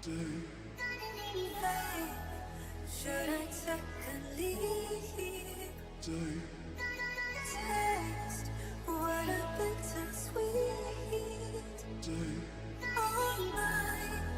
Should I take a leave? Taste what a bittersweet. All my life.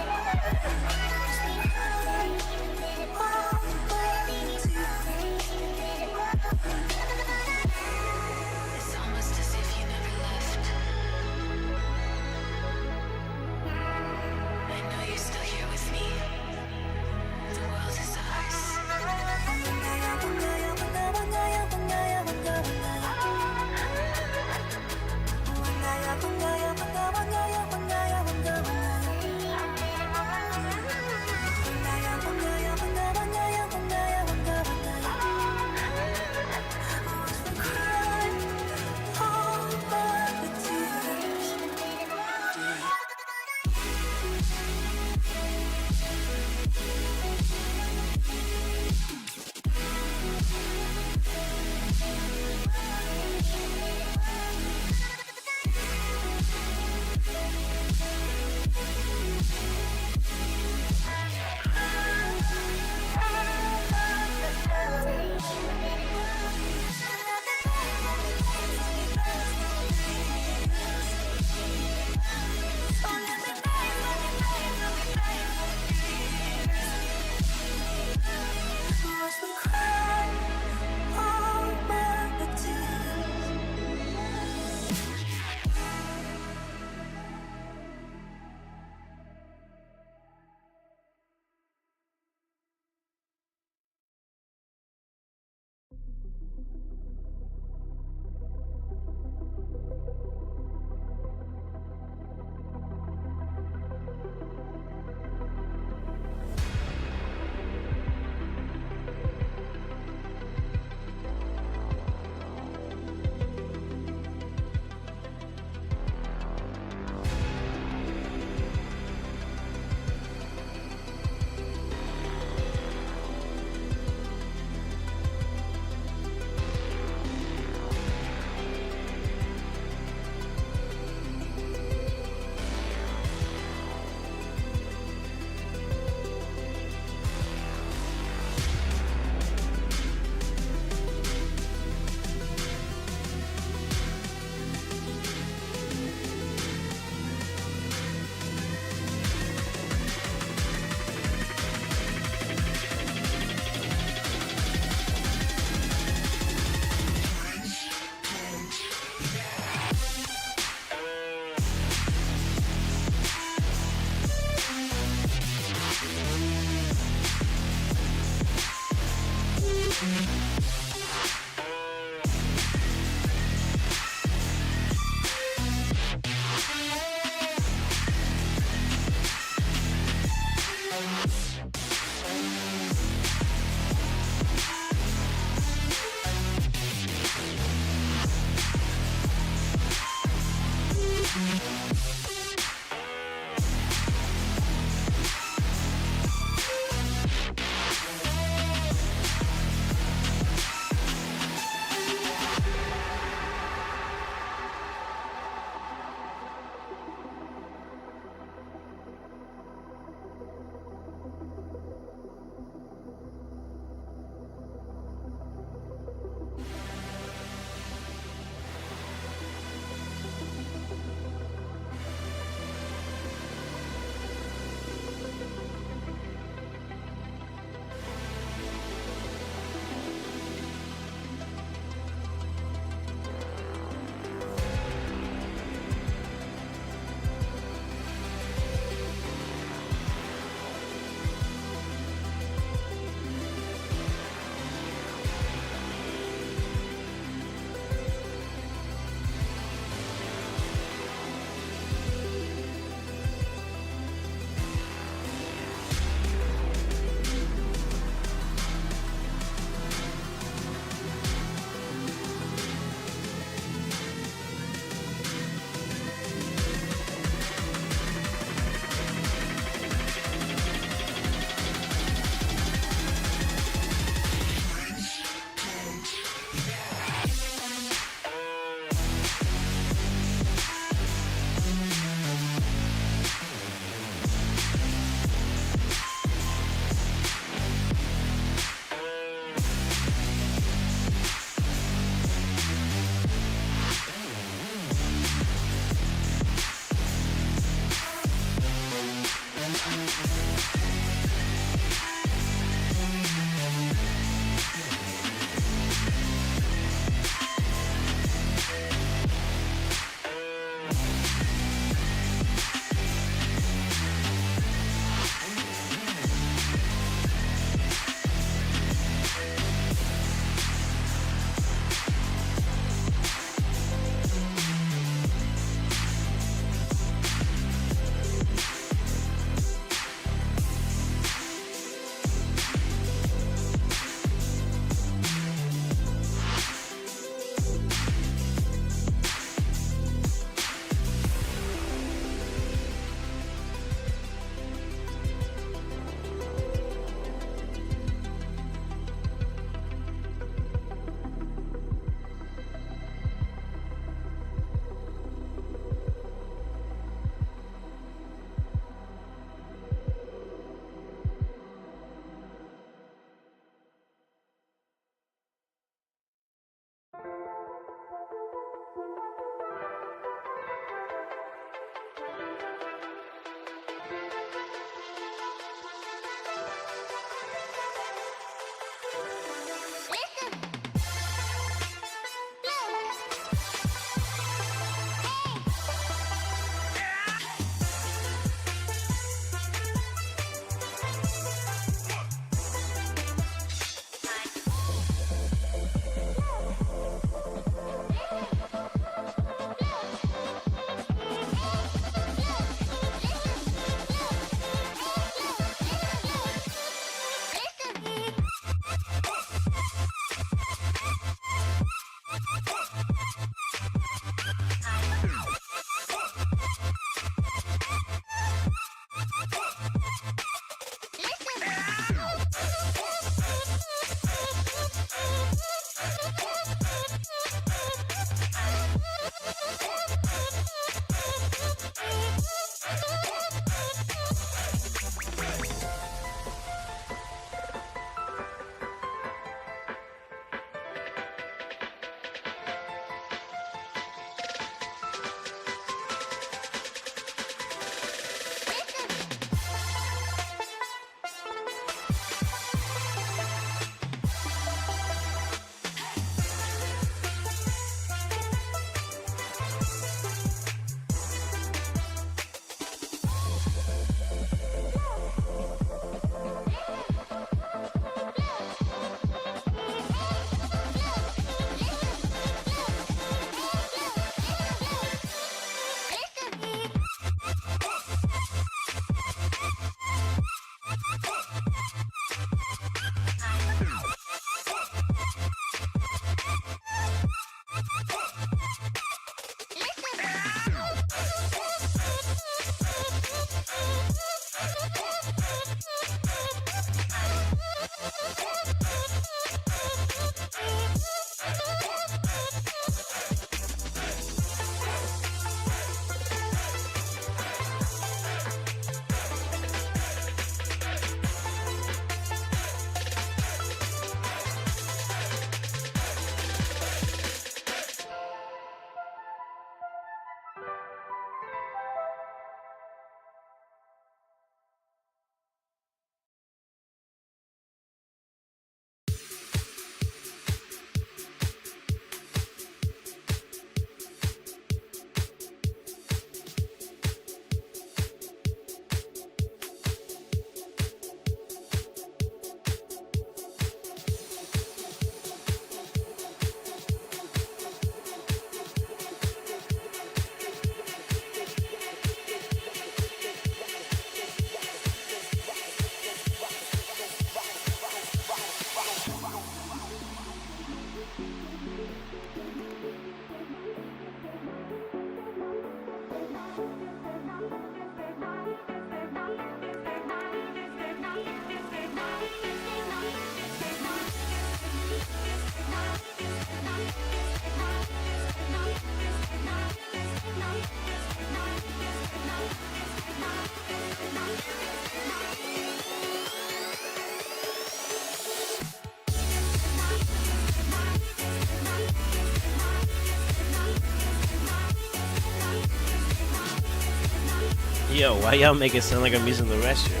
Yo, why y'all make it sound like I'm using the restroom?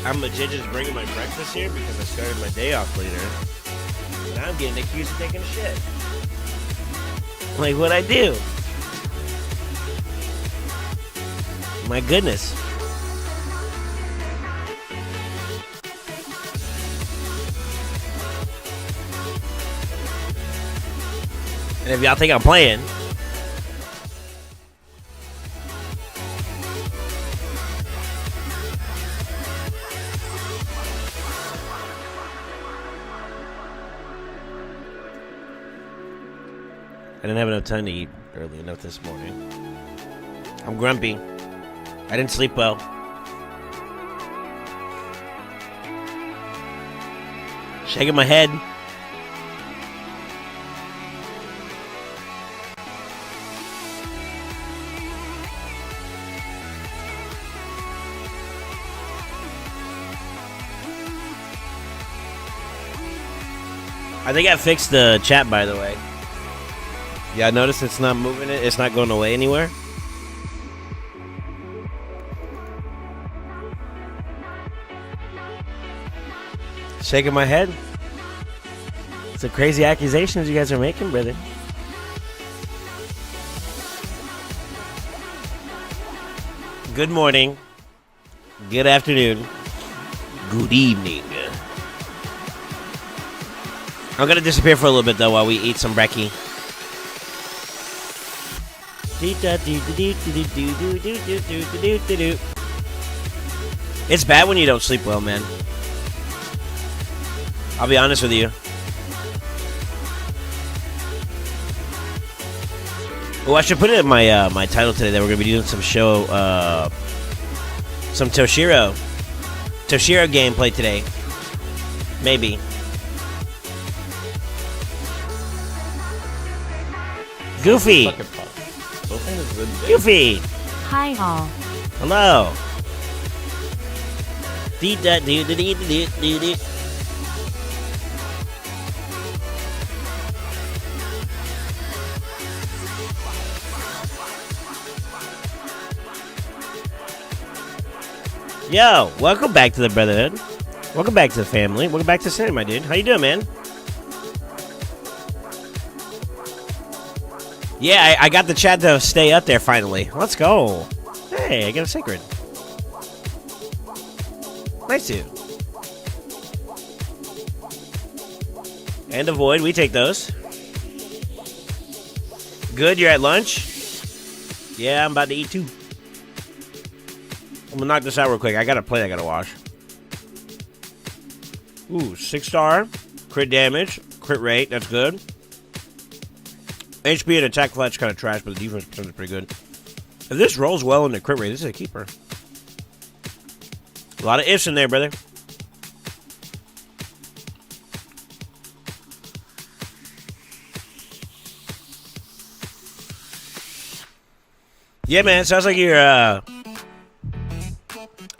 I'm legit just bringing my breakfast here because I started my day off later. And I'm getting accused of taking a shit. Like, what'd I do? My goodness. And if y'all think I'm playing, I didn't have enough time to eat early enough this morning. I'm grumpy. I didn't sleep well. Shaking my head. I think I fixed the chat, by the way. Yeah, notice it's not moving it. It's not going away anywhere. Shaking my head. It's a crazy accusations you guys are making, brother. Good morning. Good afternoon. Good evening. I'm gonna disappear for a little bit though while we eat some brekkie. It's bad when you don't sleep well, man. I'll be honest with you. Oh, I should put it in my my title today that we're gonna be doing some show, some Toshiro gameplay today. Maybe. Goofy. Goofy. Hi all. Hello. Yo, welcome back to the Brotherhood. Welcome back to the family. Welcome back to City, my dude. How you doing, man? Yeah, I got the chat to stay up there finally. Let's go. Hey, I got a sacred. Nice dude. And a void. We take those. Good, you're at lunch? Yeah, I'm about to eat too. I'm gonna knock this out real quick. I got a plate I gotta wash. Ooh, 6-star. Crit damage. Crit rate. That's good. HP and attack flat's kind of trash, but the defense is pretty good. If this rolls well in the crit rate, this is a keeper. A lot of ifs in there, brother. Yeah, man. Sounds like you're. I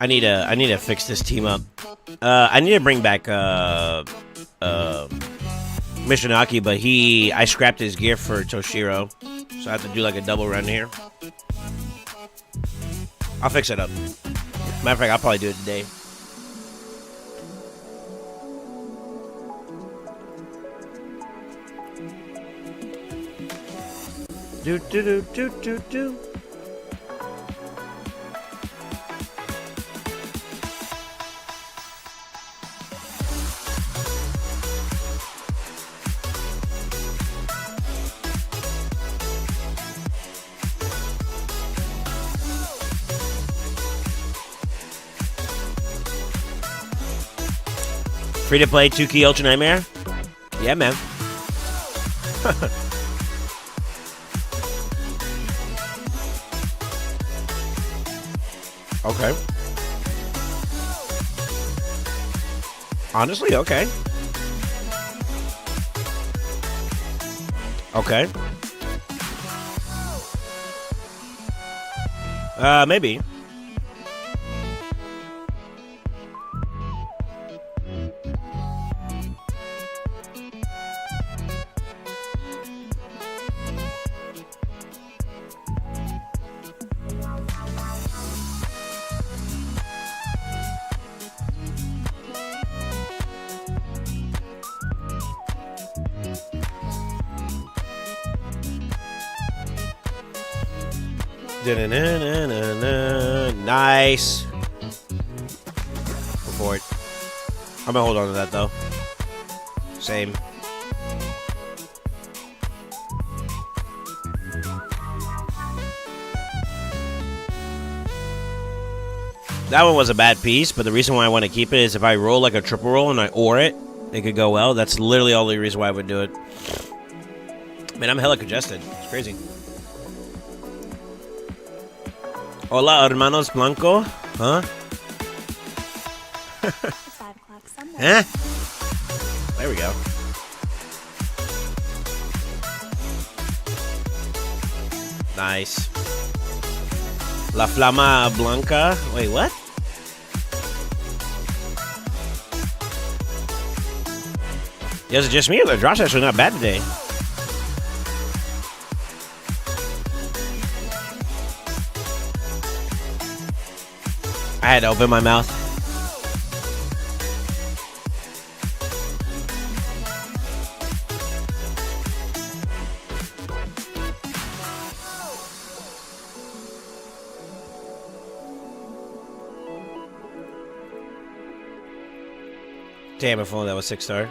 need to fix this team up. I need to bring back Mishinaki, but I scrapped his gear for Toshiro, so I have to do like a double run here. I'll fix it up. Matter of fact, I'll probably do it today. Do. Free to play 2-key Ultra Nightmare? Yeah, man. Okay. Honestly, okay. Okay. Maybe. Nice. Go for it. I'm gonna hold on to that though. Same. That one was a bad piece, but the reason why I want to keep it is if I roll like a triple roll and I ore it, it could go well. That's literally the only reason why I would do it. Man, I'm hella congested. It's crazy. Hola, hermanos Blanco. Huh? 5 o'clock somewhere. Huh? There we go. Nice. La Flama Blanca. Wait, what? Yeah, is it just me or the drop's actually not bad today? I had to open my mouth. Damn, if only that was 6-star.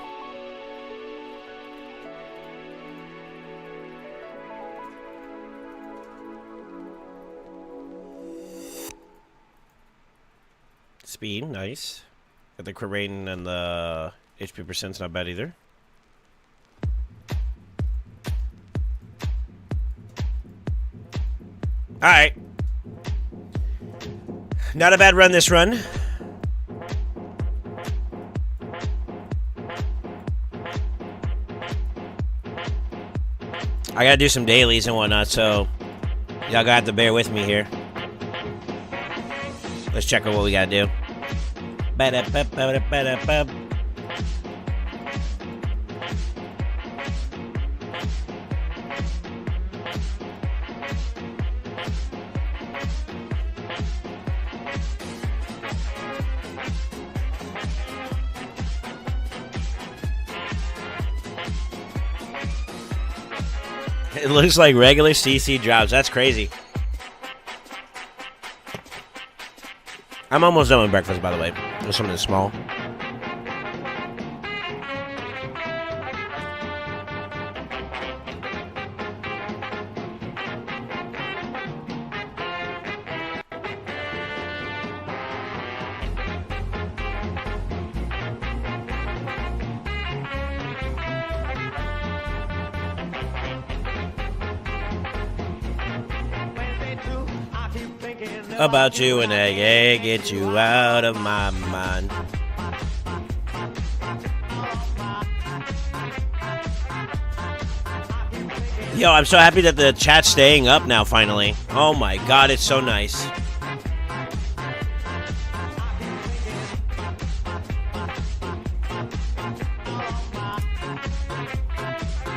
Speed, nice. Got the crit rate and the HP percent's not bad either. Alright. Not a bad run this run. I gotta do some dailies and whatnot, so y'all gotta have to bear with me here. Let's check out what we gotta do. It looks like regular CC drops. That's crazy. I'm almost done with breakfast, by the way. There's something small. About you and I can't get you out of my mind. Yo, I'm so happy that the chat's staying up now, finally. Oh my god, it's so nice.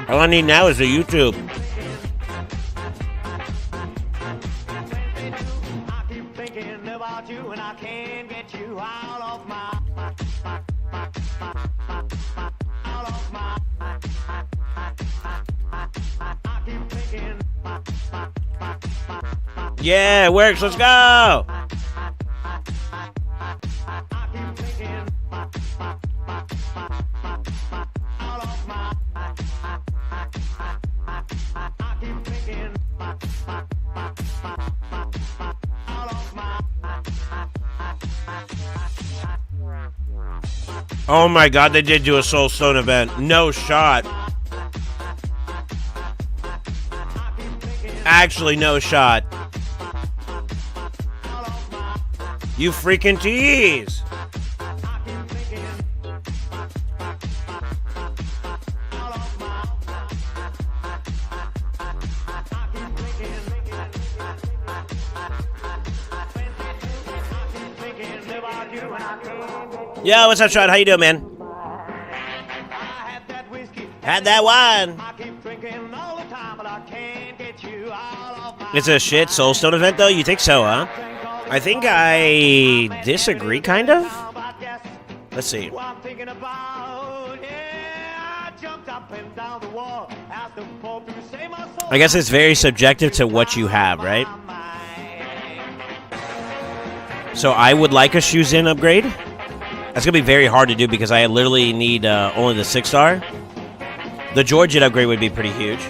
All I need now is the YouTube. Yeah, it works. Let's go. Oh my god, they did do a Soul Stone event. No shot. Actually, no shot. You freaking tease. Yo, what's up, Sean? How you doing, man? Had that one. It's a shit Soulstone event, though? You think so, huh? I think I disagree, kind of. Let's see. I guess it's very subjective to what you have, right? So I would like a Shuzin upgrade. That's going to be very hard to do because I literally need only the 6-star. The Georgette upgrade would be pretty huge.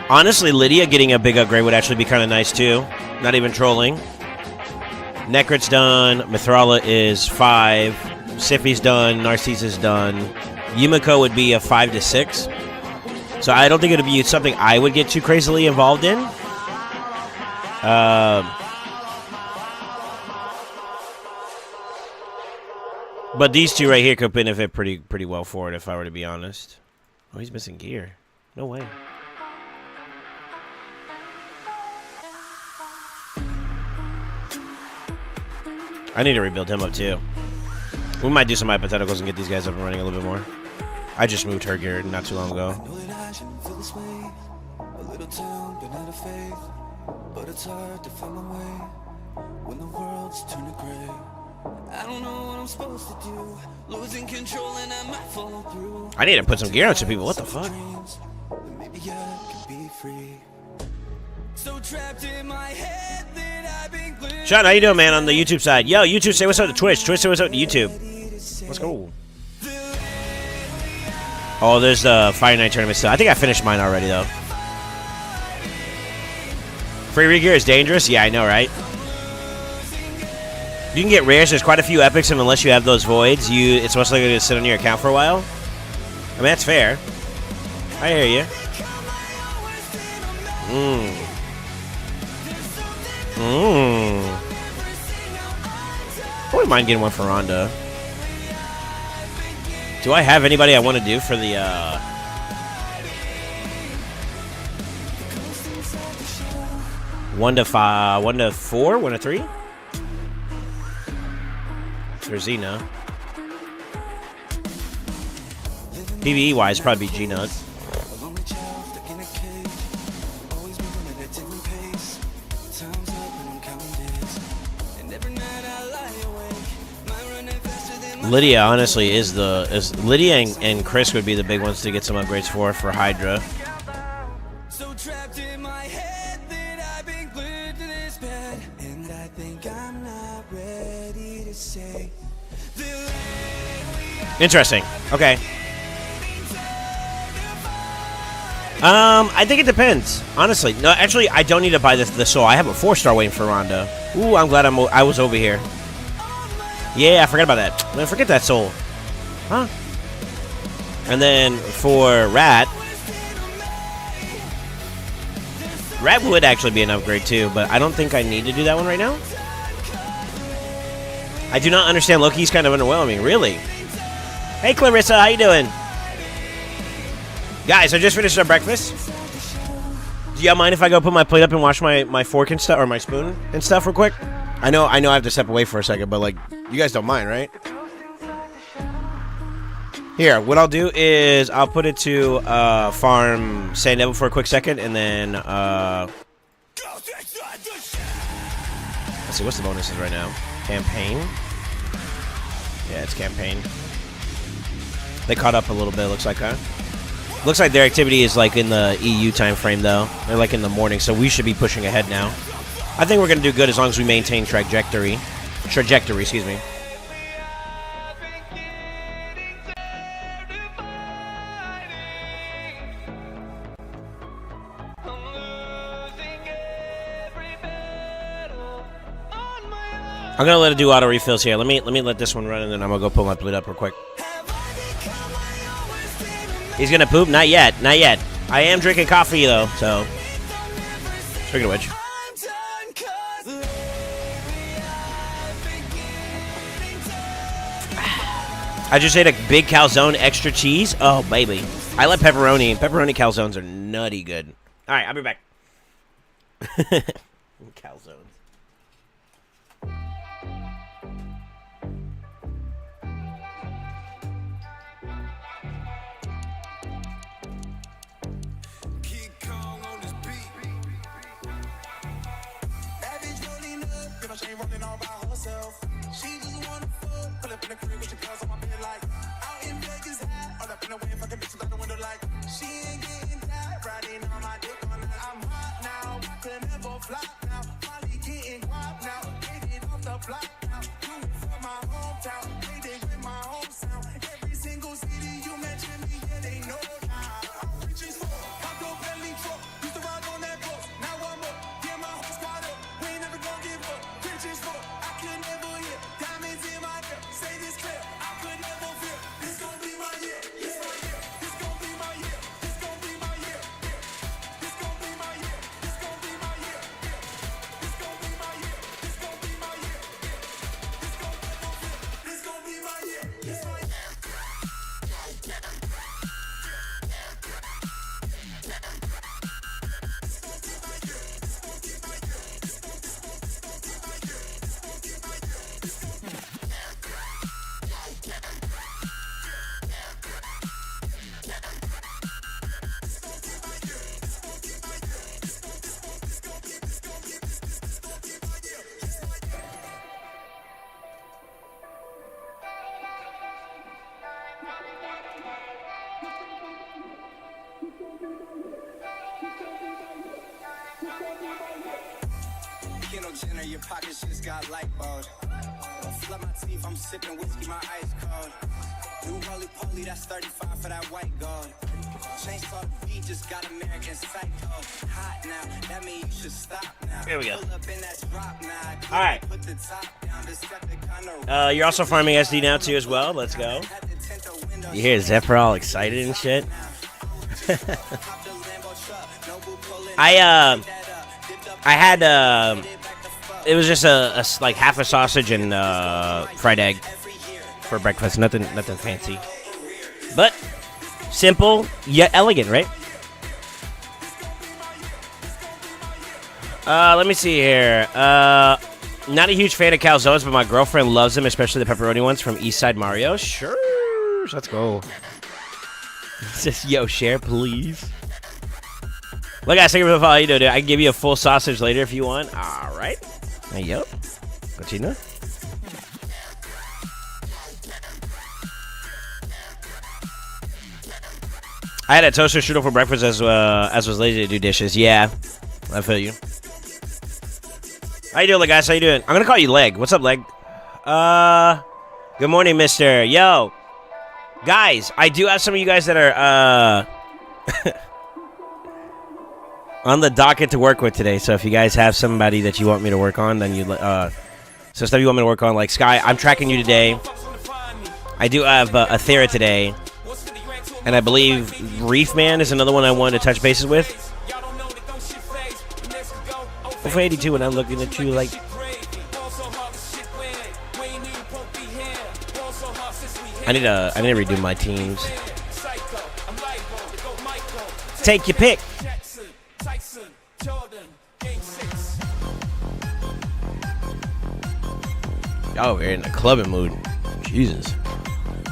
Honestly, Lydia getting a big upgrade would actually be kind of nice too. Not even trolling. Necrit's done. Mithrala is 5. Siphi's done. Narcisse is done. Yumiko would be a 5 to 6. So I don't think it would be something I would get too crazily involved in. But these two right here could benefit pretty well for it if I were to be honest. Oh, he's missing gear. No way. I need to rebuild him up too. We might do some hypotheticals and get these guys up and running a little bit more. I just moved her gear not too long ago. But it's hard to find my way when the world's turning gray. I don't know what I'm supposed to do. Losing control and I might fall through. I need to put some gear on some people. What the fuck? Maybe I can be free. So trapped in my head that I've been glued. Sean, how you doing, man, on the YouTube side? Yo, YouTube, say what's up to Twitch. Twitch, say what's up to YouTube. Let's go. Oh, there's the Fire Night tournament still. I think I finished mine already, though. Free regear is dangerous? Yeah, I know, right? You can get rares. There's quite a few epics, and unless you have those voids, it's most likely to sit on your account for a while. I mean, that's fair. I hear you. I wouldn't mind getting one for Rhonda. Do I have anybody I want to do for the, 1 to 5, 1 to 4, 1 to 3? There's Xena. PvE wise, probably G-Nut. Lydia, honestly, is Lydia and Chris would be the big ones to get some upgrades for Hydra. Interesting. Okay. I think it depends. Honestly, no. Actually, I don't need to buy the soul. I have a 4-star waiting for Rhonda. Ooh, I'm glad I was over here. Yeah, I forgot about that. Man, forget that soul. Huh? And then for Rat would actually be an upgrade too, but I don't think I need to do that one right now. I do not understand. Loki's kind of underwhelming. Really? Hey, Clarissa, how you doing? Guys, I just finished our breakfast. Do y'all mind if I go put my plate up and wash my fork and stuff, or my spoon and stuff real quick? I know I have to step away for a second, but like, you guys don't mind, right? Here, what I'll do is I'll put it to farm Sand Devil for a quick second, and then let's see, what's the bonuses right now? Campaign. Yeah, it's campaign. They caught up a little bit, looks like, huh? Looks like their activity is like in the EU time frame, though. They're like in the morning, so we should be pushing ahead now. I think we're going to do good as long as we maintain trajectory. Trajectory, excuse me. I'm going to let it do auto refills here. Let me let this one run, and then I'm going to go pull my plate up real quick. He's going to poop? Not yet. Not yet. I am drinking coffee, though, so. Speaking of which. I just ate a big calzone, extra cheese. Oh, baby. I love pepperoni. Pepperoni calzones are nutty good. All right, I'll be back. Calzones. She ain't running all by herself. She just wanna fuck, pull up in the crib with your girls on my bed like out in Vegas, all up in the way, fucking bitches out the window like she ain't getting tired, riding on my dick all night. I'm hot now, can never Your pockets just got light bulbs. Don't flood my teeth, I'm sipping whiskey, my ice cold. New roly poly, that's 35 for that white gold. Chainsaw the beat, just got American Psycho. Hot now, that means you should stop now. Here we go. Pull up in that drop now. All right. Put the top down, this got the kind of You're also farming SD now too as well. Let's go. You hear Zephyr all excited and shit. I had it was just a like half a sausage and fried egg for breakfast. Nothing fancy, but simple yet elegant, right? Let me see here. Not a huge fan of calzones, but my girlfriend loves them, especially the pepperoni ones from Eastside Mario. Sure, let's go. It says, yo, share, please. Look, guys, thank you for the follow. You know, dude. I can give you a full sausage later if you want. All right. Yep. Continue. I had a toaster strudel for breakfast as was lazy to do dishes. Yeah, I feel you. How you doing, guys? How you doing? I'm gonna call you Leg. What's up, Leg? Good morning, Mister. Yo, guys, I do have some of you guys that are on the docket to work with today. So if you guys have somebody that you want me to work on, then so stuff you want me to work on, like Sky, I'm tracking you today. I do have Athera today. And I believe Reef Man is another one I wanted to touch bases with. For 82, and I'm looking at you like... I need to redo my teams. Take your pick. Oh, we're in a clubbing mood. Jesus.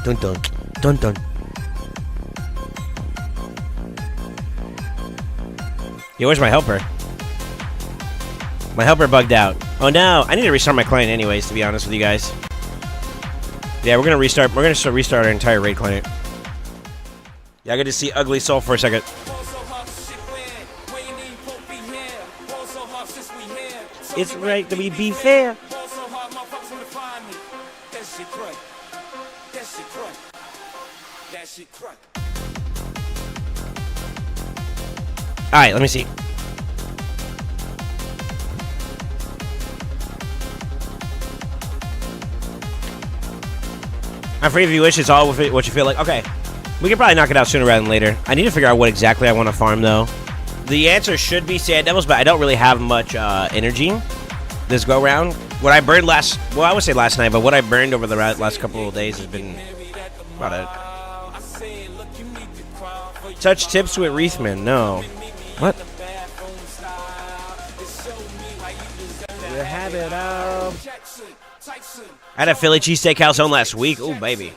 Dun dun. Dun dun. Yo, where's my helper? My helper bugged out. Oh no, I need to restart my client anyways, to be honest with you guys. Yeah, we're gonna restart. We're gonna restart our entire raid client. Yeah, I got to see Ugly Soul for a second. It's right that we be fair. Alright, let me see. I'm free if you wish. It's all what you feel like. Okay. We can probably knock it out sooner rather than later. I need to figure out what exactly I want to farm, though. The answer should be Sand Devils, but I don't really have much energy this go-round. What I burned last... Well, I would say last night, but what I burned over the last couple of days has been about it. Touch tips with Reefman. No. What? You have it all. I had a Philly cheesesteak calzone last week. Ooh, baby.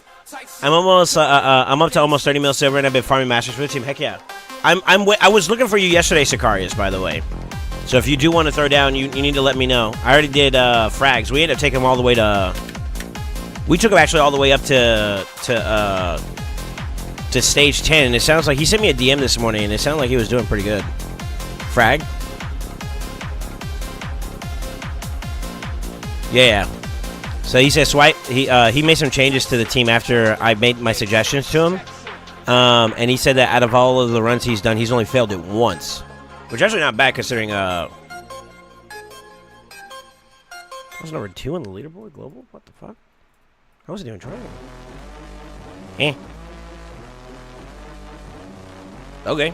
I'm almost I'm up to almost 30 mil silver, and I've been farming Masters for the team. Heck yeah. I was looking for you yesterday, Sicarius, by the way. So if you do want to throw down, you need to let me know. I already did frags. We ended up taking them all the way to... We took them actually all the way up to stage 10, and it sounds like... He sent me a DM this morning, and it sounded like he was doing pretty good. Frag? Yeah. So he says swipe. He made some changes to the team after I made my suggestions to him. And he said that out of all of the runs he's done, he's only failed it once, which is actually not bad considering. I was number 2 on the leaderboard global. What the fuck? I wasn't even trying. Okay.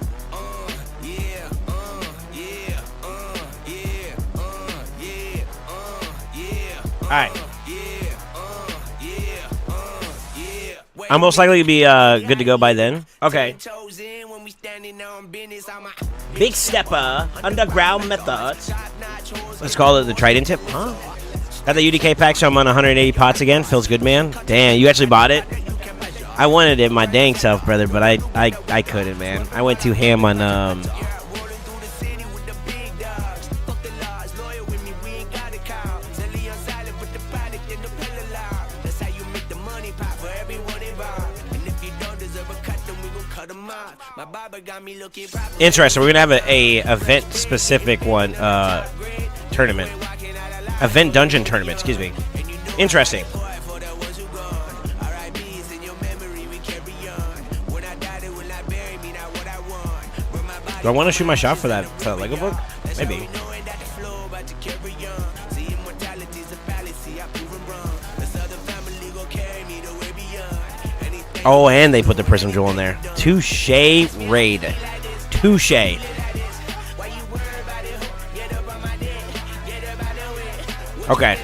All right. I'm most likely to be good to go by then. Okay. Big stepper, underground methods. Let's call it the Trident tip. Huh? Got the UDK pack, so I'm on 180 pots again. Feels good, man. Damn, you actually bought it? I wanted it my dang self, brother, but I couldn't, man. I went too ham on Interesting. We're gonna have a event specific one tournament. Event dungeon tournament, excuse me. Interesting. Do I want to shoot my shot for that Lego book? Maybe. Oh, and they put the Prism Jewel in there. Touche raid. Touche. Okay.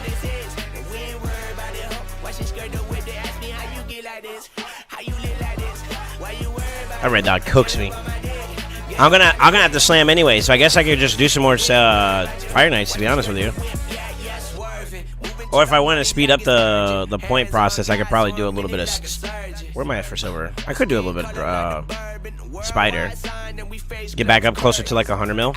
That Red Dot cooks me. I'm gonna have to slam anyway, so I guess I could just do some more Fire Nights, to be honest with you. Or if I want to speed up the point process, I could probably do a little bit of... Where am I at for silver? I could do a little bit of Spider. Get back up closer to like 100 mil.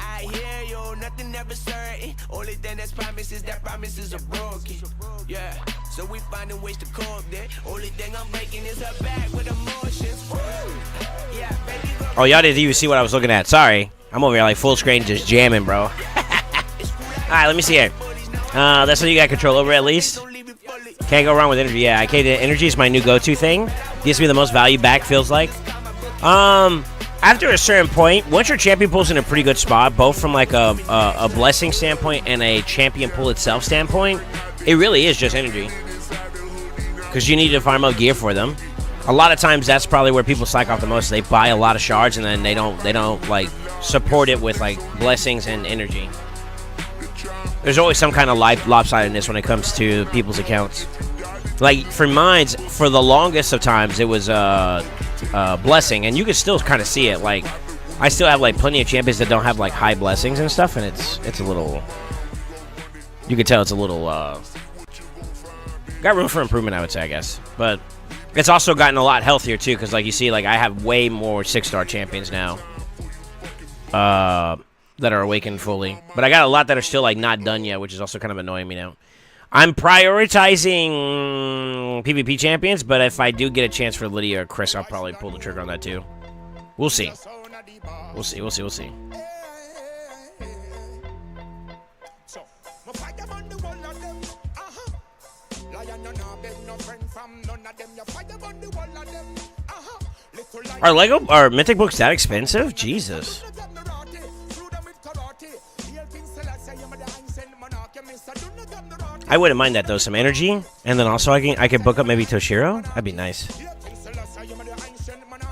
Oh, y'all didn't even see what I was looking at. Sorry. I'm over here like full screen just jamming, bro. Alright, let me see here. That's what you got control over at least. Can't go wrong with energy. Yeah, energy is my new go-to thing. Gives me the most value back, feels like. After a certain point, once your champion pool's in a pretty good spot, both from like a blessing standpoint and a champion pool itself standpoint, it really is just energy. Because you need to farm up gear for them. A lot of times that's probably where people slack off the most. They buy a lot of shards and then they don't like support it with like blessings and energy. There's always some kind of lopsidedness when it comes to people's accounts. Like for mine, for the longest of times, it was blessing, and you can still kind of see it. Like I still have like plenty of champions that don't have like high blessings and stuff, and it's a little. You can tell it's a little. Got room for improvement, I would say, I guess, but it's also gotten a lot healthier too, because like you see, like I have way more 6-star champions now. That are awakened fully, but I got a lot that are still like not done yet, which is also kind of annoying me now. I'm prioritizing PvP champions, but if I do get a chance for Lydia or Chris, I'll probably pull the trigger on that too. We'll see. We'll see. Are Lego or Mythic books that expensive? Jesus. I wouldn't mind that though, some energy, and then also I can book up maybe Toshiro. That'd be nice.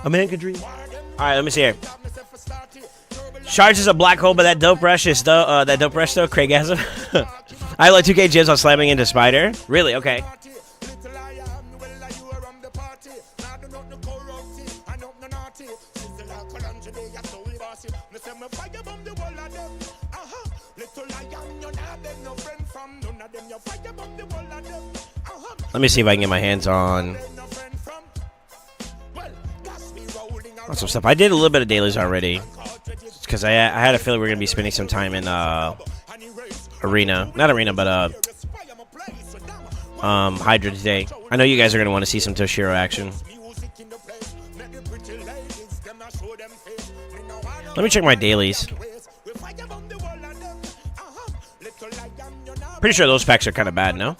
A man could dream. All right, let me see here. Shards is a black hole, but that dope rush is though. That dope rush though, Craigasm. I have like 2K gems on slamming into Spider. Really? Okay. Let me see if I can get my hands on some stuff. I did a little bit of dailies already because I had a feeling we were gonna be spending some time in arena, not arena, but Hydra today. I know you guys are gonna want to see some Toshiro action. Let me check my dailies. Pretty sure those packs are kind of bad, no?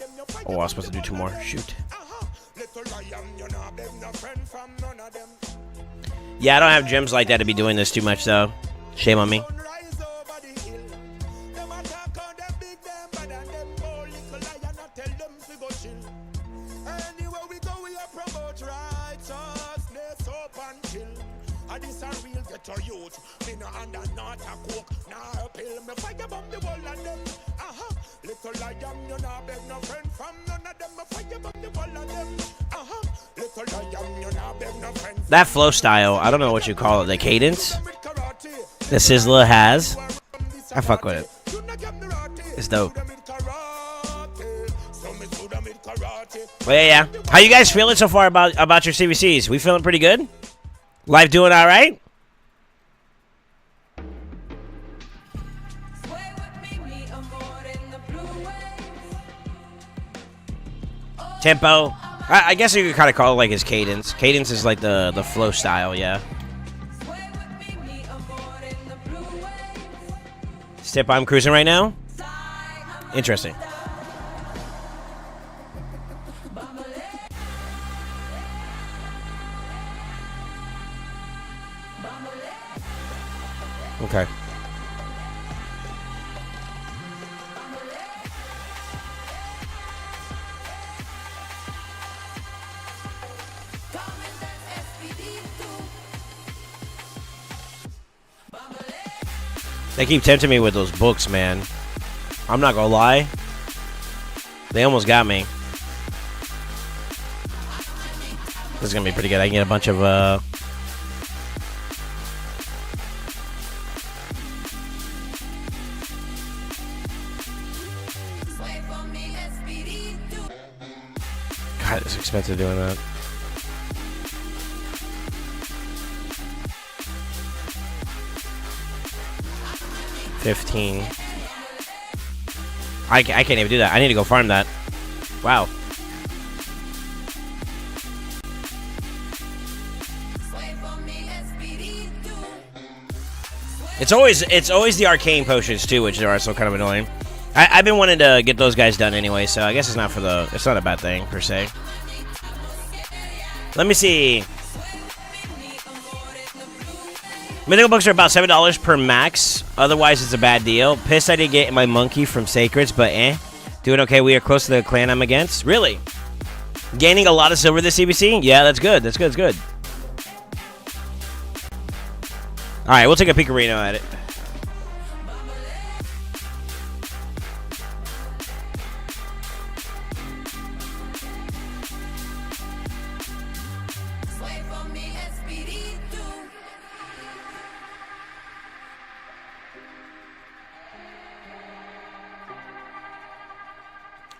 Oh, I was supposed to do 2 more. Shoot. Yeah, I don't have gems like that to be doing this too much, though. Shame on me. That flow style, I don't know what you call it. The cadence that Sizzla has, I fuck with it. It's dope. Well, yeah. How you guys feeling so far about your CVCs? We feeling pretty good? Life doing all right? Tempo. I guess you could kind of call it like his cadence. Cadence is like the flow style, yeah. Step, I'm cruising right now. Interesting. Okay. They keep tempting me with those books, man. I'm not gonna lie. They almost got me. This is gonna be pretty good. I can get a bunch of God, it's expensive doing that. $15. I can't even do that. I need to go farm that. Wow. It's always the arcane potions too, which are also kind of annoying. I've been wanting to get those guys done anyway, so I guess it's not a bad thing per se. Let me see. Mythical books are about $7 per max. Otherwise, it's a bad deal. Pissed I didn't get my monkey from Sacreds, but doing okay. We are close to the clan I'm against. Really? Gaining a lot of silver this CVC? Yeah, that's good. That's good. All right, we'll take a peekarino at it.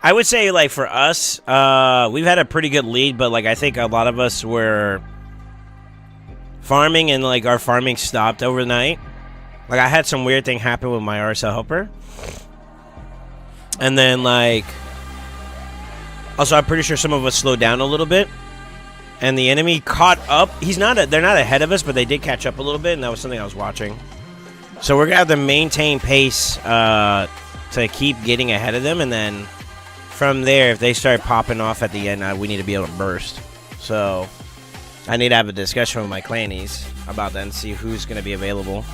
I would say, like, for us, we've had a pretty good lead, but, like, I think a lot of us were farming, and, like, our farming stopped overnight. Like, I had some weird thing happen with my RSL helper. And then, like, also, I'm pretty sure some of us slowed down a little bit. And the enemy caught up. They're not ahead of us, but they did catch up a little bit, and that was something I was watching. So we're going to have to maintain pace to keep getting ahead of them, and then from there, if they start popping off at the end, we need to be able to burst. So I need to have a discussion with my clannies about that and see who's going to be available.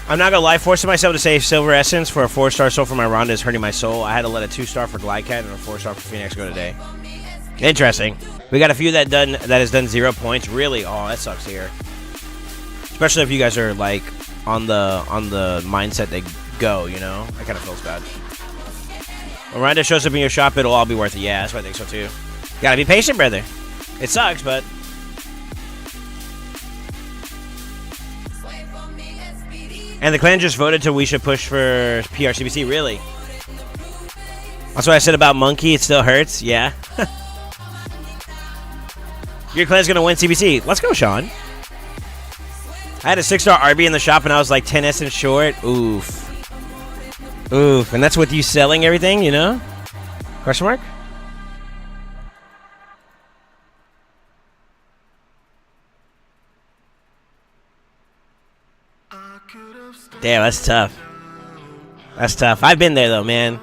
I'm not going to lie, forcing myself to save Silver Essence for a 4-star soul for my Ronda is hurting my soul. I had to let a 2-star for Glycat and a 4-star for Phoenix go today. Interesting. We got a few that has done 0 points. Really? Oh, that sucks here. Especially if you guys are like on the mindset they go, you know? That kind of feels bad. When Ronda shows up in your shop, it'll all be worth it. Yeah, that's what I think so too. Gotta be patient, brother. It sucks, but and the clan just voted we should push for PRCBC. Really? That's what I said about Monkey. It still hurts. Yeah. Your clan's gonna win CVC. Let's go, Sean. I had a 6-star RB in the shop and I was like 10 essence short. Oof. Oof. And that's with you selling everything, you know? Question mark? Damn, that's tough. That's tough. I've been there though, man.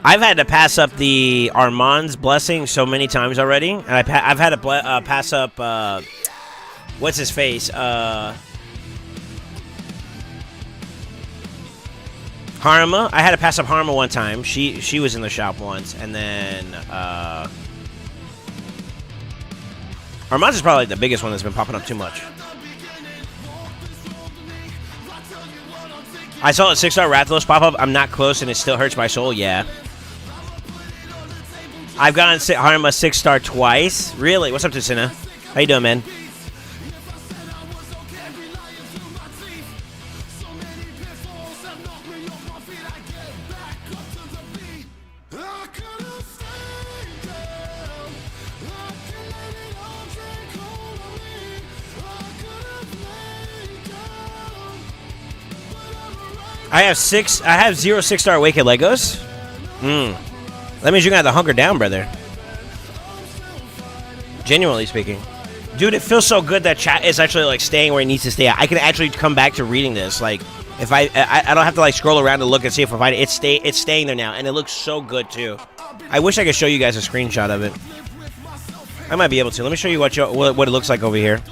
I've had to pass up the Armand's blessing so many times already, and I've had to pass up what's his face, Harma. I had to pass up Harma one time. She was in the shop once, and then Armand's is probably the biggest one that's been popping up too much. I saw a 6-star Rathalos pop up. I'm not close, and it still hurts my soul. Yeah. I've gotten Harma 6-star twice. Really? What's up, Ticina? How you doing, man? I have 0 6-star Awakened Legos. That means you're gonna have to hunker down, brother. Genuinely speaking. Dude, it feels so good that chat is actually like staying where it needs to stay. I can actually come back to reading this. Like, if I don't have to like scroll around to look and see if I find it. It's staying there now, and it looks so good too. I wish I could show you guys a screenshot of it. I might be able to. Let me show you what it looks like over here.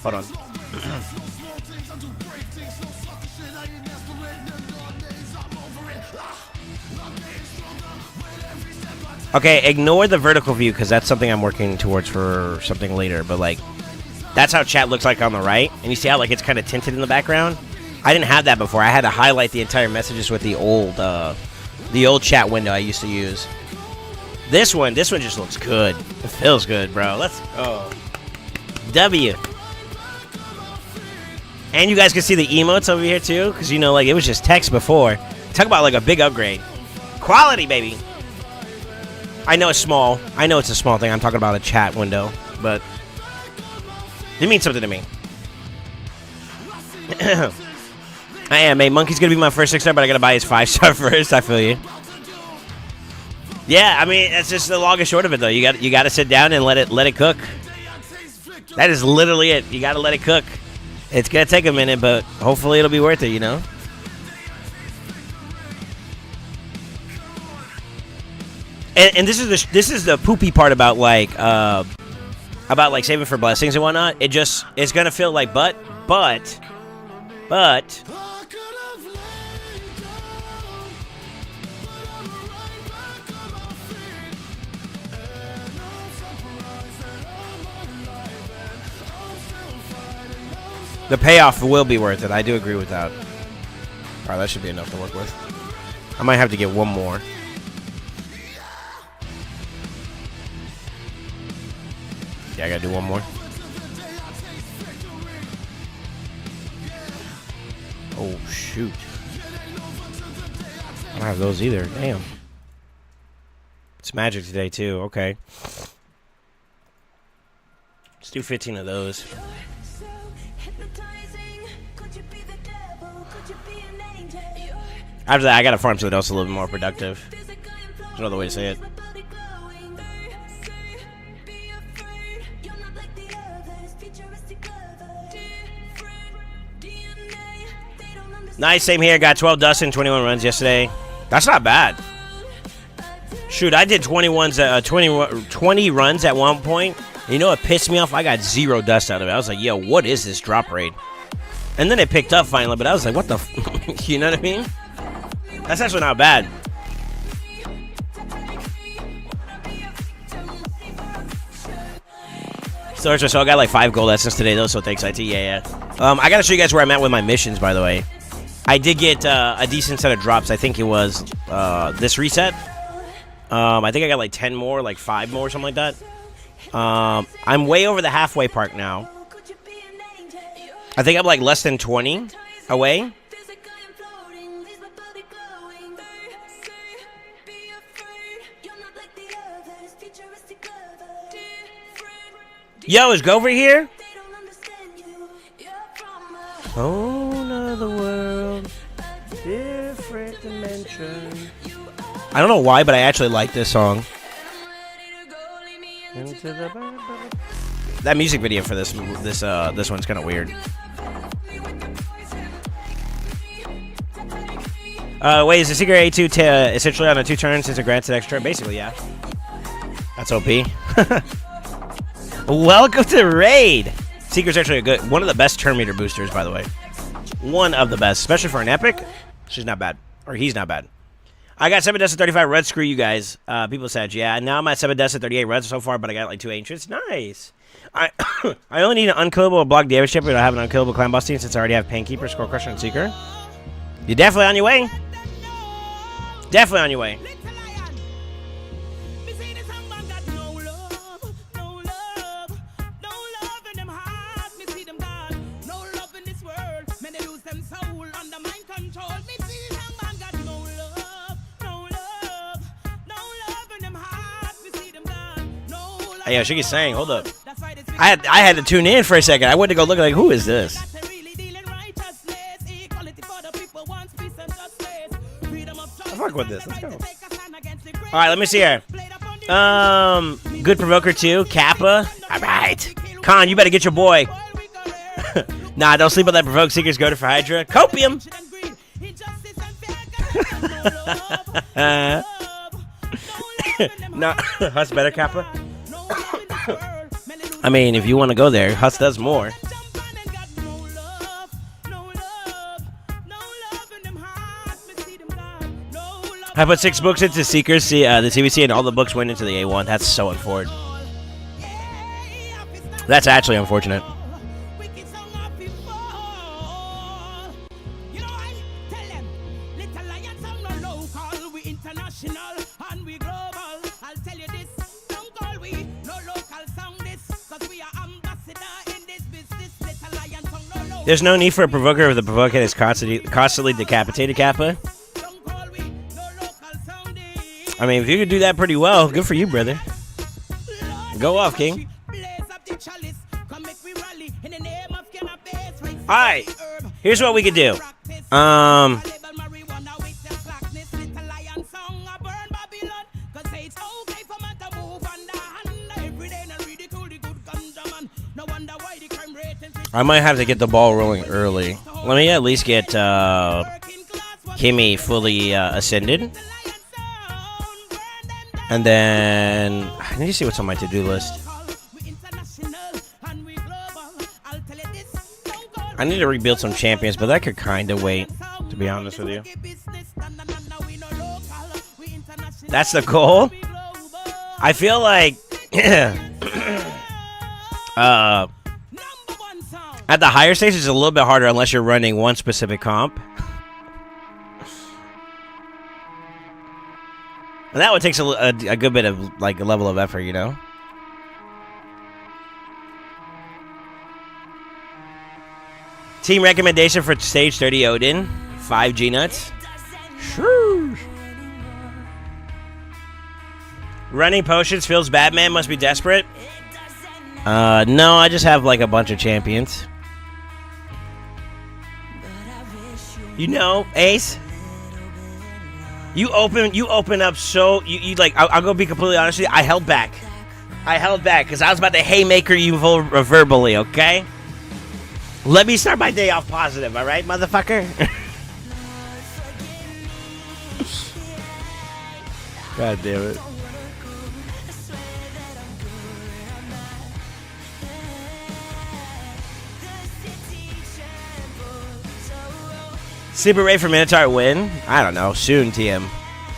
Hold on. Okay, ignore the vertical view because that's something I'm working towards for something later. But like, that's how chat looks like on the right, and you see how like it's kind of tinted in the background. I didn't have that before. I had to highlight the entire messages with the old chat window I used to use. This one just looks good. It feels good, bro. Let's go. W. And you guys can see the emotes over here too, because you know, like it was just text before. Talk about like a big upgrade. Quality, baby. I know it's small. I know it's a small thing. I'm talking about a chat window, but it means something to me. I am. Hey, Monkey's gonna be my first 6-star, but I gotta buy his 5-star first. I feel you. Yeah, I mean that's just the long and short of it, though. You got to sit down and let it cook. That is literally it. You got to let it cook. It's gonna take a minute, but hopefully it'll be worth it. You know. And this is the poopy part about like saving for blessings and whatnot. It's gonna feel like but the payoff will be worth it. I do agree with that. All right, that should be enough to work with. I might have to get one more. Yeah, I gotta do one more. Oh, shoot. I don't have those either. Damn. It's magic today, too. Okay. Let's do 15 of those. After that, I gotta farm something else a little bit more productive. There's another way to say it. Nice, same here. Got 12 dust and 21 runs yesterday. That's not bad. Shoot, I did 20 runs at one point. And you know what pissed me off? I got 0 dust out of it. I was like, yo, what is this drop rate? And then it picked up finally, but I was like, what the f you know what I mean? That's actually not bad. So I got like 5 gold essence today, though, so thanks, IT. Yeah. I gotta show you guys where I'm at with my missions, by the way. I did get a decent set of drops. I think it was this reset. I think I got like 10 more, like 5 more, something like that. I'm way over the halfway mark now. I think I'm like less than 20 away. Yo, is Gover here? Oh, another world, different dimension. I don't know why, but I actually like this song. Into the That music video for this one's kind of weird. Wait, is the secret A2 essentially on a 2 turn since it grants an extra? Basically, yeah. That's OP. Welcome to Raid. Secret's actually one of the best turn meter boosters, by the way. One of the best, especially for an epic. She's not bad, or he's not bad. I got 7 deaths at 35 red. Screw you guys. People said, yeah. Now I'm at 7 deaths at 38 red so far, but I got like 2 ancients. Nice. I I only need an unkillable block damage chip, but I have an unkillable clan boss team since I already have Painkeeper, Score Crusher, and Seeker. You're definitely on your way. Definitely on your way. Hey, yo, Shiggy's saying, hold up. I had to tune in for a second. I went to go look like, who is this? Fuck with this. Let's go. All right, let me see here. Good Provoker 2, Kappa. All right. Khan, you better get your boy. Nah, don't sleep on that Provoke Seekers. Go to for Hydra. Copium. No, Huss better, Kappa. I mean, if you want to go there, Huss does more. I put 6 books into Seekers, the CVC, and all the books went into the A1. That's so unfortunate. That's actually unfortunate. There's no need for a provoker if the provoker is constantly decapitated, Kappa. I mean, if you could do that pretty well, good for you, brother. Go off, King. Alright, here's what we could do. I might have to get the ball rolling early. Let me at least get Kimmy fully ascended. And then I need to see what's on my to-do list. I need to rebuild some champions, but that could kind of wait, to be honest with you. That's the goal? I feel like at the higher stage, it's a little bit harder unless you're running one specific comp. And that one takes a good bit of, like, a level of effort, you know? Team recommendation for stage 30 Odin. 5 G-Nuts. Shoo. Running potions feels Batman must be desperate. No, I just have, like, a bunch of champions. You know, Ace, you open up so you like. I'll go be completely honest with you. I held back because I was about to haymaker you verbally. Okay, let me start my day off positive. All right, motherfucker. God damn it. Super Raid for Minotaur win? I don't know. Soon, TM.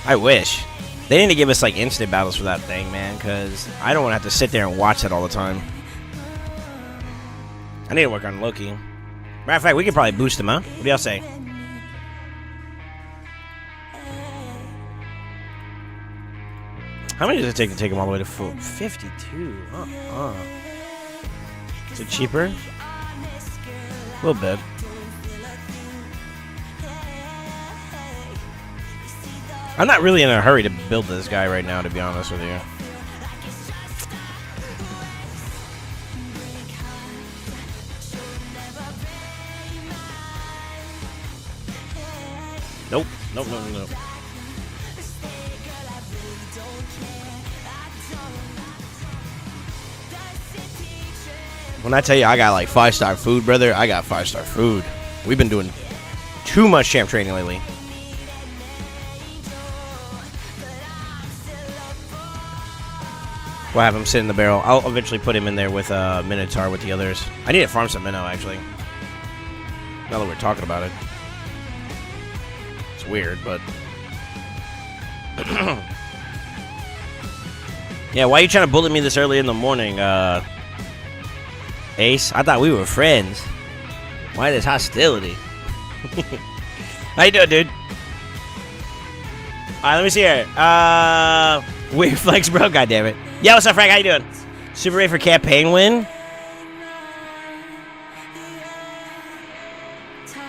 I wish. They need to give us, like, instant battles for that thing, man, because I don't want to have to sit there and watch it all the time. I need to work on Loki. Matter of fact, we could probably boost him, huh? What do y'all say? How many does it take to take him all the way to full? 52. Is it cheaper? A little bit. I'm not really in a hurry to build this guy right now, to be honest with you. Nope. Nope, nope, nope. When I tell you I got like 5-star food, brother, I got 5-star food. We've been doing too much champ training lately. We'll have him sit in the barrel. I'll eventually put him in there with Minotaur with the others. I need to farm some Minnow, actually. Now that we're talking about it. It's weird, but... Yeah, why are you trying to bully me this early in the morning, Ace? I thought we were friends. Why this hostility? How you doing, dude? Alright, let me see here. Weird flex, bro. God damn it. Yeah, what's up, Frank? How you doing? Super ready for campaign win?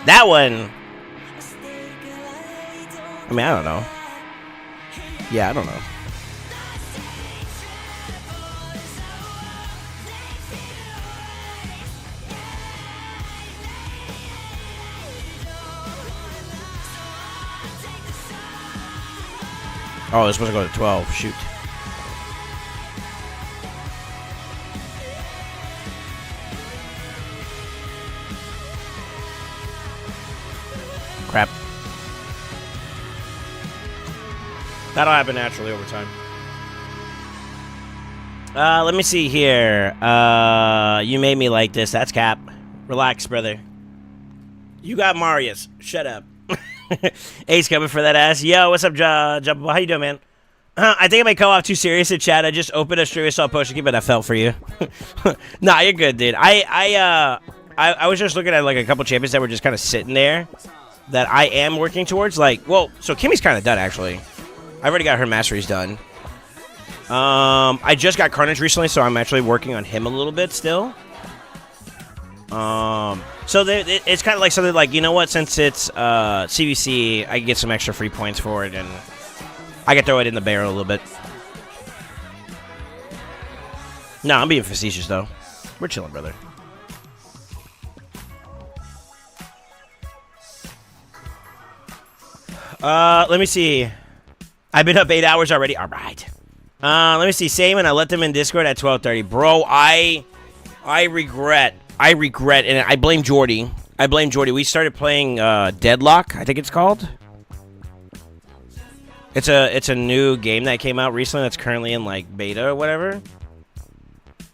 That one. I mean, I don't know. Yeah, I don't know. Oh, it's supposed to go to 12. Shoot. Crap. That'll happen naturally over time. Let me see here. You made me like this. That's cap. Relax, brother. You got Marius. Shut up. Ace coming for that ass. Yo, what's up, Jump? How you doing, man? I think I might come off too serious in chat. I just opened a stream assault post to keep it. I felt for you. Nah, you're good, dude. I was just looking at like a couple champions that were just kind of sitting there that I am working towards. Like, well, so Kimmy's kind of done actually. I already got her masteries done. I just got Carnage recently, so I'm actually working on him a little bit still. So it's kind of like something like, you know what, since it's CVC, I can get some extra free points for it, and I can throw it in the barrel a little bit. No, I'm being facetious, though. We're chilling, brother. Let me see. I've been up 8 hours already. All right. Let me see. Same, and I let them in Discord at 12:30. Bro, I regret, and I blame Jordy. We started playing Deadlock, I think it's called. It's a new game that came out recently that's currently in like beta or whatever.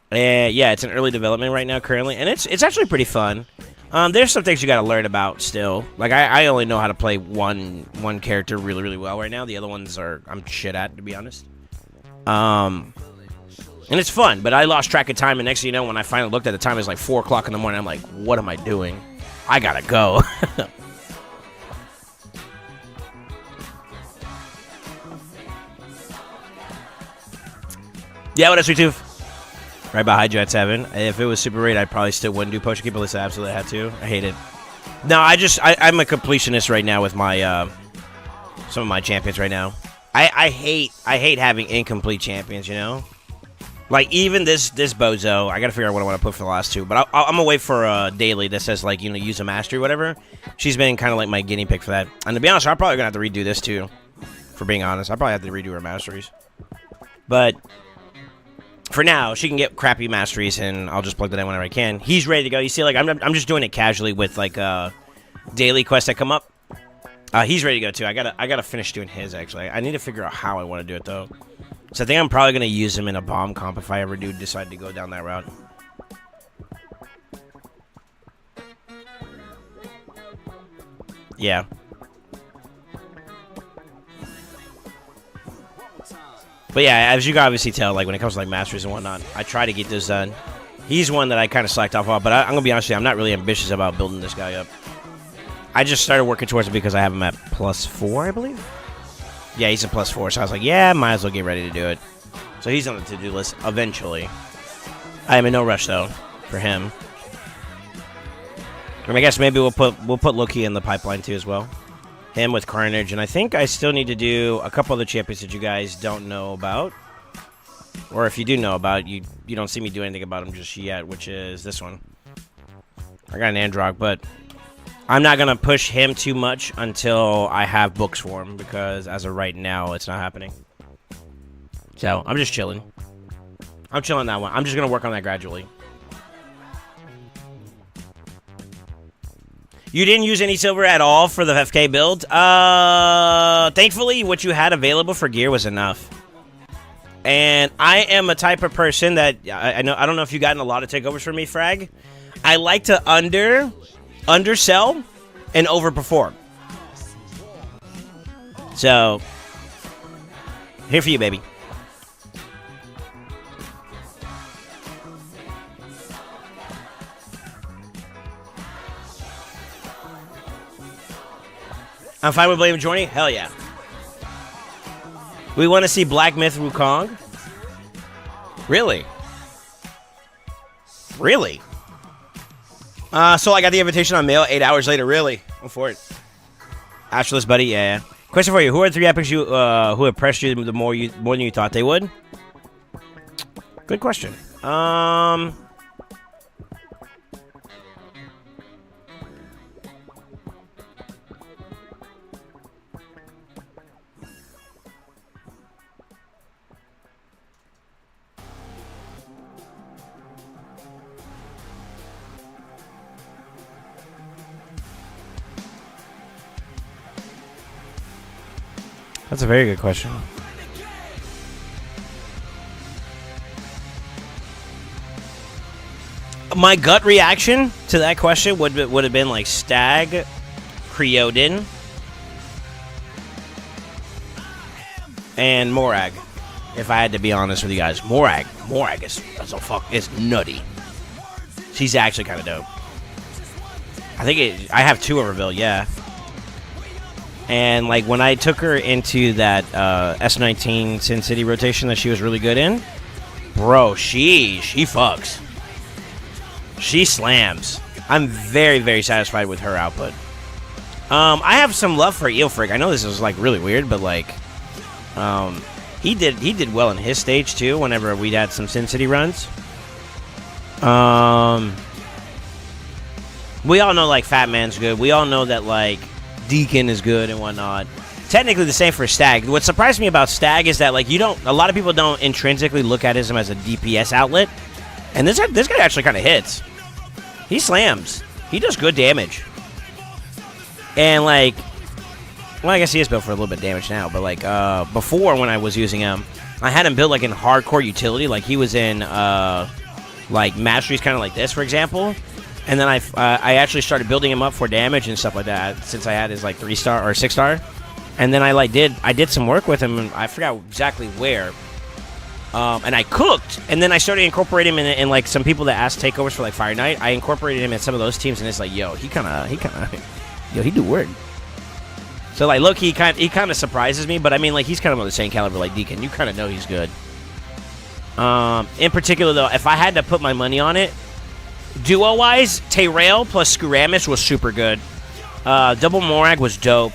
And yeah, it's in early development right now currently, and it's actually pretty fun. There's some things you gotta learn about still. Like I only know how to play one character really, really well right now. The other ones I'm shit at, to be honest. And it's fun, but I lost track of time, and next thing you know, when I finally looked at the time, it was like 4 o'clock in the morning. I'm like, what am I doing? I gotta go. Yeah, what up, Sweet Tooth? Right behind you at 7. If it was Super Raid, I probably still wouldn't do Potion Keeper unless I absolutely had to. I hate it. No, I'm a completionist right now with my some of my champions right now. I hate having incomplete champions, you know? Like, even this bozo, I gotta figure out what I want to put for the last two. But I'm gonna wait for a daily that says, like, you know, use a mastery or whatever. She's been kind of like my guinea pig for that. And to be honest, I'm probably gonna have to redo this too. For being honest, I probably have to redo her masteries. But for now, she can get crappy masteries, and I'll just plug that in whenever I can. He's ready to go. You see, like, I'm just doing it casually with, like, daily quests that come up. He's ready to go, too. I gotta finish doing his, actually. I need to figure out how I want to do it, though. So I think I'm probably going to use him in a bomb comp if I ever do decide to go down that route. Yeah. But yeah, as you can obviously tell, like when it comes to like masteries and whatnot, I try to get this done. He's one that I kind of slacked off on, but I'm going to be honest with you, I'm not really ambitious about building this guy up. I just started working towards it because I have him at +4, I believe. Yeah, he's a +4, so I was like, yeah, might as well get ready to do it. So he's on the to-do list eventually. I am in no rush though for him. I mean, I guess maybe we'll put Loki in the pipeline too as well. Him with Carnage, and I think I still need to do a couple other champions that you guys don't know about, or if you do know about, you don't see me do anything about them just yet, which is this one. I got an Android, but I'm not gonna push him too much until I have books for him, because as of right now, it's not happening. So I'm just chilling. I'm chilling that one. I'm just gonna work on that gradually. You didn't use any silver at all for the FK build? Thankfully, what you had available for gear was enough. And I am a type of person that, I don't know if you've gotten a lot of takeovers from me, Frag. I like to undersell and overperform. So, here for you, baby. I'm fine with Blame joining? Hell yeah. We want to see Black Myth Wukong? Really? Really? So I got the invitation on mail 8 hours later. Really? I'm for it. Ashless, buddy. Yeah. Question for you: who are 3 epics you who impressed you more than you thought they would? Good question. That's a very good question. My gut reaction to that question would have been like Stag, Creodin, and Morag. If I had to be honest with you guys, Morag is nutty. She's actually kind of dope. I have 2 of her build, yeah. And like when I took her into that S19 Sin City rotation that she was really good in, bro, she fucks. She slams. I'm very, very satisfied with her output. I have some love for Eelfrig. I know this is like really weird, but like he did well in his stage too whenever we'd had some Sin City runs. We all know like Fat Man's good. We all know that like Deacon is good and whatnot. Technically the same for Stag. What surprised me about Stag is that like a lot of people don't intrinsically look at him as a DPS outlet. And this guy actually kind of hits. He slams. He does good damage. And like, well, I guess he is built for a little bit of damage now, but like before when I was using him, I had him built like in hardcore utility. Like he was in like masteries kind of like this, for example. And then I actually started building him up for damage and stuff like that since I had his like 3-star or 6-star. And then I did some work with him, and I forgot exactly where. And I cooked, and then I started incorporating him in like some people that asked takeovers for like Fire Knight. I incorporated him in some of those teams, and it's like, yo, he do work. So like, look, he kind of surprises me, but I mean, like, he's kind of on the same caliber like Deacon. You kind of know he's good. In particular though, if I had to put my money on it, duo-wise, Tayrail plus Skuramis was super good. Double Morag was dope.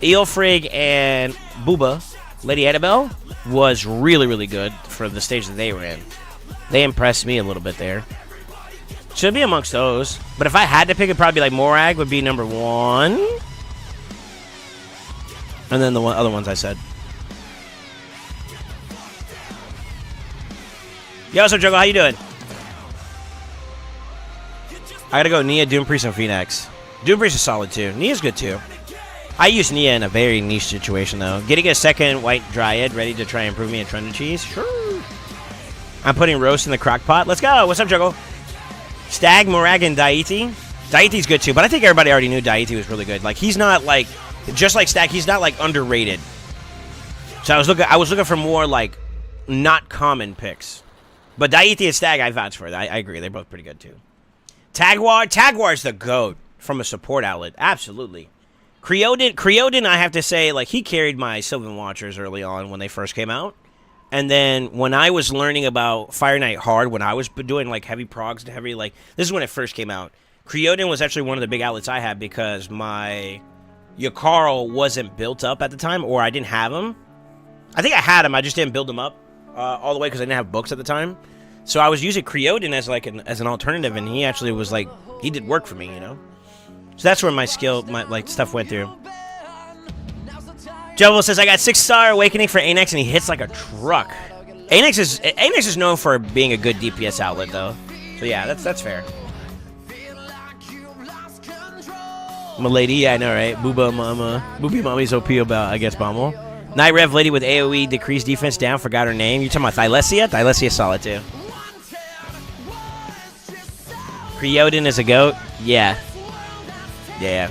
Eelfrig and Booba, Lady Annabelle, was really, really good for the stage that they were in. They impressed me a little bit there. Should be amongst those. But if I had to pick, it'd probably be like Morag would be number 1. And then the other ones I said. Yo, what's up, Juggle? How you doing? I gotta go Nia, Doom Priest, and Phoenix. Doom Priest is solid too. Nia's good too. I use Nia in a very niche situation though. Getting a second white Dryad ready to try and improve me in Trundle Cheese? Sure. I'm putting roast in the crock pot. Let's go. What's up, Juggle? Stag, Morag, and Daiti. Daiti's good too, but I think everybody already knew Daiti was really good. Like, he's not like, just like Stag, he's not like underrated. So I was looking for more like not common picks. But Daiti and Stag, I vouch for it. I agree. They're both pretty good too. Tagwar's the GOAT from a support outlet. Absolutely. Creodin, I have to say, like, he carried my Sylvan Watchers early on when they first came out. And then when I was learning about Fire Knight hard, when I was doing, like, heavy progs and heavy, like, this is when it first came out. Creodin was actually one of the big outlets I had because my Yakarl wasn't built up at the time, or I didn't have him. I think I had him, I just didn't build him up all the way because I didn't have books at the time. So I was using Creodin as like an alternative, and he actually was like, he did work for me, you know. So that's where my like stuff went through. Jubble says I got 6-star awakening for Anex, and he hits like a truck. Anex is known for being a good DPS outlet though. So yeah, that's fair. Milady, yeah, I know, right? Booba Mama. Booby Mommy's OP about, I guess, Bommel. Night Rev lady with AoE decreased defense down. Forgot her name. You talking about Thylesia? Thylesia's solid, too. Creodin is a goat? Yeah. Yeah.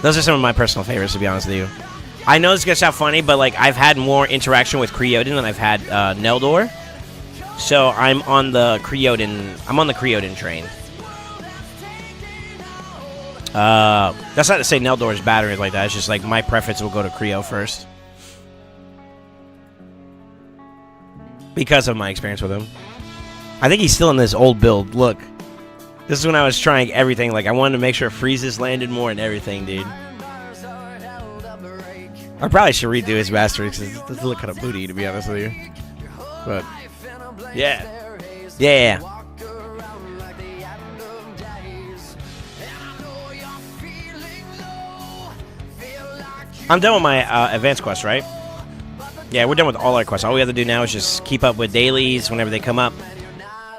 Those are some of my personal favorites, to be honest with you. I know this is going to sound funny, but, like, I've had more interaction with Creodin than I've had Neldor. So I'm on the Creodin train. That's not to say Neldor is bad or anything like that. It's just like my preference will go to Creo first. Because of my experience with him. I think he's still in this old build. Look. This is when I was trying everything. Like, I wanted to make sure freezes landed more and everything, dude. I probably should redo his mastery because it does look kind of booty, to be honest with you. But, yeah. Yeah. I'm done with my advanced quest, right? Yeah, we're done with all our quests. All we have to do now is just keep up with dailies whenever they come up.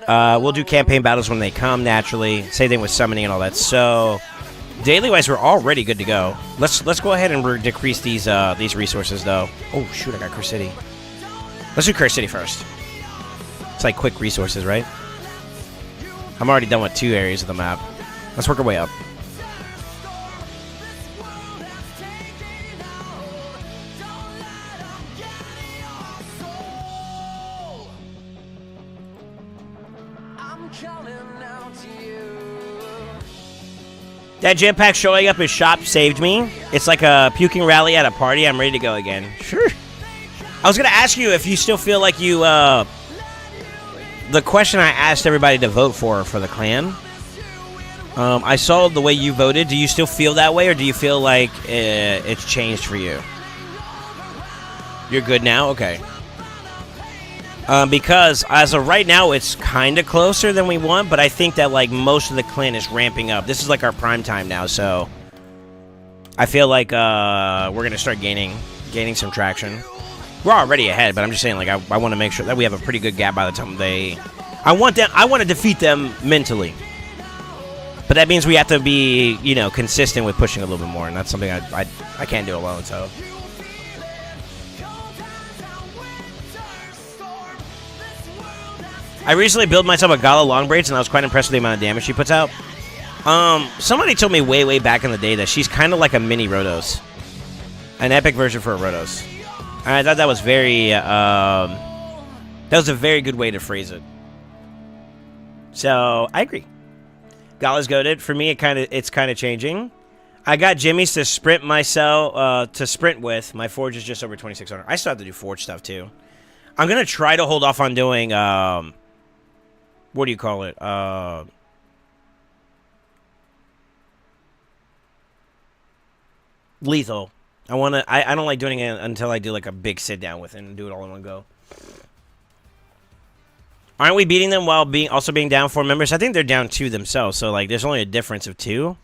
We'll do campaign battles when they come, naturally. Same thing with summoning and all that. So, daily-wise, we're already good to go. Let's go ahead and decrease these resources, though. Oh, shoot, I got Curse City. Let's do Curse City first. It's like quick resources, right? I'm already done with 2 areas of the map. Let's work our way up. That jetpack showing up his shop saved me. It's like a puking rally at a party. I'm ready to go again. Sure. I was going to ask you if you still feel like you... the question I asked everybody to vote for the clan. I saw the way you voted. Do you still feel that way, or do you feel like it's changed for you? You're good now? Okay. Because as of right now, it's kind of closer than we want, but I think that like most of the clan is ramping up. This is like our prime time now, so I feel like we're gonna start gaining some traction. We're already ahead, but I'm just saying, like I want to make sure that we have a pretty good gap by the time they. I want to defeat them mentally, but that means we have to be, you know, consistent with pushing a little bit more, and that's something I can't do alone. So. I recently built myself a Gala long braids, and I was quite impressed with the amount of damage she puts out. Somebody told me way back in the day that she's kind of like a mini Rotos. An epic version for a Rotos. And I thought that was very, that was a very good way to phrase it. So, I agree. Gala's goated. For me, it's kind of changing. I got Jimmy's to sprint myself, to sprint with. My Forge is just over 2,600. I still have to do Forge stuff, too. I'm going to try to hold off on doing, what do you call it? Lethal. I don't like doing it until I do like a big sit down with it and do it all in one go. Aren't we beating them while also being down 4 members? I think they're down 2 themselves, so like there's only a difference of 2.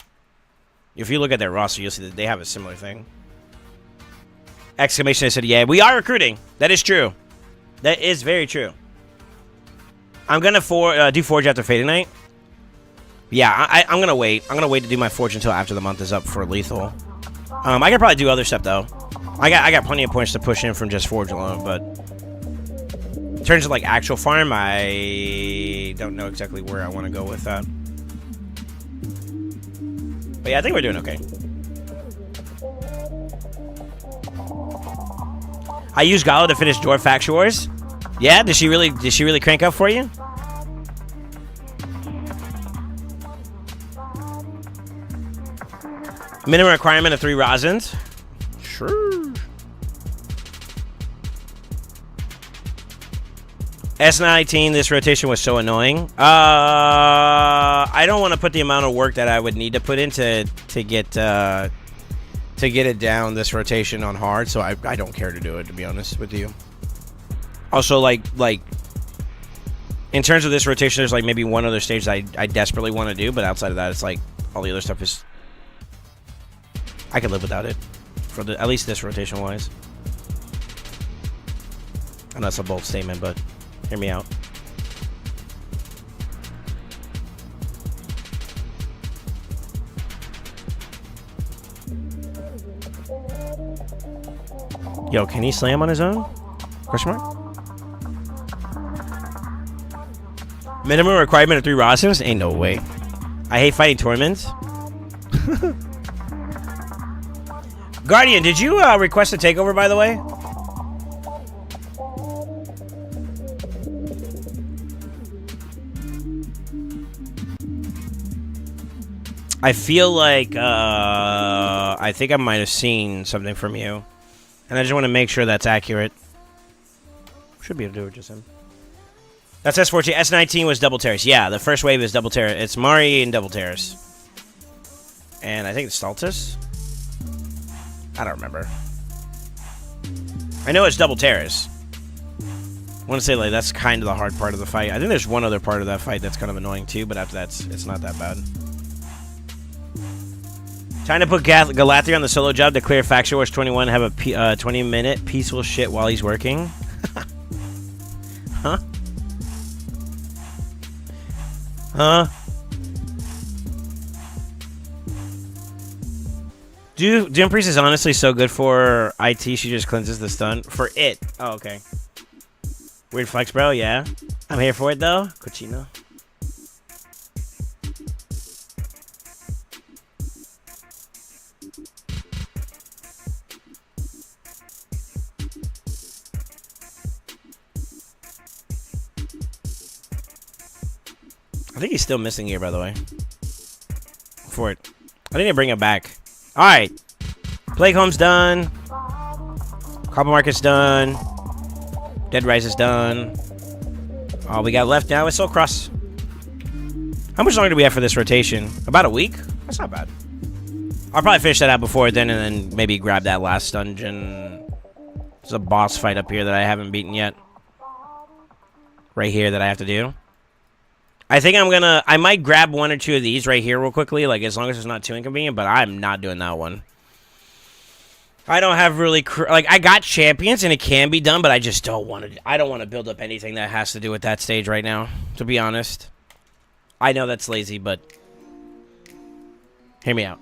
If you look at their roster, you'll see that they have a similar thing. Exclamation! I said, yeah, we are recruiting. That is true. That is very true. I'm gonna do Forge after Fading Night. Yeah, I'm gonna wait. I'm gonna wait to do my Forge until after the month is up for Lethal. I could probably do other stuff though. I got plenty of points to push in from just Forge alone, but in terms of like actual farm, I don't know exactly where I want to go with that. But yeah, I think we're doing okay. I used Gala to finish Dwarf Faction Wars. Yeah, did she really crank up for you? Minimum requirement of 3 Rosins. Sure. S19, this rotation was so annoying. I don't want to put the amount of work that I would need to put in to get it down this rotation on hard, so I don't care to do it, to be honest with you. Also, like in terms of this rotation, there's like maybe one other stage that I desperately want to do, but outside of that, it's like all the other stuff is I could live without it for at least this rotation wise. I know that's a bold statement, but hear me out. Yo, can he slam on his own? Question mark? Minimum requirement of 3 rosters? Ain't no way. I hate fighting tournaments. Guardian, did you request a takeover, by the way? I feel like I think I might have seen something from you. And I just want to make sure that's accurate. Should be able to do it just him. That's S14. S19 was double terrace. Yeah, the first wave is double terrace. It's Mari and double terrace. And I think it's Staltus. I don't remember. I know it's double terrace. I want to say like that's kind of the hard part of the fight. I think there's one other part of that fight that's kind of annoying too, but after that, it's not that bad. Trying to put Galathri on the solo job to clear Faction Wars 21, have a 20-minute peaceful shit while he's working. Huh? Huh? Doom Priest is honestly so good for IT, she just cleanses the stun. For it. Oh, okay. Weird flex, bro, yeah. I'm here for it, though. Cochino. I think he's still missing here, by the way. For it. I need to bring him back. Alright. Plague Home's done. Copper Market's done. Dead Rise is done. All we got left now is Soul Cross. How much longer do we have for this rotation? About a week? That's not bad. I'll probably finish that out before then and then maybe grab that last dungeon. There's a boss fight up here that I haven't beaten yet. Right here that I have to do. I think I might grab 1 or 2 of these right here real quickly, like as long as it's not too inconvenient, but I'm not doing that one. I don't have really, like I got champions and it can be done, but I just don't want to, I don't want to build up anything that has to do with that stage right now, to be honest. I know that's lazy, but hear me out.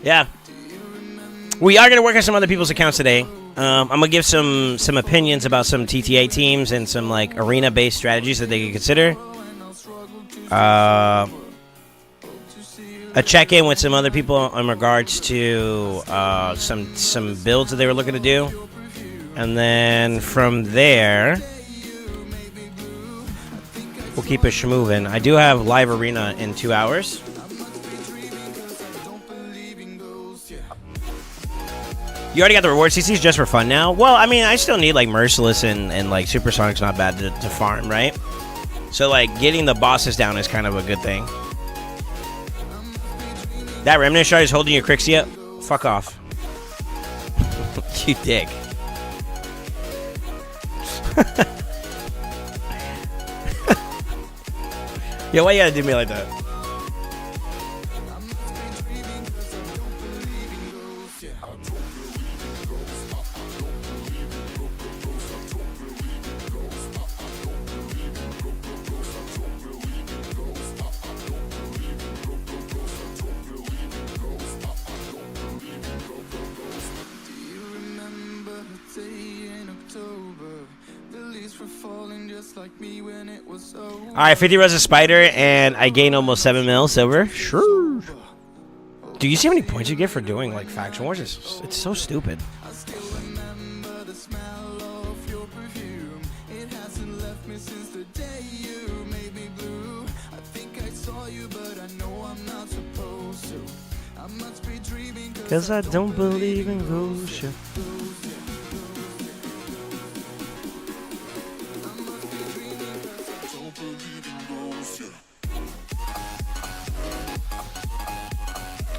Yeah. We are going to work on some other people's accounts today. I'm going to give some opinions about some TTA teams and some like arena-based strategies that they can consider. A check-in with some other people in regards to some builds that they were looking to do. And then from there, we'll keep it moving. I do have live arena in 2 hours. You already got the reward CCs just for fun now? Well, I mean, I still need, like, Merciless and like, Supersonic's not bad to farm, right? So, like, getting the bosses down is kind of a good thing. That Remnant Shard is holding your Crixia? Fuck off. You dick. Yo, why you gotta do me like that? Alright, 50 res a spider, and I gain almost 7 mil silver. Sure. Do you see how many points you get for doing, like, Faction Wars? It's so stupid. Cause I don't believe in ghosts.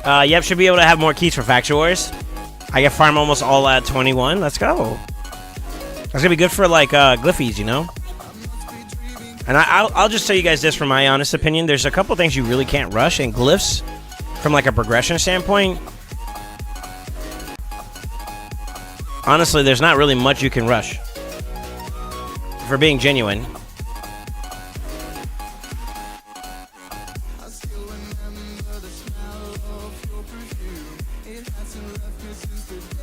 Yep, should be able to have more keys for Faction Wars. I get farm almost all at 21. Let's go. That's gonna be good for like Glyphies, you know. And I'll just tell you guys this from my honest opinion. There's a couple things you really can't rush, and Glyphs, from like a progression standpoint, honestly, there's not really much you can rush. for being genuine.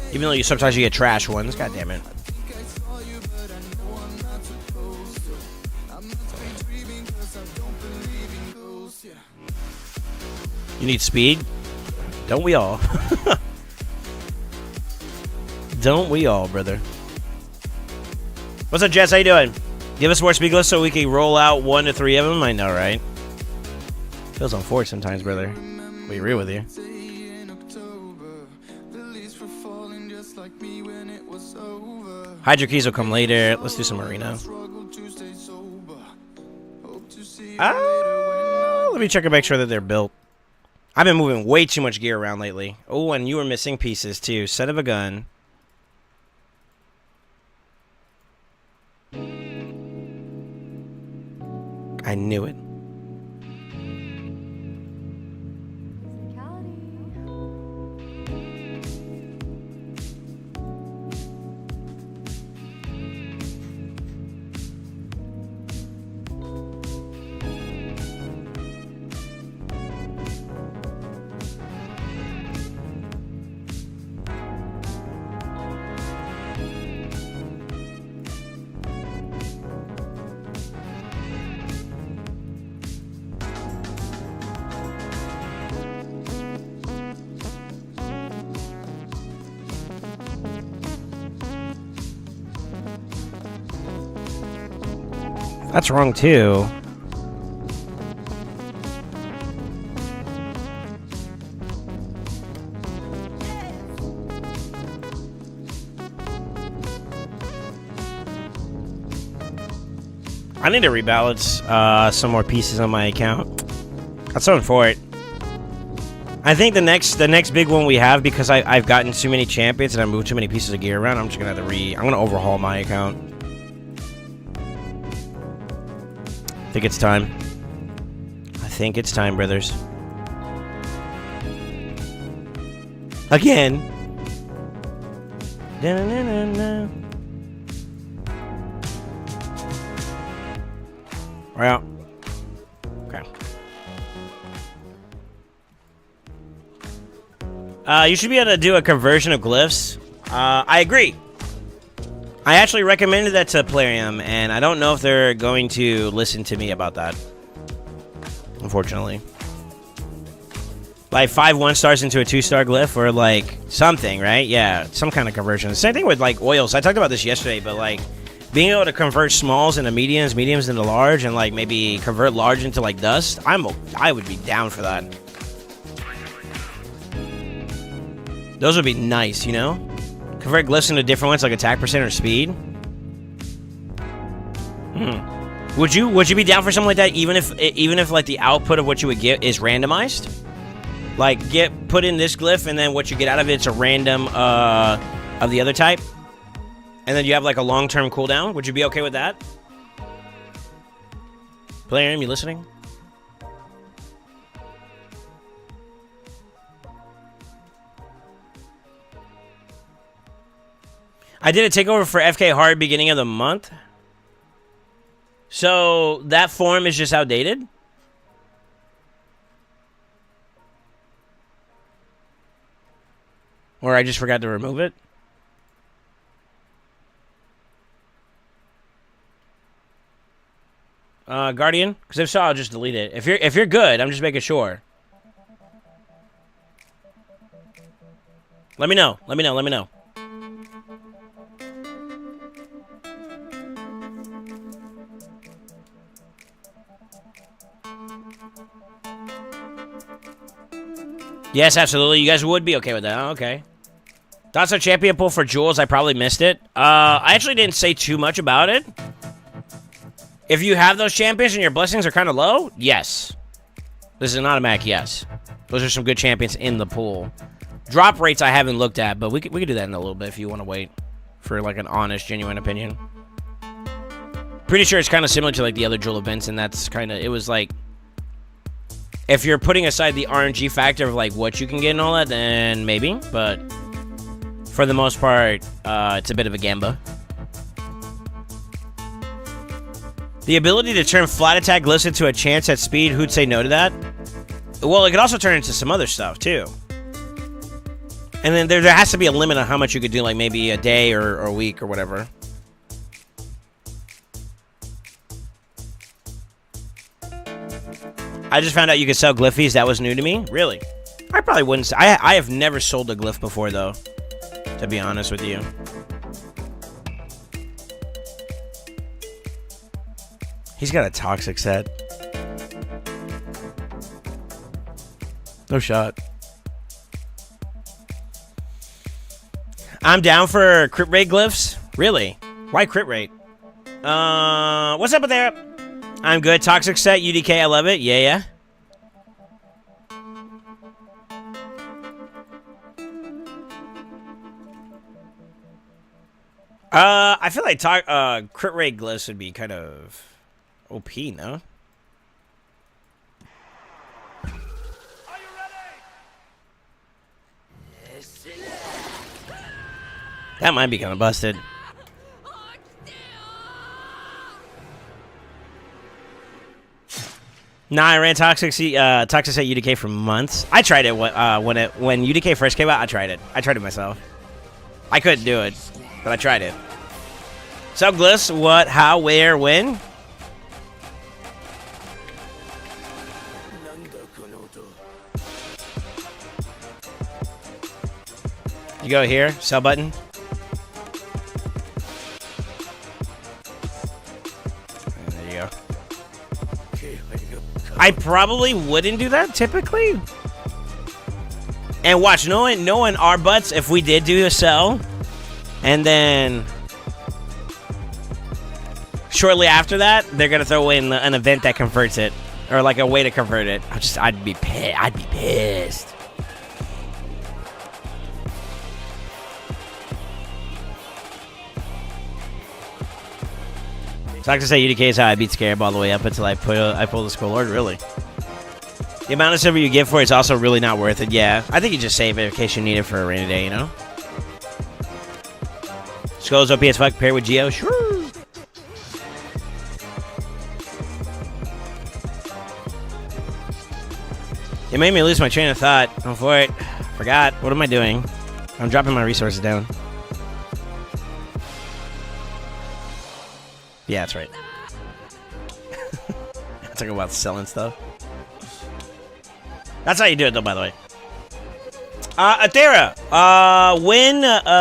Even though sometimes you get trash ones, god damn it. You need speed? Don't we all? Don't we all, brother? What's up, Jess? How you doing? Give us more speed glyphs so we can roll out 1 to 3 of them. I know, right? Feels unfortunate sometimes, brother. Be real with you. Hydro keys will come later. Let's do some arena. Let me check and make sure that they're built. I've been moving way too much gear around lately. Oh, and you were missing pieces too. Set of a gun. I knew it. That's wrong too. I need to rebalance some more pieces on my account. Got something for it. I think the next big one we have, because I've gotten too many champions and I moved too many pieces of gear around, I'm just gonna have to I'm gonna overhaul my account. I think it's time. I think it's time, brothers. Again. Da-na-na-na-na. We're out. Okay. You should be able to do a conversion of glyphs. I agree. I actually recommended that to Plarium, and I don't know if they're going to listen to me about that. Unfortunately. Like 5 1-stars into a 2-star glyph, or like something, right? Yeah, some kind of conversion. Same thing with like oils. I talked about this yesterday, but like being able to convert smalls into mediums, mediums into large, and like maybe convert large into like dust. I would be down for that. Those would be nice, you know? Convert glyphs into different ones, like attack percent or speed. Would you be down for something like that, even if like the output of what you would get is randomized? Like put in this glyph, and then what you get out of it's a random of the other type, and then you have like a long-term cooldown. Would you be okay with that? Player, you listening? I did a takeover for FK Hard beginning of the month. So that form is just outdated? Or I just forgot to remove it? Guardian? Because if so, I'll just delete it. If you're good, I'm just making sure. Let me know. Let me know. Let me know. Yes, absolutely. You guys would be okay with that. Oh, okay. That's a champion pull for Jules. I probably missed it. I actually didn't say too much about it. If you have those champions and your blessings are kind of low, yes. This is an automatic yes. Those are some good champions in the pool. Drop rates I haven't looked at, but we could do that in a little bit if you want to wait for like an honest, genuine opinion. Pretty sure it's kind of similar to like the other Jewel events, and that's kind of, it was like, if you're putting aside the RNG factor of like what you can get and all that, then maybe. But for the most part, it's a bit of a gamba. The ability to turn flat attack glyphs into a chance at speed. Who'd say no to that? Well, it could also turn into some other stuff, too. And then there has to be a limit on how much you could do, like maybe a day or a week or whatever. I just found out you could sell glyphies. That was new to me. Really? I probably wouldn't. I have never sold a glyph before, though, to be honest with you. He's got a toxic set. No shot. I'm down for crit rate glyphs. Really? Why crit rate? What's up with there? I'm good. Toxic set, UDK, I love it. Yeah. I feel like crit rate glyphs would be kind of OP, no? That might be kind of busted. Nah, I ran Toxic at UDK for months. I tried it when UDK first came out. I tried it. I tried it myself. I couldn't do it, but I tried it. So glyphs, what, how, where, when? You go here, sell button. There you go. I probably wouldn't do that typically. And watch, knowing our butts, if we did do a sell, and then shortly after that, they're gonna throw in an event that converts it, or like a way to convert it. I'd be pissed. So I can say UDK is how I beat Scarab all the way up until I pull the Skull Lord. Really? The amount of silver you get for it's also really not worth it. Yeah, I think you just save it in case you need it for a rainy day, you know? Skull's OP as fuck, paired with Geo. Sure. It made me lose my train of thought. Go for it. Forgot. What am I doing? I'm dropping my resources down. Yeah, that's right. Talking about selling stuff. That's how you do it, though, by the way. Athera,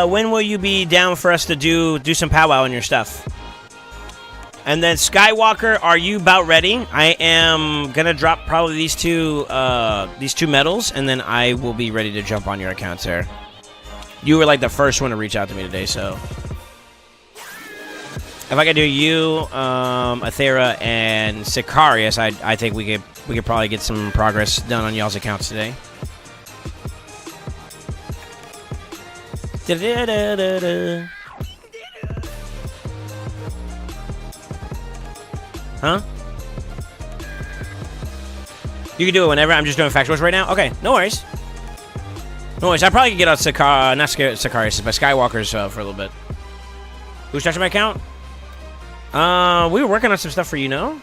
when will you be down for us to do some powwow on your stuff? And then Skywalker, are you about ready? I am gonna drop probably these two medals, and then I will be ready to jump on your account, sir. You were like the first one to reach out to me today, so. If I could do you, Athera, and Sicarius, I think we could probably get some progress done on y'all's accounts today. Huh? You can do it whenever. I'm just doing factuals right now. Okay, no worries. No worries. I probably could get out Sicarius, but Skywalker's for a little bit. Who's touching my account? We were working on some stuff for you, no?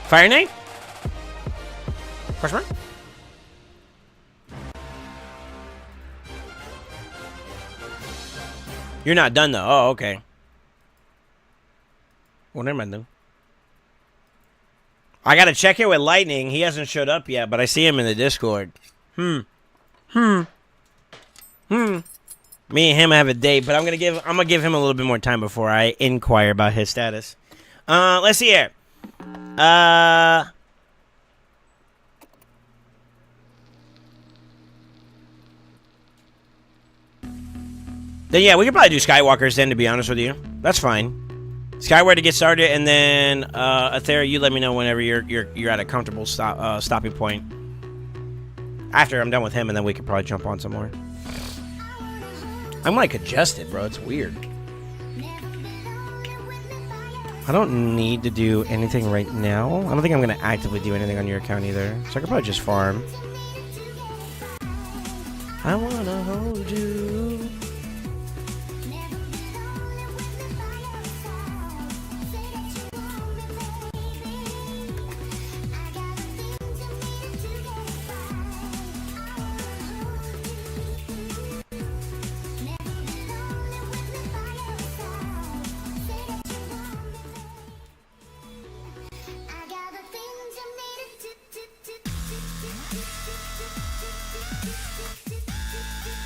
Fire Knight? Question mark? You're not done, though. Oh, okay. Well, never mind, though. I gotta check it with Lightning. He hasn't showed up yet, but I see him in the Discord. Me and him have a date, but I'm gonna give him a little bit more time before I inquire about his status. Let's see here. Then yeah, we could probably do Skywalkers then, to be honest with you. That's fine. Skyward to get started, and then Athera, you let me know whenever you're at a comfortable stopping point. After I'm done with him, and then we could probably jump on some more. I'm like congested, bro. It's weird. I don't need to do anything right now. I don't think I'm gonna actively do anything on your account either. So I could probably just farm. I wanna hold you.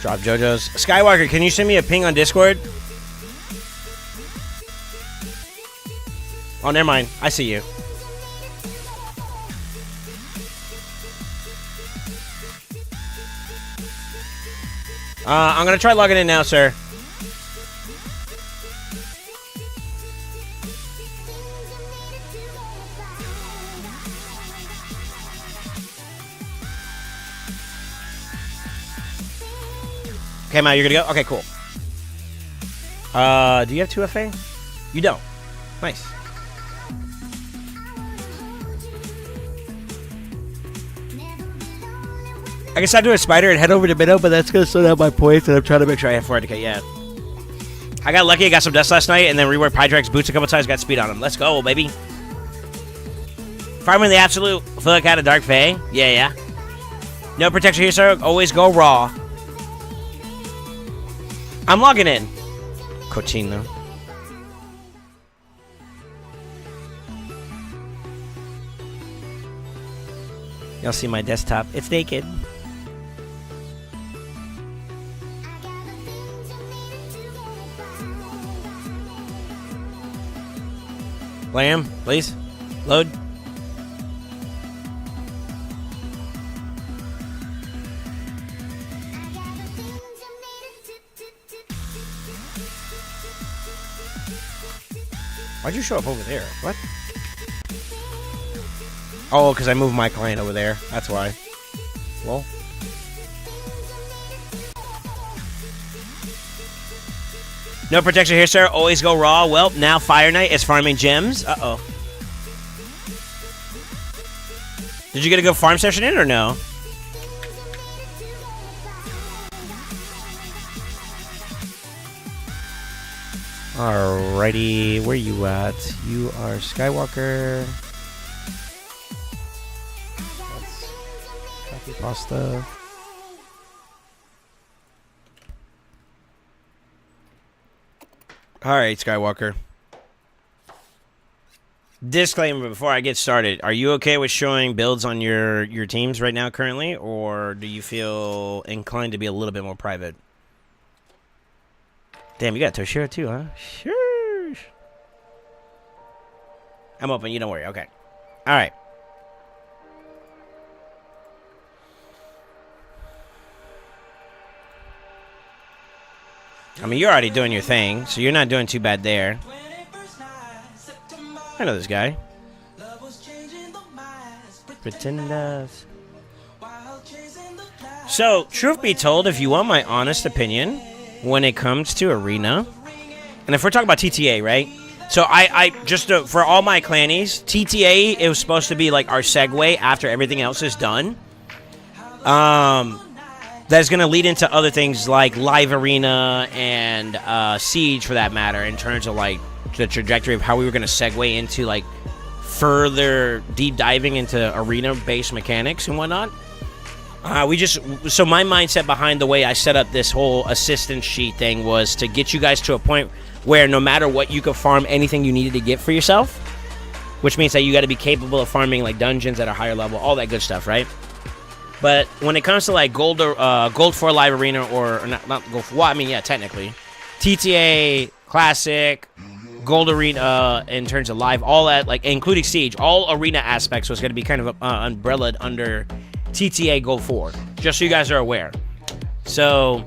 Drop JoJo's. Skywalker, can you send me a ping on Discord? Oh, never mind. I see you. I'm gonna try logging in now, sir. Okay, Matt, you're gonna go? Okay, cool. Do you have 2FA? You don't. Nice. I can stop doing Spider and head over to Minnow, but that's gonna slow down my points, and I'm trying to make sure I have 400k. Yeah. I got lucky, I got some dust last night, and then reworked Pydrax boots a couple times, got speed on them. Let's go, baby. Farming the absolute feel like I had a dark fay. Yeah. No protection here, sir. Always go raw. I'm logging in. Cochino. Y'all see my desktop? It's naked. Lamb, please. Load. Why'd you show up over there? What? Oh, because I moved my client over there. That's why. Well. No protection here, sir. Always go raw. Well, now Fire Knight is farming gems. Uh-oh. Did you get a good farm session in or no? Alrighty, where you at? You are Skywalker. That's copy pasta. Alright, Skywalker. Disclaimer before I get started. Are you okay with showing builds on your teams right now currently? Or do you feel inclined to be a little bit more private? Damn, you got Toshiro too, huh? Sure. I'm open, you don't worry. Okay. Alright. I mean, you're already doing your thing, so you're not doing too bad there. I know this guy. Pretenders. So, truth be told, if you want my honest opinion, when it comes to Arena, and if we're talking about TTA, right? So I just for all my clannies, TTA, it was supposed to be like our segue after everything else is done. That's going to lead into other things like live Arena and Siege, for that matter, in terms of like the trajectory of how we were going to segue into like further deep diving into arena-based mechanics and whatnot. So my mindset behind the way I set up this whole assistance sheet thing was to get you guys to a point where no matter what, you could farm anything you needed to get for yourself, which means that you got to be capable of farming like dungeons at a higher level, all that good stuff, right? But when it comes to like gold 4 live arena, or not gold 4, well, I mean, yeah, technically, TTA, classic, gold arena, in terms of live, all that, like including Siege, all arena aspects was going to be kind of umbrellaed under TTA Gold 4, just so you guys are aware. So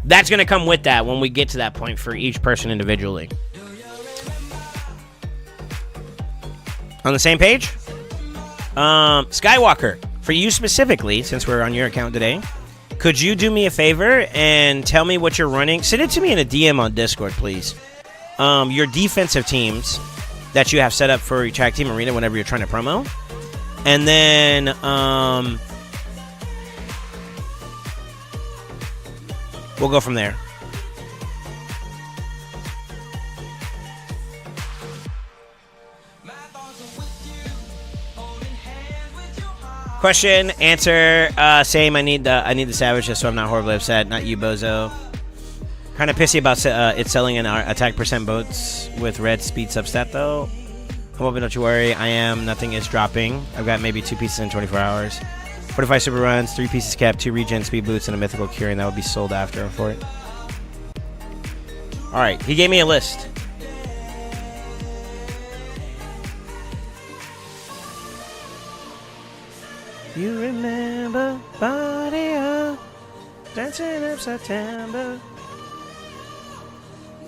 that's going to come with that when we get to that point for each person individually. On the same page? Skywalker, for you specifically, since we're on your account today, could you do me a favor and tell me what you're running? Send it to me in a DM on Discord, please. Your defensive teams that you have set up for your tag team arena whenever you're trying to promo. And then, we'll go from there. Question, answer, same. I need the savage just so I'm not horribly upset. Not you, bozo. Kind of pissy about it selling in our attack percent boats with red speed substat though. I'm hoping, don't you worry. I am. Nothing is dropping. I've got maybe 2 pieces in 24 hours. 45 super runs, 3 pieces cap, 2 regen speed boots, and a mythical curing that would be sold after for it. Alright, he gave me a list. You remember body up, dancing up September.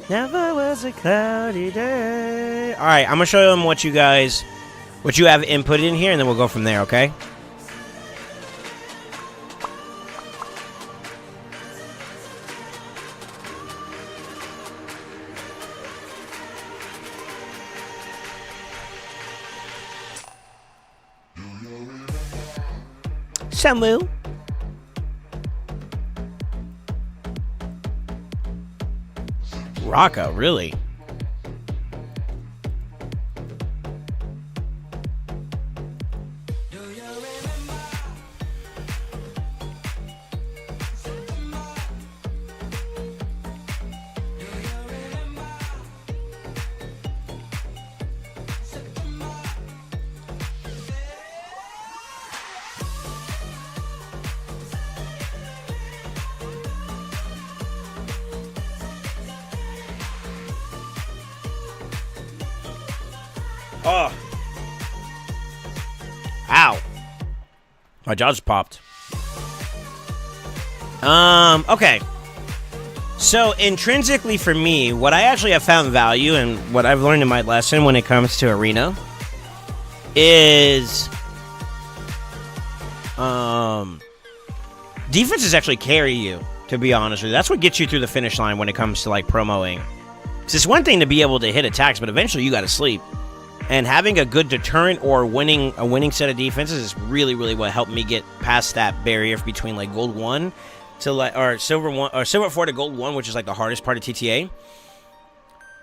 Never was a cloudy day. Alright, I'm gonna show them what you have inputted in here, and then we'll go from there, okay? Samu. Rocka, really? Oh. Ow. My jaw just popped. Okay. So, intrinsically for me, what I actually have found value and what I've learned in my lesson when it comes to Arena is defenses actually carry you, to be honest with you. That's what gets you through the finish line when it comes to, like, promoing. It's one thing to be able to hit attacks, but eventually you gotta sleep. And having a good deterrent or a winning set of defenses is really, really what helped me get past that barrier between like gold 1 to like or silver 4 to gold 1, which is like the hardest part of TTA.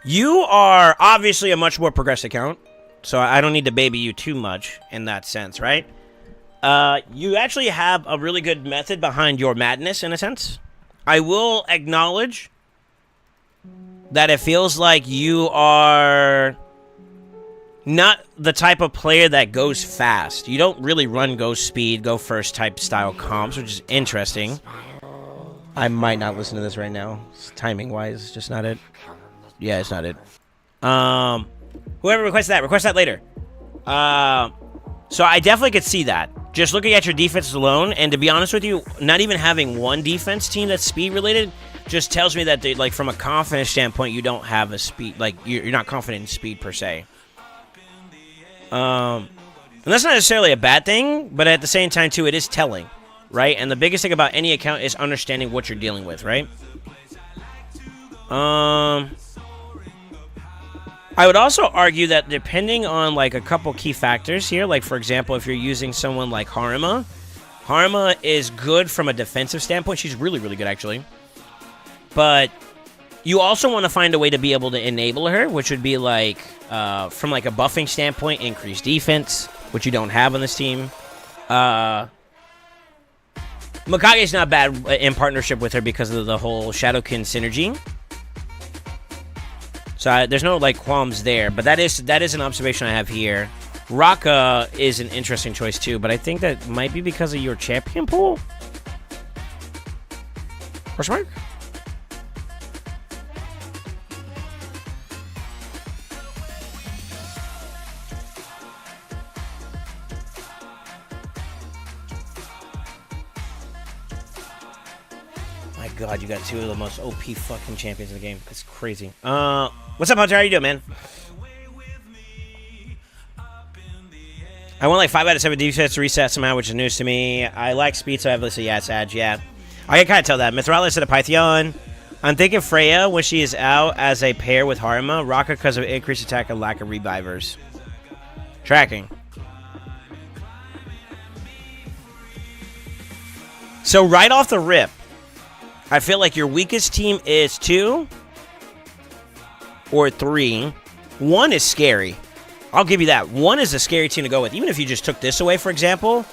You are obviously a much more progressed account, so I don't need to baby you too much in that sense, right? You actually have a really good method behind your madness in a sense. I will acknowledge that it feels like you are not the type of player that goes fast. You don't really run go speed, go first type style comps, which is interesting. I might not listen to this right now. Timing wise, it's just not it. Yeah, it's not it. Whoever requests that later. So I definitely could see that. Just looking at your defenses alone, and to be honest with you, not even having one defense team that's speed related just tells me that they, like, from a confidence standpoint, you don't have a speed, like you're not confident in speed per se. And that's not necessarily a bad thing, but at the same time, too, it is telling, right? And the biggest thing about any account is understanding what you're dealing with, right? I would also argue that depending on, like, a couple key factors here, like, for example, if you're using someone like Harima is good from a defensive standpoint. She's really, really good, actually. But you also want to find a way to be able to enable her, which would be, like, from, like, a buffing standpoint, increase defense, which you don't have on this team. Mikage's not bad in partnership with her because of the whole Shadowkin synergy. So there's no, like, qualms there. But that is an observation I have here. Rocka is an interesting choice, too. But I think that might be because of your champion pool. Question mark? God, you got two of the most OP fucking champions in the game. That's crazy. What's up, Hunter? How you doing, man? I won like 5 out of 7 defense reset somehow, which is news to me. I like speed, so I have to say yeah, it's edge, yeah. I can kind of tell that. Mithralis at a Python. I'm thinking Freya when she is out as a pair with Harima. Rocka because of increased attack and lack of revivers. Tracking. So right off the rip, I feel like your weakest team is 2 or 3. 1 is scary. I'll give you that. 1 is a scary team to go with. Even if you just took this away, for example,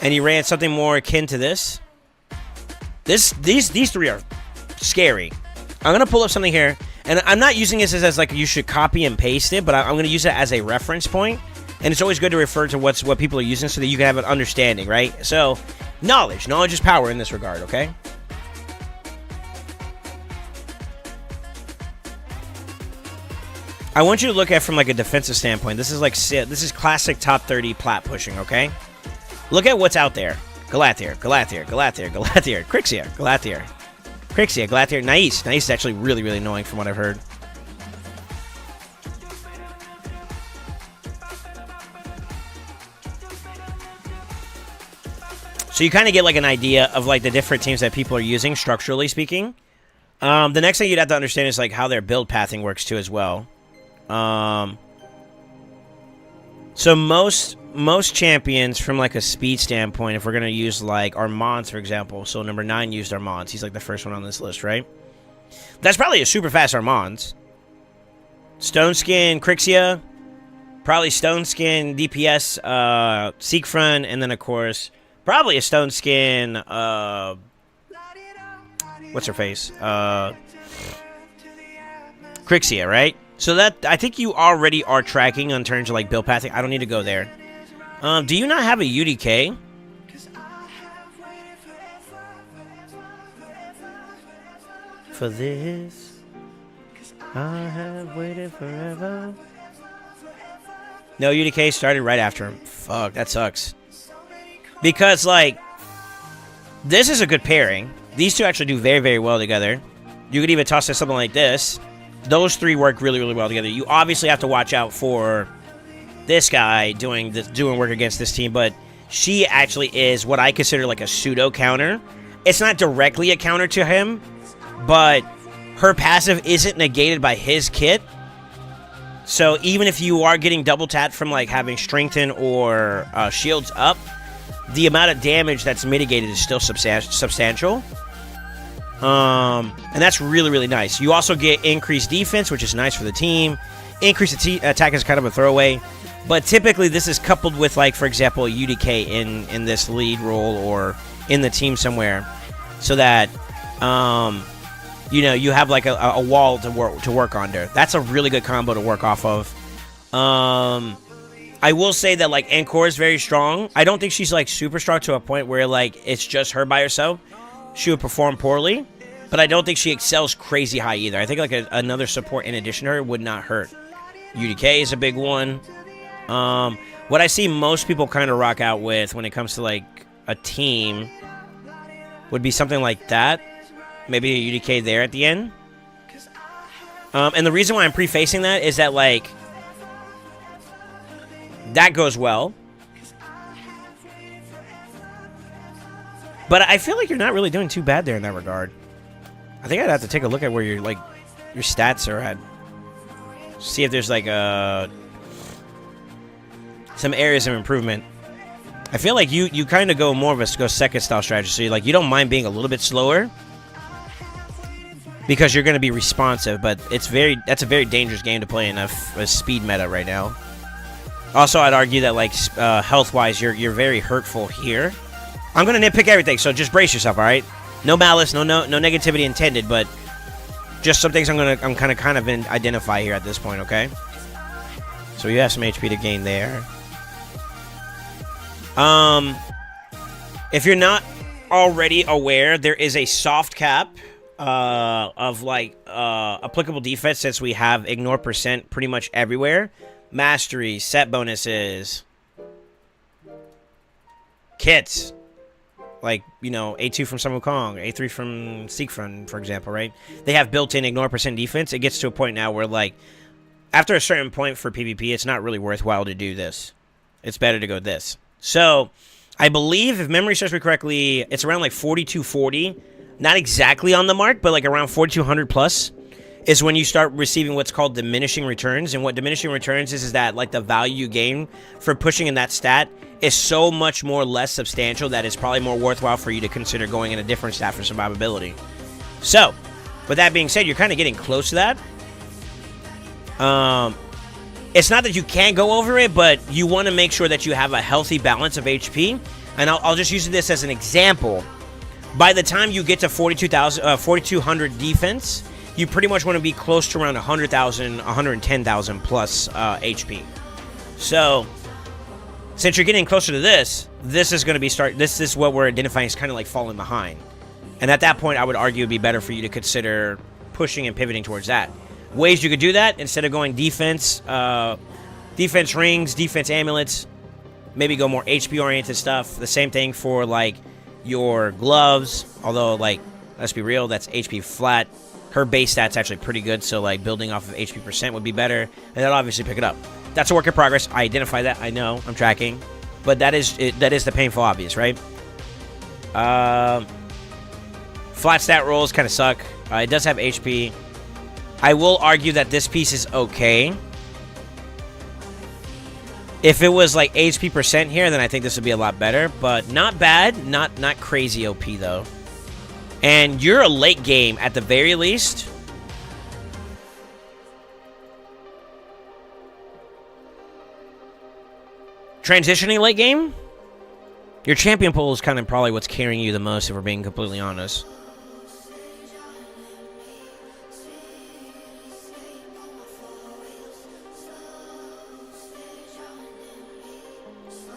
and you ran something more akin to this. These 3 are scary. I'm going to pull up something here, and I'm not using this as like you should copy and paste it, but I'm going to use it as a reference point. And it's always good to refer to what people are using so that you can have an understanding, right? So, knowledge is power in this regard, okay? I want you to look at it from like a defensive standpoint. This is classic top 30 plat pushing, okay? Look at what's out there. Galathier, Crixia, Galathier, Nice is actually really, really annoying from what I've heard. So you kind of get like an idea of like the different teams that people are using, structurally speaking. The next thing you'd have to understand is like how their build pathing works too as well. So most champions from like a speed standpoint, if we're gonna use like Armand's for example, so number 9 used Armand's. He's like the first one on this list, right? That's probably a super fast Armand's. Stone Skin, Crixia, probably Stone Skin, DPS, Siegfried, and then of course probably a Stone Skin. What's her face? Crixia, right? So that, I think you already are tracking in terms of like build pathing. I don't need to go there. Do you not have a UDK? For this, I have waited forever. No, UDK started right after him. Fuck, that sucks. Because like, this is a good pairing. These two actually do very, very well together. You could even toss in something like this. Those three work really, really well together. You obviously have to watch out for this guy doing work against this team, but she actually is what I consider like a pseudo counter. It's not directly a counter to him, but her passive isn't negated by his kit. So even if you are getting double tapped from like having strengthen or shields up, the amount of damage that's mitigated is still substantial. And that's really, really nice. You also get increased defense, which is nice for the team. Increased attack is kind of a throwaway. But typically this is coupled with, like, for example, a UDK in this lead role or in the team somewhere. So that, you know, you have, like, a wall to work under. That's a really good combo to work off of. I will say that, like, Encore is very strong. I don't think she's, like, super strong to a point where, like, it's just her by herself. She would perform poorly, but I don't think she excels crazy high either. I think like another support in addition to her would not hurt. UDK is a big one. What I see most people kind of rock out with when it comes to like a team would be something like that. Maybe a UDK there at the end. And the reason why I'm prefacing that is that like that goes well. But I feel like you're not really doing too bad there in that regard. I think I'd have to take a look at where your stats are at. See if there's like some areas of improvement. I feel like you kind of go more of a second style strategy. So like you don't mind being a little bit slower because you're going to be responsive. But that's a very dangerous game to play in a speed meta right now. Also, I'd argue that like health wise, you're very hurtful here. I'm going to nitpick everything, so just brace yourself, all right? No malice, no negativity intended, but just some things I'm kind of identify here at this point, okay? So you have some HP to gain there. If you're not already aware, there is a soft cap of like applicable defense since we have ignore percent pretty much everywhere. Mastery, set bonuses, kits. Like, you know, A2 from Sun Wukong, A3 from Siegfried, for example, right? They have built-in ignore percent defense. It gets to a point now where, like, after a certain point for PvP, it's not really worthwhile to do this. It's better to go this. So, I believe, if memory serves me correctly, it's around, like, 4240. Not exactly on the mark, but, like, around 4200 plus is when you start receiving what's called diminishing returns. And what diminishing returns is that, like, the value you gain for pushing in that stat is so much more less substantial that it's probably more worthwhile for you to consider going in a different stat for survivability. So, with that being said, you're kind of getting close to that. It's not that you can't go over it, but you want to make sure that you have a healthy balance of HP. And I'll just use this as an example. By the time you get to 4,200 defense, you pretty much want to be close to around 100,000, 110,000 plus HP. So, Since you're getting closer to this, this is going to be this is what we're identifying as kind of like falling behind. And at that point, I would argue it would be better for you to consider pushing and pivoting towards that. Ways you could do that, instead of going defense, defense rings, defense amulets, maybe go more HP-oriented stuff. The same thing for, like, your gloves. Although, like, let's be real, that's HP flat. Her base stat's actually pretty good, so, like, building off of HP percent would be better. And that'll obviously pick it up. That's a work in progress. I identify that. I know. I'm tracking. But that is the painful obvious, right? Flat stat rolls kind of suck. It does have HP. I will argue that this piece is okay. If it was like HP percent here, then I think this would be a lot better. But not bad. Not crazy OP, though. And you're a late game at the very least. Transitioning late game, your champion pool is kind of probably what's carrying you the most, if we're being completely honest.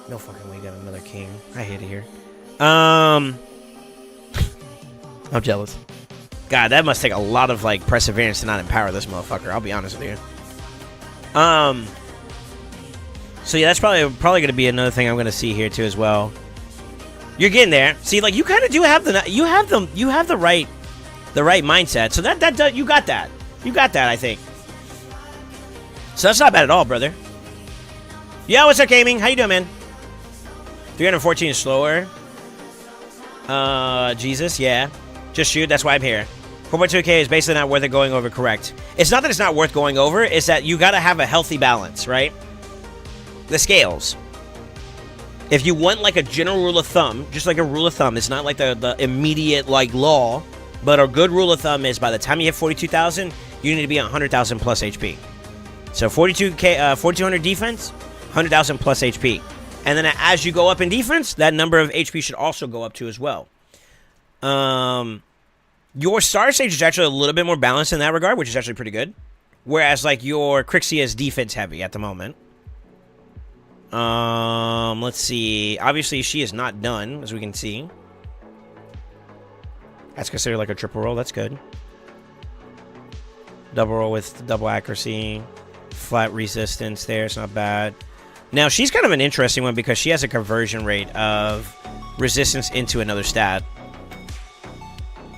No fucking way, got another king. I hate it here. I'm jealous. God, that must take a lot of, like, perseverance to not empower this motherfucker. I'll be honest with you. So yeah, that's probably going to be another thing I'm going to see here too as well. You're getting there. See, like, you kind of do have the right mindset. So that you got that. You got that, I think. So that's not bad at all, brother. Yeah, what's up, gaming? How you doing, man? 314 is slower. Jesus, yeah. Just shoot, that's why I'm here. 4.2k is basically not worth it going over, correct. It's not that it's not worth going over, it's that you gotta have a healthy balance, right? The scales. If you want, like, a general rule of thumb, just like a rule of thumb, it's not like the immediate, like, law, but a good rule of thumb is by the time you hit 42,000, you need to be 100,000 plus HP. So 4,200 defense, 100,000 plus HP. And then as you go up in defense, that number of HP should also go up too as well. Your star stage is actually a little bit more balanced in that regard, which is actually pretty good. Whereas, like, your Crixie is defense heavy at the moment. Let's see. Obviously, she is not done, as we can see. That's considered like a triple roll. That's good. Double roll with double accuracy. Flat resistance there. It's not bad. Now, she's kind of an interesting one because she has a conversion rate of resistance into another stat.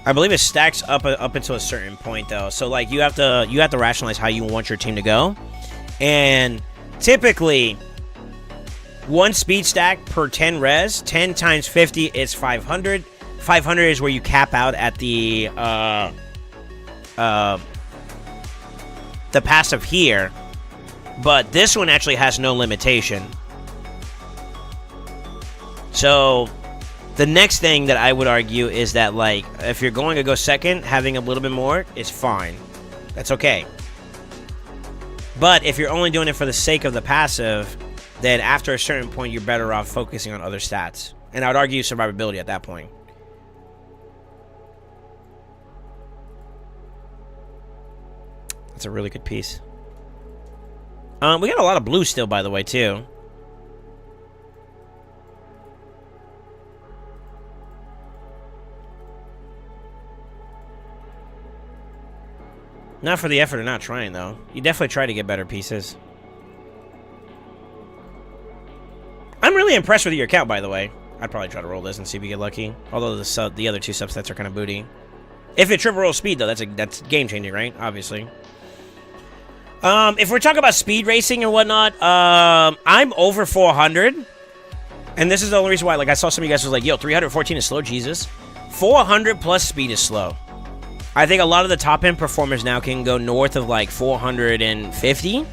I believe it stacks up until a certain point, though. So, like, you have to rationalize how you want your team to go. And typically, one speed stack per 10 res. 10 times 50 is 500. 500 is where you cap out at the passive here. But this one actually has no limitation. So the next thing that I would argue is that, like, if you're going to go second, having a little bit more is fine. That's okay. But if you're only doing it for the sake of the passive, then after a certain point, you're better off focusing on other stats. And I would argue survivability at that point. That's a really good piece. We got a lot of blue still, by the way, too. Not for the effort of not trying, though. You definitely try to get better pieces. I'm really impressed with your account, by the way. I'd probably try to roll this and see if we get lucky. Although the other two subsets are kind of booty. If it triple roll speed, though, that's game changing, right? Obviously. If we're talking about speed racing and whatnot, I'm over 400. And this is the only reason why, like, I saw some of you guys was like, yo, 314 is slow, Jesus. 400 plus speed is slow. I think a lot of the top end performers now can go north of like 450.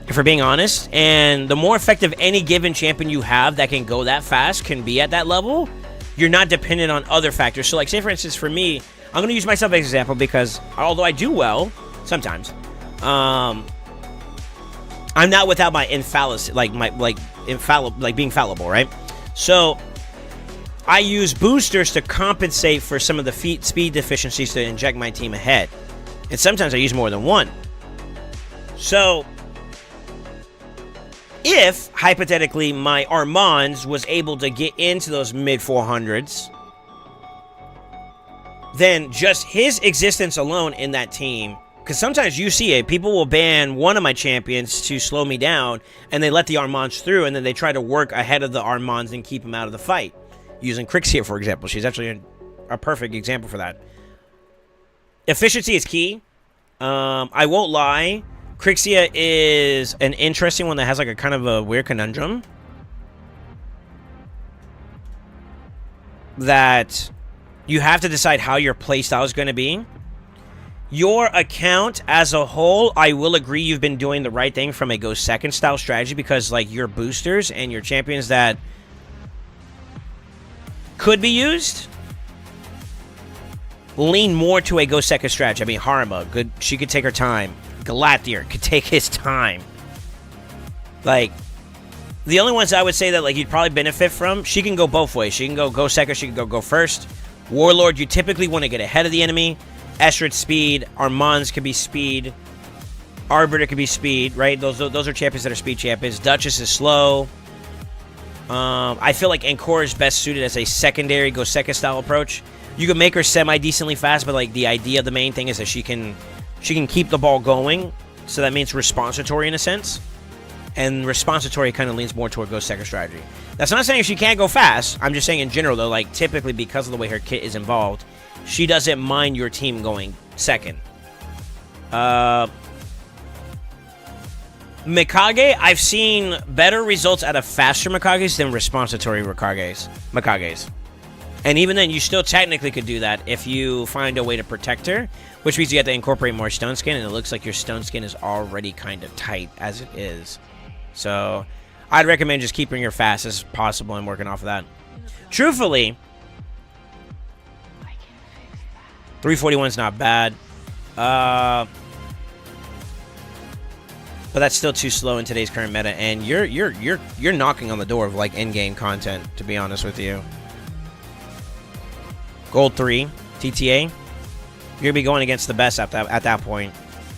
If we're being honest. And the more effective any given champion you have that can go that fast can be at that level, you're not dependent on other factors. So, like, say for instance, for me, I'm going to use myself as an example because although I do well, sometimes, I'm not without my being fallible, right? So I use boosters to compensate for some of the speed deficiencies to inject my team ahead. And sometimes I use more than one. So If, hypothetically, my Armands was able to get into those mid 400s, then just his existence alone in that team, because sometimes you see it, people will ban one of my champions to slow me down, and they let the Armands through, and then they try to work ahead of the Armands and keep them out of the fight. Using Crixia, for example. She's actually a perfect example for that. Efficiency is key. I won't lie. Crixia is an interesting one that has like a kind of a weird conundrum. That you have to decide how your playstyle is going to be. Your account as a whole, I will agree you've been doing the right thing from a go second style strategy, because like your boosters and your champions that could be used lean more to a go second strategy. I mean, Harma, good, she could take her time. Galathier could take his time. Like, the only ones I would say that like you'd probably benefit from, she can go both ways. She can go second, she can go first. Warlord, you typically want to get ahead of the enemy. Estrid speed, Armands could be speed. Arbiter could be speed, right? Those are champions that are speed champions. Duchess is slow. I feel like Encore is best suited as a secondary go second style approach. You can make her semi-decently fast, but like the idea, the main thing is that she can keep the ball going. So that means responsitory in a sense. And responsitory kind of leans more toward go second strategy. That's not saying she can't go fast. I'm just saying in general, though, like typically because of the way her kit is involved, she doesn't mind your team going second. Mikage, I've seen better results out of faster Mikages than responsitory Mikages. And even then, you still technically could do that if you find a way to protect her, which means you have to incorporate more stone skin, and it looks like your stone skin is already kind of tight as it is. So, I'd recommend just keeping her fast as possible and working off of that. Truthfully, 341 is not bad. But that's still too slow in today's current meta, and you're knocking on the door of like in-game content, to be honest with you. Gold 3, TTA. You're gonna be going against the best at that point.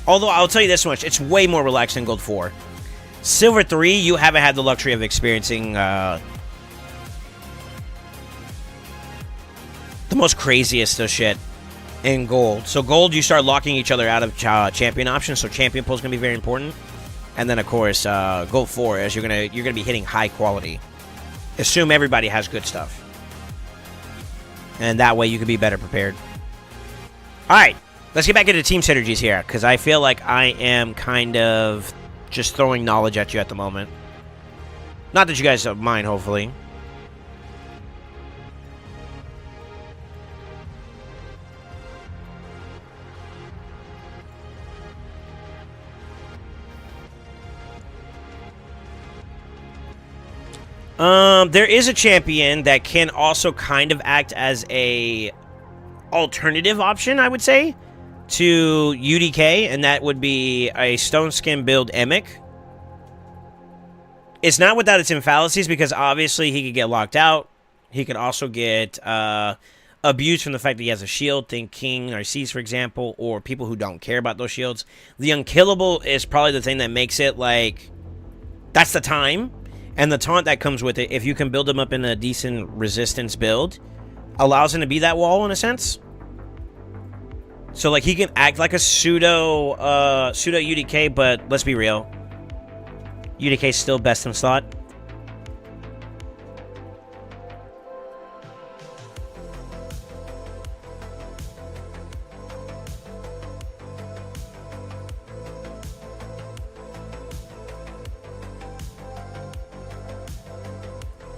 Although I'll tell you this much, it's way more relaxed than Gold 4. Silver 3, you haven't had the luxury of experiencing the most craziest of shit in Gold. So Gold, you start locking each other out of champion options, so champion pull is gonna be very important. And then of course, Gold 4, as you're gonna be hitting high quality. Assume everybody has good stuff, and that way you can be better prepared. All right, let's get back into team synergies here, because I feel like I am kind of just throwing knowledge at you at the moment. Not that you guys don't mind, hopefully. There is a champion that can also kind of act as a alternative option, I would say, to UDK, and that would be a Stone Skin build Emic. It's not without its fallacies, because obviously he could get locked out. He could also get abused from the fact that he has a shield. Think King Narcisse, for example, or people who don't care about those shields. The unkillable is probably the thing that makes it like, that's the time. And the taunt that comes with it, if you can build him up in a decent resistance build, allows him to be that wall in a sense. So like he can act like a pseudo UDK, but let's be real, UDK is still best in slot.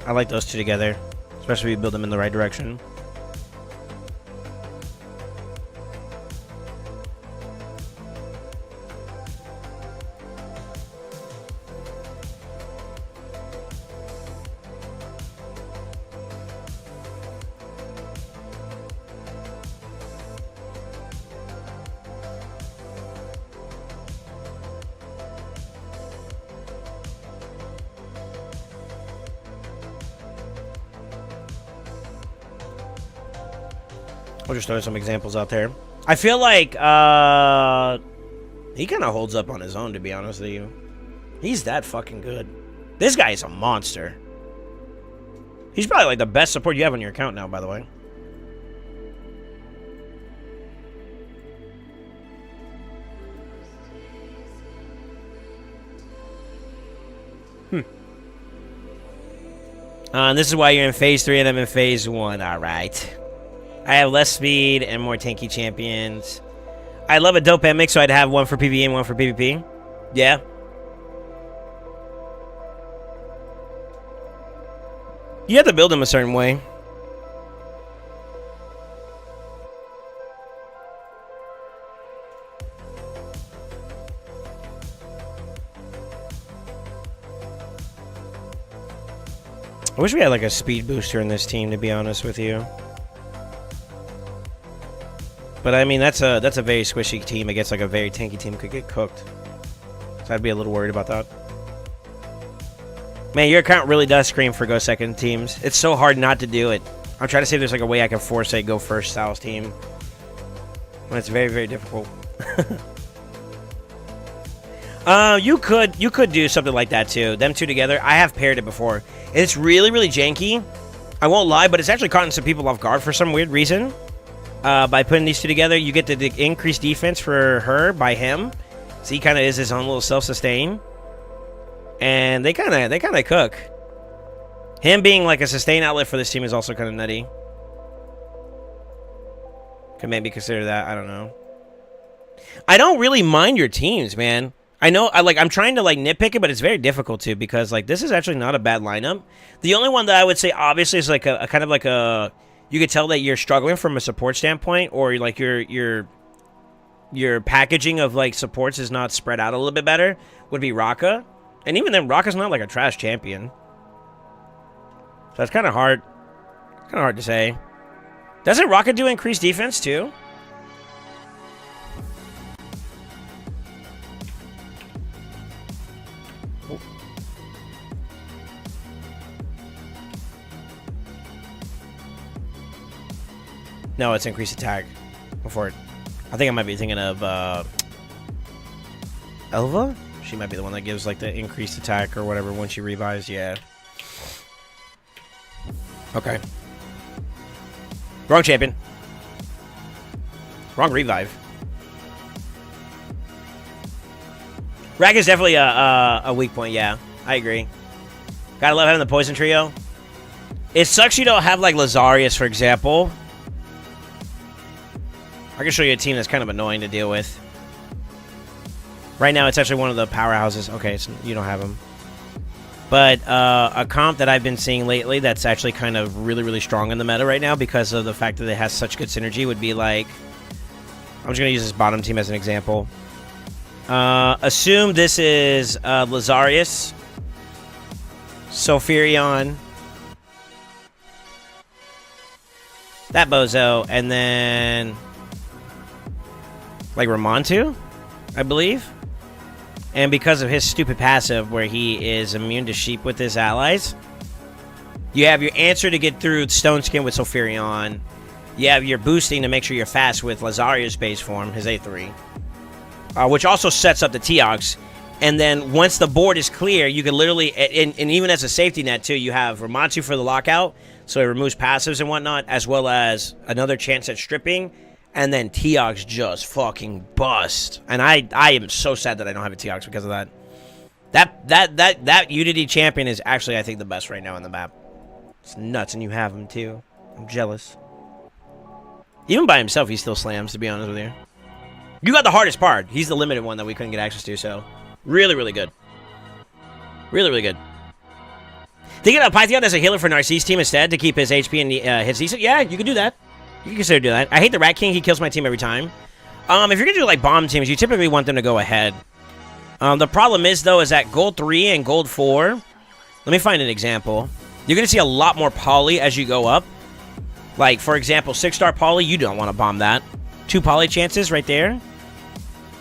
I like those two together, especially if you build them in the right direction. I'll just throw some examples out there. I feel like he kind of holds up on his own, to be honest with you. He's that fucking good. This guy is a monster. He's probably like the best support you have on your account now, by the way. And this is why you're in phase 3 and I'm in phase 1. Alright. I have less speed and more tanky champions. I love a dope mix, so I'd have one for PvE and one for PvP. Yeah. You have to build them a certain way. I wish we had like a speed booster in this team, to be honest with you. But I mean, that's a very squishy team against like a very tanky team. Could get cooked. So I'd be a little worried about that. Man, your account really does scream for go second teams. It's so hard not to do it. I'm trying to see if there's like a way I can force a go first styles team. But it's very, very difficult. You could do something like that too. Them two together. I have paired it before. It's really, really janky. I won't lie, but it's actually caught some people off guard for some weird reason. By putting these two together, you get the increased defense for her by him. So he kind of is his own little self-sustain. And they kind of cook. Him being like a sustain outlet for this team is also kind of nutty. Could maybe consider that. I don't know. I don't really mind your teams, man. I know, I'm trying to like nitpick it, but it's very difficult to, because like this is actually not a bad lineup. The only one that I would say obviously is like a kind of like a, you could tell that you're struggling from a support standpoint, or like your packaging of like supports is not spread out a little bit better, would be Raka. And even then, Raka's not like a trash champion. So that's kind of hard. Kind of hard to say. Doesn't Raka do increased defense too? No, it's increased attack. Before it. I think I might be thinking of Elva? She might be the one that gives like the increased attack or whatever when she revives. Yeah. Okay. Wrong champion. Wrong revive. Rag is definitely a weak point. Yeah, I agree. Gotta love having the poison trio. It sucks you don't have like Lazarius, for example. I can show you a team that's kind of annoying to deal with. Right now, it's actually one of the powerhouses. Okay, you don't have them. But a comp that I've been seeing lately that's actually kind of really, really strong in the meta right now because of the fact that it has such good synergy would be like... I'm just going to use this bottom team as an example. Assume this is Lazarius, Sophirion, that bozo, and then... like Ramontu, I believe. And because of his stupid passive where he is immune to sheep with his allies, you have your answer to get through Stone Skin with Sophirion. You have your boosting to make sure you're fast with Lazarius base form, his A3. Which also sets up the Teox. And then once the board is clear, you can literally, and even as a safety net too, you have Ramontu for the lockout, so it removes passives and whatnot, as well as another chance at stripping. And then Teox just fucking bust. And I am so sad that I don't have a Teox because of that. That Unity champion is actually, I think, the best right now on the map. It's nuts, and you have him too. I'm jealous. Even by himself, he still slams, to be honest with you. You got the hardest part. He's the limited one that we couldn't get access to, so... really, really good. Really, really good. Thinking of Python as a healer for Narcisse team instead to keep his HP and his decent? Yeah, you could do that. You can consider doing that. I hate the Rat King. He kills my team every time. If you're going to do, like, bomb teams, you typically want them to go ahead. The problem is, though, is that Gold 3 and Gold 4... let me find an example. You're going to see a lot more poly as you go up. Like, for example, 6-star poly, you don't want to bomb that. 2 poly chances right there.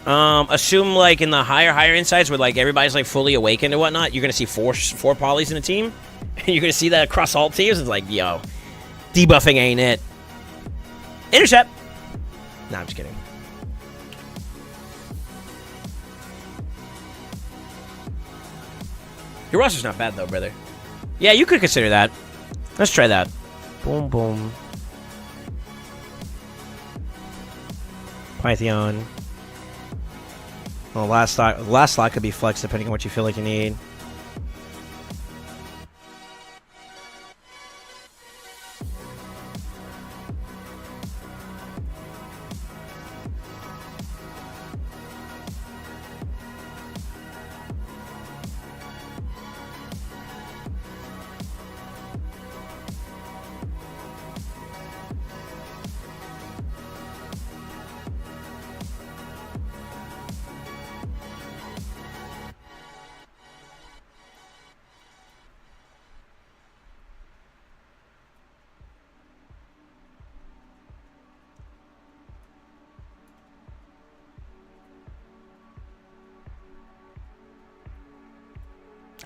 Assume, like, in the higher insides where, like, everybody's, like, fully awakened and whatnot, you're going to see 4 polys in a team. And you're going to see that across all teams. It's like, yo, debuffing ain't it. Intercept! Nah, I'm just kidding. Your roster's not bad, though, brother. Yeah, you could consider that. Let's try that. Boom, boom. Python. Well, last slot could be flex depending on what you feel like you need.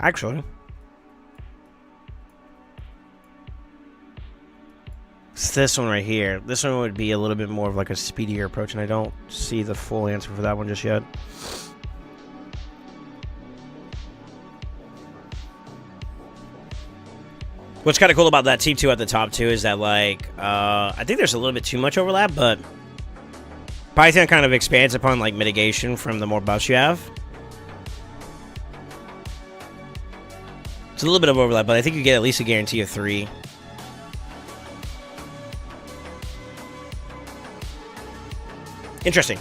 Actually, it's this one right here. This one would be a little bit more of like a speedier approach, and I don't see the full answer for that one just yet. What's kind of cool about that team too at the top too is that like I think there's a little bit too much overlap, but Python kind of expands upon like mitigation from the more buffs you have. It's a little bit of overlap, but I think you get at least a guarantee of 3. Interesting.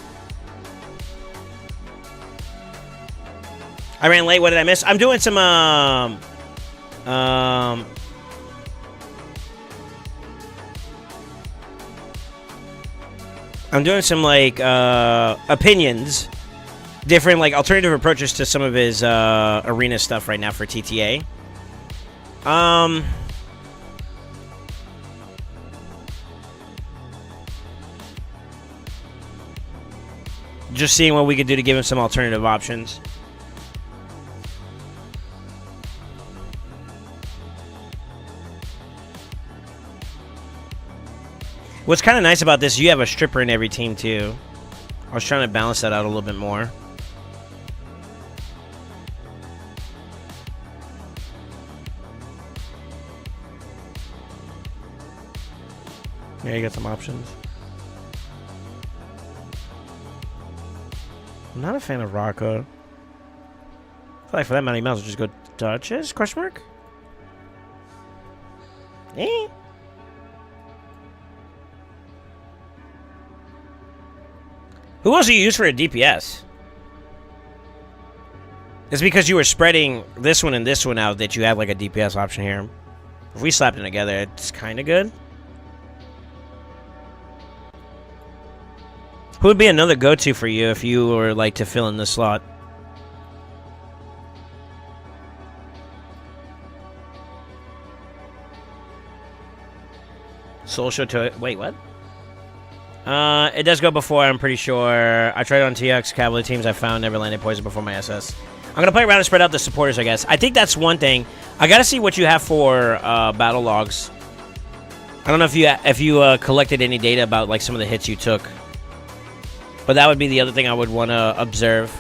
I ran late. What did I miss? I'm doing some I'm doing some like opinions, different like alternative approaches to some of his arena stuff right now for TTA. Just seeing what we could do to give him some alternative options. What's kind of nice about this, you have a stripper in every team too. I was trying to balance that out a little bit more. Yeah, you got some options. I'm not a fan of Rocco. I feel like for that many miles, just go Duchess? Question mark? Eh? Who else do you use for a DPS? It's because you were spreading this one and this one out that you have like a DPS option here. If we slapped them together, it's kind of good. Who would be another go-to for you if you were like to fill in this slot? Social to wait, what? It does go before, I'm pretty sure. I tried on TX Cavalry teams. I found never landed poison before my SS. I'm gonna play around and spread out the supporters, I guess. I think that's one thing. I gotta see what you have for battle logs. I don't know if you collected any data about like some of the hits you took. But that would be the other thing I would want to observe.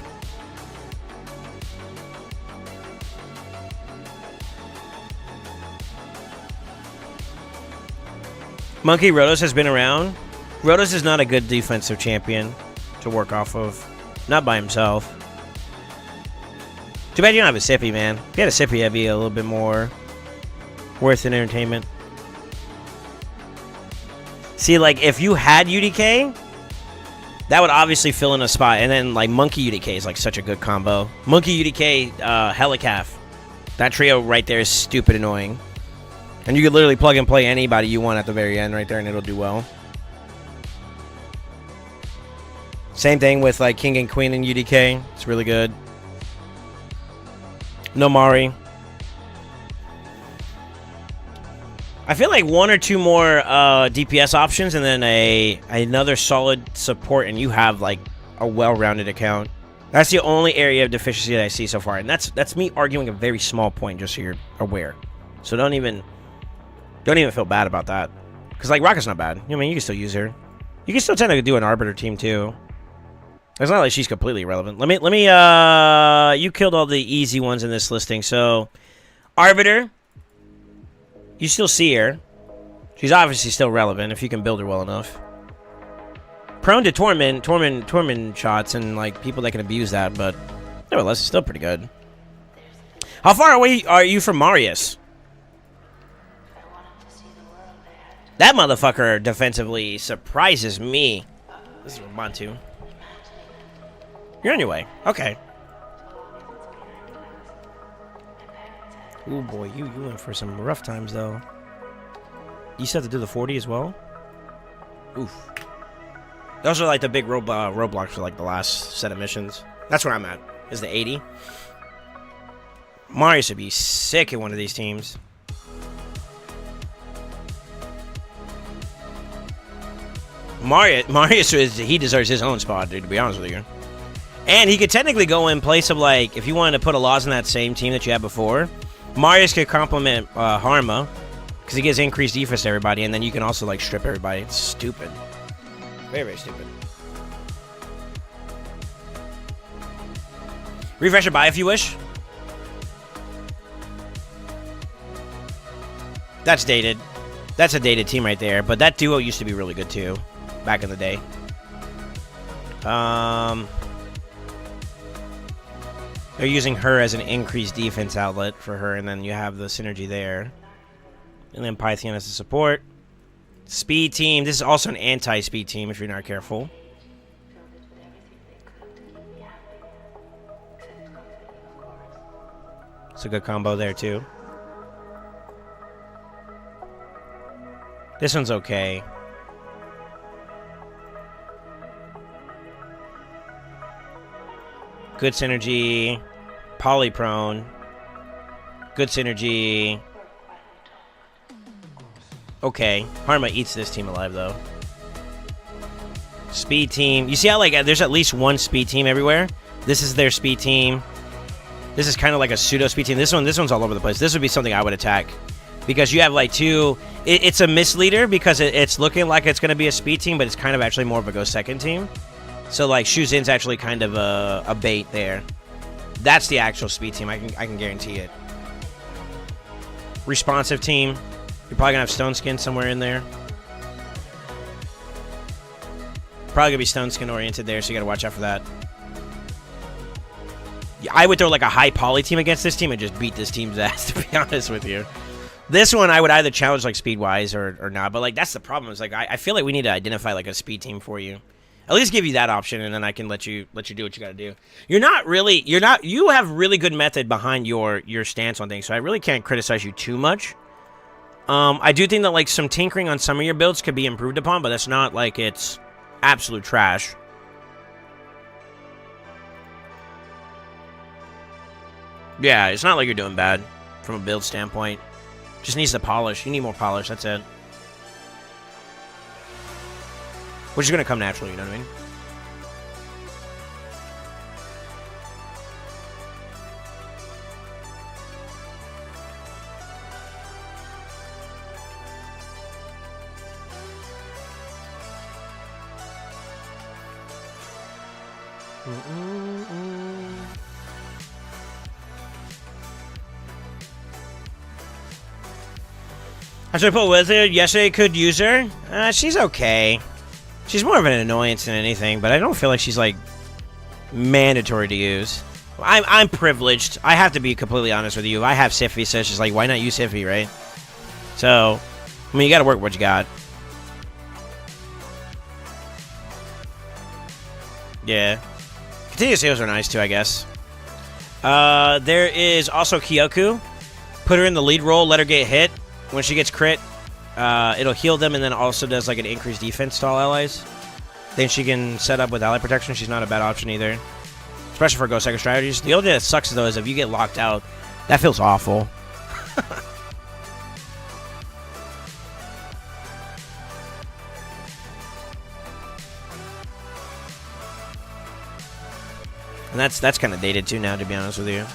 Monkey Rotos has been around. Rotos is not a good defensive champion to work off of. Not by himself. Too bad you don't have a Sippy, man. If you had a Sippy, that'd be a little bit more worth an entertainment. See, like, if you had UDK... that would obviously fill in a spot. And then, like, Monkey UDK is, like, such a good combo. Monkey UDK, Helicaf. That trio right there is stupid annoying. And you could literally plug and play anybody you want at the very end right there, and it'll do well. Same thing with, like, King and Queen and UDK. It's really good. No Mari. I feel like one or two more DPS options and then another solid support, and you have like a well-rounded account. That's the only area of deficiency that I see so far, and that's me arguing a very small point, just so you're aware. So don't even feel bad about that, because like Rocket's not bad. I mean, you can still use her. You can still tend to do an Arbiter team too. It's not like she's completely irrelevant. Let me, you killed all the easy ones in this listing. So, Arbiter, you still see her. She's obviously still relevant if you can build her well enough. Prone to torment shots and, like, people that can abuse that, but nevertheless, it's still pretty good. How far away are you from Marius? That motherfucker defensively surprises me. This is Bantu. You're on your way. Okay. Ooh, boy, you went for some rough times, though. You still have to do the 40 as well? Oof. Those are, like, the big roadblocks for, like, the last set of missions. That's where I'm at, is the 80. Marius would be sick in one of these teams. Marius, he deserves his own spot, dude, to be honest with you. And he could technically go in place of, like, if you wanted to put a Laws in that same team that you had before, Marius could complement Harma, because he gives increased defense to everybody, and then you can also, like, strip everybody. It's stupid. Very, very stupid. Refresh your buy if you wish. That's dated. That's a dated team right there, but that duo used to be really good, too, back in the day. They're using her as an increased defense outlet for her, and then you have the synergy there. And then Python as a support. Speed team. This is also an anti-speed team if you're not careful. It's a good combo there, too. This one's okay. Good synergy. Polyprone. Good synergy. Okay. Harma eats this team alive, though. Speed team. You see how, like, there's at least one speed team everywhere? This is their speed team. This is kind of like a pseudo-speed team. This one's all over the place. This would be something I would attack. Because you have, like, two... It's a misleader because it's looking like it's going to be a speed team, but it's kind of actually more of a go second team. So, like, Shuzin's actually kind of a bait there. That's the actual speed team. I can guarantee it. Responsive team. You're probably going to have Stone Skin somewhere in there. Probably going to be Stone Skin oriented there, so you got to watch out for that. I would throw, like, a high poly team against this team and just beat this team's ass, to be honest with you. This one, I would either challenge, like, speed-wise or not. But, like, that's the problem. Is, like, I feel like we need to identify, like, a speed team for you. At least give you that option, and then I can let you do what you got to do. You have really good method behind your stance on things, so I really can't criticize you too much. I do think that, like, some tinkering on some of your builds could be improved upon, but that's not like it's absolute trash. Yeah, it's not like you're doing bad from a build standpoint. Just needs the polish. You need more polish, that's it. Which is going to come naturally, you know what I mean? I should put Wizard. Yesterday could use her. She's okay. She's more of an annoyance than anything, but I don't feel like she's, like, mandatory to use. I'm privileged. I have to be completely honest with you. I have Siffy, so it's just like, why not use Siffy, right? So, I mean, you gotta work with what you got. Yeah. Continuous sales are nice, too, I guess. There is also Kyoku. Put her in the lead role, let her get hit. When she gets crit, it'll heal them and then also does, like, an increased defense to all allies. Then she can set up with ally protection. She's not a bad option either. Especially for go second strategies. The only thing that sucks, though, is if you get locked out, that feels awful. And that's kind of dated, too, now, to be honest with you.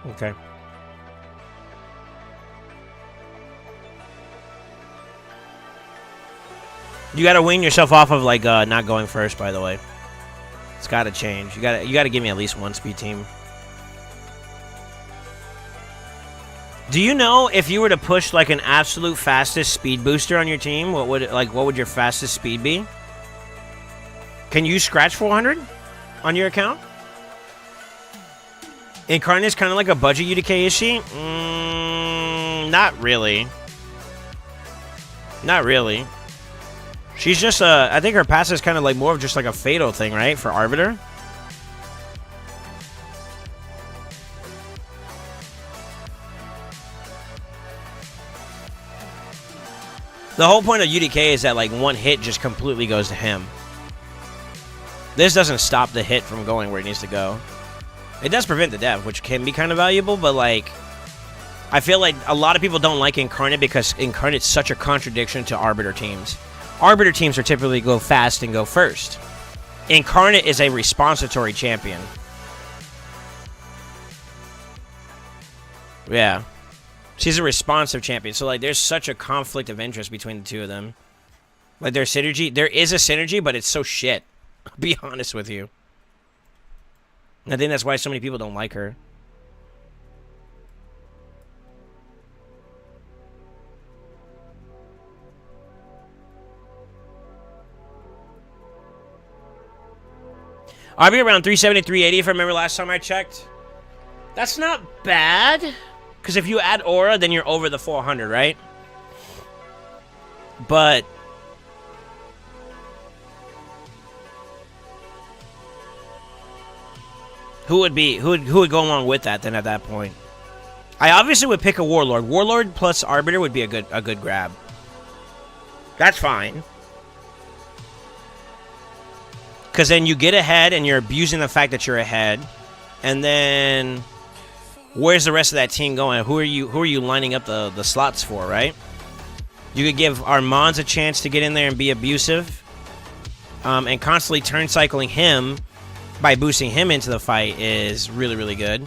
Okay. You gotta wean yourself off of like not going first. By the way, it's gotta change. You gotta give me at least one speed team. Do you know if you were to push like an absolute fastest speed booster on your team, what would your fastest speed be? Can you scratch 400 on your account? Incarnate is kind of like a budget UDK, is she? Not really. Not really. She's just I think her passive is kind of like more of just like a fatal thing, right? For Arbiter. The whole point of UDK is that like one hit just completely goes to him. This doesn't stop the hit from going where it needs to go. It does prevent the death, which can be kind of valuable, but like I feel like a lot of people don't like Incarnate because Incarnate's such a contradiction to Arbiter teams. Arbiter teams are typically go fast and go first. Incarnate is a responsitory champion. Yeah. She's a responsive champion. So, like, there's such a conflict of interest between the two of them. Like, their synergy. There is a synergy, but it's so shit. I'll be honest with you. I think that's why so many people don't like her. I'll be around 370, 380 if I remember last time I checked. That's not bad. Because if you add Aura, then you're over the 400, right? But who would go along with that then at that point? I obviously would pick a Warlord. Warlord plus Arbiter would be a good grab. That's fine. Because then you get ahead and you're abusing the fact that you're ahead. And then where's the rest of that team going? Who are you lining up the slots for, right? You could give Armands a chance to get in there and be abusive. And constantly turn cycling him by boosting him into the fight is really, really good.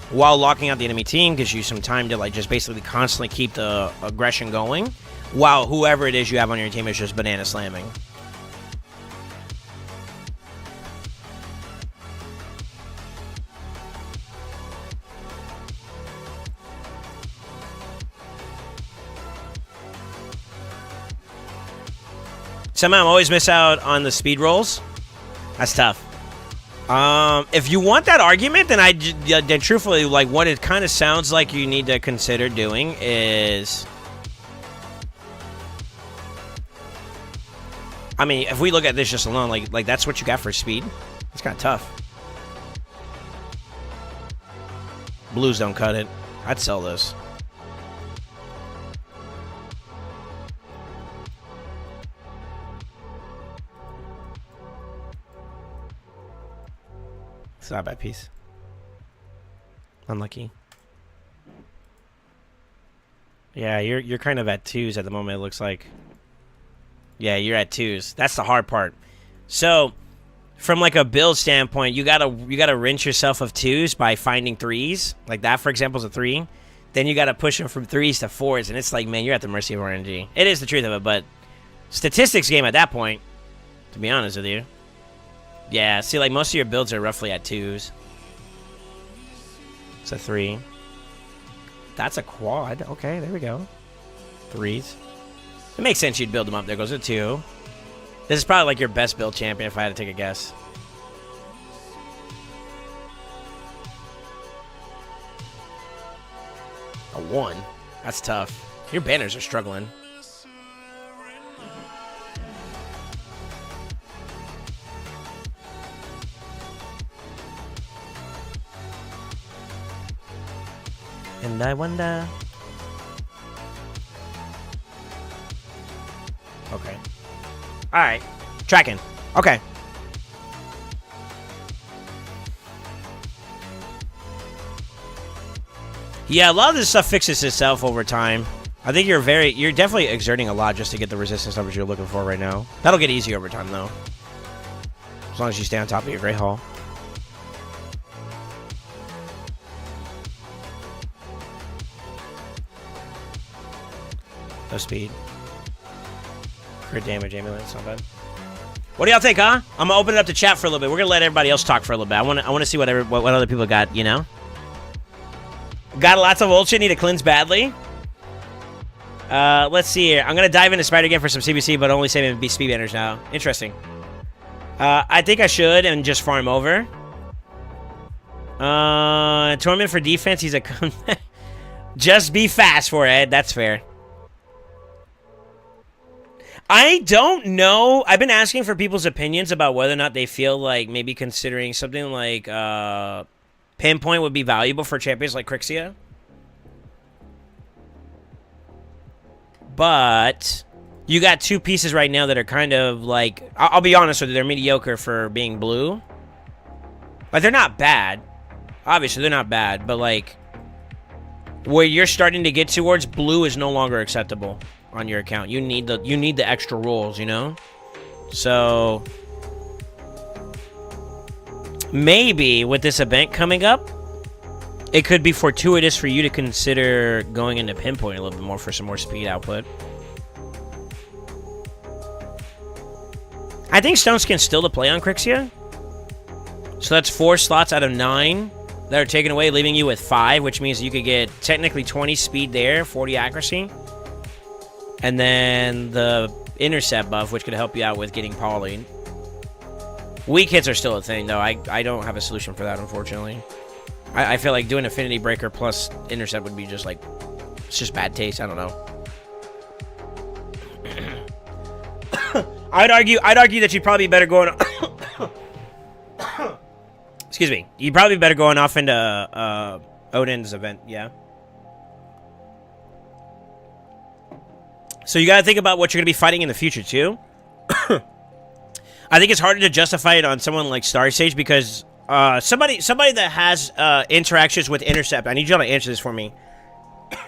While locking out the enemy team gives you some time to like just basically constantly keep the aggression going. While whoever it is you have on your team is just banana slamming. Somehow I always miss out on the speed rolls. That's tough. If you want that argument, then truthfully, like what it kind of sounds like you need to consider doing is, I mean, if we look at this just alone, like that's what you got for speed. It's kind of tough. Blues don't cut it. I'd sell this. It's not a bad piece. Unlucky. Yeah, you're kind of at twos at the moment, it looks like. Yeah, you're at twos. That's the hard part. So, from like a build standpoint, you gotta rinse yourself of twos by finding threes. Like that, for example, is a 3. Then you gotta push them from 3s to 4s, and it's like, man, you're at the mercy of RNG. It is the truth of it, but statistics game at that point, to be honest with you. Yeah, see, like, most of your builds are roughly at 2s. It's a 3. That's a quad. Okay, there we go. 3s. It makes sense you'd build them up. There goes a 2. This is probably, like, your best build champion if I had to take a guess. A 1? That's tough. Your banners are struggling. And I wonder. Okay. Alright. Tracking. Okay. Yeah, a lot of this stuff fixes itself over time. I think you're definitely exerting a lot just to get the resistance numbers you're looking for right now. That'll get easier over time, though. As long as you stay on top of your Grey Hall. No speed. Crit damage amulet, it's not bad. What do y'all think, huh? I'm gonna open it up to chat for a little bit. We're gonna let everybody else talk for a little bit. I wanna see what other people got, you know? Got lots of old shit, need to cleanse badly. Let's see here. I'm gonna dive into Spider again for some CVC, but only saving speed banners now. Interesting. I think I should and just farm over. Torment for defense, he's a just be fast for it. That's fair. I don't know. I've been asking for people's opinions about whether or not they feel like maybe considering something like Pinpoint would be valuable for champions like Crixia. But you got two pieces right now that are kind of like, I'll be honest with you, they're mediocre for being blue. Like, they're not bad. Obviously, they're not bad, but like, where you're starting to get towards, blue is no longer acceptable on your account. You need the extra rolls, you know? So maybe with this event coming up, it could be fortuitous for you to consider going into Pinpoint a little bit more for some more speed output. I think Stone Skin's still to play on Crixia. So that's 4 slots out of 9 that are taken away, leaving you with 5, which means you could get technically 20 speed there, 40 accuracy. And then the intercept buff, which could help you out with getting polyed. Weak hits are still a thing, though. I don't have a solution for that, unfortunately. I feel like doing Affinity Breaker plus intercept would be just like, it's just bad taste. I don't know. I'd argue that you'd probably be better going. Excuse me. You'd probably be better going off into Odin's event. Yeah. So you got to think about what you're going to be fighting in the future, too. I think it's harder to justify it on someone like Star Sage because somebody that has interactions with Intercept, I need you to answer this for me.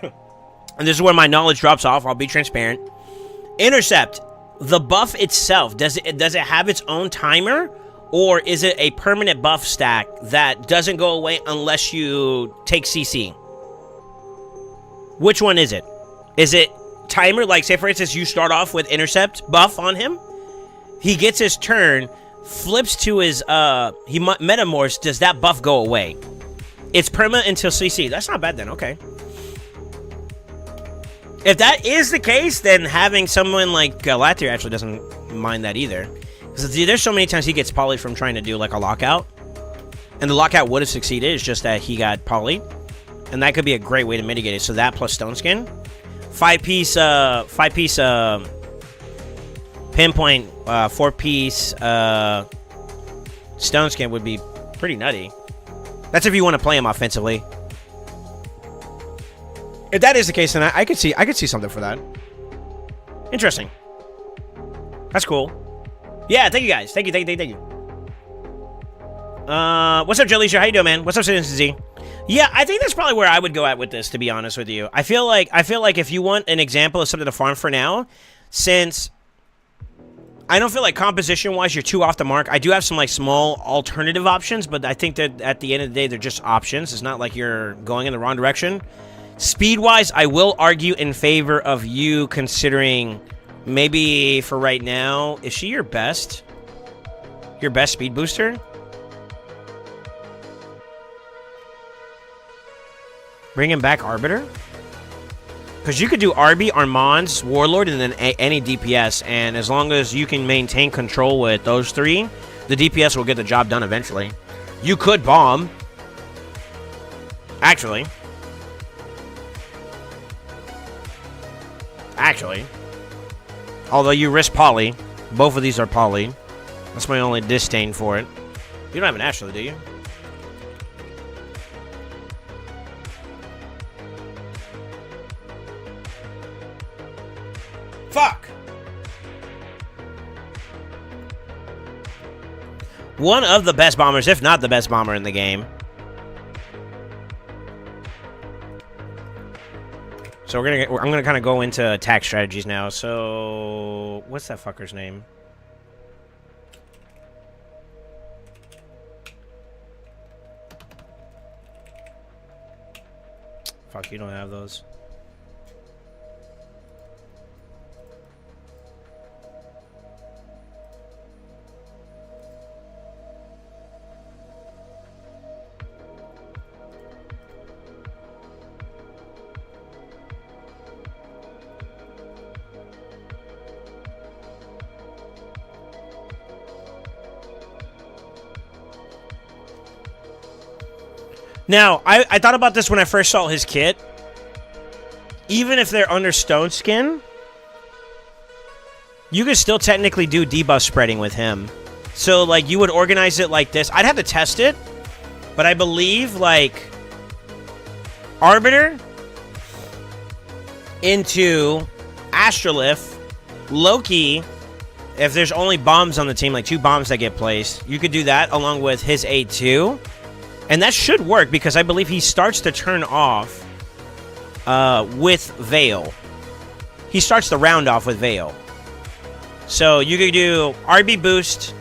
And this is where my knowledge drops off. I'll be transparent. Intercept, the buff itself, does it have its own timer? Or is it a permanent buff stack that doesn't go away unless you take CC? Which one is it? Is it timer? Like, say, for instance, you start off with Intercept buff on him. He gets his turn, flips to his, he metamorphs. Does that buff go away? It's permanent until CC. That's not bad then, okay. If that is the case, then having someone like Galathier actually doesn't mind that either. Because there's so many times he gets polyed from trying to do like a lockout. And the lockout would have succeeded, it's just that he got polyed. And that could be a great way to mitigate it. So that plus Stone Skin. 5-piece, Pinpoint, 4-piece, Stone Skin would be pretty nutty. That's if you want to play him offensively. If that is the case, then I could see something for that. Interesting. That's cool. Yeah, thank you guys. Thank you. What's up, Jelleisha? How you doing, man? What's up, Citizen Z? Yeah, I think that's probably where I would go at with this, to be honest with you. I feel like if you want an example of something to farm for now, since I don't feel like composition-wise you're too off the mark. I do have some like small alternative options, but I think that at the end of the day they're just options. It's not like you're going in the wrong direction. Speed-wise, I will argue in favor of you considering maybe for right now, is she your best speed booster? Bringing back Arbiter? Because you could do Arby, Armand's, Warlord, and then any DPS, and as long as you can maintain control with those 3, the DPS will get the job done eventually. You could bomb. Actually. Although you risk poly. Both of these are poly. That's my only disdain for it. You don't have an Ashley, do you? Fuck! One of the best bombers, if not the best bomber in the game. So I'm gonna kind of go into attack strategies now. So what's that fucker's name? Fuck, you don't have those. Now, I thought about this when I first saw his kit. Even if they're under stone skin, you could still technically do debuff spreading with him. So, like, you would organize it like this. I'd have to test it, but I believe, like, Arbiter into Astrolith, Loki, if there's only bombs on the team, like 2 bombs that get placed, you could do that along with his A2. And that should work because I believe he starts to turn off with Veil. He starts the round off with Veil. So you could do RB Boost,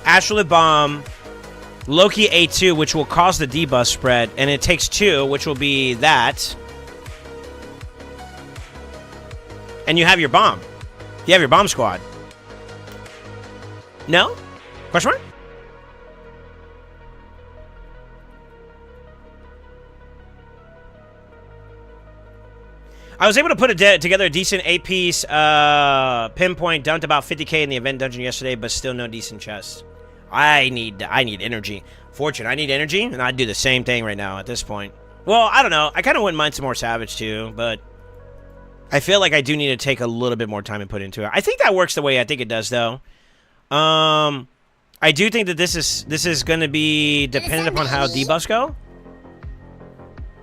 Astrolith Bomb, Loki A2, which will cause the debuff spread, and it takes 2, which will be that. And you have your bomb. You have your bomb squad. No? Question mark? I was able to put together a decent 8-piece pinpoint. Dumped about 50k in the event dungeon yesterday, but still no decent chest. I need energy. Fortune, I need energy, and I'd do the same thing right now at this point. Well, I don't know. I kind of wouldn't mind some more Savage too, but I feel like I do need to take a little bit more time and put into it. I think that works the way I think it does, though. I do think that this is going to be dependent upon how debuffs go.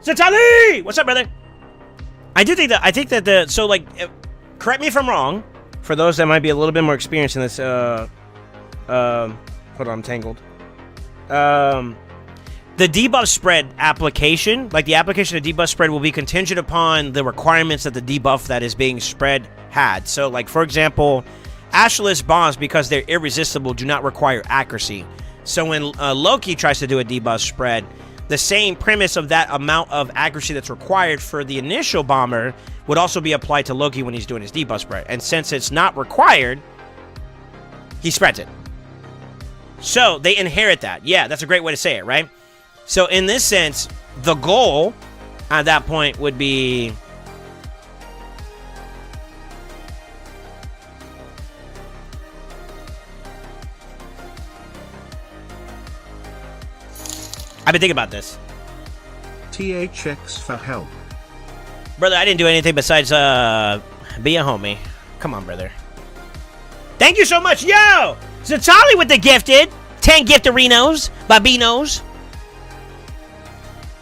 Satali! What's up, brother? I think that so, like, correct me if I'm wrong, for those that might be a little bit more experienced in this, hold on, I'm tangled. The debuff spread application, like the application of debuff spread, will be contingent upon the requirements that the debuff that is being spread had. So, like, for example, Astrolith's bombs, because they're irresistible, do not require accuracy. So when Loki tries to do a debuff spread, the same premise of that amount of accuracy that's required for the initial bomber would also be applied to Loki when he's doing his debuff spread. And since it's not required, he spreads it. So they inherit that. Yeah, that's a great way to say it, right? So in this sense, the goal at that point would be I've been thinking about this. THX for help. Brother, I didn't do anything besides be a homie. Come on, brother. Thank you so much. Yo! Zatali with the gifted. 10 giftarinos. Babinos.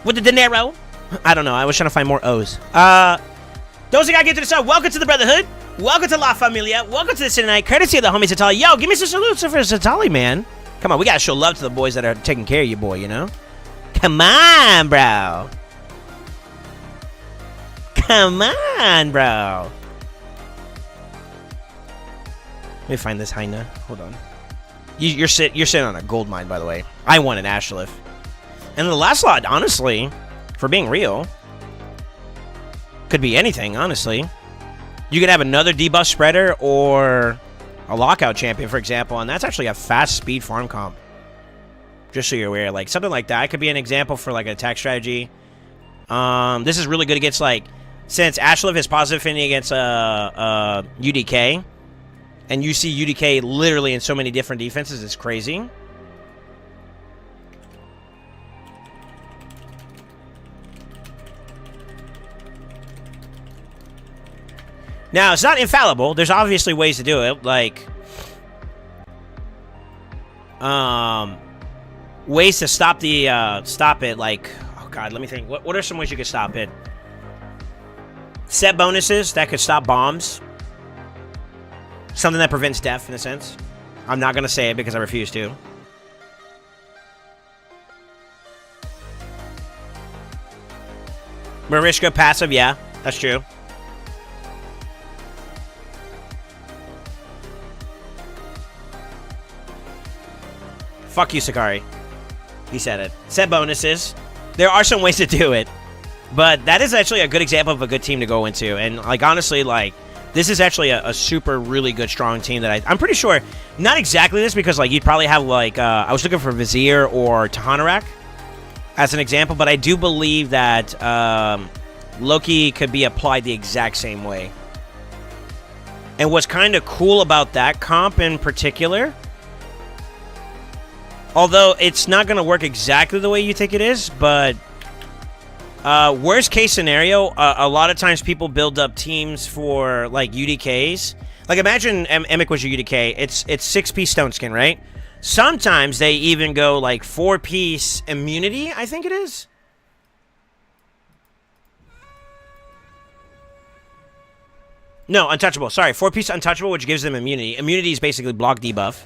With the dinero. I don't know. I was trying to find more O's. Those that got gifted to the sub, welcome to the Brotherhood. Welcome to La Familia. Welcome to the City Night. Courtesy of the homie Zatali. Yo, give me some salutes for Zatali, man. Come on, we gotta show love to the boys that are taking care of you, boy, you know? Come on, bro. Come on, bro. Let me find this Hyena. Hold on. You're sitting on a gold mine, by the way. I want an Ashlith. And the last slot, honestly, for being real, could be anything, honestly. You could have another debuff spreader or a lockout champion, for example, and that's actually a fast speed farm comp. Just so you're aware, like something like that could be an example for like an attack strategy. This is really good against, like, since Ashlith has positive affinity against UDK, and you see UDK literally in so many different defenses, it's crazy. Now, it's not infallible. There's obviously ways to do it, like ways to stop the stop it, like, oh god, let me think. What are some ways you could stop it? Set bonuses that could stop bombs. Something that prevents death, in a sense. I'm not gonna say it because I refuse to. Marishka passive, yeah, that's true. Fuck you, Sakari. He said it. Set bonuses. There are some ways to do it. But that is actually a good example of a good team to go into. And, like, honestly, like, this is actually a super, really good, strong team that I'm pretty sure, not exactly this, because, like, you'd probably have, like, I was looking for Vizier or Tahanarak as an example, but I do believe that Loki could be applied the exact same way. And what's kind of cool about that comp in particular Although it's not going to work exactly the way you think it is, but worst case scenario, a lot of times people build up teams for like UDKs. Like imagine Emic was your UDK. It's 6-piece stone skin, right? Sometimes they even go like 4-piece immunity, I think it is. No, untouchable. Sorry, 4-piece untouchable, which gives them immunity. Immunity is basically block debuff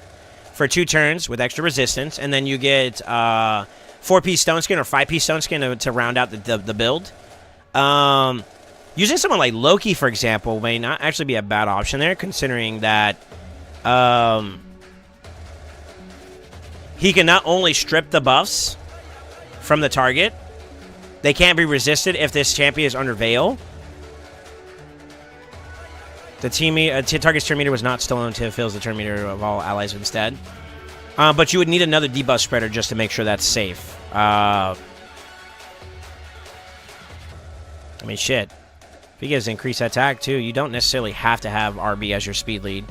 for 2 turns with extra resistance, and then you get 4-piece stone skin or 5-piece stone skin to round out the build. Using someone like Loki, for example, may not actually be a bad option there, considering that he can not only strip the buffs from the target, they can't be resisted if this champion is under Veil. The target's turn meter was not stolen until it fills the turn meter of all allies instead. But you would need another debuff spreader just to make sure that's safe. I mean, shit. If he gives increased attack, too, you don't necessarily have to have RB as your speed lead.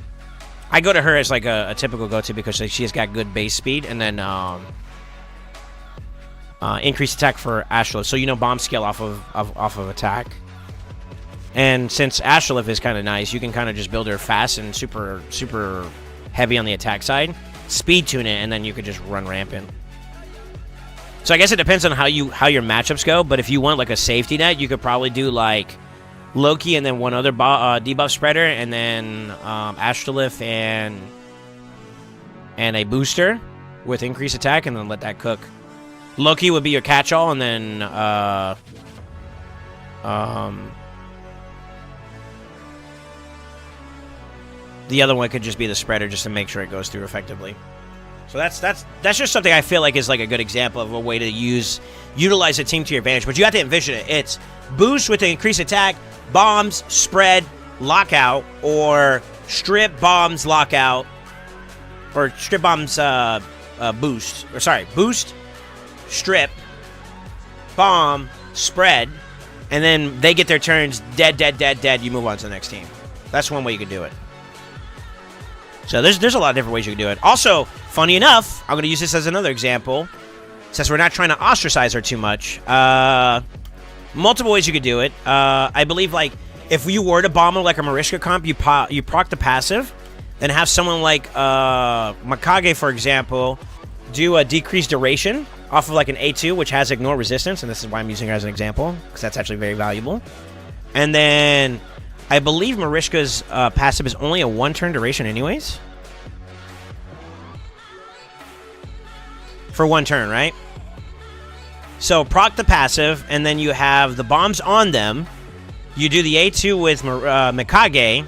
I go to her as, like, a typical go-to because she has got good base speed. And then increased attack for Astrolith. So, you know, bomb scale off of attack. And since Astrolith is kind of nice, you can kind of just build her fast and super, super heavy on the attack side. Speed tune it, and then you could just run rampant. So I guess it depends on how your matchups go, but if you want like a safety net, you could probably do like Loki and then one other debuff spreader, and then Astrolith and a booster with increased attack, and then let that cook. Loki would be your catch-all, and then the other one could just be the spreader just to make sure it goes through effectively. So that's just something I feel like is like a good example of a way to utilize a team to your advantage. But you have to envision it. It's boost with the increased attack, bombs, spread, lockout, or strip, bombs, lockout, or strip, bombs, boost. Or sorry, boost, strip, bomb, spread, and then they get their turns, dead, dead, dead, dead. You move on to the next team. That's one way you could do it. So there's a lot of different ways you can do it. Also, funny enough, I'm going to use this as another example, since we're not trying to ostracize her too much. Multiple ways you could do it. I believe, like, if you were to bomb her like a Mariska comp, you proc the passive, then have someone like Mikage, for example, do a decreased duration off of like an A2, which has ignore resistance, and this is why I'm using her as an example, because that's actually very valuable. And then I believe Mariska's passive is only a 1-turn duration anyways. For 1 turn, right? So proc the passive, and then you have the bombs on them. You do the A2 with Mikage.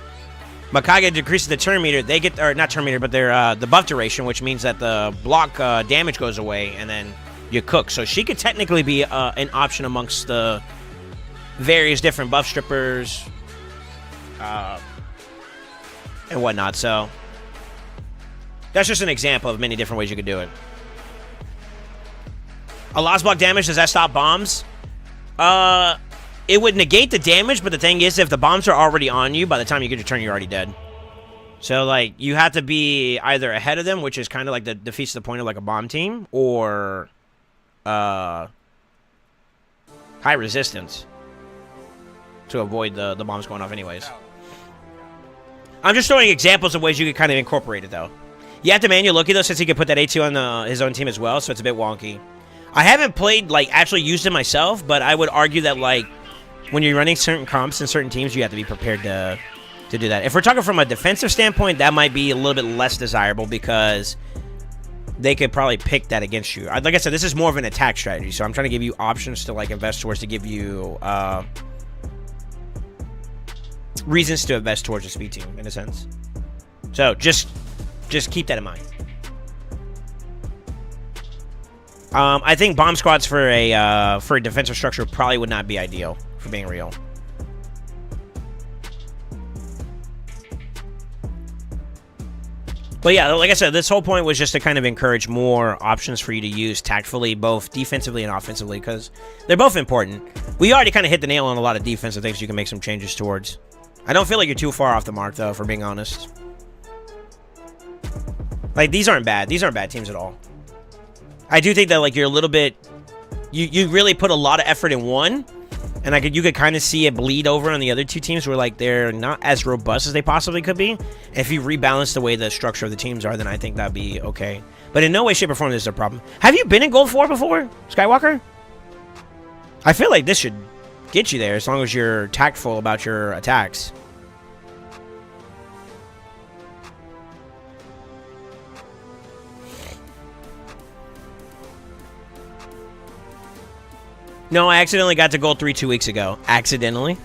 Mikage decreases the turn meter. They get, or not turn meter, but their the buff duration, which means that the block damage goes away, and then you cook. So she could technically be an option amongst the various different buff strippers and whatnot. So that's just an example of many different ways you could do it. A lost block damage, does that stop bombs? It would negate the damage, but the thing is, if the bombs are already on you, by the time you get your turn, you're already dead. So, like, you have to be either ahead of them, which is kind of like the defeats the point of like a bomb team, or high resistance to avoid the bombs going off anyways. I'm just throwing examples of ways you could kind of incorporate it, though. You have to manual Loki, though, since he could put that A2 on his own team as well, so it's a bit wonky. I haven't played, like, actually used it myself, but I would argue that, like, when you're running certain comps in certain teams, you have to be prepared to do that. If we're talking from a defensive standpoint, that might be a little bit less desirable because they could probably pick that against you. Like I said, this is more of an attack strategy, so I'm trying to give you options to, like, invest towards, to give you reasons to invest towards a speed team, in a sense. So, just keep that in mind. I think bomb squads for a defensive structure probably would not be ideal, for being real. But yeah, like I said, this whole point was just to kind of encourage more options for you to use tactfully, both defensively and offensively, because they're both important. We already kind of hit the nail on a lot of defensive things you can make some changes towards. I don't feel like you're too far off the mark, though, for being honest. Like, these aren't bad. These aren't bad teams at all. I do think that like you're a little bit, you really put a lot of effort in one, and you could kind of see it bleed over on the other two teams where like they're not as robust as they possibly could be. If you rebalance the way the structure of the teams are, then I think that'd be okay. But in no way, shape, or form this is a problem. Have you been in Gold 4 before, Skywalker? I feel like this should get you there as long as you're tactful about your attacks. No, I accidentally got to Gold 3 2 weeks ago. Accidentally.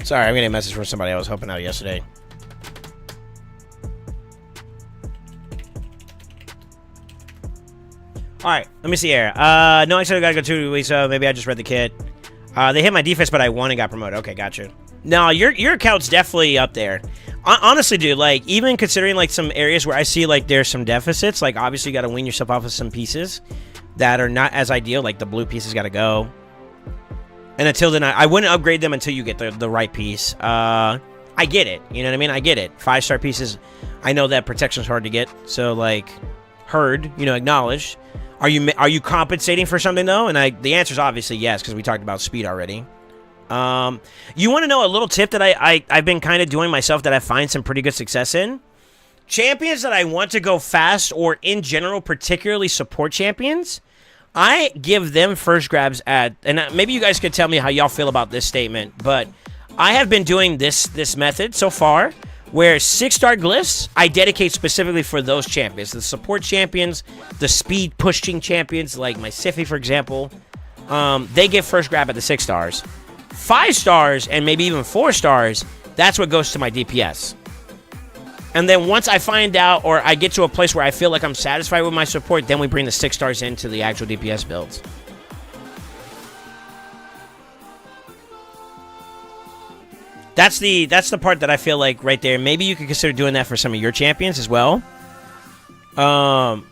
Sorry, I'm getting a message from somebody I was helping out yesterday. Alright, let me see here. No, I said I gotta go 2 weeks, so maybe I just read the kit. They hit my defense, but I won and got promoted. Okay, gotcha. No, your account's definitely up there. Honestly, dude, like, even considering, like, some areas where I see, like, there's some deficits, like, obviously you gotta wean yourself off of some pieces that are not as ideal, like, the blue pieces gotta go. And until then, I wouldn't upgrade them until you get the right piece. I get it. You know what I mean? I get it. 5-star pieces, I know that protection's hard to get. So, like, heard, you know, acknowledged. Are you compensating for something, though? And the answer is obviously yes, because we talked about speed already. You want to know a little tip that I've been kind of doing myself that I find some pretty good success in? Champions that I want to go fast, or in general, particularly support champions, I give them first grabs at, and maybe you guys could tell me how y'all feel about this statement, but I have been doing this method so far, where 6-star glyphs I dedicate specifically for those champions. The support champions, the speed pushing champions, like my Siffy, for example, they get first grab at the 6 stars. 5 stars, and maybe even 4 stars, that's what goes to my DPS. And then once I find out, or I get to a place where I feel like I'm satisfied with my support, then we bring the 6 stars into the actual DPS builds. That's the part that I feel like right there. Maybe you could consider doing that for some of your champions as well. Once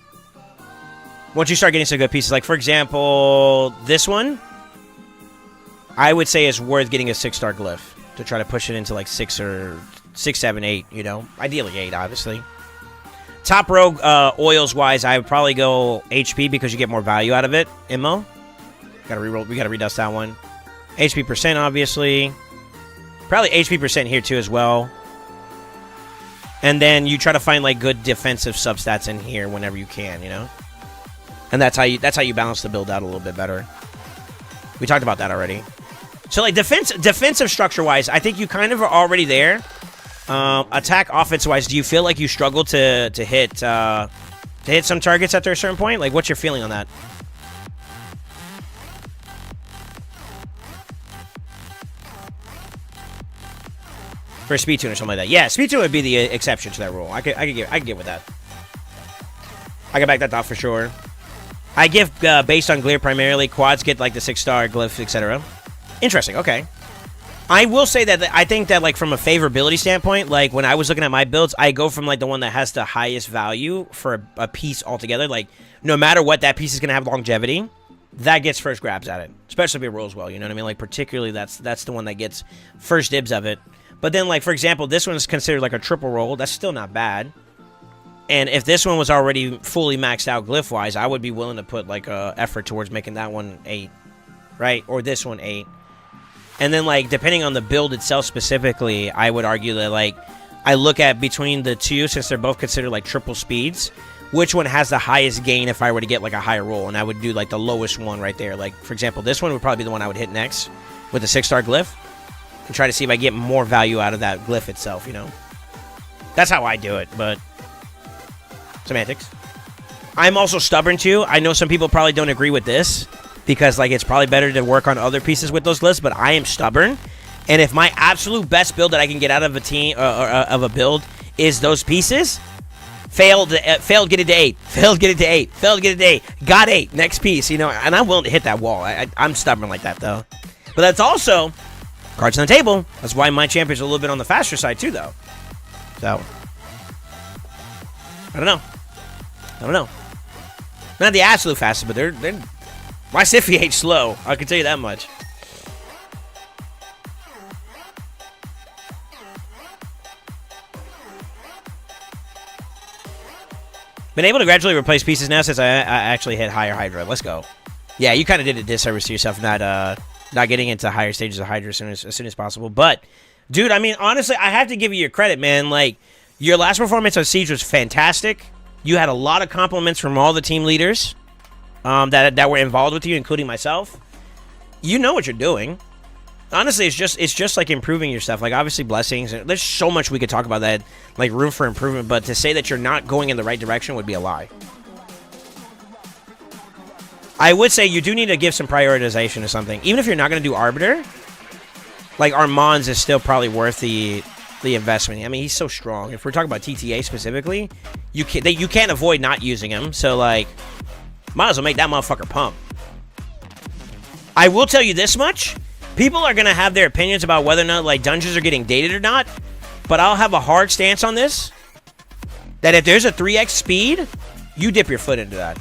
you start getting some good pieces, like for example, this one, I would say is worth getting a 6-star glyph to try to push it into like 6 or 6, 7, 8, you know. Ideally 8, obviously. Top rogue oils wise, I would probably go HP because you get more value out of it. Immo. Gotta reroll, we gotta redust that one. HP percent, obviously. Probably HP percent here too as well. And then you try to find like good defensive substats in here whenever you can, you know. And that's how you balance the build out a little bit better. We talked about that already. So like defensive structure wise, I think you kind of are already there. Attack offense wise, do you feel like you struggle to hit some targets after a certain point? Like, what's your feeling on that? For a speed tune or something like that. Yeah, speed tune would be the exception to that rule. I could get with that. I can back that off for sure. I give based on Glare primarily. Quads get like the 6-star glyph, etc. Interesting. Okay. I will say that I think that like from a favorability standpoint, like when I was looking at my builds, I go from like the one that has the highest value for a piece altogether. Like no matter what, that piece is gonna have longevity. That gets first grabs at it, especially if it rolls well. You know what I mean? Like particularly that's the one that gets first dibs of it. But then like for example, this one is considered like a triple roll. That's still not bad. And if this one was already fully maxed out glyph wise, I would be willing to put like a effort towards making that one 8, right? Or this one 8. And then, like, depending on the build itself specifically, I would argue that, like, I look at between the two, since they're both considered, like, triple speeds, which one has the highest gain if I were to get, like, a higher roll. And I would do, like, the lowest one right there. Like, for example, this one would probably be the one I would hit next with the 6-star glyph and try to see if I get more value out of that glyph itself, you know? That's how I do it, but semantics. I'm also stubborn too. I know some people probably don't agree with this because like it's probably better to work on other pieces with those lists, but I am stubborn. And if my absolute best build that I can get out of a team or of a build is those pieces, failed, get it to 8, failed, get it to 8, failed, get it to 8, got 8, next piece, you know, and I'm willing to hit that wall. I'm stubborn like that though. But that's also cards on the table. That's why my champion's a little bit on the faster side too though. So I don't know. Not the absolute fastest, but they're my Siffy ain't slow. I can tell you that much. Been able to gradually replace pieces now since I actually hit higher Hydra. Let's go. Yeah, you kind of did a disservice to yourself not getting into higher stages of Hydra as soon as possible. But, dude, I mean, honestly, I have to give you your credit, man. Like, your last performance on Siege was fantastic. You had a lot of compliments from all the team leaders that were involved with you, including myself. You know what you're doing. Honestly, it's just like improving your stuff. Like, obviously, blessings. There's so much we could talk about that, like, room for improvement. But to say that you're not going in the right direction would be a lie. I would say you do need to give some prioritization to something. Even if you're not going to do Arbiter, like, Armand's is still probably worth the investment. I mean, he's so strong. If we're talking about TTA specifically, you can't avoid not using him. So, like, might as well make that motherfucker pump. I will tell you this much. People are going to have their opinions about whether or not, like, dungeons are getting dated or not. But I'll have a hard stance on this. That if there's a 3x speed, you dip your foot into that.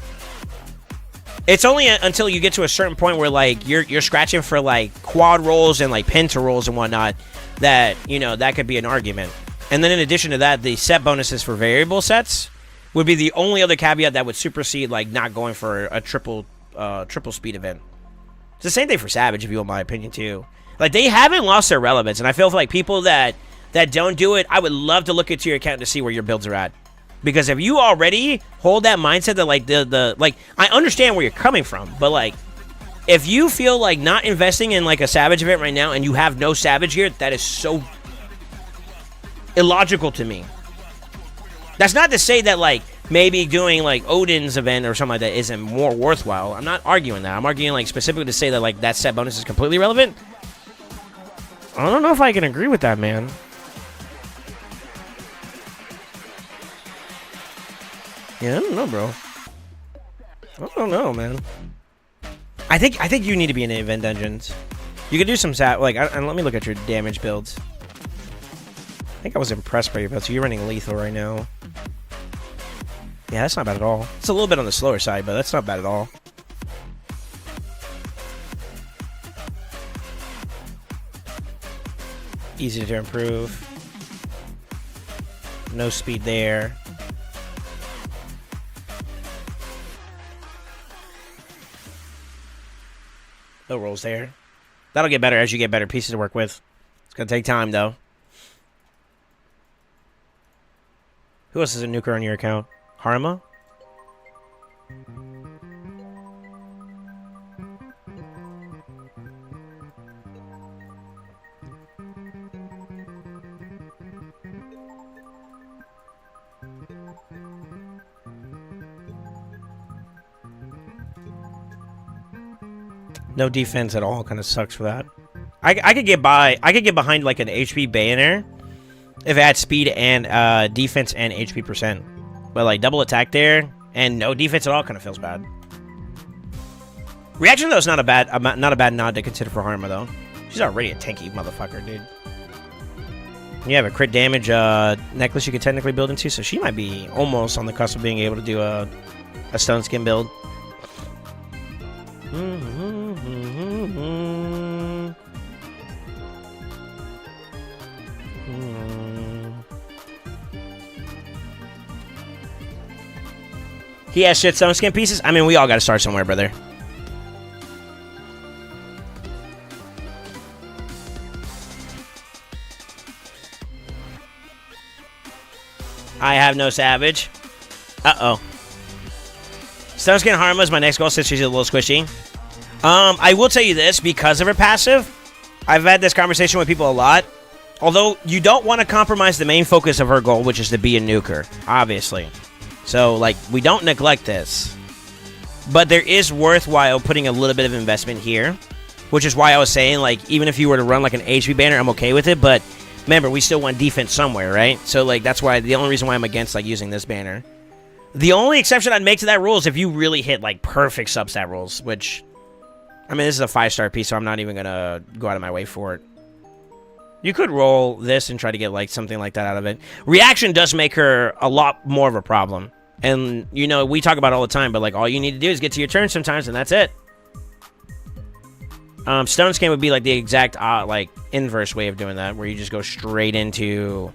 It's only until you get to a certain point where, like, you're scratching for, like, quad rolls and, like, penta rolls and whatnot that, you know, that could be an argument. And then in addition to that, the set bonuses for variable sets would be the only other caveat that would supersede, like, not going for a triple speed event. It's the same thing for Savage, if you want my opinion, too. Like, they haven't lost their relevance, and I feel like people that don't do it, I would love to look into your account to see where your builds are at. Because if you already hold that mindset that, like, like, I understand where you're coming from, but, like, if you feel like not investing in, like, a Savage event right now and you have no Savage gear, that is so illogical to me. That's not to say that, like, maybe doing, like, Odin's event or something like that isn't more worthwhile. I'm not arguing that. I'm arguing, like, specifically to say that, like, that set bonus is completely irrelevant. I don't know if I can agree with that, man. Yeah, I don't know, bro. I don't know, man. I think you need to be in event dungeons. You could do some like, and let me look at your damage builds. I think I was impressed by your build. So you're running lethal right now. Yeah, that's not bad at all. It's a little bit on the slower side, but that's not bad at all. Easy to improve. No speed there. No rolls there. That'll get better as you get better pieces to work with. It's going to take time, though. Who else is a nuker on your account? Harma? No defense at all. Kind of sucks for that. I could get by. I could get behind like an HP Bayoneer if it had speed and defense and HP percent. But like double attack there and no defense at all kind of feels bad. Reaction though is not a bad nod to consider for Harma though. She's already a tanky motherfucker, dude. You have a crit damage necklace you could technically build into, so she might be almost on the cusp of being able to do a stone skin build. He has shit stone skin pieces. I mean, we all got to start somewhere, brother. I have no Savage. Uh-oh. Stone Skin Harma is my next goal since she's a little squishy. I will tell you this, because of her passive, I've had this conversation with people a lot. Although, you don't want to compromise the main focus of her goal, which is to be a nuker, obviously. So, like, we don't neglect this. But there is worthwhile putting a little bit of investment here, which is why I was saying, like, even if you were to run, like, an HP banner, I'm okay with it. But remember, we still want defense somewhere, right? So, like, that's why the only reason why I'm against, like, using this banner. The only exception I'd make to that rule is if you really hit, like, perfect substat rolls, which, I mean, this is a 5-star piece, so I'm not even going to go out of my way for it. You could roll this and try to get, like, something like that out of it. Reaction does make her a lot more of a problem. And, you know, we talk about it all the time, but, like, all you need to do is get to your turn sometimes, and that's it. Stone Scan would be, like, the exact, like, inverse way of doing that, where you just go straight into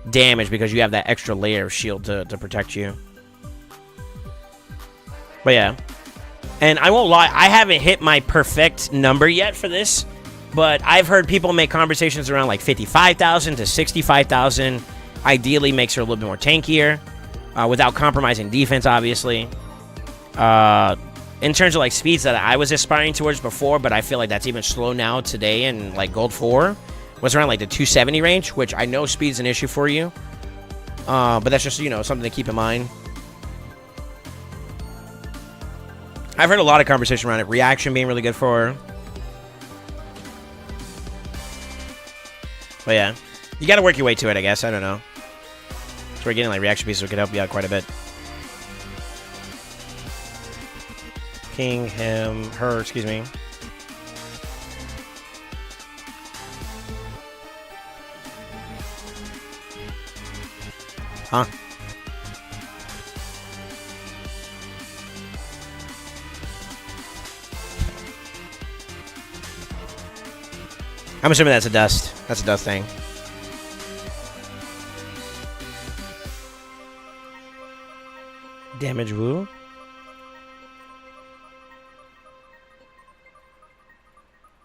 damage because you have that extra layer of shield to protect you. But, yeah. And I won't lie, I haven't hit my perfect number yet for this, but I've heard people make conversations around, like, 55,000 to 65,000. Ideally makes her a little bit more tankier. Without compromising defense, obviously. In terms of, like, speeds that I was aspiring towards before, but I feel like that's even slow now today in, like, Gold 4, was around, like, the 270 range, which I know speed's an issue for you. But that's just, you know, something to keep in mind. I've heard a lot of conversation around it. Reaction being really good for her. But, yeah. You gotta work your way to it, I guess. I don't know. We're getting like reaction pieces that could help you out quite a bit. King, him, her, excuse me. Huh? I'm assuming that's a dust. That's a dust thing. Damage woo.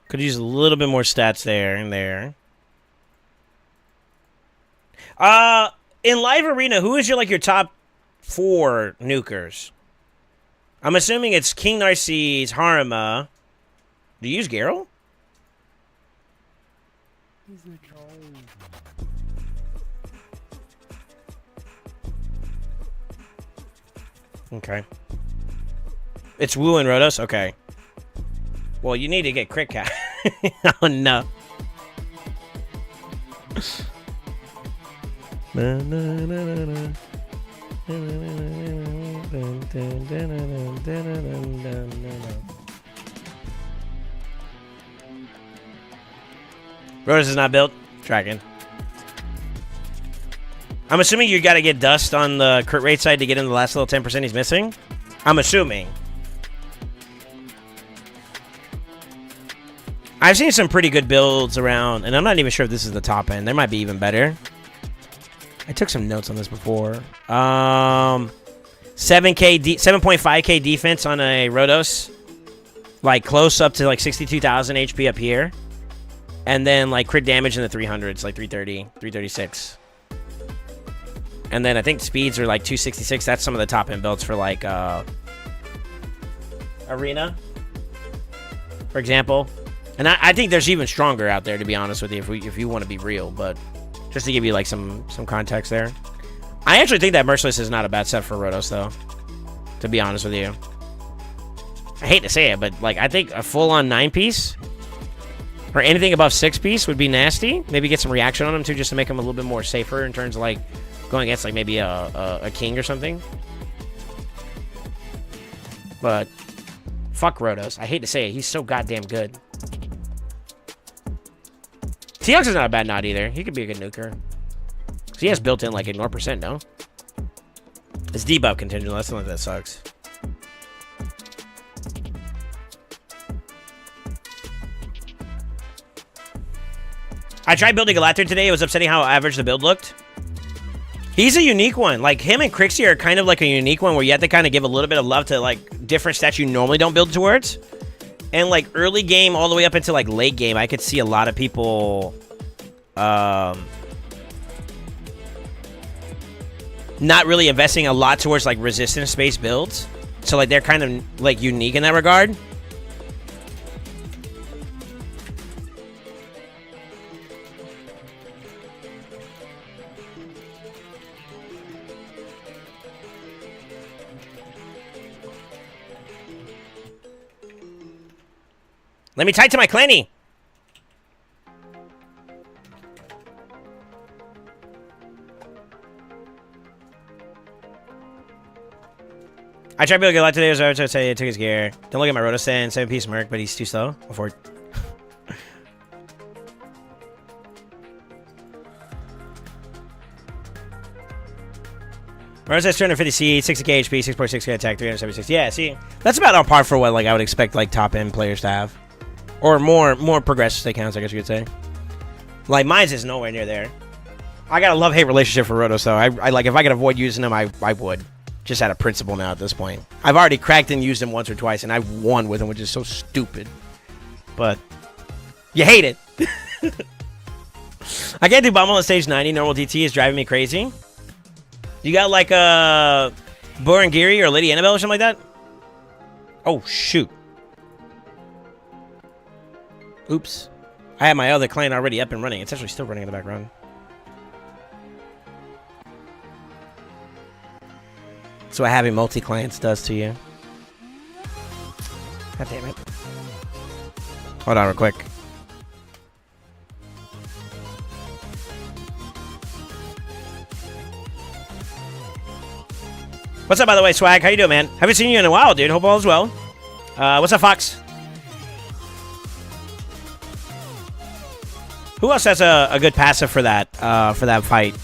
Could use a little bit more stats there and there. In live arena, who is your your top 4 nukers? I'm assuming it's King Narcisse, Harima. Do you use Geralt? Okay. It's Wu and Rodos? Okay. Well, you need to get crit cap. Oh, no. Rodos is not built. Tracking. I'm assuming you got to get dust on the crit rate side to get in the last little 10% he's missing. I'm assuming. I've seen some pretty good builds around, and I'm not even sure if this is the top end. There might be even better. I took some notes on this before. 7.5k defense on a Rodos. Like close up to like 62,000 HP up here. And then like crit damage in the 300s, like 330, 336. And then I think speeds are like 266. That's some of the top end builds for like Arena, for example. And I think there's even stronger out there, to be honest with you, if you want to be real. But just to give you like some context there. I actually think that Merciless is not a bad set for Rodos, though, to be honest with you. I hate to say it, but like I think a full-on 9-piece or anything above 6-piece would be nasty. Maybe get some reaction on him, too, just to make him a little bit more safer in terms of like going against like maybe a king or something. But fuck Rodos. I hate to say it. He's so goddamn good. TX is not a bad nod either. He could be a good nuker. He has built-in like ignore percent, no? It's debuff contingent. That's the one that sucks. I tried building Galather today. It was upsetting how average the build looked. He's a unique one. Like, him and Crixie are kind of like a unique one where you have to kind of give a little bit of love to, like, different stats you normally don't build towards. And, like, early game all the way up into, like, late game, I could see a lot of people, not really investing a lot towards, like, resistance-based builds. So, like, they're kind of, like, unique in that regard. Let me tie to my clanny. I tried to be a good lot today. I was to say I took his gear. Don't look at my Rotosen 7-piece Merc, but he's too slow. Before. Rotosen's 250 C, 60k HP, 6.6k attack, 376. Yeah, see, that's about on par for what like I would expect like top end players to have, or more progressive stake counts, I guess you could say. Like mine's is nowhere near there. I got a love-hate relationship for Rotos, so I like if I could avoid using them, I would. Just out of principle now at this point. I've already cracked and used him once or twice, and I've won with him, which is so stupid. But you hate it. I can't do Bumble on stage 90. Normal DT is driving me crazy. You got like a Borangiri or Lady Annabelle or something like that? Oh, shoot. Oops. I had my other client already up and running. It's actually still running in the background. That's what having multi-clients does to you. God damn it. Hold on real quick. What's up, by the way, Swag? How you doing, man? Haven't seen you in a while, dude. Hope all is well. What's up, Fox? Who else has a good passive for that fight?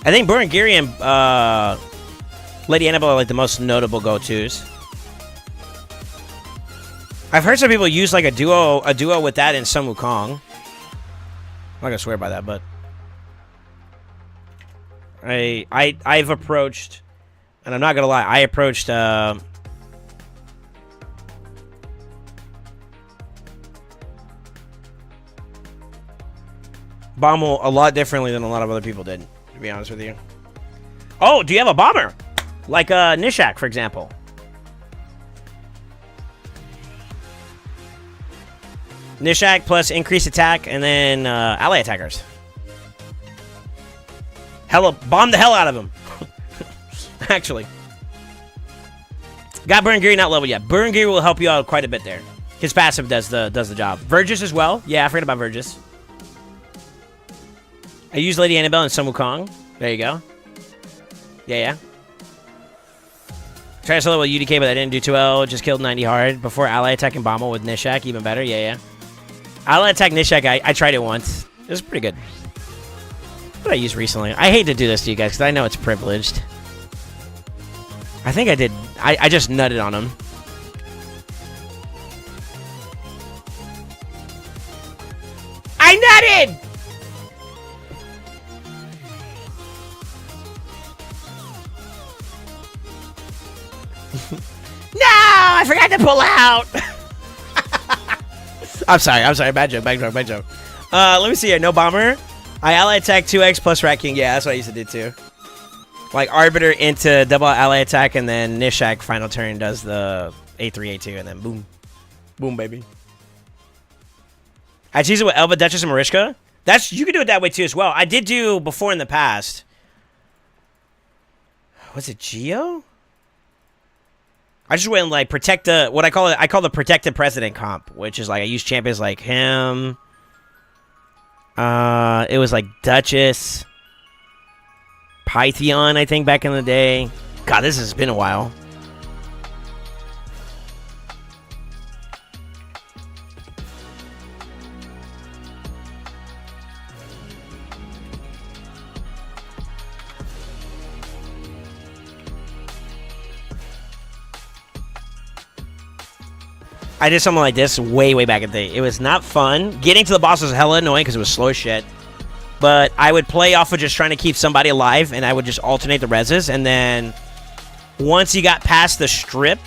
I think Burangiri and Lady Annabelle are like the most notable go-tos. I've heard some people use like a duo with that in Sun Wukong. I'm not gonna swear by that, but I've approached, and I'm not gonna lie, I approached Bommel a lot differently than a lot of other people did, to be honest with you. Oh, do you have a bomber? Like Nishak, for example. Nishak plus increased attack and then ally attackers. Bomb the hell out of him. Actually. Got Burangiri not leveled yet. Burangiri will help you out quite a bit there. His passive does the job. Vergis as well. Yeah, I forgot about Vergis. I use Lady Annabelle and Sun Wukong. There you go. Yeah. Tried to solo with UDK, but I didn't do too well. Just killed 90 hard. Before ally attack and Bommel with Nishak, even better. Yeah. Ally attack Nishak, I tried it once. It was pretty good. What I used recently. I hate to do this to you guys, because I know it's privileged. I think I did. I just nutted on him. I nutted! No, I forgot to pull out. I'm sorry. Bad joke. Let me see here. No bomber. I ally attack 2x plus Rat King. Yeah, that's what I used to do too. Like Arbiter into double ally attack, and then Nishak final turn does the A3, A2, and then boom. Boom, baby. I choose it with Elba, Duchess, and Marishka. You can do it that way too as well. I did do before in the past. Was it Geo? I just went and like protect what I call the protected president comp, which is like I use champions like him. It was like Duchess, Python, I think back in the day. God, this has been a while. I did something like this way back in the day. It was not fun. Getting to the boss was hella annoying because it was slow as shit. But I would play off of just trying to keep somebody alive, and I would just alternate the reses. And then once you got past the strip,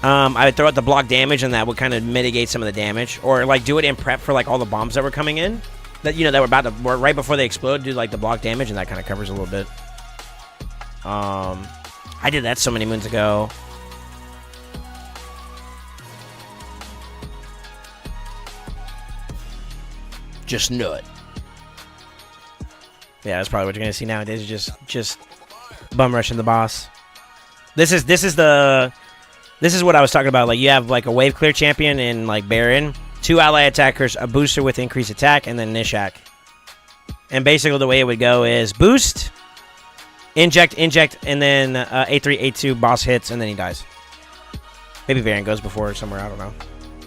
I would throw out the block damage, and that would kind of mitigate some of the damage. Or like do it in prep for like all the bombs that were coming in. That that were about to right before they explode, do like the block damage, and that kind of covers a little bit. I did that so many moons ago. Just nut. Yeah, that's probably what you're gonna see nowadays. Just bum rushing the boss. This is what I was talking about. Like you have like a wave clear champion in like Baron, 2 ally attackers, a booster with increased attack, and then Nishak. And basically the way it would go is boost, inject, and then A3, A2, boss hits, and then he dies. Maybe Variant goes before somewhere, I don't know.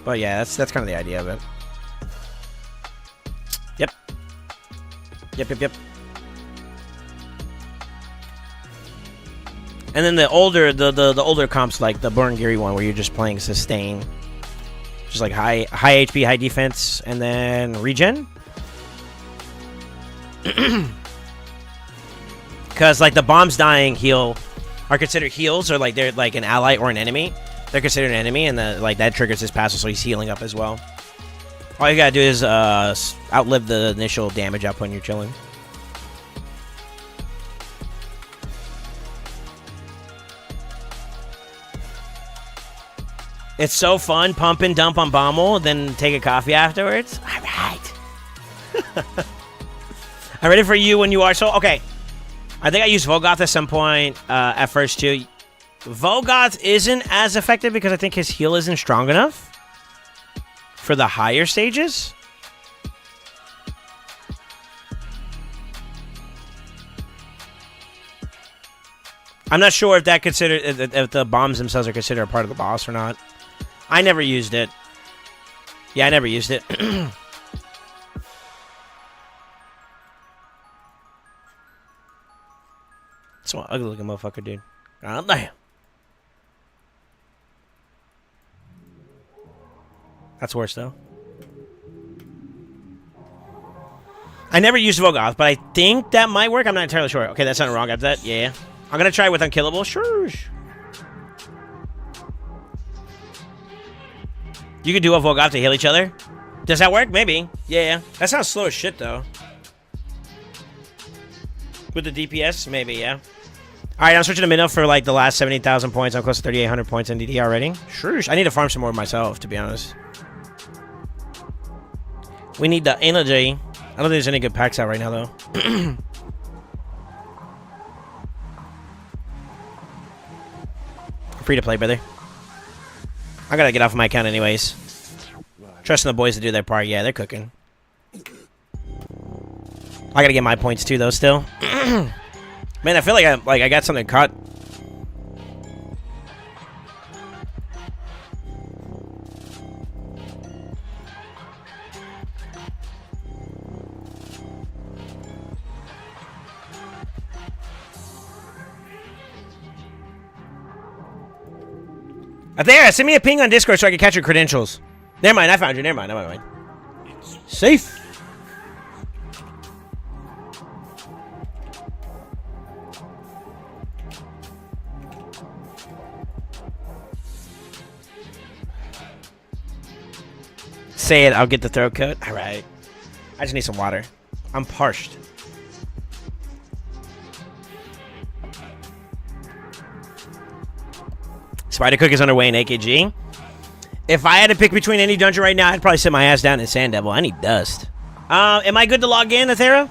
But yeah, that's kind of the idea of it. Yep. And then the older comps, like the Burngiri one, where you're just playing sustain, just like high HP, high defense, and then regen. Because like the bombs dying heal are considered heals, or like they're like an ally or an enemy. They're considered an enemy, and like that triggers his passive, so he's healing up as well. All you gotta do is outlive the initial damage output when you're chilling. It's so fun, pump and dump on Bommel, then take a coffee afterwards. All right. I'm ready for you when you are. So, okay. I think I used Volgoth at some point at first, too. Volgoth isn't as effective because I think his heal isn't strong enough for the higher stages. I'm not sure if if the bombs themselves are considered a part of the boss or not. I never used it. Yeah, I never used it. That's one ugly looking motherfucker, dude. God damn. That's worse, though. I never used Volgoth, but I think that might work. I'm not entirely sure. Okay, that's not wrong after that. Yeah. I'm going to try it with Unkillable. Sure. You can do a Volgoth to heal each other. Does that work? Maybe. Yeah. That sounds slow as shit, though. With the DPS? Maybe, yeah. Alright, I'm switching to Minnow for like the last 70,000 points. I'm close to 3,800 points in DD already. Sure. I need to farm some more myself, to be honest. We need the energy. I don't think there's any good packs out right now, though. Free to play, brother. I gotta get off my account anyways. Trusting the boys to do their part. Yeah, they're cooking. I gotta get my points too, though. Still, man, I feel like I got something caught. There, send me a ping on Discord so I can catch your credentials. Never mind, I found you. Never mind, never mind. Safe. Say it, I'll get the throat coat. Alright. I just need some water. I'm parched. Spider Cook is underway in AKG. If I had to pick between any dungeon right now, I'd probably sit my ass down in Sand Devil. I need dust. Am I good to log in, Athera?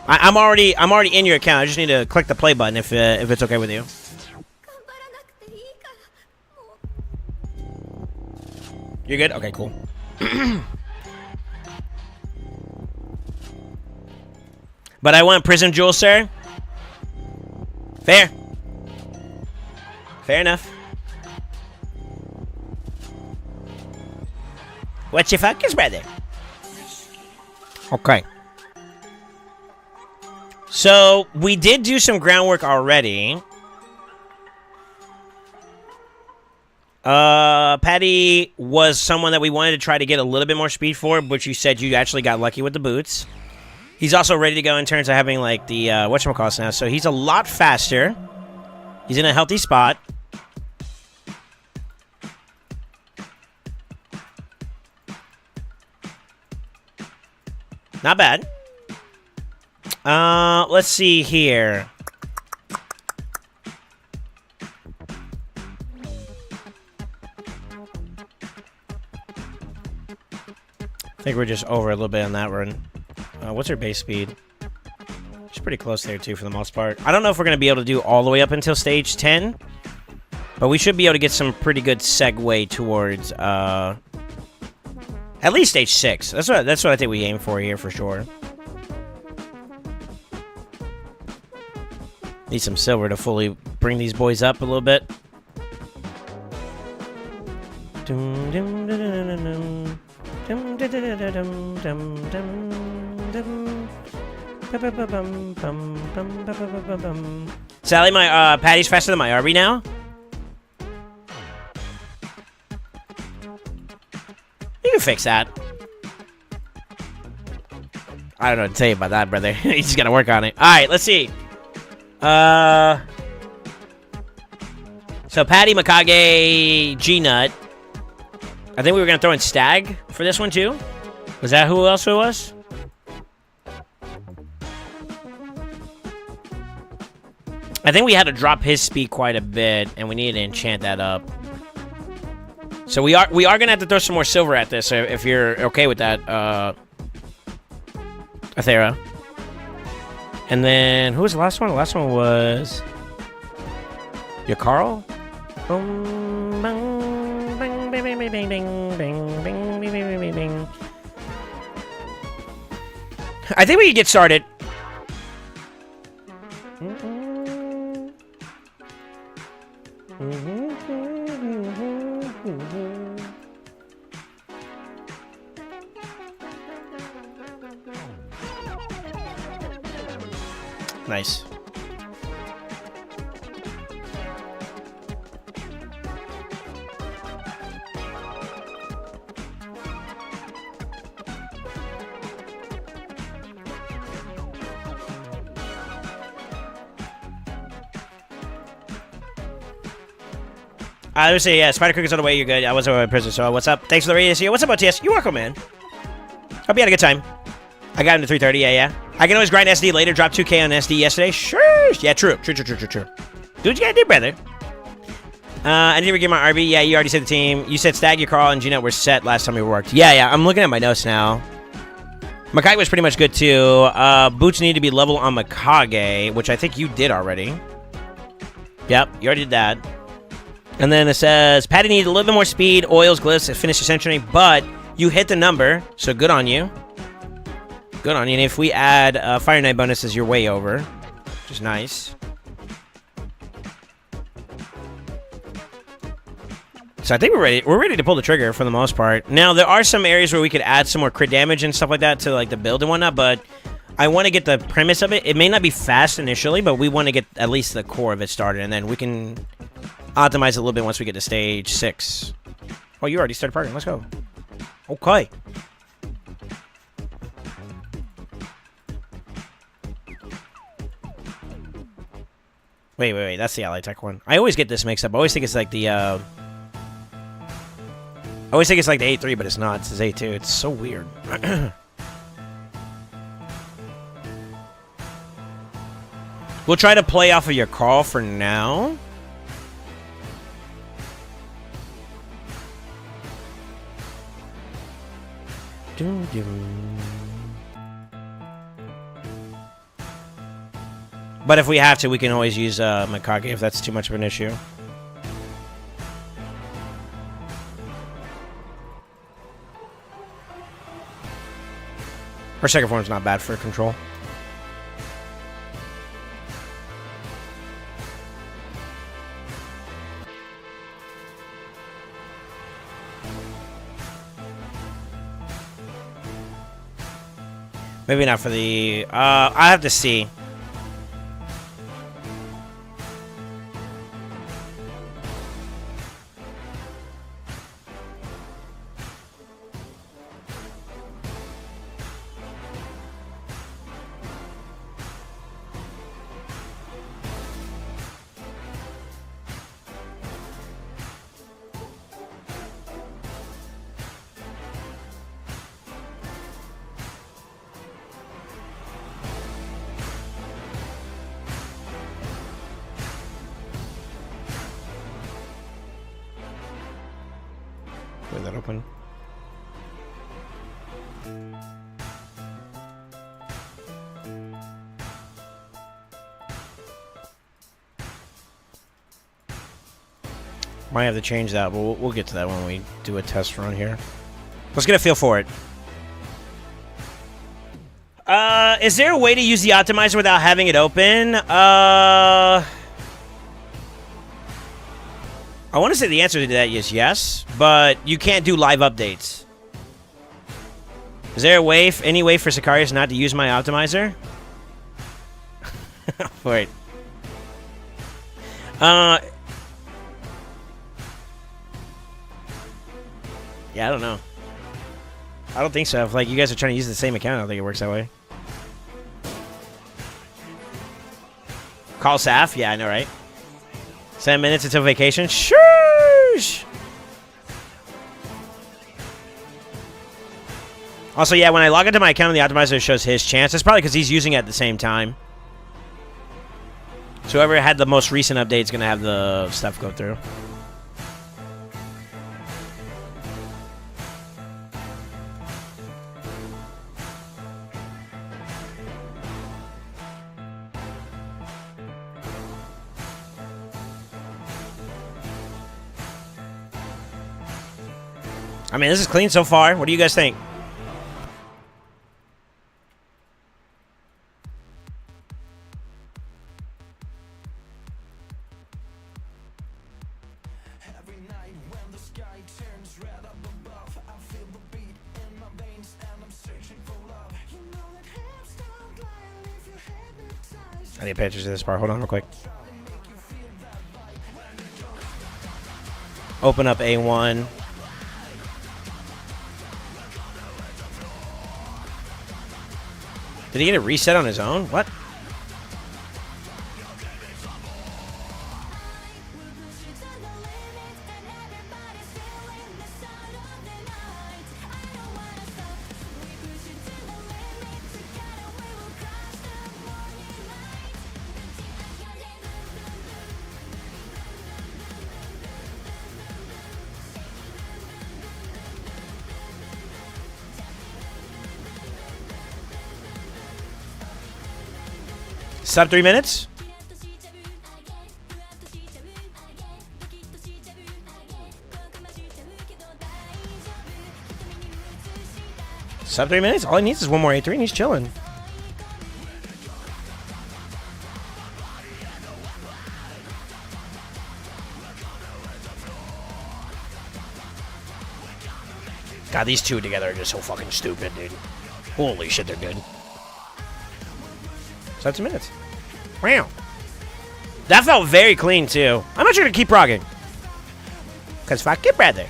I'm already in your account. I just need to click the play button if it's okay with you. You're good? Okay, cool. But I want Prism Jewel, sir. Fair. Fair enough. What your fuck is, brother? Okay. So, we did do some groundwork already. Patty was someone that we wanted to try to get a little bit more speed for, but you said you actually got lucky with the boots. He's also ready to go in terms of having, like, the, whatchamacallit now. So, he's a lot faster. He's in a healthy spot. Not bad. Let's see here. I think we're just over a little bit on that run. What's her base speed? She's pretty close there, too, for the most part. I don't know if we're going to be able to do all the way up until stage 10. But we should be able to get some pretty good segue towards, At least stage 6. That's what I think we aim for here for sure. Need some silver to fully bring these boys up a little bit. Sally, my patty's faster than my Arby now. You can fix that. I don't know what to tell you about that, brother. You just gotta work on it. Alright, let's see. So Patty, Mikage, G-Nut. I think we were gonna throw in Stag for this one too. Was that who else it was? I think we had to drop his speed quite a bit, and we needed to enchant that up. So we are gonna have to throw some more silver at this if you're okay with that, Athera. And then who was the last one? The last one was your Carl. I think we can get started. Nice. I would say, yeah, Spider Cricket's on the way, you're good. I was over in prison, so what's up? Thanks for the radio. See you. What's up, OTS? You're welcome, man. Hope you had a good time. I got him to 3:30, yeah. I can always grind SD later, drop 2K on SD yesterday. Sure. Yeah, true. True. Do what you gotta do, brother. I didn't even get my RB. Yeah, you already said the team. You said Stag, your Carl, and G-Nut were set last time we worked. Yeah, I'm looking at my notes now. Makai was pretty much good, too. Boots need to be level on Mikage, which I think you did already. Yep, you already did that. And then it says, Patty needed a little bit more speed, oils, glyphs, and finish the century, but you hit the number, so good on you. Good on you. And if we add Fire Knight bonuses, you're way over, which is nice. So I think we're ready. We're ready to pull the trigger for the most part. Now, there are some areas where we could add some more crit damage and stuff like that to like the build and whatnot, but I want to get the premise of it. It may not be fast initially, but we want to get at least the core of it started, and then we can optimize it a little bit once we get to stage 6. Oh, you already started partying. Let's go. Okay. Wait. That's the Ally Tech one. I always get this mixed up. I always think it's like the, I always think it's like the A3, but it's not. It's his A2. It's so weird. We'll try to play off of your Carl for now. But if we have to, we can always use Mikage if that's too much of an issue. Her second form's not bad for control. Maybe not for the... I have to see. Leave that open. Might have to change that, but we'll get to that when we do a test run here. Let's get a feel for it. Is there a way to use the optimizer without having it open? I want to say the answer to that is yes, but you can't do live updates. Is there a way, any way for Sicarius not to use my optimizer? Wait. Yeah, I don't know. I don't think so. If like you guys are trying to use the same account, I don't think it works that way. Call Saf? Yeah, I know, right? 7 minutes until vacation? Shush! Also, yeah, when I log into my account, the optimizer shows his chance. That's probably because he's using it at the same time. So whoever had the most recent update is going to have the stuff go through. I mean, this is clean so far. What do you guys think? I need to pay attention to this part. Hold on real quick. Open up A1. Did he get a reset on his own? What? Sub 3 minutes? Sub 3 minutes? All he needs is one more A3 and he's chilling. God, these two together are just so fucking stupid, dude. Holy shit, they're good. Sub 2 minutes. Wow. That felt very clean, too. I'm actually going to keep progging. Because fuck it, brother.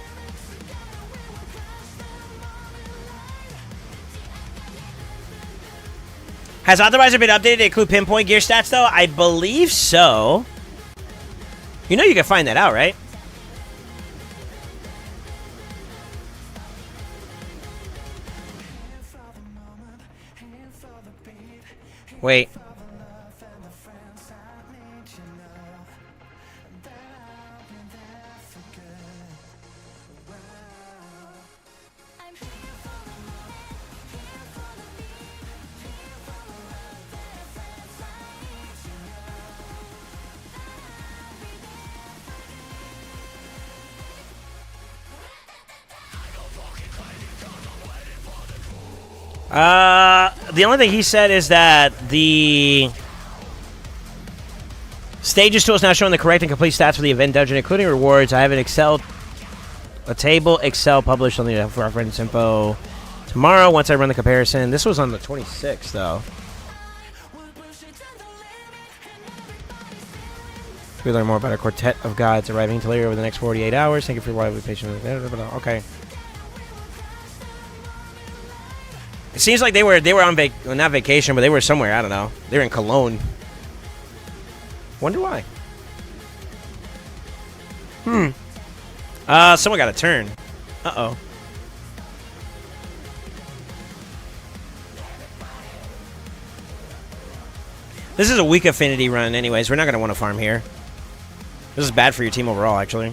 Has Optimizer been updated to include pinpoint gear stats, though? I believe so. You know you can find that out, right? Wait. The only thing he said is that the Stages tool is now showing the correct and complete stats for the event dungeon, including rewards. I have a table Excel published on the reference info tomorrow once I run the comparison. This was on the 26th, though. We learn more about our quartet of gods arriving to later over the next 48 hours. Thank you for your wildly patient. Okay. It seems like they were on not vacation, but they were somewhere. I don't know. They were in Cologne. Wonder why. Someone got a turn. Uh-oh. This is a weak affinity run anyways. We're not going to want to farm here. This is bad for your team overall, actually.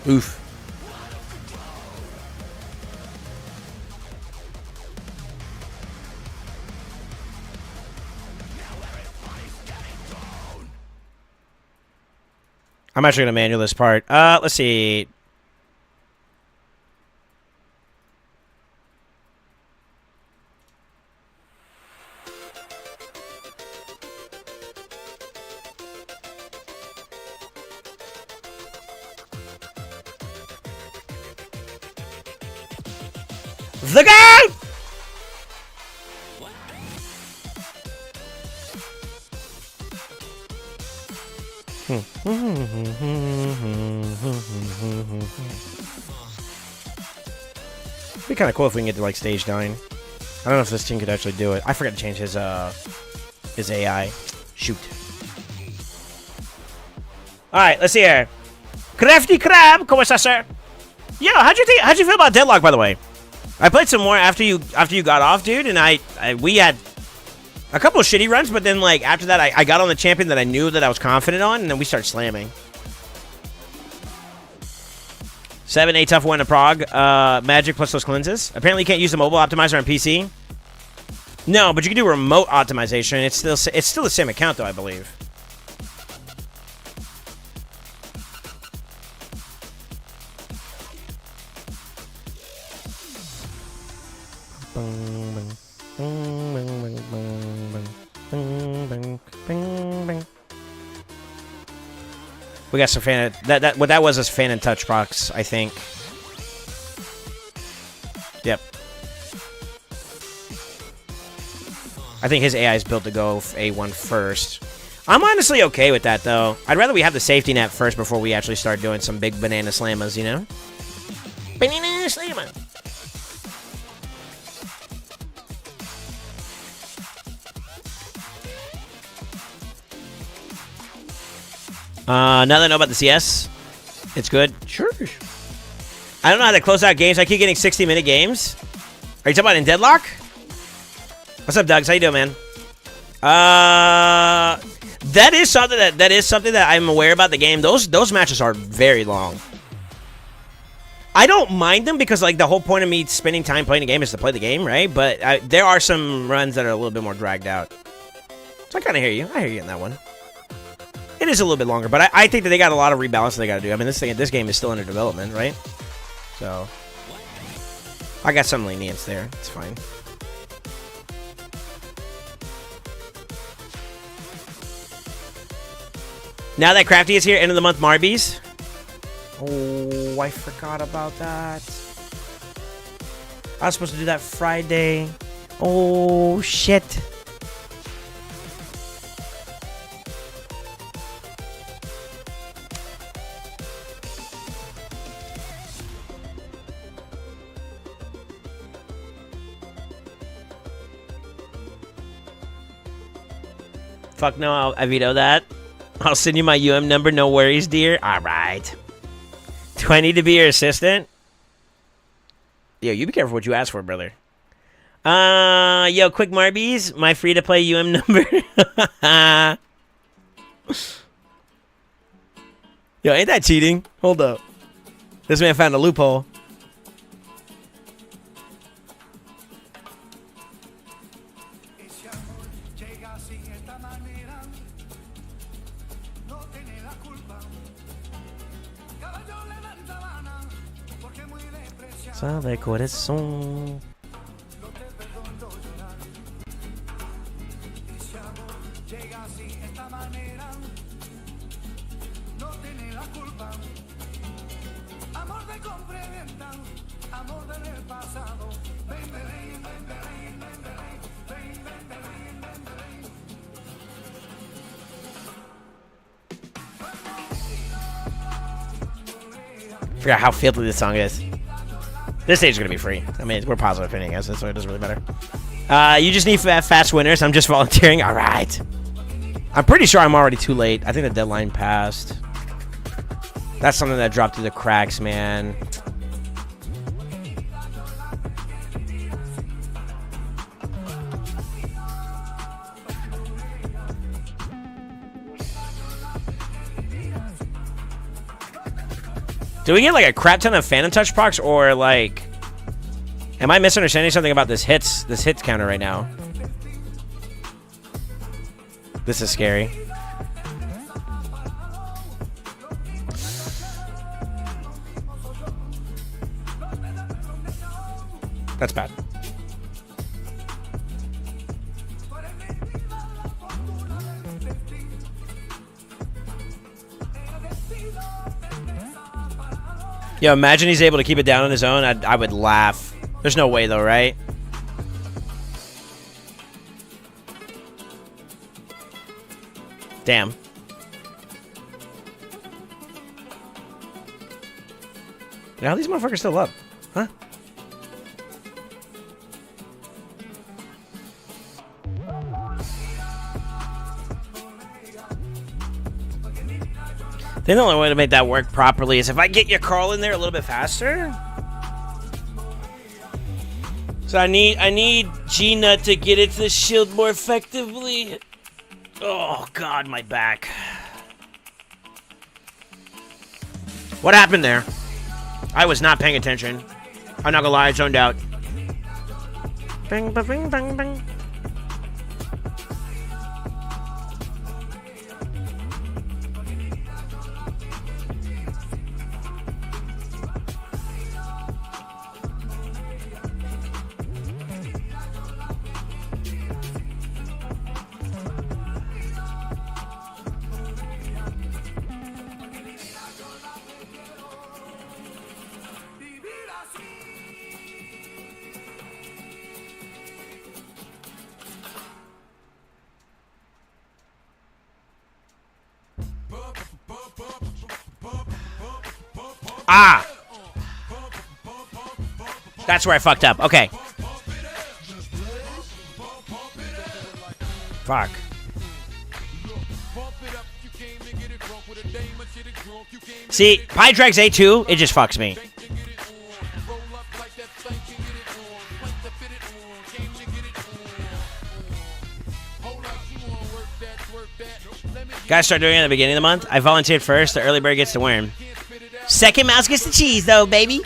Oof. I'm actually going to manual this part. Let's see. The GOAT! It'd be kind of cool if we can get to like stage 9. I don't know if this team could actually do it. I forgot to change his AI. Shoot. All right, let's see here. Crafty Crab, ¿cómo estás, sir? Yo, how'd you feel about Deadlock, by the way? I played some more after you got off, dude, and we had a couple of shitty runs, but then like after that, I got on the champion that I knew that I was confident on, and then we started slamming. 7, 8 tough one to Prague. Magic plus those cleanses. Apparently, you can't use the mobile optimizer on PC. No, but you can do remote optimization. It's still the same account, though, I believe. We got some fan what that was fan and touch box, I think. Yep. I think his AI is built to go A1 first. I'm honestly okay with that, though. I'd rather we have the safety net first before we actually start doing some big banana slammas, you know? Banana slamma. Now that I know about the CS, it's good. Sure. I don't know how to close out games. I keep getting 60-minute games. Are you talking about in Deadlock? What's up, Doug? How you doing, man? That is something that I'm aware about the game. Those matches are very long. I don't mind them because like the whole point of me spending time playing the game is to play the game, right? But there are some runs that are a little bit more dragged out. So I kind of hear you. I hear you in that one. It is a little bit longer, but I think that they got a lot of rebalance they got to do. I mean, this game is still under development, right? So I got some lenience there. It's fine. Now that Crafty is here, end of the month Marbies. Oh, I forgot about that. I was supposed to do that Friday. Oh, shit. Fuck no, I veto that. I'll send you my UM number, no worries, dear. Alright. 20 to be your assistant? Yo, you be careful what you ask for, brother. Yo, quick Marbies, my free-to-play UM number. Yo, ain't that cheating? Hold up. This man found a loophole. Sabe corazón. Forgot how filthy this song is. This stage is going to be free. I mean, we're positive hitting us, so it doesn't really matter. You just need fast winners. I'm just volunteering. All right. I'm pretty sure I'm already too late. I think the deadline passed. That's something that dropped through the cracks, man. Do we get like a crap ton of Phantom Touch procs, or like, am I misunderstanding something about this hits counter right now? This is scary. That's bad. Yo, imagine he's able to keep it down on his own. I would laugh. There's no way though, right? Damn. Now these motherfuckers still up, huh? The only way to make that work properly is if I get your Carl in there a little bit faster. So I need G-Nut to get into the shield more effectively. Oh God, my back. What happened there? I was not paying attention. I'm not gonna lie, I zoned out. Bing, ba, bing, bang, bang. Ah! That's where I fucked up. Okay. Fuck. See, Pi Drags A2, it just fucks me. Guys start doing it at the beginning of the month. I volunteered first. The early bird gets the worm. Second mouse gets the cheese, though, baby.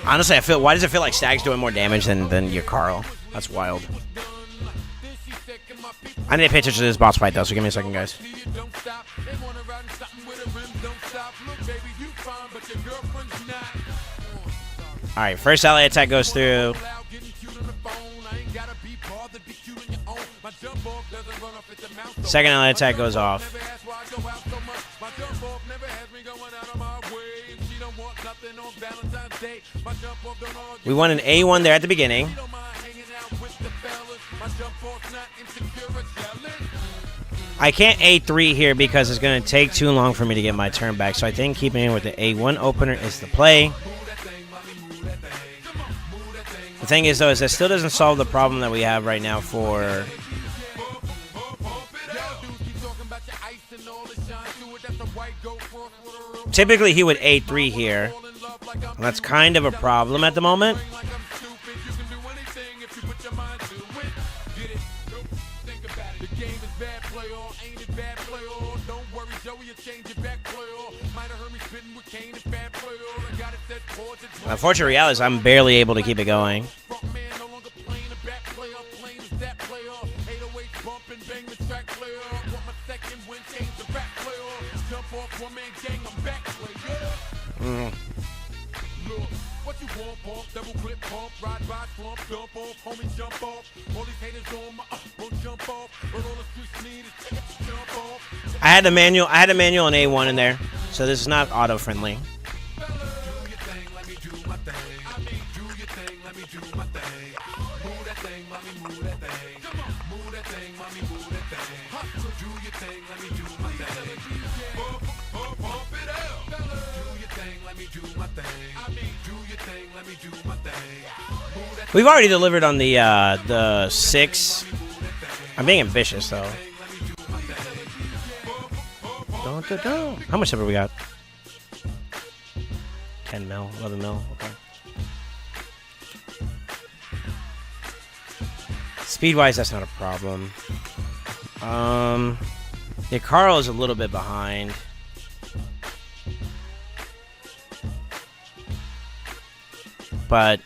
Honestly, I feel. Why does it feel like Stag's doing more damage than your Carl? That's wild. I need to pay attention to this boss fight though, so give me a second, guys. All right, first ally attack goes through. Second ally attack goes off. We want an A1 there at the beginning. I can't A3 here because it's going to take too long for me to get my turn back. So I think keeping it with the A1 opener is the play. The thing is, though, is that still doesn't solve the problem that we have right now for... Typically, he would A3 here. And that's kind of a problem at the moment. Unfortunate reality is I'm barely able to keep it going. I had a manual and A1 in there, so this is not auto friendly. We've already delivered on the 6. I'm being ambitious though. How much silver we got? 10 mil, 11 mil. Okay. Speed-wise, that's not a problem. Yeah, Carl is a little bit behind. But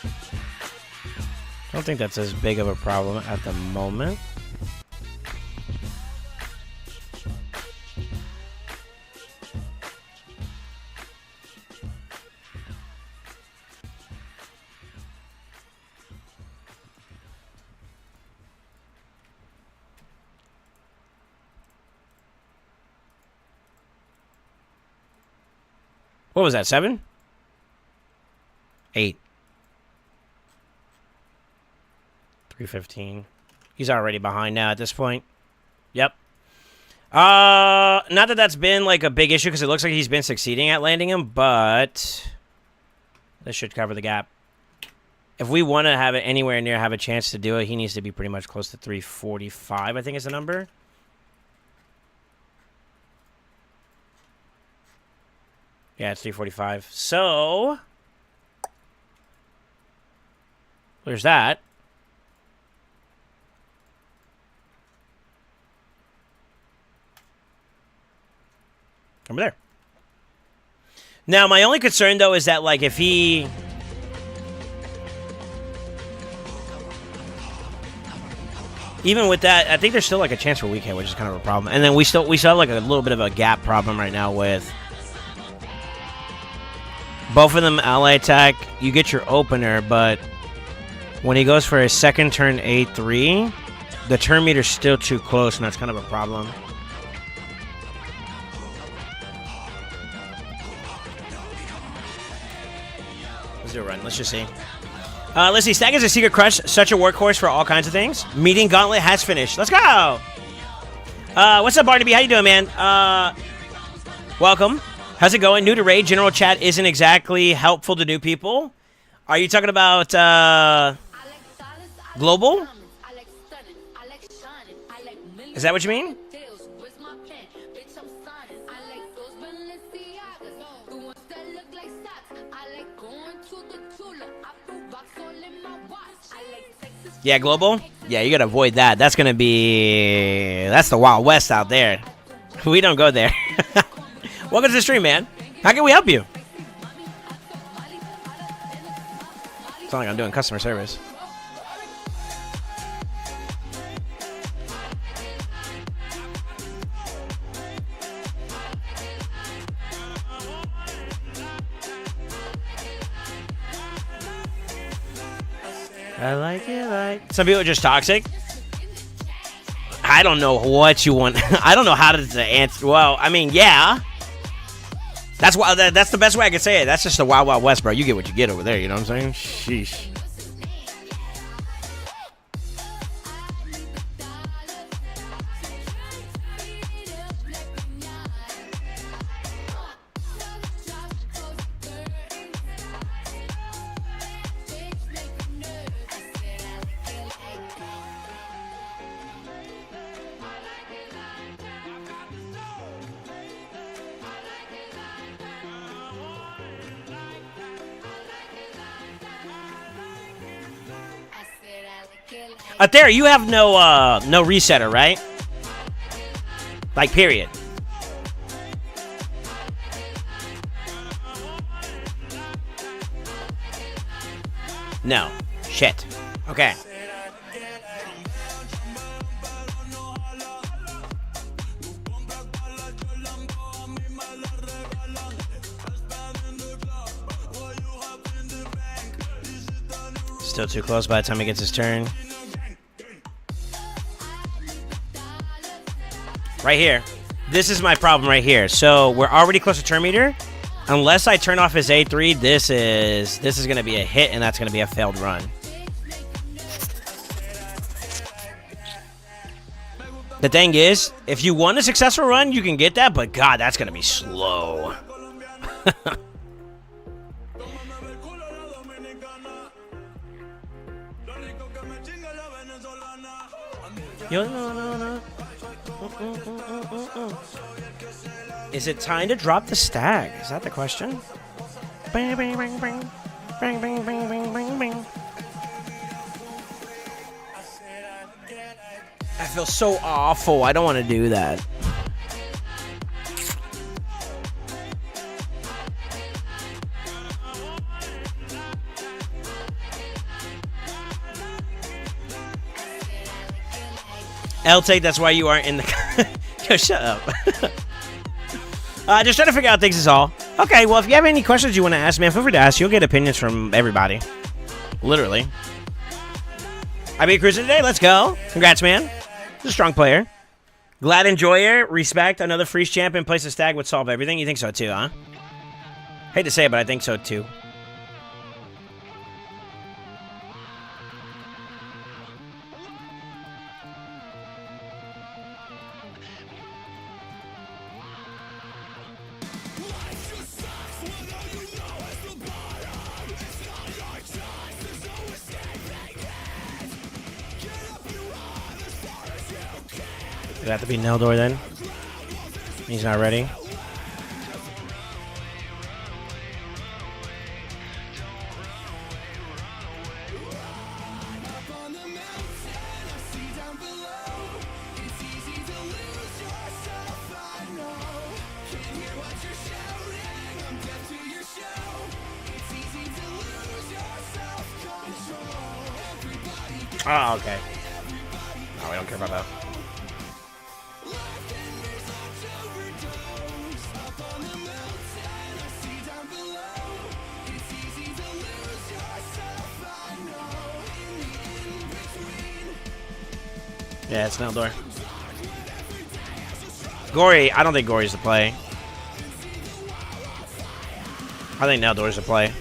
I don't think that's as big of a problem at the moment. What was that, 7? 8. 315. He's already behind now at this point. Yep. Not that that's been like a big issue because it looks like he's been succeeding at landing him, but this should cover the gap. If we want to have it anywhere near have a chance to do it, he needs to be pretty much close to 345, I think is the number. Yeah, it's 345. So there's that. Over there. Now, my only concern, though, is that, like, if he... Even with that, I think there's still, like, a chance for weekend, which is kind of a problem. And then we still have, like, a little bit of a gap problem right now with... Both of them ally attack. You get your opener, but... When he goes for his second turn A3, the turn meter's still too close, and that's kind of a problem. Let's do a run. Let's just see. Let's see. Stag is a secret crush. Such a workhorse for all kinds of things. Meeting Gauntlet has finished. Let's go! What's up, Barnaby? How you doing, man? Welcome. How's it going? New to Raid. General chat isn't exactly helpful to new people. Are you talking about, global? Is that what you mean? Yeah, global? Yeah, you gotta avoid that. That's gonna be... That's the Wild West out there. We don't go there. Welcome to the stream, man. How can we help you? It's not like I'm doing customer service. I like it like... Some people are just toxic. I don't know what you want. I don't know how to answer. Well, I mean, yeah. That's why. That's the best way I can say it. That's just the Wild Wild West, bro. You get what you get over there. You know what I'm saying? Sheesh. There, you have no resetter, right? Like, period. No. Shit. Okay. Still too close by the time he gets his turn. Right here. This is my problem right here. So we're already close to turn meter. Unless I turn off his A3, this is going to be a hit, and that's going to be a failed run. The thing is, if you want a successful run, you can get that, but God, that's going to be slow. Is it time to drop the stag? Is that the question? Bang, bang, bang, bang. Bang, bang, bang, bang, bang, bang. I feel so awful. I don't want to do that. L-Take, that's why you aren't in the... Yo, shut up. Just trying to figure out things is all. Okay, well, if you have any questions you want to ask, man, feel free to ask. You'll get opinions from everybody. Literally. I beat Cruiser today. Let's go. Congrats, man. He's a strong player. Glad enjoyer. Respect. Another freeze champ in place of Stag would solve everything. You think so, too, huh? Hate to say it, but I think so, too. Does it have to be Neldor then? He's not ready. Oh, okay. No, we don't care about that. Yeah, it's Neldor. Gory, I don't think Gory's the play. I think Neldor's the play.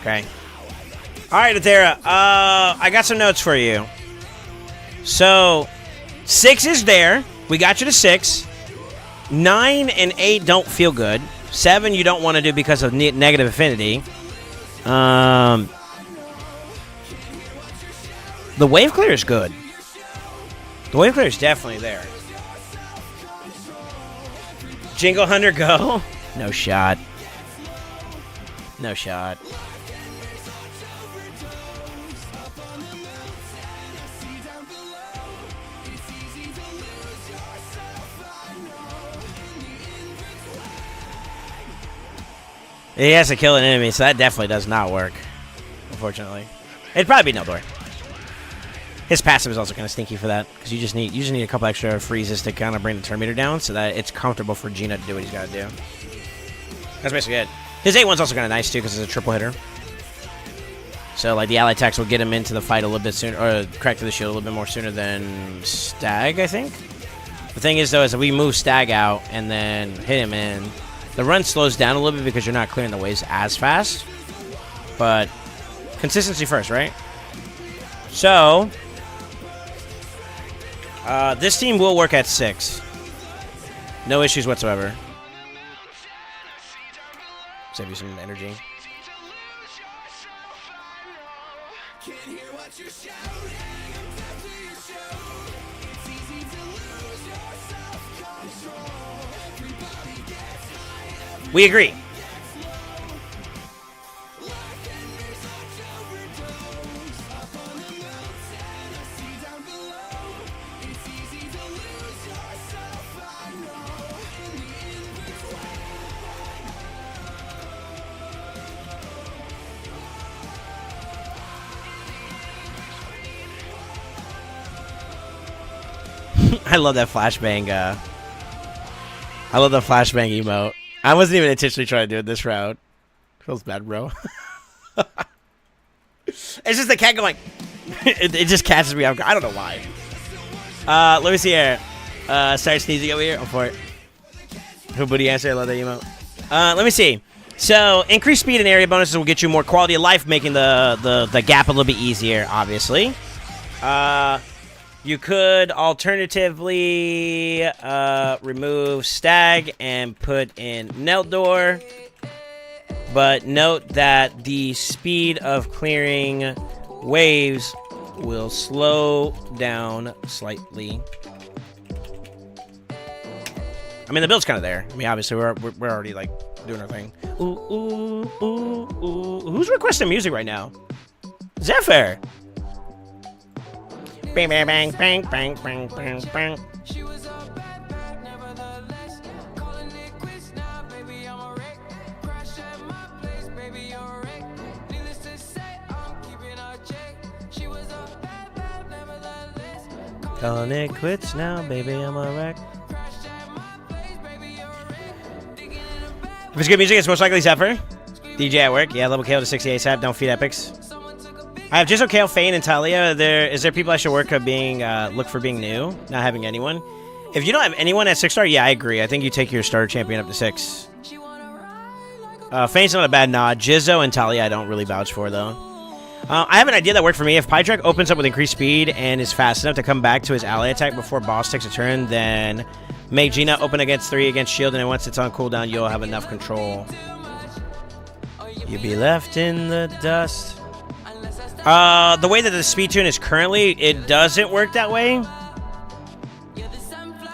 Okay. Alright, Atera. I got some notes for you. So, 6 is there. We got you to 6. 9 and 8 don't feel good. 7 you don't want to do because of negative affinity. The wave clear is good. The wave clear is definitely there. Jingle Hunter, go. No shot. No shot. He has to kill an enemy, so that definitely does not work. Unfortunately. It'd probably be Neldor. His passive is also kind of stinky for that, because you just need a couple extra freezes to kind of bring the turn meter down so that it's comfortable for Gina to do what he's got to do. That's basically it. His 8-1's also kind of nice, too, because it's a triple hitter. So, like, the ally attacks will get him into the fight a little bit sooner, or crack to the shield a little bit more sooner than Stag, I think. The thing is, though, is that we move Stag out and then hit him in. The run slows down a little bit because you're not clearing the waves as fast. But consistency first, right? So, this team will work at 6. No issues whatsoever. Save you some energy. We agree. I love that flashbang. I love the flashbang emote. I wasn't even intentionally trying to do it this route. Feels bad, bro. It's just the cat going. It just catches me off guard. I don't know why. Let me see here. Start sneezing over here. Oh, for it. Who booty answer? I love that emote. Let me see. So, increased speed and area bonuses will get you more quality of life, making the gap a little bit easier, obviously. You could alternatively remove Stag and put in Neldor. But note that the speed of clearing waves will slow down slightly. I mean, the build's kind of there. I mean, obviously, we're already, like, doing our thing. Ooh, ooh, ooh, ooh. Who's requesting music right now? Zephyr! Bang, bang, bang, bang, bang, bang, bang, bang. Calling it quits now, baby, I'm a wreck. If it's good music, it's most likely Zephyr. DJ at work. Yeah, level KO to 68 sap. Don't feed epics. I have Jizzle, Kale, Fane, and Talia. Is there people I should work at being, look for being new? Not having anyone? If you don't have anyone at 6-star, yeah, I agree. I think you take your starter champion up to 6. Fane's not a bad nod. Jizzo and Talia I don't really vouch for, though. I have an idea that worked for me. If Pydrac opens up with increased speed and is fast enough to come back to his ally attack before boss takes a turn, then make Gina open against 3 against shield, and then once it's on cooldown, you'll have enough control. You'll be left in the dust. The way that the speed tune is currently, it doesn't work that way.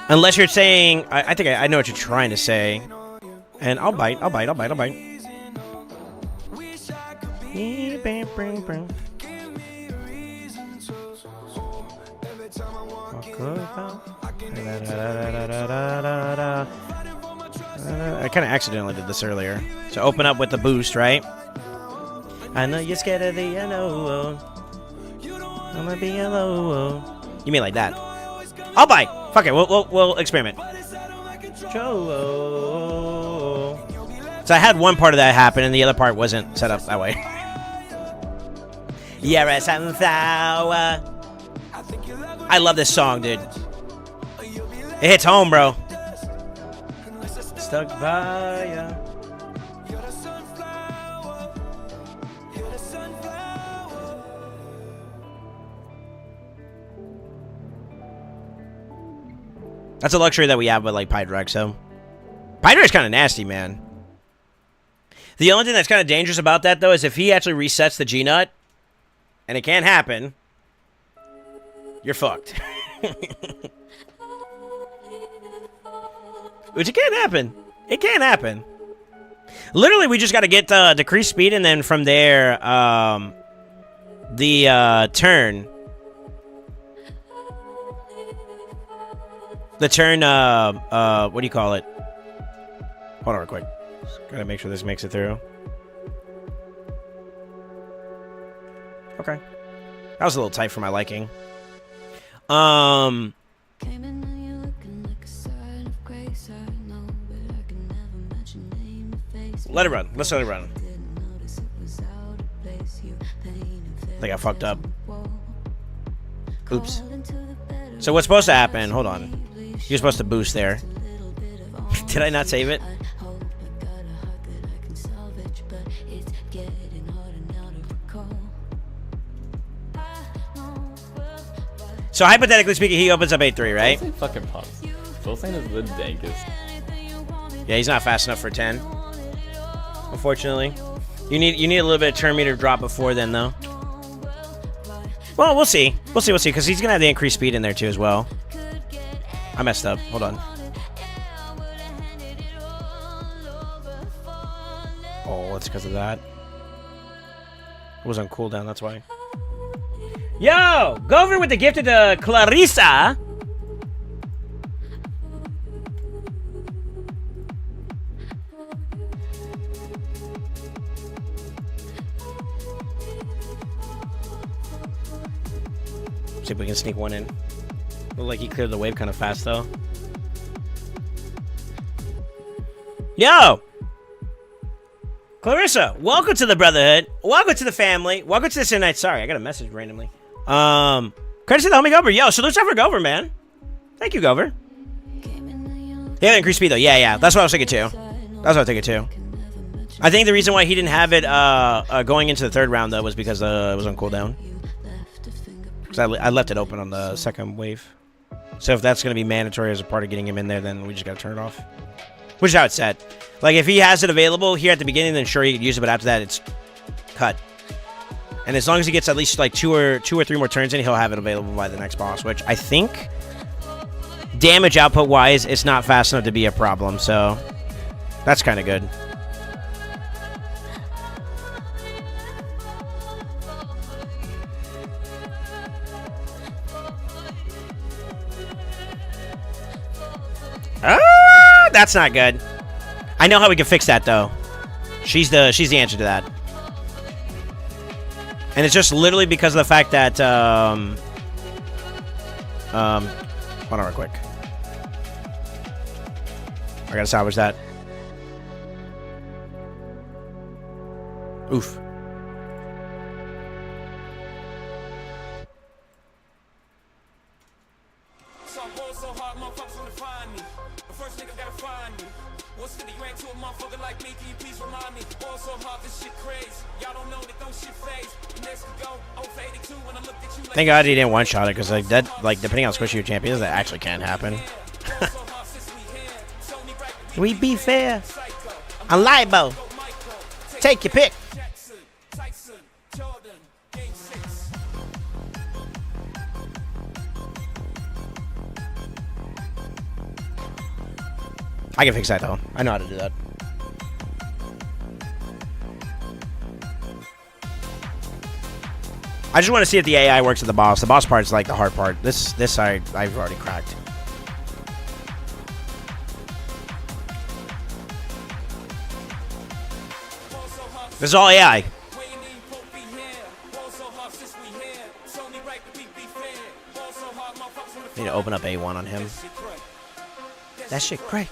Unless you're saying, I think I know what you're trying to say. And I'll bite. I kind of accidentally did this earlier. So open up with the boost, right? I know you're scared of the yellow. I'm gonna be yellow. You mean like that? I'll bite. Fuck it. We'll experiment. Joe. So I had one part of that happen, and the other part wasn't set up that way. You're a sunflower. I love this song, dude. It hits home, bro. Stuck by ya. That's a luxury that we have with, like, Pydrac, so. Pydrac's kind of nasty, man. The only thing that's kind of dangerous about that, though, is if he actually resets the G-Nut, and it can't happen, you're fucked. Which it can't happen. It can't happen. Literally, we just got to get the decreased speed, and then from there, the turn. The turn, what do you call it? Hold on real quick. Just gotta make sure this makes it through. Okay. That was a little tight for my liking. Let it run. Let's let it run. I think I fucked up. Oops. So what's supposed to happen? Hold on. You're supposed to boost there. Did I not save it? So hypothetically speaking, he opens up 8-3, right? Volsane fucking pops. Volsane is the dankest. Yeah, he's not fast enough for 10. Unfortunately. You need a little bit of turn meter drop before then, though. Well, we'll see. We'll see, because he's going to have the increased speed in there, too, as well. I messed up. Hold on. Oh, it's because of that. It was on cooldown, that's why. Yo! Go over with the gifted to Clarissa. See if we can sneak one in. Look like he cleared the wave kind of fast, though. Yo! Clarissa, welcome to the Brotherhood. Welcome to the family. Welcome to this night. Sorry, I got a message randomly. Credit to the homie Gover. Yo, salute for Gover, man. Thank you, Gover. Yeah, increased speed, though. Yeah. That's what I was thinking, too. I think the reason why he didn't have it going into the third round, though, was because it was on cooldown. Because I left it open on the second wave. So if that's going to be mandatory as a part of getting him in there, then we just got to turn it off. Which is how it's set. Like, if he has it available here at the beginning, then sure, he could use it, but after that, it's cut. And as long as he gets at least, like, two or three more turns in, he'll have it available by the next boss, which I think, damage output-wise, it's not fast enough to be a problem, so that's kind of good. Ah, that's not good. I know how we can fix that though. She's the answer to that. And it's just literally because of the fact that hold on real quick. I gotta salvage that. Oof. Thank God he didn't one-shot it, because like that, like depending on how squishy your champion is, that actually can happen. We be fair. I'm libo. Take your pick. I can fix that though. I know how to do that. I just want to see if the AI works at the boss. The boss part is like the hard part. This I've already cracked. This is all AI. Need to open up A1 on him. That shit crack.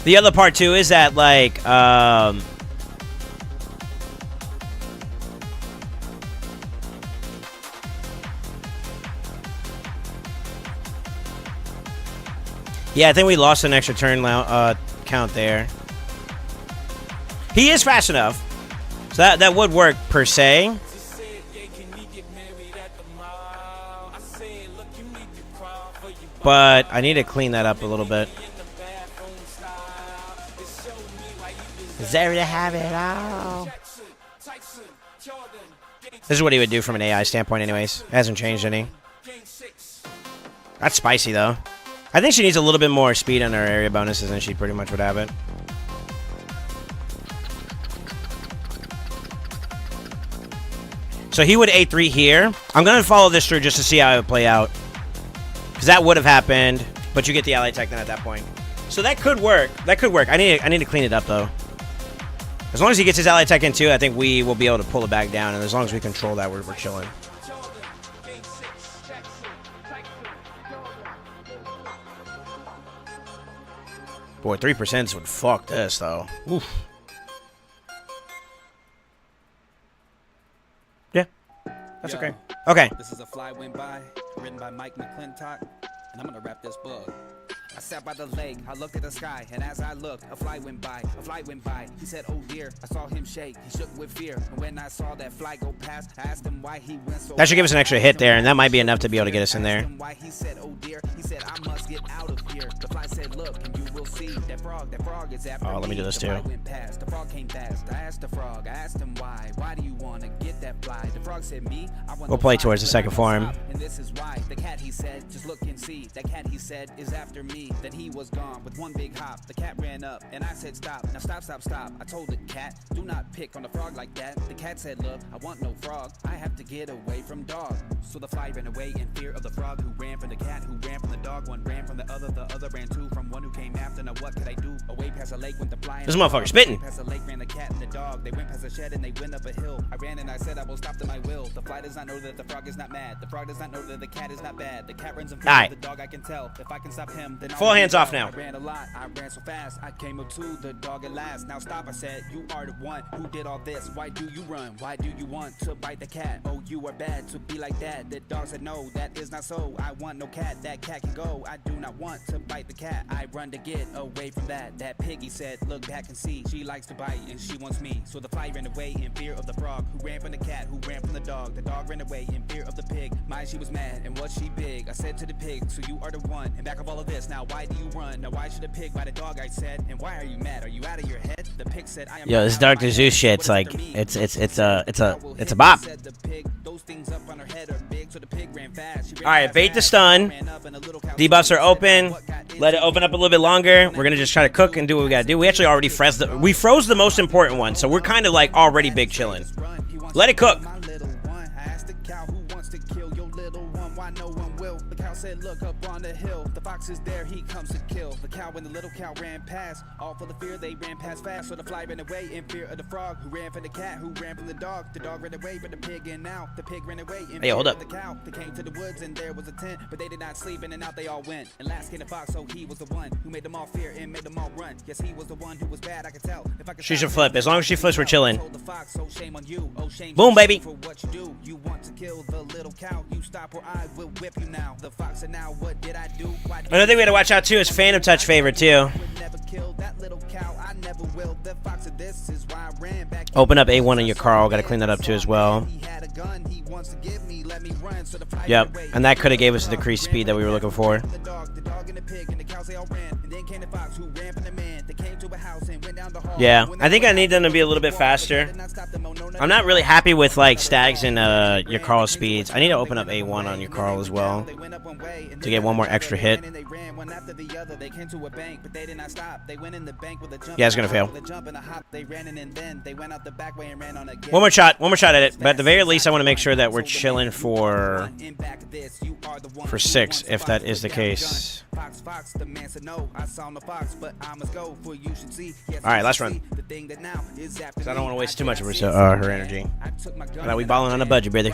The other part too is that like yeah, I think we lost an extra turn count there. He is fast enough, so that would work per se. But I need to clean that up a little bit. There to have it all. This is what he would do from an AI standpoint anyways. It hasn't changed any. That's spicy though. I think she needs a little bit more speed on her area bonuses and she pretty much would have it. So he would A3 here. I'm going to follow this through just to see how it would play out. Because that would have happened, but you get the ally tech then at that point. So that could work. That could work. I need to clean it up though. As long as he gets his ally tech in too, I think we will be able to pull it back down. And as long as we control that, we're chilling. Boy, 3% would fuck this though. Oof. Yeah, that's okay. Okay. This is a fly went by, written by Mike McClintock, and I'm gonna wrap this book. I sat by the lake, I looked at the sky, and as I looked, a fly went by, He said, oh dear, I saw him shake, he shook with fear. And when I saw that fly go past, I asked him why he went so. That should give us an extra hit there, and that might be enough to be able to get us in there. Why he said, oh dear, he said, I must get out of here. The fly said, look, and you will see that frog is after me. Oh, let me do this too. The frog came past, I asked the frog, I asked him why do you want to get that fly? The frog said, me, I want. We'll play towards the second form. And this is why, the cat he said, just look and see. That cat he said is after me, that he was gone with one big hop. The cat ran up and I said stop. Now stop. I told the cat, do not pick on the frog like that. The cat said, look, I want no frog, I have to get away from dog. So the fly ran away in fear of the frog, who ran from the cat, who ran from the dog. One ran from the other ran too from one who came after. Now what could I do? Away past the lake went the fly. This motherfucker spitting. Past the lake ran the cat and the dog. They went past the shed and they went up a hill. I ran and I said I will stop them, I will. The fly does not know that the frog is not mad. The frog does not know that the cat is not bad. The cat runs in front of the dog, I can tell. If I can stop him, then full hands off now. I ran a lot, I ran so fast, I came up to the dog at last. Now stop, I said, you are the one who did all this. Why do you run? Why do you want to bite the cat? Oh, you are bad to be like that. The dog said, no, that is not so. I want no cat, that cat can go. I do not want to bite the cat. I run to get away from that. That piggy said, look back and see. She likes to bite and she wants me. So the fly ran away in fear of the frog, who ran from the cat, who ran from the dog. The dog ran away in fear of the pig. My, she was mad and was she big? I said to the pig, so you are the one. And back of all of this, now why do you run? Now why should a pig bite a dog? I said, and why are you mad? Are you out of your head? The pig said, I am. Yo, this Dr. Zeus shit's like, it's a bop. Alright, bait the stun. Debuffs are open. Let it open up a little bit longer. We're gonna just try to cook and do what we gotta do. We actually already froze the most important one, so we're kind of like already big chilling. Let it cook. said, look up on the hill. The fox is there, he comes to kill. The cow and the little cow ran past. All full of fear, they ran past fast. So the fly ran away in fear of the frog, who ran from the cat, who ran from the dog. The dog ran away from the pig, and now the pig ran away in fear hold of up. the cow. They came to the woods, and there was a tent, but they did not sleep, in and out they all went. And last came the fox, so he was the one who made them all fear and made them all run. Yes, he was the one who was bad, I could tell. If I could She should stop flip. As long as she flips, we're chilling. told the fox, so shame on you. Oh, shame Boom, on baby. you for what you do. You want to kill the little cow. You stop or I will whip you now. The fox said, now what did I do? Why did Another thing we had to watch out too is Phantom Touch favorite too. would never kill that little cow. I never will. The fox said, this is why I ran back. Open up A1 on your Carl. Got to clean that up too as well. He had a gun. He wants to give me. Let me run. So the fly Yep, ran away. and that could have gave us the decreased speed that we were looking for. The dog and the pig and the cows they all ran. And then came the fox who ran from the man. They came to a house and went down the hall. Yeah, I think I need them to be a little bit faster. I'm not really happy with like Stags and your Carl speeds. I need to open up A1 on your Carl as well to get one more extra hit. Yeah, it's gonna fail. One more shot at it. But at the very least, I want to make sure that we're chilling for 6, if that is the case. All right, let's run. Because I don't want to waste too much of her energy. Now we balling on a budget, brother.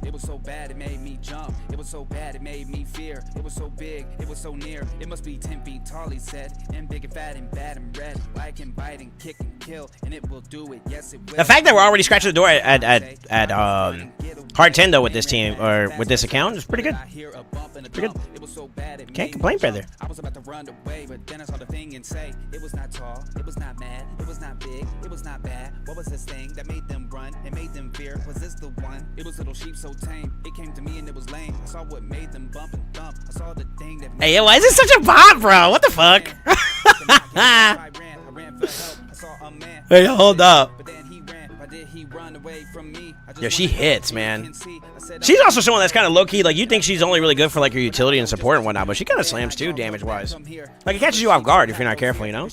It was so bad it made me jump. It was so bad it made me fear. It was so big, it was so near. It must be 10 feet tall, he said. And big and fat and bad and red. I can bite and kick and kill, and it will do it. Yes, it will. The fact that we're already scratching the door at hard 10 though with this team or with this account is pretty good. Pretty good. Can't complain, brother. I was about to run away, but then I saw the thing and say, it was not tall, it was not mad, it was not big, it was not bad. What was this thing that made them run and made them fear? Was this the one? It was little sheep so tame. It came to me and it was lame. I saw what made them bump and thump. I saw the thing that Hey, yo, why is this such a bop, bro? What the fuck? I ran for help. I saw a man. Hey, hold up. But then he ran. Why did he run away from me? I just Yo, she wanted to hits, see man. and see. I said, She's also someone that's kind of low-key. Like, you think she's only really good for, like, your utility and support and whatnot, but she kind of slams, too, damage-wise. Like, it catches you off guard if you're not careful, you know?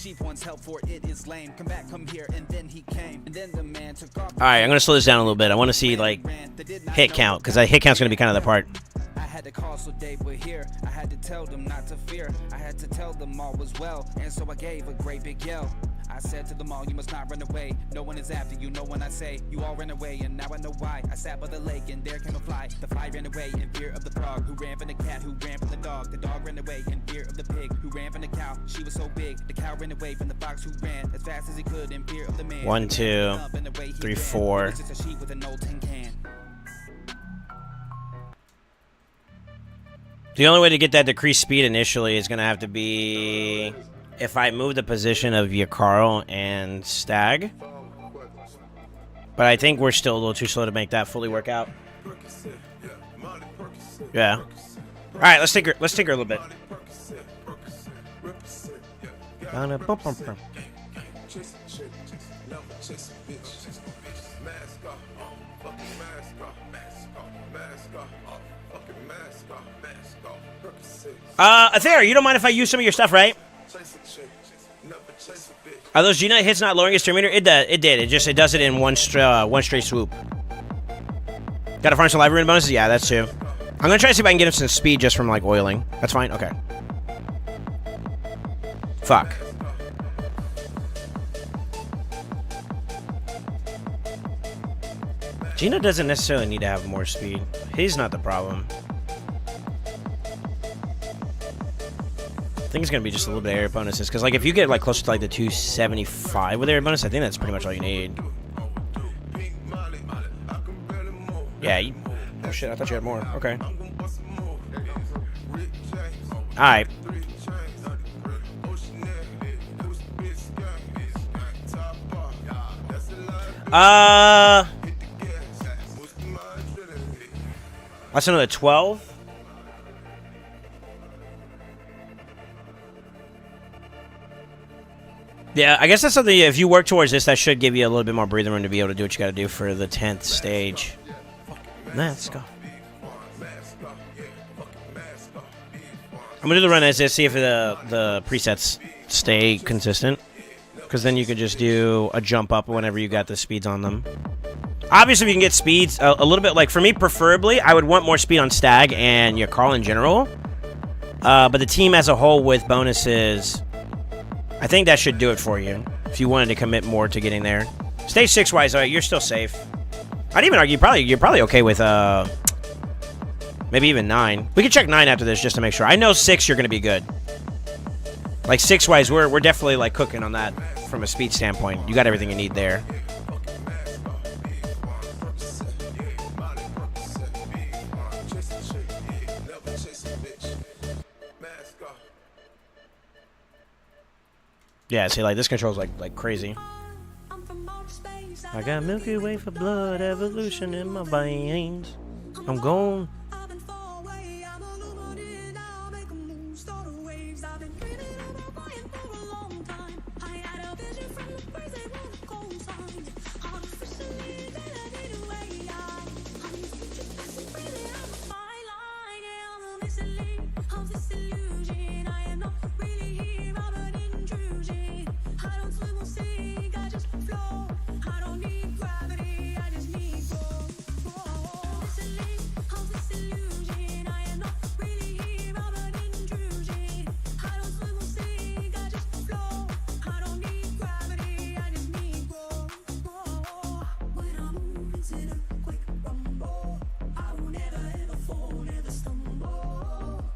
Alright, I'm going to slow this down a little bit. I want to see, like, hit count, because hit count's going to be kind of the part. I had to call so they were here. I had to tell them not to fear. I had to tell them all was well. And so I gave a great big yell. I said to them all, you must not run away. No one is after you, no one I say. You all ran away, and now I know why. I sat by the lake, and there came a fly. The fly ran away in fear of the frog, who ran from the cat, who ran from the dog. The dog ran away in fear of the pig, who ran from the cow. She was so big. The cow ran away from the fox, who ran as fast as he could in fear of the man. 1, 2, 3, 4. It's just a sheep with an old tin can. The only way to get that decreased speed initially is going to have to be if I move the position of Yakarl and Stag. But I think we're still a little too slow to make that fully work out. Yeah. All right, let's tinker a little bit. Aether, you don't mind if I use some of your stuff, right? Are those Gina hits not lowering his turn meter? It did. It does it in one straight swoop. Got to farm some library bonuses? Yeah, that's true. I'm gonna try to see if I can get him some speed just from like oiling. That's fine. Okay. Fuck. Gina doesn't necessarily need to have more speed. He's not the problem. I think it's gonna be just a little bit of air bonuses, because like if you get like closer to like the 275 with air bonus, I think that's pretty much all you need. Yeah. Oh shit! I thought you had more. Okay. All right. That's another 12. Yeah, I guess that's something, if you work towards this, that should give you a little bit more breathing room to be able to do what you gotta do for the 10th stage. Let's go. I'm gonna do the run as is, see if the presets stay consistent. Because then you could just do a jump up whenever you got the speeds on them. Obviously, we can get speeds a little bit. Like, for me, preferably, I would want more speed on Stag and your Carl in general. But the team as a whole with bonuses, I think that should do it for you. If you wanted to commit more to getting there. Stage 6-wise, you're still safe. I'd even argue you're probably okay with maybe even 9. We can check 9 after this just to make sure. I know 6 you're going to be good. Like 6-wise, we're definitely like cooking on that from a speed standpoint. You got everything you need there. Yeah, see, like this controls like crazy. I got Milky Way for blood evolution in my veins. I'm gone.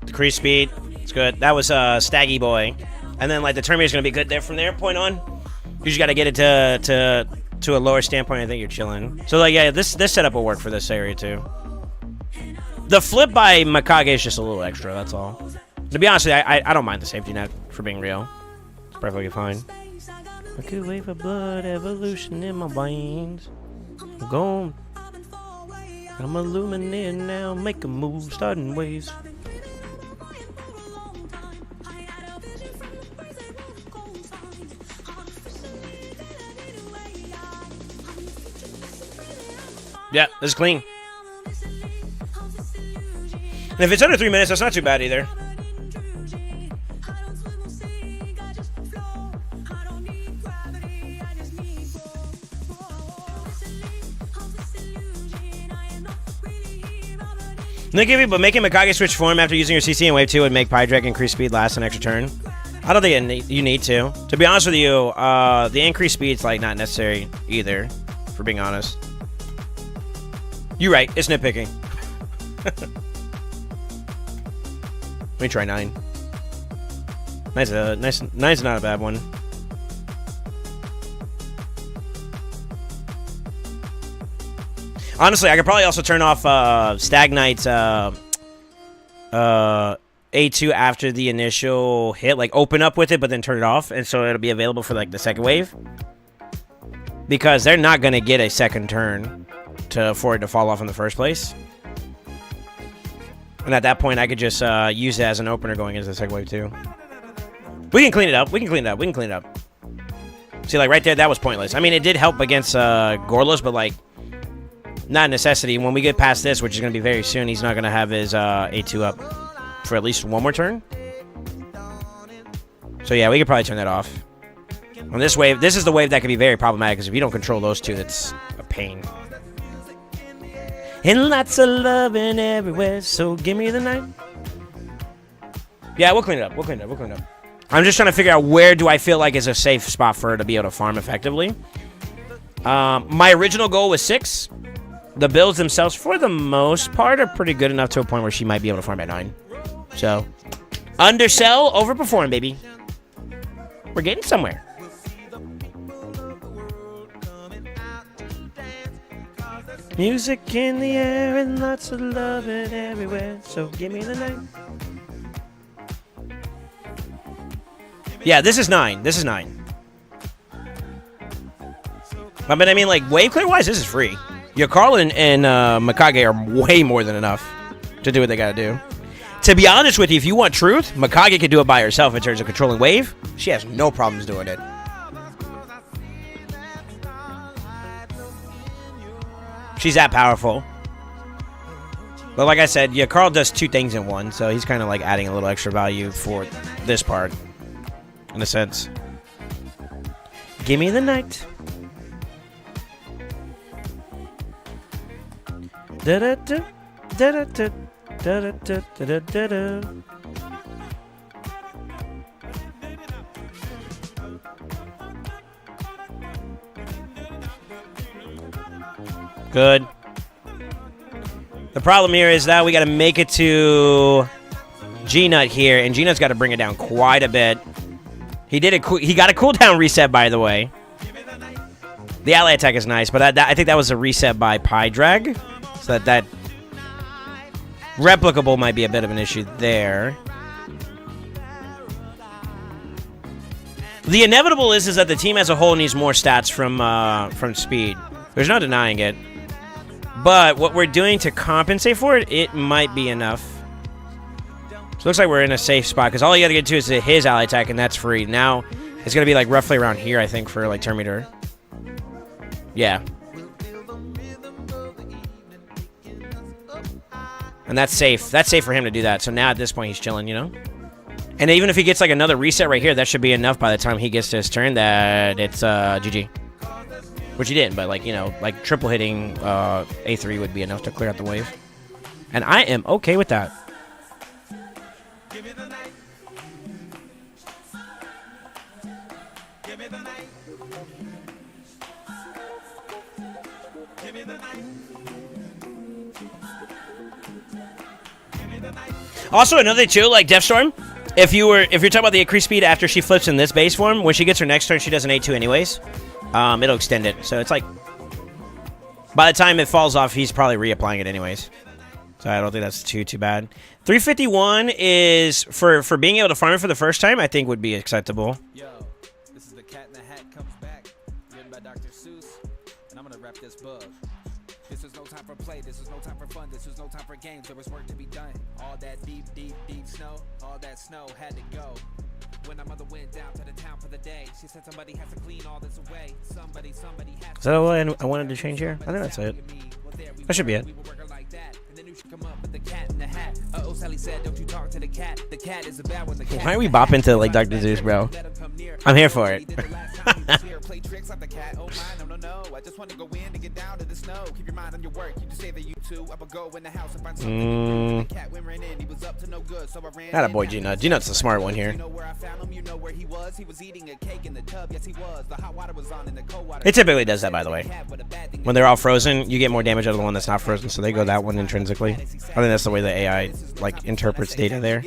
Decrease speed. It's good. That was Staggy Boy. And then like the Terminator's gonna be good there from there point on. You just gotta get it to a lower standpoint. I think you're chilling. So like yeah, this setup will work for this area too. The flip by Mikage is just a little extra, that's all. To be honest with you, I don't mind the safety net, for being real. It's perfectly fine. I could wait for blood evolution in my veins. I'm gone. I'm illuminated now, make a move, starting waves. Yeah, this is clean. And if it's under 3 minutes, that's not too bad either. But making Mikage switch form after using your CC in Wave 2 would make Pydrake increase speed last an extra turn. I don't think you need to. To be honest with you, the increased speed's like not necessary either, for being honest. You're right, it's nitpicking. Let me try 9. Nine's not a bad one. Honestly, I could probably also turn off Stag Knight's A2 after the initial hit, like open up with it, but then turn it off, and so it'll be available for like the second wave. Because they're not gonna get a second turn for it to fall off in the first place. And at that point, I could just use it as an opener going into the second wave too. We can clean it up. We can clean it up. We can clean it up. See, like right there, that was pointless. I mean, it did help against Gorlos, but like, not a necessity. When we get past this, which is going to be very soon, he's not going to have his A2 up for at least one more turn. So yeah, we could probably turn that off. On this wave, this is the wave that could be very problematic, because if you don't control those two, that's a pain. And lots of loving everywhere, so give me the night. Yeah, we'll clean it up. We'll clean it up. We'll clean it up. I'm just trying to figure out where do I feel like is a safe spot for her to be able to farm effectively. My original goal was 6. The builds themselves, for the most part, are pretty good enough to a point where she might be able to farm at 9. So, undersell, overperform, baby. We're getting somewhere. Music in the air and lots of loving everywhere, so give me the night. Yeah, this is 9. This is 9. But I mean, like, wave clear wise, this is free. Your Carl and Mikage are way more than enough to do what they gotta do. To be honest with you, if you want truth, Mikage could do it by herself in terms of controlling wave. She has no problems doing it. She's that powerful. But like I said, yeah, Carl does 2 things in one, so he's kind of like adding a little extra value for this part, in a sense. Give me the night. Da-da-da, da-da-da, da-da-da, da-da-da. Good. The problem here is that we got to make it to G-Nut here, and G-Nut's got to bring it down quite a bit. He got a cooldown reset, by the way. The ally attack is nice, but I think that was a reset by Pie Drag, so that replicable might be a bit of an issue there. The inevitable is that the team as a whole needs more stats from speed. There's no denying it. But what we're doing to compensate for it, it might be enough. So it looks like we're in a safe spot, because all you got to get to is his ally attack, and that's free. Now, it's going to be like roughly around here, I think, for like turn meter. Yeah. And that's safe. That's safe for him to do that. So now at this point, he's chilling, you know? And even if he gets like another reset right here, that should be enough by the time he gets to his turn that it's GG. Which he didn't, but like, you know, like triple hitting A3 would be enough to clear out the wave. And I am okay with that. Also, another thing too, like Deathstorm, if you're talking about the increased speed after she flips in this base form, when she gets her next turn, she does an A2 anyways. It'll extend it. So it's like, by the time it falls off, he's probably reapplying it anyways. So I don't think that's too bad. 351 is, for being able to farm it for the first time, I think would be acceptable. Yo, this is the Cat in the Hat Comes Back, written by Dr. Seuss, and I'm gonna wrap this book. This is no time for play, this is no time for fun, this is no time for games, there was work to be done. All that deep snow, all that snow had to go. When my mother went down to the town for the day, she said somebody has to clean all this away. Somebody has Is that what I wanted to change here? I think that's it. That should be it. Why are we bopping to like Dr. Zeus, bro? I'm here for it. Not a boy, G-Nut. G-Nut's the smart one here. It typically does that, by the way. When they're all frozen, you get more damage out of the one that's not frozen, so they go that one intrinsically. I think that's the way the AI like interprets data there.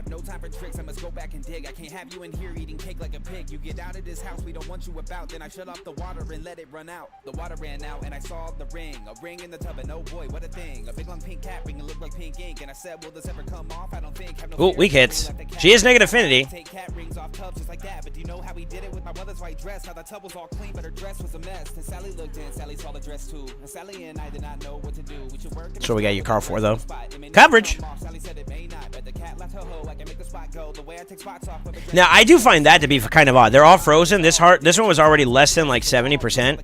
No time for tricks, I must go back and dig. I can't have you in here eating cake like a pig. You get out of this house, we don't want you about. Then I shut off the water and let it run out. The water ran out and I saw the ring. A ring in the tub and oh boy, what a thing. A big long pink cat ring, it looked like pink ink. And I said, will this ever come off? I don't think. Ooh, weak hits. She is negative affinity. Take cat rings off tubs just like that. But do you know how we did it with my mother's white dress? How the tub was all clean, but her dress was a mess. And Sally looked in, Sally saw the dress too. And Sally and I did not know what to do. We should work. So we got your car for though. Coverage. Sally said it may not, but the cat left her hoe. I can make the spot go. Now, I do find that to be kind of odd. They're all frozen. This one was already less than like 70%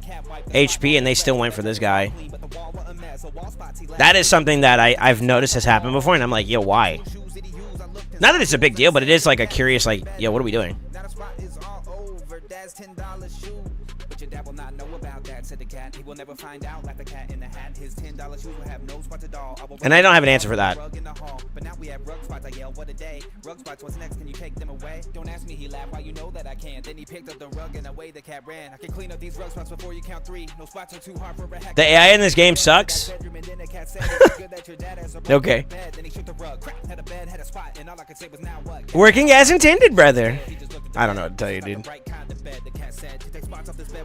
HP, and they still went for this guy. That is something that I've noticed has happened before, and I'm like, yo, why? Not that it's a big deal, but it is like a curious, like, yo, what are we doing? But your dad will not know about that, said the cat. He will never find out like the cat in the hat. His $10 shoes will have no spots at all. And I don't have an answer for that. But now we have rug spots. I yell, what a day. Rug spots, what's next? Can you take them away? Don't ask me, he laughed. Why you know that I can? Then he picked up the rug and away the cat ran. I can clean up these rug spots before you count 3. No spots are too hard for a hack. The AI in this game sucks. Okay. Working as intended, brother. I don't know what to tell you, dude.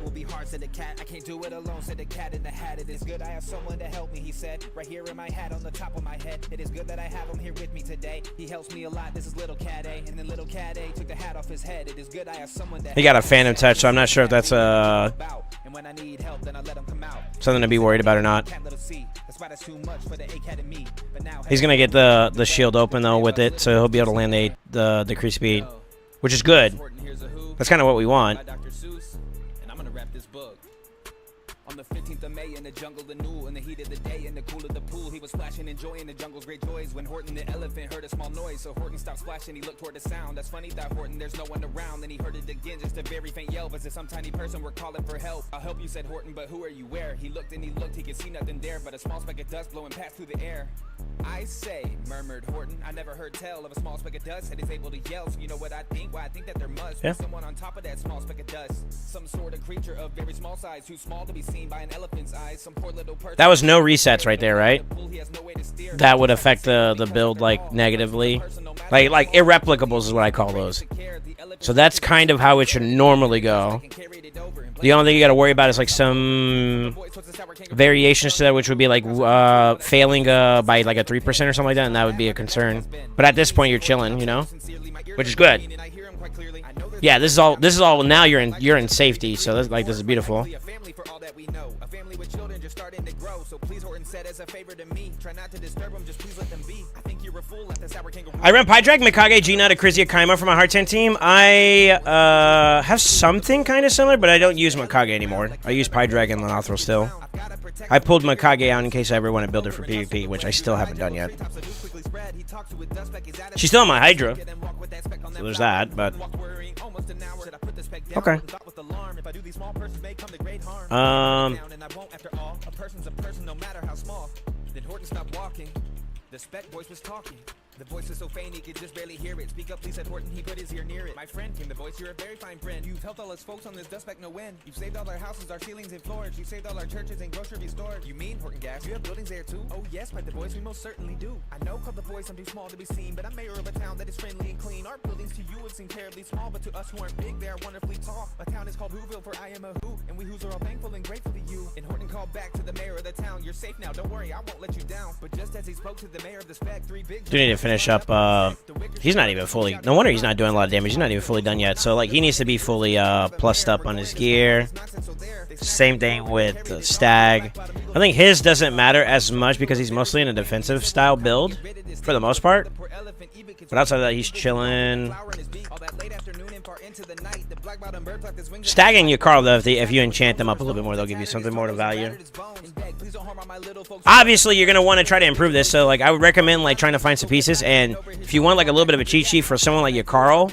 Will be hard, said the cat. I can't do it alone, said the cat in the hat. It is good I have someone to help me, he said. Right here in my hat on the top of my head. It is good that I have him here with me today. He helps me a lot. This is little cat A. And then little cat A took the hat off his head. It is good I have someone that he got a phantom touch, so I'm not sure if that's something to be worried about or not. He's gonna get the shield open though with it, so he'll be able to land the decreased speed, which is good. That's kind of what we want. On the 15th of May in the jungle of New, in the heat of the day, in the cool of the pool, he was splashing, enjoying the jungle's great joys. When Horton the elephant heard a small noise, so Horton stopped splashing, he looked toward the sound. That's funny, thought Horton, there's no one around. Then he heard it again, just a very faint yelp, as if some tiny person were calling for help. I'll help you, said Horton, but who are you, where? He looked and he looked, he could see nothing there, but a small speck of dust blowing past through the air. I say, murmured Horton, I never heard tell of a small speck of dust that is able to yell. So you know what I think? Why I think that there must be someone on top of that small speck of dust. Some sort of creature of very small size, too small to be seen by an elephant's eyes. Some poor little person. That was no resets right there, right? That would affect the build, like, negatively. Like irreplicables is what I call those. So that's kind of how it should normally go. The only thing you got to worry about is like some variations to that, which would be like failing by like a 3% or something like that, and that would be a concern. But at this point, you're chilling, you know, which is good. Yeah, this is all. Now you're in safety, so this is beautiful. I run Pydrag, Mikage, Gina, Akrizia, Kaima for my Heartend team. I have something kind of similar, but I don't use Mikage anymore. I use Pydrag and Lenothril still. I pulled Mikage out in case I ever want to build her for PvP, which I still haven't done yet. She's still on my Hydra, so there's that, but... Okay. The spec voice was talking. The voice was so faint he could just barely hear it. Speak up, please, said Horton. He put his ear near it. My friend, came the voice. You're a very fine friend. You've helped all us folks on this dust back no end. You've saved all our houses, our ceilings, and floors. You've saved all our churches and grocery stores. You mean Horton Gas? You have buildings there too? Oh yes, by the voice, we most certainly do. I know, called the voice, I'm too small to be seen, but I'm mayor of a town that is friendly and clean. Our buildings to you would seem terribly small, but to us who aren't big, they are wonderfully tall. A town is called Whoville, for I am a who, and we who's are all thankful and grateful to you. And Horton called back to the mayor of the town. You're safe now, don't worry, I won't let you down. But just as he spoke to the mayor of the spec, three big... Do need to finish up, he's not even fully... No wonder he's not doing a lot of damage. He's not even fully done yet. So, like, he needs to be fully, plussed up on his gear. Same thing with Stag. I think his doesn't matter as much because he's mostly in a defensive style build, for the most part. But outside of that, he's chilling. Stagging your Carl, though, if you enchant them up a little bit more, they'll give you something more to value. Obviously, you're going to want to try to improve this, so like I would recommend like trying to find some pieces, and if you want like a little bit of a cheat sheet for someone like your Carl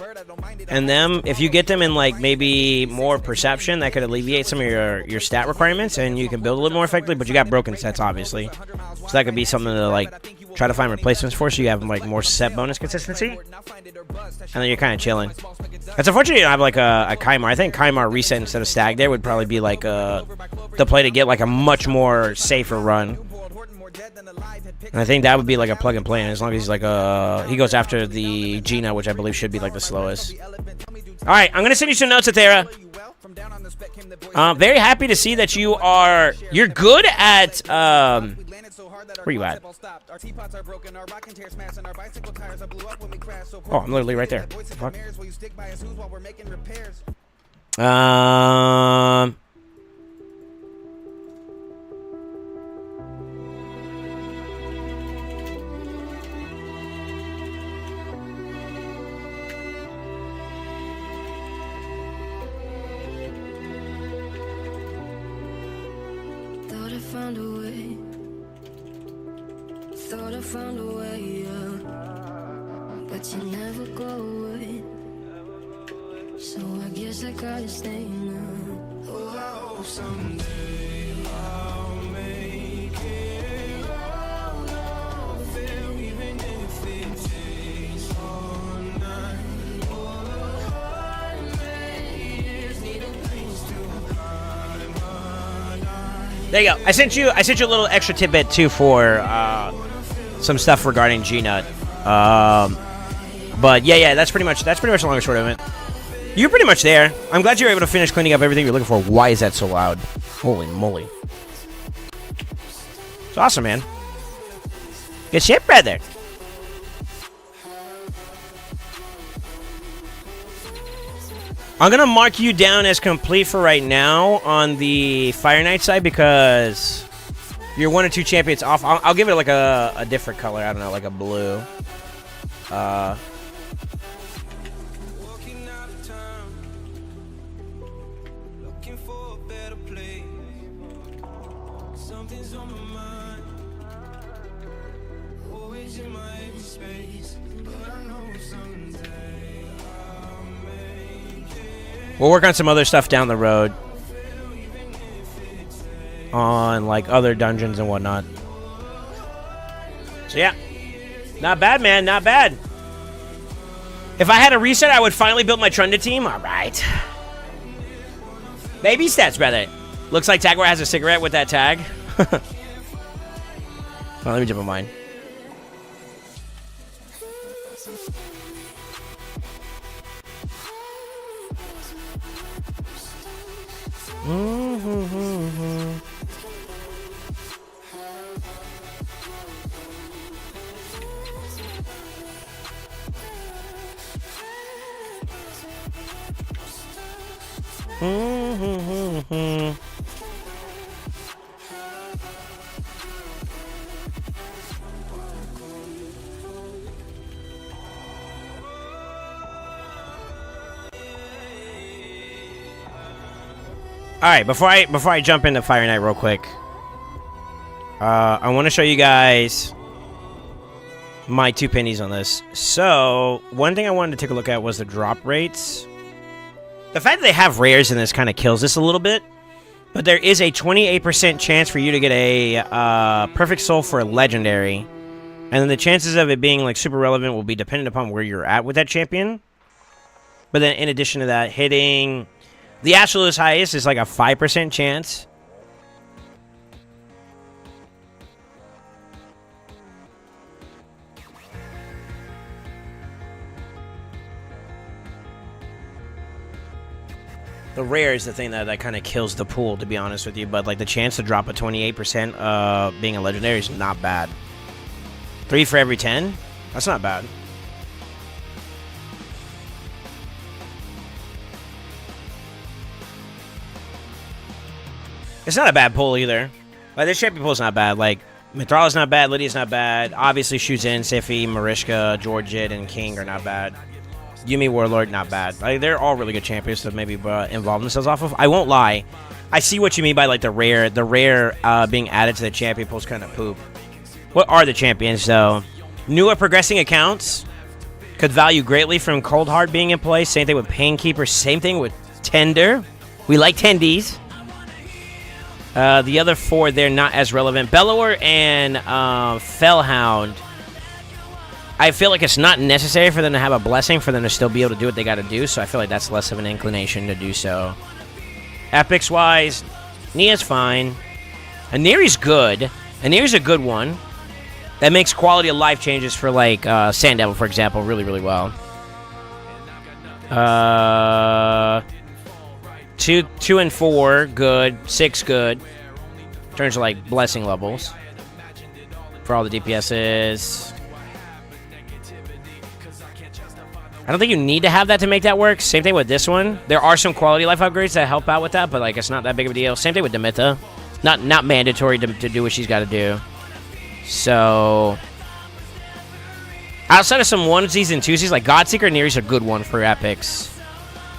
and them, if you get them in like maybe more perception, that could alleviate some of your stat requirements, and you can build a little more effectively, but you got broken sets, obviously. So that could be something to like try to find replacements for, so you have like more set bonus consistency, and then you're kind of chilling. It's unfortunate you don't have like a Kaimar. I think Kaimar reset instead of Stag there would probably be like the play to get like a much more safer run. And I think that would be like a plug and play, and as long as he's like he goes after the Gina, which I believe should be like the slowest. All right, I'm gonna send you some notes, Athera. Very happy to see that you're good at where you at? Oh, I'm literally right there. Fuck. Thought I found a way. Thought I found a way, yeah. But you never go away. So I guess I gotta stay now. Oh, I hope someday I'll make it out of there, even if it takes all night. All the hard days need a place to hide my eyes. There you go. I sent you a little extra tidbit too for some stuff regarding G-Nut. But yeah, that's pretty much the long and short of it. You're pretty much there. I'm glad you were able to finish cleaning up everything you're looking for. Why is that so loud? Holy moly. It's awesome, man. Good shit, brother. I'm going to mark you down as complete for right now on the Fire Knight side because you're 1 or 2 champions off. I'll give it like a different color. I don't know, like a blue. We'll work on some other stuff down the road. On, like, other dungeons and whatnot. So, yeah. Not bad, man. Not bad. If I had a reset, I would finally build my Trunda team. All right. Baby stats, brother. Looks like Tagwar has a cigarette with that tag. Well, let me jump on mine. All right, before I jump into Fire Knight real quick, I want to show you guys my 2 pennies on this. So, one thing I wanted to take a look at was the drop rates. The fact that they have rares in this kind of kills this a little bit, but there is a 28% chance for you to get a perfect soul for a legendary, and then the chances of it being like super relevant will be dependent upon where you're at with that champion. But then in addition to that, hitting the absolute highest is like a 5% chance. The rare is the thing that kind of kills the pool, to be honest with you. But like the chance to drop a 28% being a legendary is not bad. 3 for every 10? That's not bad. It's not a bad pull either. Like, this champion pull's not bad. Like, Mithrala's not bad, Lydia's not bad. Obviously, Shuzin, Siphi, Marishka, Georgette, and King are not bad. Yuumi, Warlord, not bad. Like, they're all really good champions to maybe involve themselves off of. I won't lie. I see what you mean by, like, the rare being added to the champion pool's kind of poop. What are the champions, though? Newer progressing accounts could value greatly from Cold Heart being in place. Same thing with Painkeeper. Same thing with Tender. We like tendies. The other 4, they're not as relevant. Bellower and Fellhound. I feel like it's not necessary for them to have a blessing for them to still be able to do what they got to do, so I feel like that's less of an inclination to do so. Epics-wise, Nia's fine. Aniri's good. Aniri's a good one. That makes quality of life changes for, like, Sand Devil, for example, really, really well. 2 and 4, good. 6, good. In terms of, like, blessing levels. For all the DPSs. I don't think you need to have that to make that work. Same thing with this one. There are some quality life upgrades that help out with that, but, like, it's not that big of a deal. Same thing with Demitha. Not mandatory to do what she's got to do. So, outside of some onesies and twosies, like Godseeker and Neri's a good one for epics.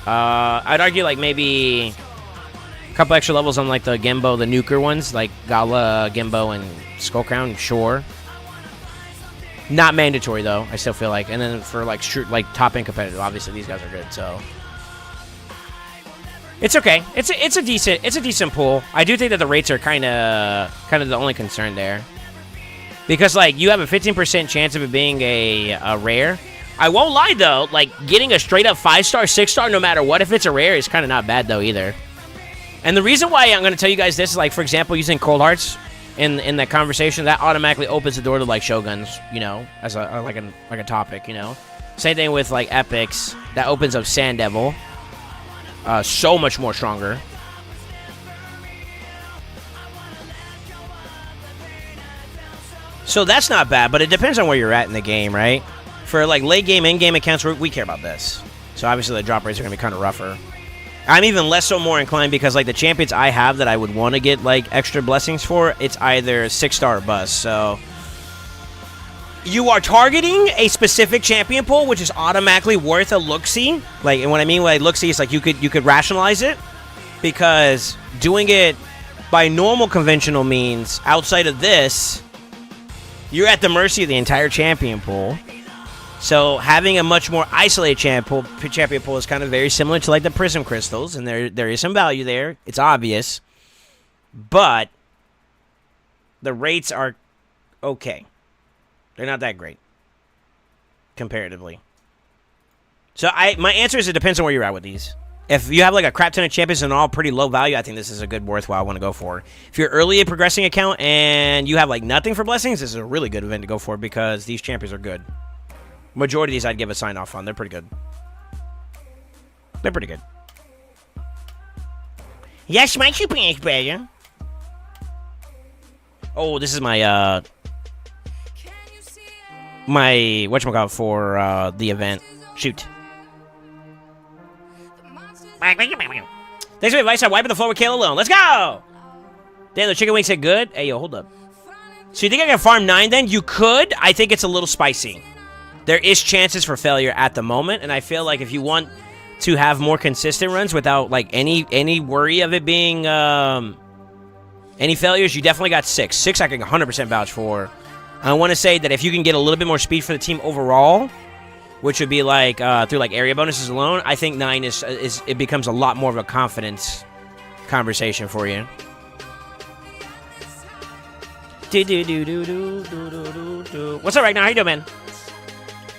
I'd argue like maybe a couple extra levels on like the Gembo, the nuker ones, like Gala, Gembo, and Skullcrown, sure. Not mandatory though, I still feel like. And then for like top end competitive, obviously these guys are good, so it's okay. It's a decent pool. I do think that the rates are kind of the only concern there. Because, like, you have a 15% chance of it being a rare. I won't lie, though. Like, getting a straight-up 5-star, 6-star, no matter what, if it's a rare, is kind of not bad, though, either. And the reason why I'm going to tell you guys this is, like, for example, using Cold Hearts in that conversation, that automatically opens the door to, like, Shoguns, you know, as a topic, you know. Same thing with, like, Epics. That opens up Sand Devil. So much more stronger. So that's not bad, but it depends on where you're at in the game, right? For like late game, in game accounts, we care about this. So obviously the drop rates are gonna be kind of rougher. I'm even less so more inclined because like the champions I have that I would want to get like extra blessings for, it's either 6-star or bust. So you are targeting a specific champion pool, which is automatically worth a look-see. Like, and what I mean by look-see is like you could rationalize it because doing it by normal conventional means, outside of this, you're at the mercy of the entire champion pool. So having a much more isolated champion pool is kind of very similar to like the Prism Crystals, and there is some value there. It's obvious. But the rates are okay. They're not that great comparatively. So my answer is it depends on where you're at with these. If you have like a crap ton of champions and all pretty low value, I think this is a good worthwhile one to go for. If you're early a progressing account and you have like nothing for blessings, this is a really good event to go for because these champions are good. Majority of these I'd give a sign off on. They're pretty good. They're pretty good. Yes, my super better. Oh, this is my whatchamacallit for the event. Shoot. Thanks for the advice on wiping the floor with Kale alone. Let's go! Damn, the chicken wings said good. Hey, yo, hold up. So you think I can farm 9 then? You could. I think it's a little spicy. There is chances for failure at the moment, and I feel like if you want to have more consistent runs without like any worry of it being any failures, you definitely got 6. 6 I can 100% vouch for. I want to say that if you can get a little bit more speed for the team overall, which would be like through like area bonuses alone, I think 9 is it becomes a lot more of a confidence conversation for you. What's up right now? How you doing, man?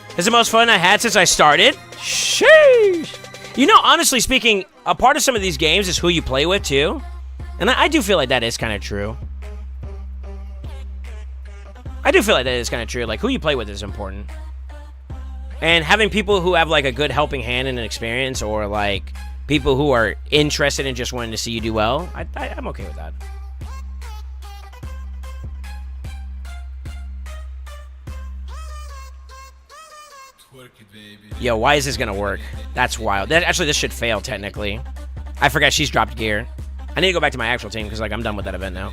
This is the most fun I had since I started. Sheesh. You know, honestly speaking, a part of some of these games is who you play with too, and I do feel like that is kind of true. I do feel like that is kind of true. Like who you play with is important. And having people who have, like, a good helping hand and an experience, or, like, people who are interested in just wanting to see you do well, I'm okay with that. Yo, why is this gonna work? That's wild. Actually, this should fail, technically. I forgot she's dropped gear. I need to go back to my actual team, because, like, I'm done with that event now.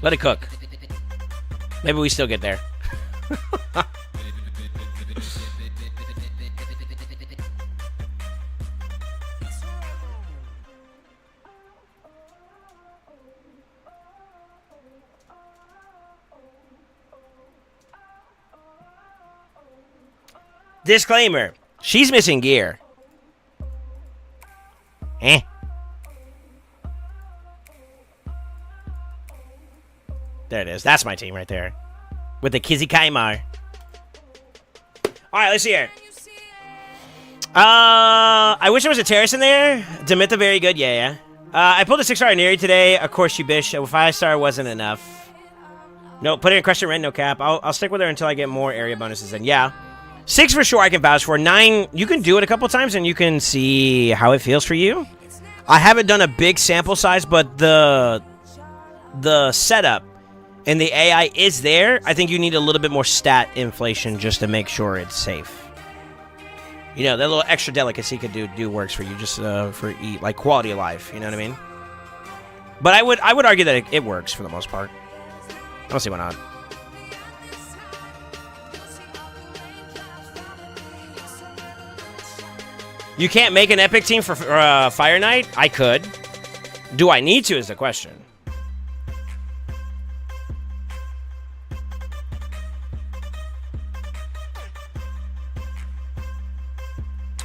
Let it cook. Maybe we still get there. Disclaimer. She's missing gear. There it is. That's my team right there. With the Kizzy Kaimar. Alright, let's see here. I wish there was a terrace in there. Demitha, very good. Yeah. I pulled a 6-star Neri today. Of course, you bish. A 5-star wasn't enough. No, put it in question rent, no cap. I'll stick with her until I get more area bonuses in. Yeah. 6 for sure I can vouch for. 9, you can do it a couple times and you can see how it feels for you. I haven't done a big sample size, but the setup and the AI is there. I think you need a little bit more stat inflation just to make sure it's safe. You know, that little extra delicacy could do works for you, just for like quality of life. You know what I mean? But I would argue that it works for the most part. I don't see why not. You can't make an epic team for Fire Knight? I could. Do I need to is the question.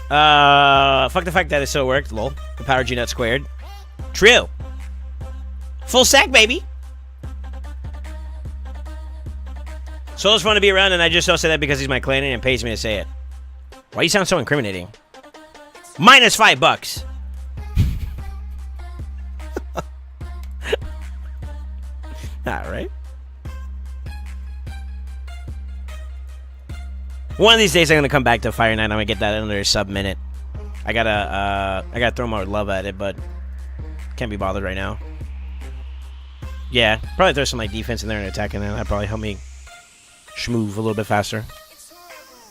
Fuck the fact that it still worked, lol. The power G nut squared. True. Full sack, baby. Solo's fun to be around, and I just don't say that because he's my clan and pays me to say it. Why you sound so incriminating? Minus $5. Alright. One of these days I'm gonna come back to Fire Knight. I'm gonna get that under a sub-minute. I gotta throw more love at it, but can't be bothered right now. Yeah, probably throw some like defense in there and attack, and then that'd probably help me schmoove a little bit faster.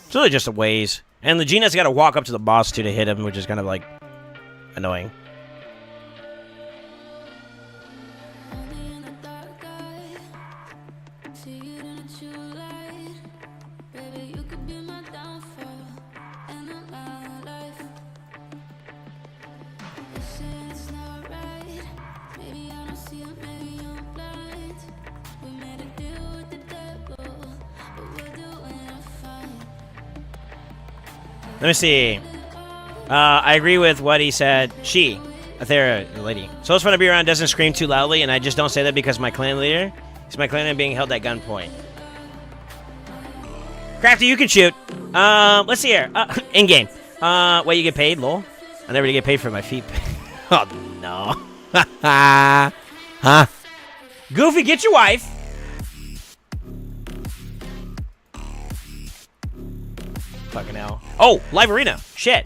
It's really just a ways. And the Gina's got to walk up to the boss too to hit him, which is kind of like annoying. Let me see. I agree with what he said. She, Athera, lady. So it's fun to be around. Doesn't scream too loudly, and I just don't say that because my clan leader is my clan and being held at gunpoint. Crafty, you can shoot. Let's see here. In game. What, you get paid, lol? I never get paid for my feet. Oh no. Huh? Goofy, get your wife. Fucking hell. Oh, live arena. Shit.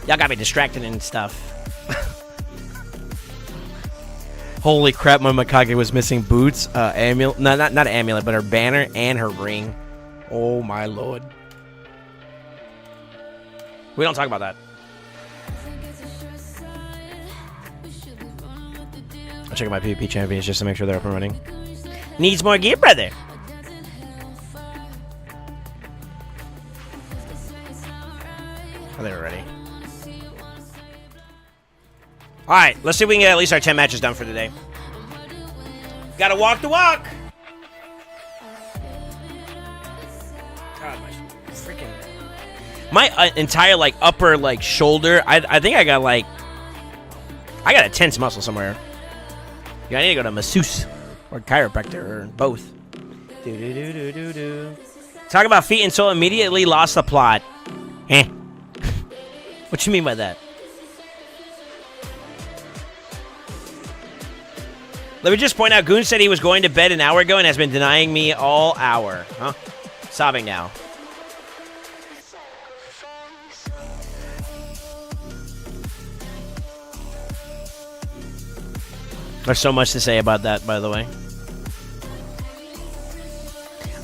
Y'all got me distracted and stuff. Holy crap, my Mikage was missing boots, amulet, no, not amulet, but her banner and her ring. Oh my lord. We don't talk about that. I'll check out my PvP champions just to make sure they're up and running. Needs more gear, brother. Oh, they were ready. Alright, let's see if we can get at least our 10 matches done for today. Gotta walk the walk! God, my freaking... My entire, like, upper, like, shoulder, I think I got, like... I got a tense muscle somewhere. Yeah, I need to go to masseuse. Or chiropractor, or both. Talk about feet and soul immediately lost the plot. Eh. What you mean by that? Let me just point out, Goon said he was going to bed an hour ago and has been denying me all hour. Huh? Sobbing now. There's so much to say about that, by the way.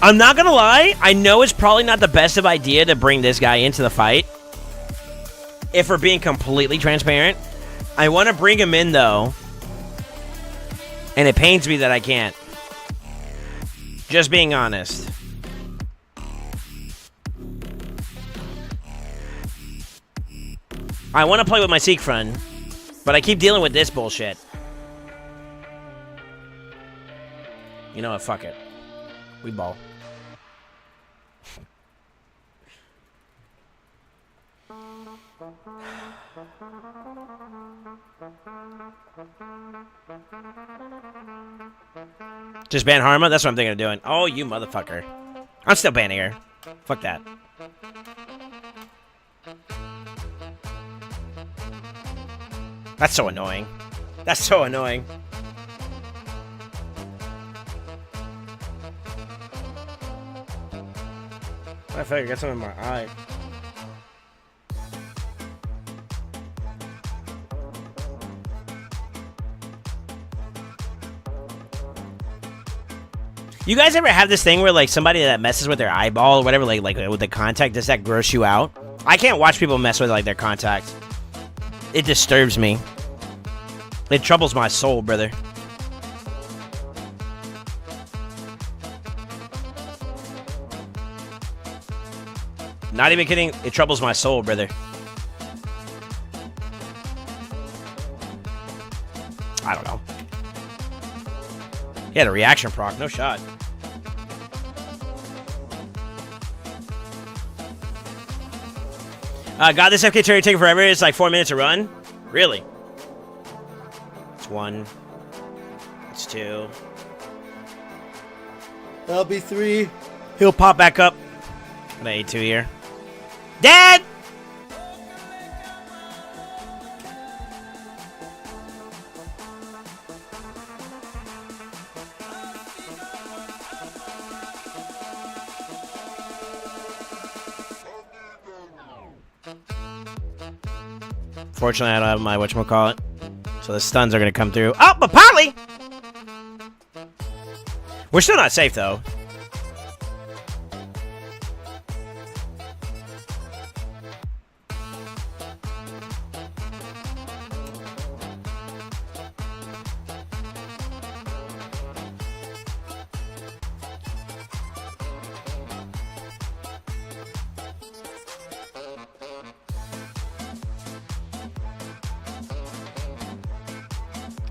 I'm not gonna lie, I know it's probably not the best of idea to bring this guy into the fight. If we're being completely transparent. I want to bring him in, though. And it pains me that I can't. Just being honest. I want to play with my Sikh friend, but I keep dealing with this bullshit. You know what? Fuck it. We ball. Just ban Harma? That's what I'm thinking of doing. Oh, you motherfucker. I'm still banning her. Fuck that. That's so annoying. That's so annoying. I feel like I got something in my eye. You guys ever have this thing where, like, somebody that messes with their eyeball or whatever, like with the contact, does that gross you out? I can't watch people mess with, like, their contacts. It disturbs me. It troubles my soul, brother. Not even kidding. It troubles my soul, brother. I don't know. He had a reaction proc. No shot. God, this FK Terry taking forever. It's like 4 minutes to run. Really? It's 1. It's 2. That'll be 3. He'll pop back up. An A2 here. Dad! Fortunately, I don't have my whatchamacallit. So the stuns are going to come through. Oh, but Polly! We're still not safe, though.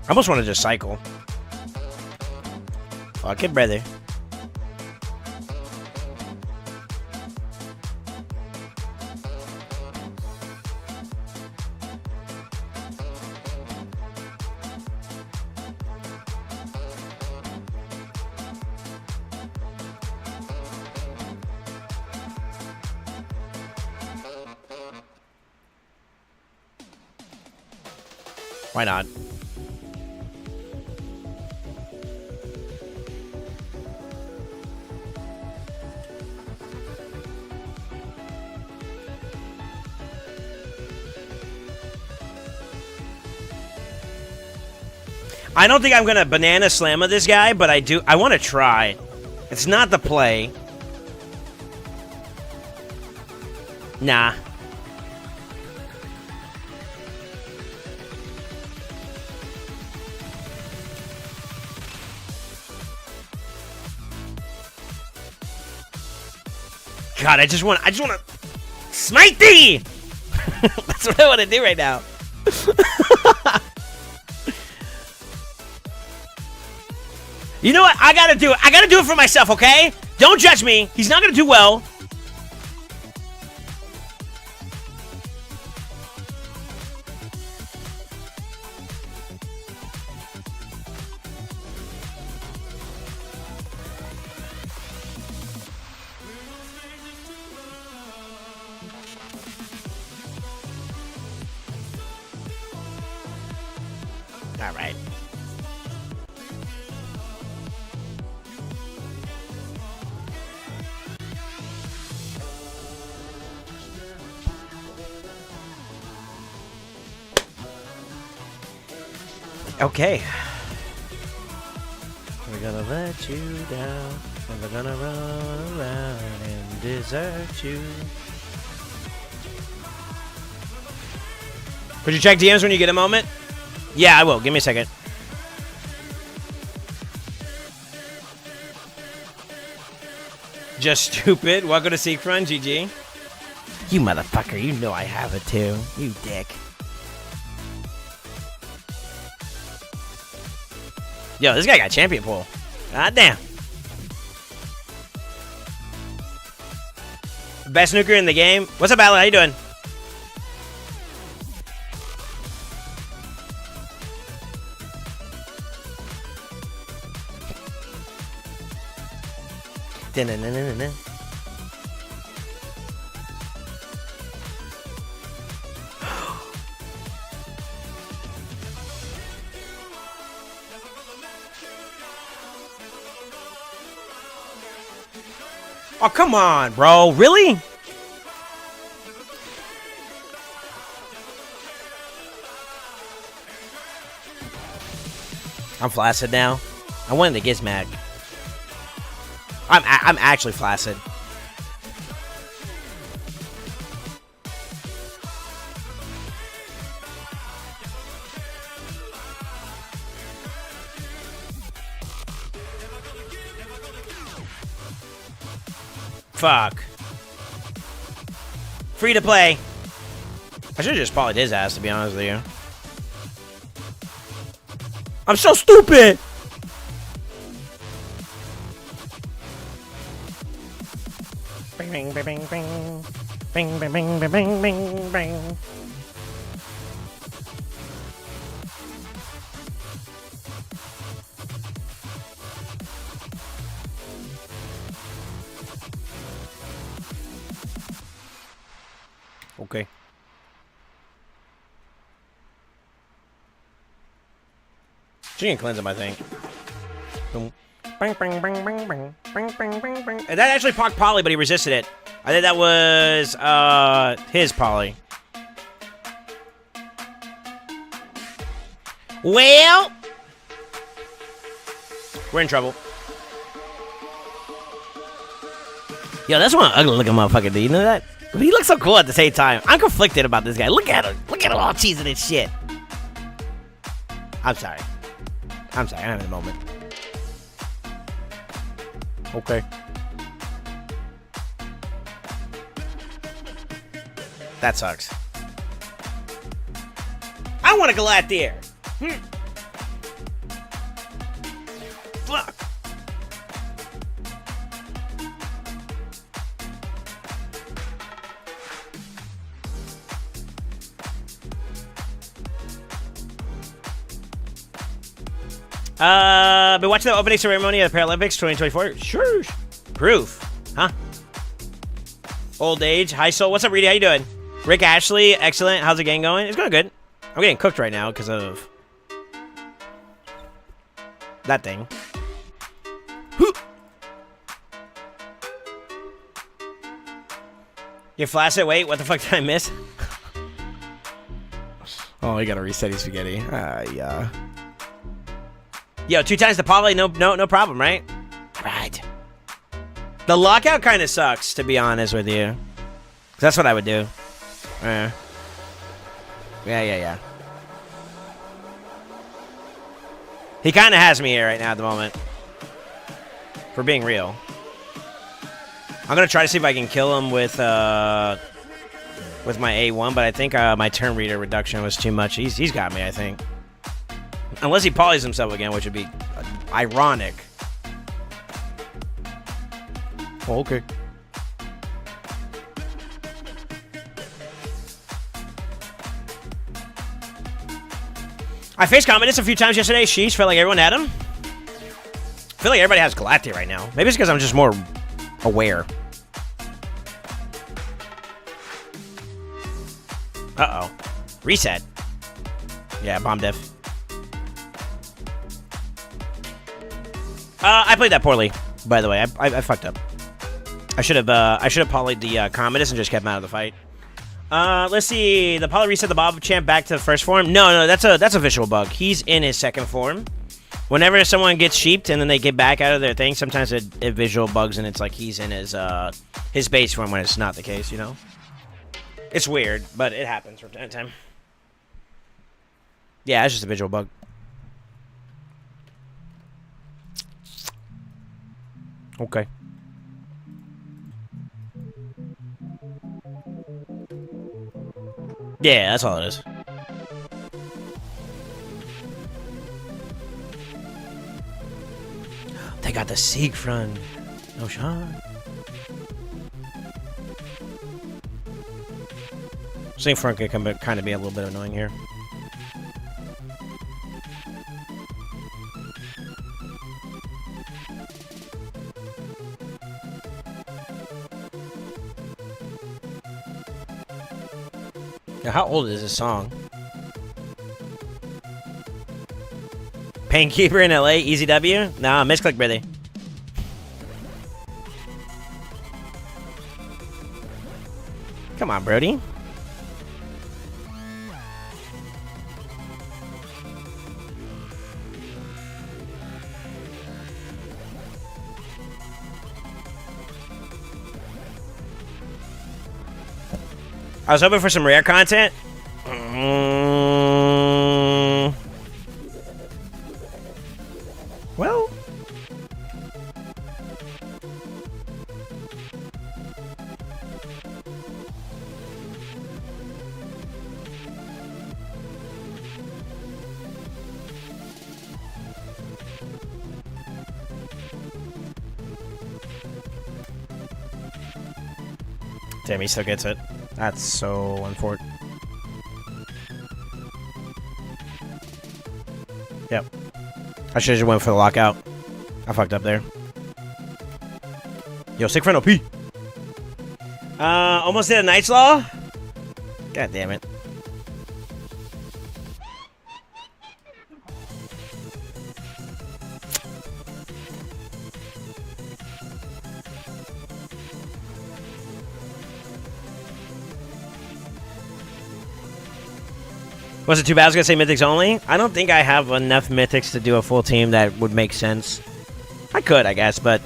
I almost want to just cycle. Fuck it, brother. Why not? I don't think I'm gonna banana slammer this guy, but I want to try. It's not the play. Nah. God, I just want to smite thee. That's what I want to do right now. You know what? I gotta do it. I gotta do it for myself, okay? Don't judge me. He's not gonna do well. All right. Okay. We're gonna let you down, and we're gonna run around and desert you. Could you check DMs when you get a moment? Yeah, I will. Give me a second. Just stupid. Welcome to Seacrun, GG. You motherfucker, you know I have it too. You dick. Yo, this guy got champion pull. God damn. Best snooker in the game. What's up, Alan? How you doing? Da-na-na-na-na-na. Oh, come on, bro. Really? I'm flaccid now. I wanted to Gizmac. I'm actually flaccid. Fuck. Free to play. I should have just polyed his ass, to be honest with you. I'm so stupid! Bing, bing, bing, bing, bing. Bing, bing, bing, bing, bing, bing, bing. Okay. She can cleanse him, I think. Boom. Bang, bang, bang, bang, bang, bang, bang, bang, bang. And that actually proc poly, but he resisted it. I think that was his poly. Well, we're in trouble. Yo, that's one ugly looking motherfucker, dude. You know that? But he looks so cool at the same time. I'm conflicted about this guy. Look at him. Look at him all cheesing and shit. I'm sorry. I'm sorry. I'm having a moment. Okay. That sucks. I want to go out there. Fuck. Been watching the opening ceremony of the Paralympics 2024. Sure. Proof. Huh? Old age. Hi, Soul. What's up, Reedy? How you doing? Rick Ashley. Excellent. How's the game going? It's going good. I'm getting cooked right now because of that thing. You flaccid? Wait, what the fuck did I miss? Oh, you gotta reset his spaghetti. Yeah. Yo, 2 times the poly, no problem, right? Right. The lockout kind of sucks, to be honest with you. That's what I would do. Yeah. He kind of has me here right now at the moment. For being real. I'm gonna try to see if I can kill him with my A1, but I think my turn reader reduction was too much. He's got me, I think. Unless he polys himself again, which would be ironic. Oh, okay. I faced Commodus a few times yesterday. Sheesh, felt like everyone had him. I feel like everybody has Galacti right now. Maybe it's because I'm just more aware. Uh-oh. Reset. Yeah, bomb diff. I played that poorly, by the way. I fucked up. I should have polyed the Commodus and just kept him out of the fight. Let's see. The poly reset the Bob champ back to the first form. No, that's a visual bug. He's in his second form. Whenever someone gets sheeped and then they get back out of their thing, sometimes it visual bugs and it's like he's in his base form when it's not the case, you know? It's weird, but it happens from time to time. Yeah, it's just a visual bug. Okay. Yeah, that's all it is. They got the Siegfried. No shot. Siegfried can kind of be a little bit annoying here. Now, how old is this song? Painkeeper in LA, easy W? Nah, misclick, brother. Come on, Brody. I was hoping for some rare content. Well. Damn, he still gets it. That's so unfortunate. Yep. I should have just went for the lockout. I fucked up there. Yo, sick friend OP. Almost did a Knight's Law? God damn it. Was it too bad? I was gonna say mythics only. I don't think I have enough mythics to do a full team that would make sense. I could, I guess, but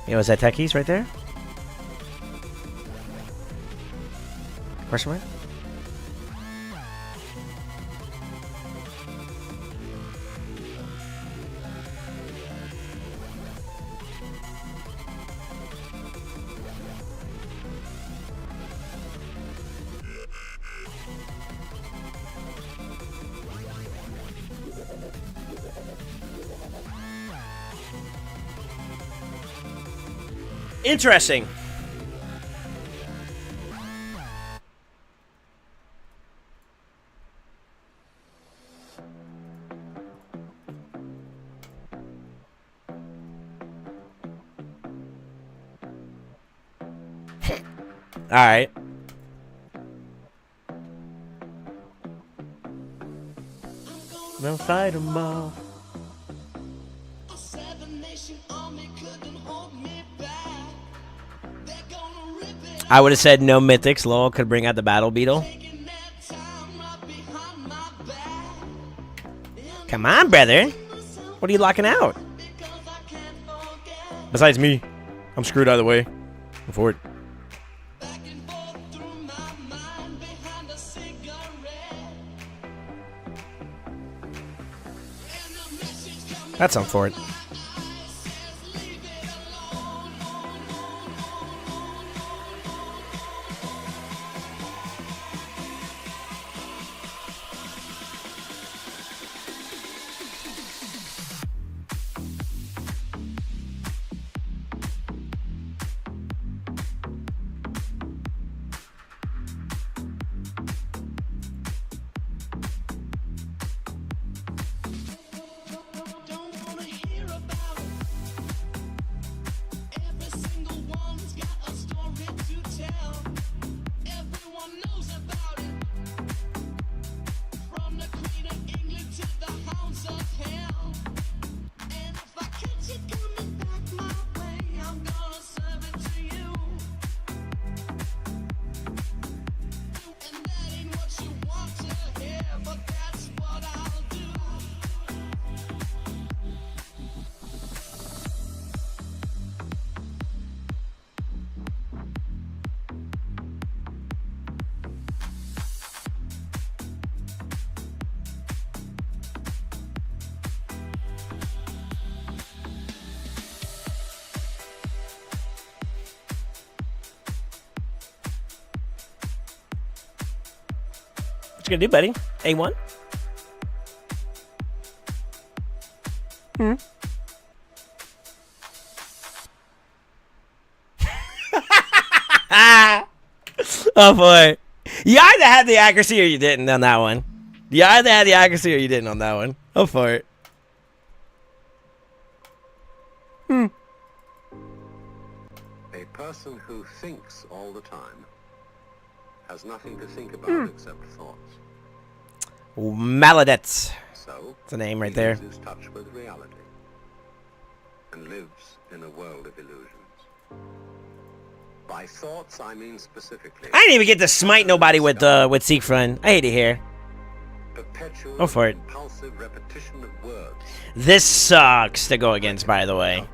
yo, is that techies right there? Question mark? Interesting. Alright. We'll fight them all. I would have said no mythics. Lowell could bring out the battle beetle. Come on, brother. What are you locking out? Besides me, I'm screwed either way. Go for it. That's on for it. What you gonna do, buddy? A1? Oh boy. You either had the accuracy or you didn't on that one. You either had the accuracy or you didn't on that one. Go for it. A person who thinks all the time has nothing to think about except thoughts. Maladets. So, It's a name right he there. loses touch with reality and lives in a world of illusions. By thoughts, I mean specifically I didn't even get to smite nobody with Siegfried. I hate it here. perpetual Go for it. impulsive repetition of words. This sucks to go against, by the way.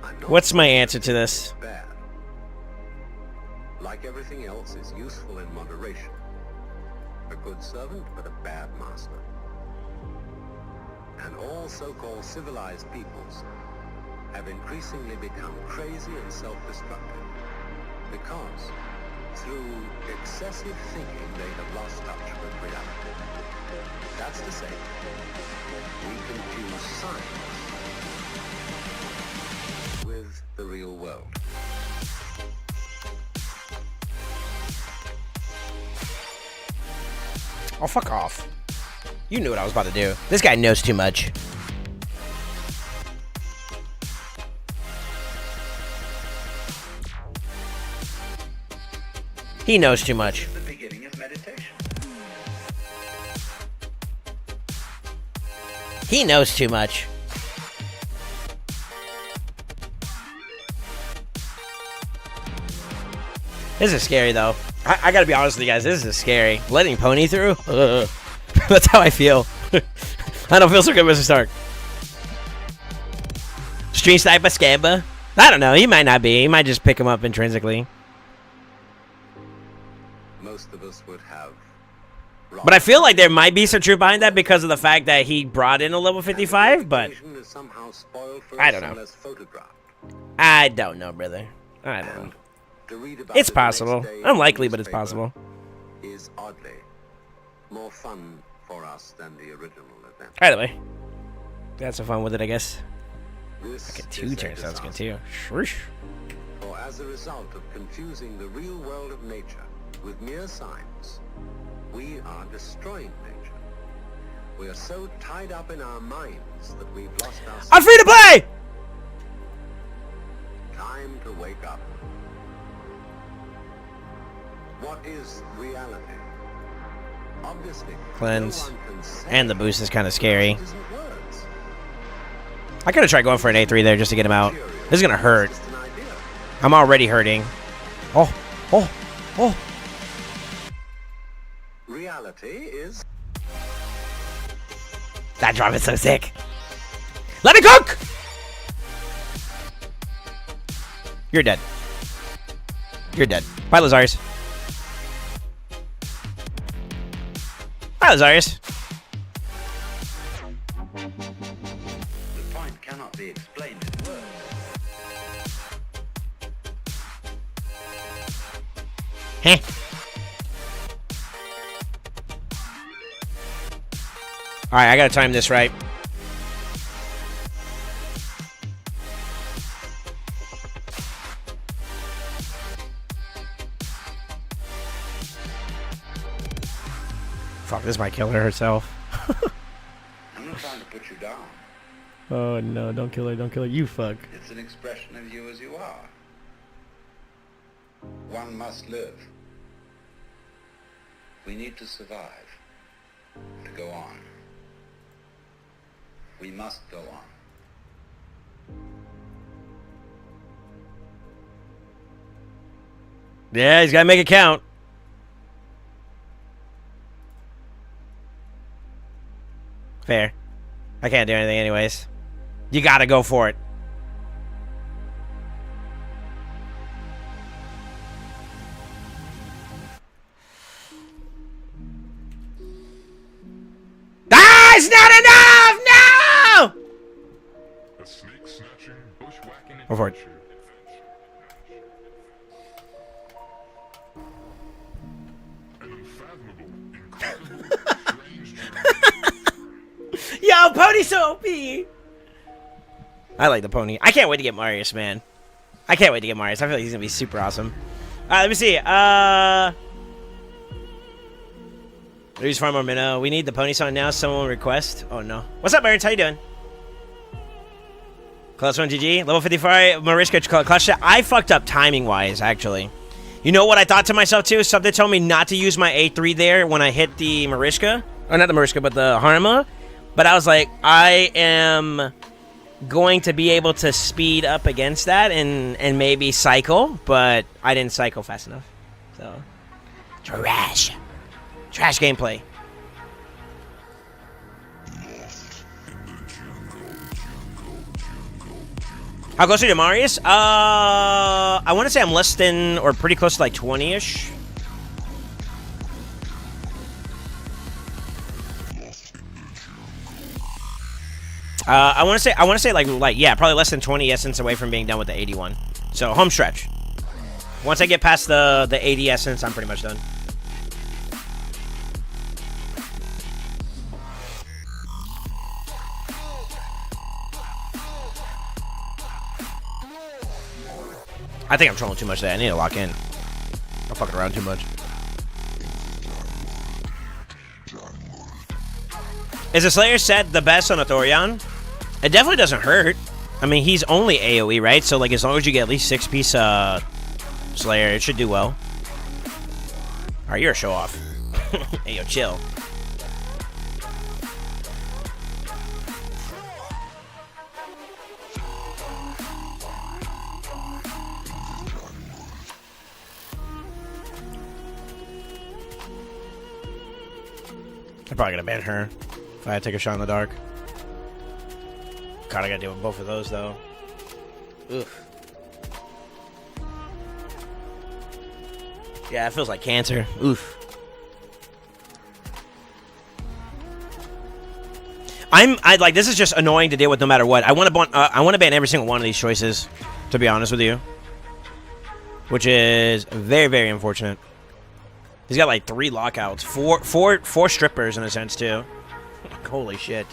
I'm not What's my answer to this? bad. Like everything else, is useful in moderation. A good servant, but a bad master. And all so-called civilized peoples have increasingly become crazy and self-destructive because through excessive thinking they have lost touch with reality. That's to say, we confuse science with the real world. Oh, fuck off. You knew what I was about to do. This guy knows too much. He knows too much. The beginning of meditation. He knows too much. This is scary, though. I gotta be honest with you guys. This is scary. Letting Pony through? That's how I feel. I don't feel so good, Mr. Stark. Stream Sniper Scamba? I don't know. He might not be. He might just pick him up intrinsically. Most of us would have. But I feel like there might be some truth behind that because of the fact that he brought in a level 55, but I don't know. I don't know, brother. I don't know. It's possible. Unlikely, but it's possible. Is oddly more fun for us than the original event. Either way, that's some fun with it, I guess. This Like a is two-turn sounds good too. Swoosh. For as a result of confusing the real world of nature with mere science, we are destroying nature. We are so tied up in our minds that we've lost our I'm free to play! time to wake up. What is reality? Obviously, Cleanse. no one can say And the boost is kind of scary. it isn't words. I could have tried going for an A3 there just to get him out. This is going to hurt. Just an idea. I'm already hurting. Oh, oh, oh. Reality is That drop is so sick. Let me cook! You're dead. You're dead. Bye, Lazarius. Bye, Lazarius. the point cannot be explained in words. Heh. Alright, I gotta time this right. Fuck, this might kill her herself. I'm not trying to put you down. Oh no, don't kill her, don't kill her. You fuck. It's an expression of you as you are. One must live. We need to survive, to go on. We must go on. Yeah, he's gotta make it count. Fair. I can't do anything anyways. You gotta go for it. Ah, it's not enough! No! A snake snatching, bushwhacking Go for it. adventure. An unfathomable, incredible, strange journey. Yo, Pony's so OP! I like the Pony. I can't wait to get Marius, man. I can't wait to get Marius. I feel like he's gonna be super awesome. Let me see. Use far more minnow. We need the Pony song now. Someone request. Oh no. What's up, Barrett? How you doing? Class 1 GG. Level 55. Mariska clutch shot. I fucked up timing wise, actually. You know what I thought to myself too? Something told me not to use my A3 there when I hit the Mariska. Or not the Mariska, but the Harma. But I was like, I am going to be able to speed up against that and maybe cycle, but I didn't cycle fast enough. So trash. Trash gameplay. How close are you to Marius? I want to say I'm less than or pretty close to like 20-ish. I want to say like yeah, probably less than 20 essence away from being done with the 81. So home stretch. Once I get past the 80 essence, I'm pretty much done. I think I'm trolling too much there. I need to lock in. I'm fucking around too much. Is the Slayer set the best on a Thorian? It definitely doesn't hurt. I mean, he's only AoE, right? So, like, as long as you get at least 6-piece Slayer, it should do well. Alright, you're a show-off. Hey, yo, chill. I'm probably gonna ban her if I take a shot in the dark. God, I gotta deal with both of those though. Oof. Yeah, it feels like cancer. Oof. I like this is just annoying to deal with no matter what. I want to ban every single one of these choices, to be honest with you, which is very, very unfortunate. He's got like 3 lockouts, four strippers in a sense too. Holy shit.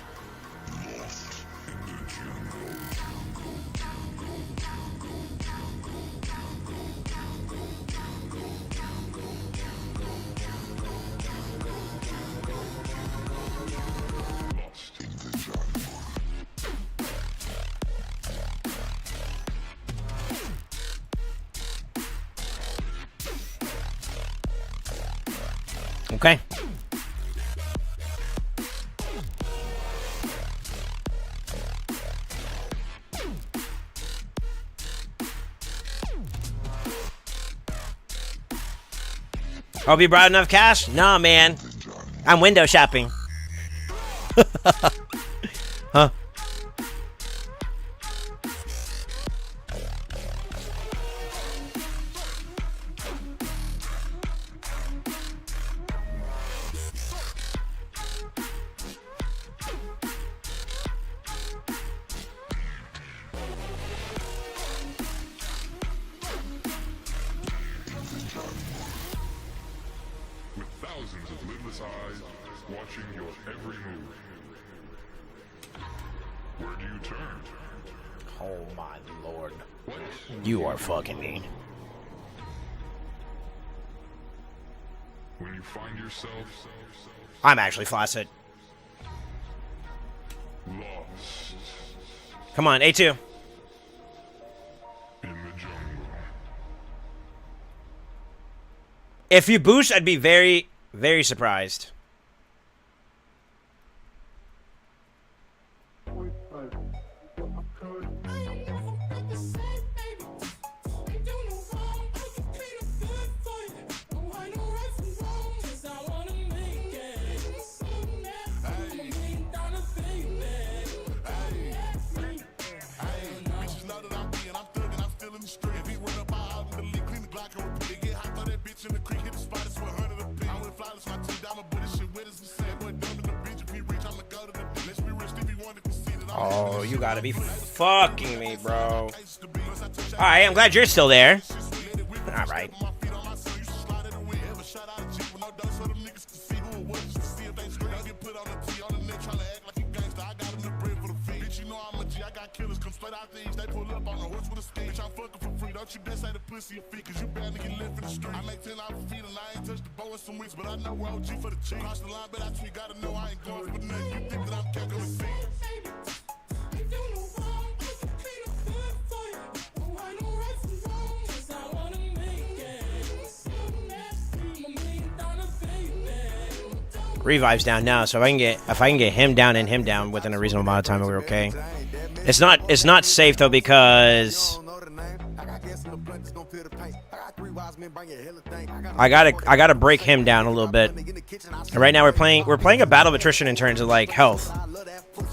Okay. Hope you brought enough cash? Nah, man. I'm window shopping. Huh? With thousands of lidless eyes watching your every move. Where do you turn? Oh my lord. What? You are fucking me. When you find yourself I'm actually flaccid. lost Come on, A2. in the jungle. If you boost, I'd be very, very surprised. Oh, you gotta be fucking me, bro. Alright, I'm glad you're still there. Alright. Revive's down now, so if I can get him down and him down within a reasonable amount of time, we're okay. It's not safe though because I gotta break him down a little bit. And right now we're playing a battle of attrition in terms of like health.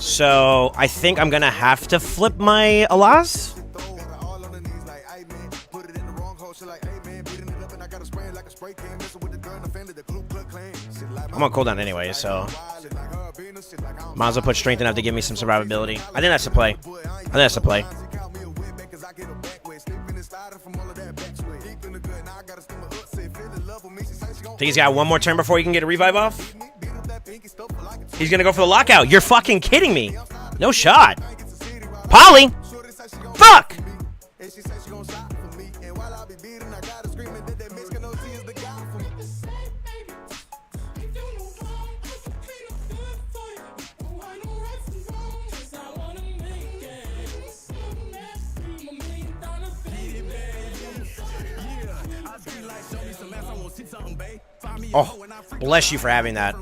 So I think I'm gonna have to flip my Alas. I'm on cooldown anyway, so might as well put strength enough to give me some survivability. I think that's the play. Think he's got one more turn before he can get a revive off? He's gonna go for the lockout. You're fucking kidding me. No shot. Polly! Fuck! Oh, bless you for having that.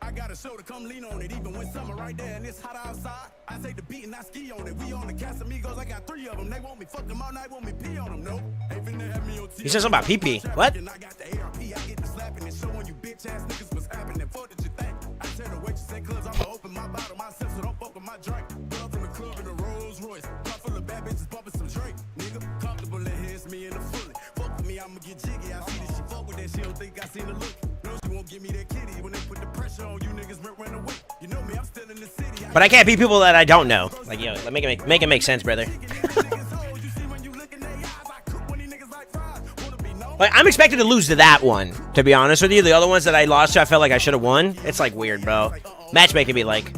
I got a show to come lean on it, even when summer right there and it's hot outside. I take the beat and I ski on it. We on the Casamigos, I got 3 of them. They want me fuck them all night, want me pee on them. No, ain't finna have me on TV. He said something about pee-pee. What? I got the ARP, I get the slapping and showing you bitch ass niggas what's happening. Fuck did you think? I tell the waitress say clubs, I'ma open my bottle myself, so don't fuck with my drink. Pull up in the club in a Rolls Royce, car full of bad bitches bumping some Drake. Nigga, comfortable, let here's me in the fully. Fuck with me, I'ma get jiggy. I see that she fuck with that, she don't think I seen her look. No, she won't give me that kitty when they put the pressure on you niggas, run away. You know me, I'm still in the city. But I can't beat people that I don't know. Like, yo, make it make sense, brother. Like, I'm expected to lose to that one, to be honest with you. The other ones that I lost to, I felt like I should have won. It's like weird, bro. Matchmaking be like.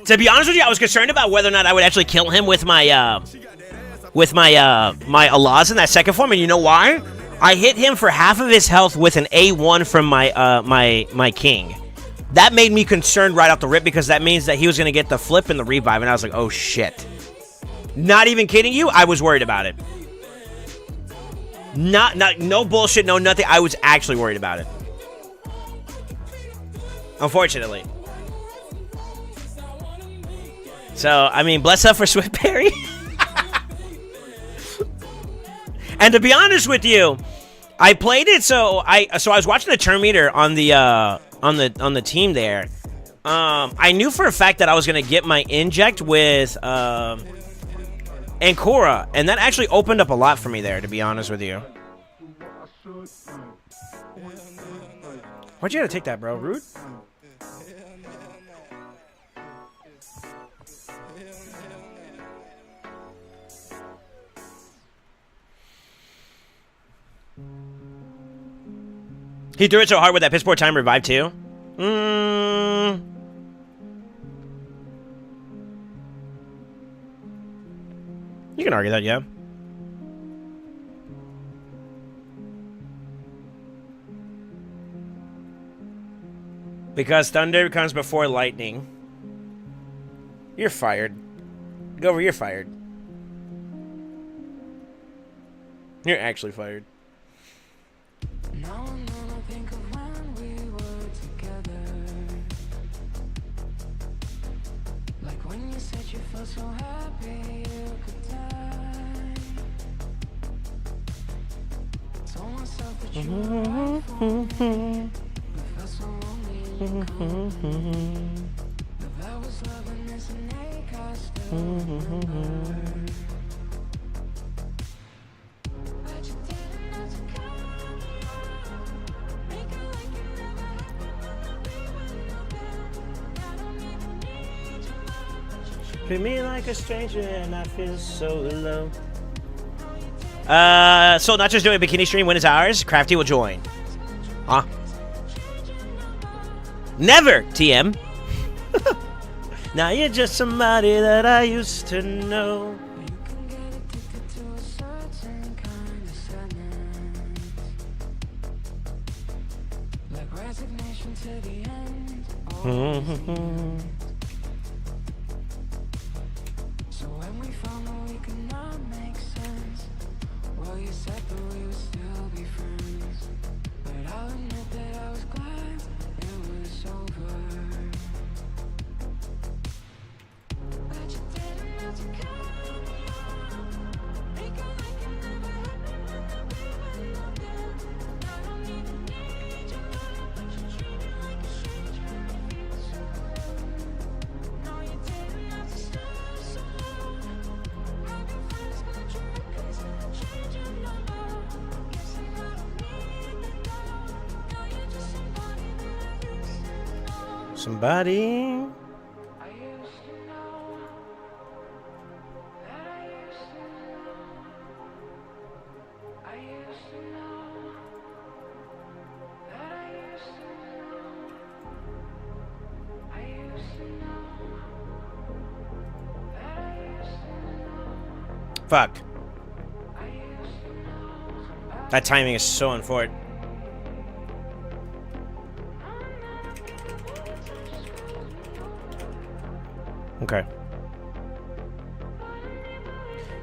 To be honest with you, I was concerned about whether or not I would actually kill him with my my Alas in that second form, and you know why? I hit him for half of his health with an A1 from my my king. That made me concerned right off the rip because that means that he was gonna get the flip and the revive, and I was like, oh shit. Not even kidding you, I was worried about it. No bullshit, no nothing. I was actually worried about it. Unfortunately. So, I mean, bless up for Swift Perry. And to be honest with you, I played it so I was watching the turn meter on the team there. I knew for a fact that I was gonna get my inject with Ancora, and that actually opened up a lot for me there, to be honest with you. Why'd you gotta take that, bro? Rude? He threw it so hard with that piss poor time revive too? You can argue that, yeah. Because thunder comes before lightning. You're fired. Gover, you're fired. You're actually fired. Now and then I think of when we were together. Like when you said you felt so happy you could die. Told myself that you were right for me. But felt so lonely in your company. But that was love and it's an ache I still remember. But you didn't have to come. Treat me like a stranger and I feel so alone. So not just doing a bikini stream when it's ours, Crafty will join. Huh? Never, TM. Now you're just somebody that I used to know. You can get addicted to a certain kind of sadness. Like resignation to the end. So when we found that we could not make sense, well, you said that we would still be friends. But I'll admit that I was glad it was over. But you didn't have to come. Make it like it never happened. I don't even need your love, but you treat me like a stranger and I feel so alone. No, you didn't have to stop so long. Having fun is not your reason to change your number. Guessing I don't need the dough. Now you're just somebody that I used to know. Somebody. I used to know that I used to know. I used to know that I used to know. I used to know that I used to know. Fuck. I used to know. That timing is so unfortunate. Okay.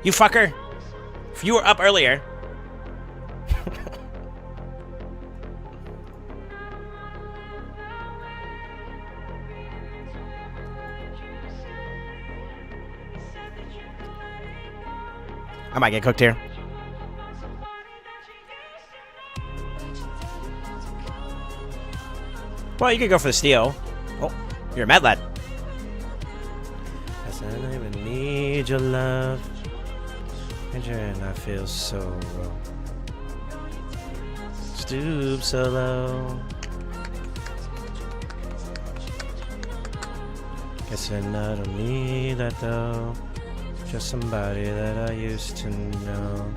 You fucker. If you were up earlier. I might get cooked here. Well, you could go for the steal. Oh, you're a mad lad. I said I don't even need your love. And I feel so low. Stoop so low. Guess I don't need that though. Just somebody that I used to know.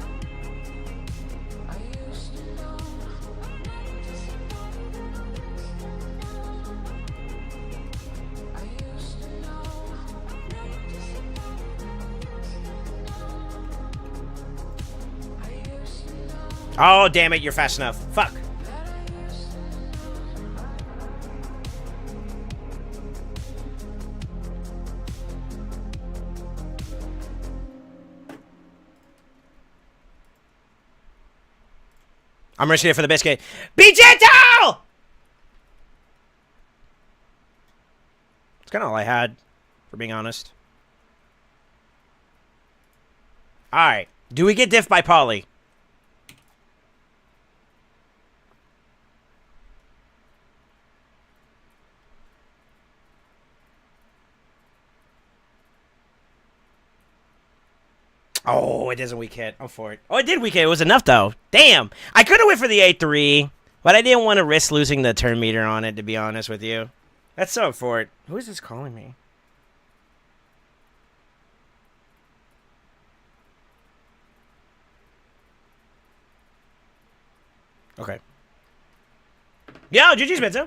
Oh, damn it, you're fast enough. Fuck. I'm risking it for the biscuit. Be gentle! It's kind of all I had, for being honest. Alright. Do we get diffed by Polly? Oh, it doesn't weak hit. I'm for it. Oh, it did weak hit. It was enough, though. Damn. I could have went for the A3, but I didn't want to risk losing the turn meter on it, to be honest with you. That's so for it. Who is this calling me? Okay. Yo, GG's, Benzo.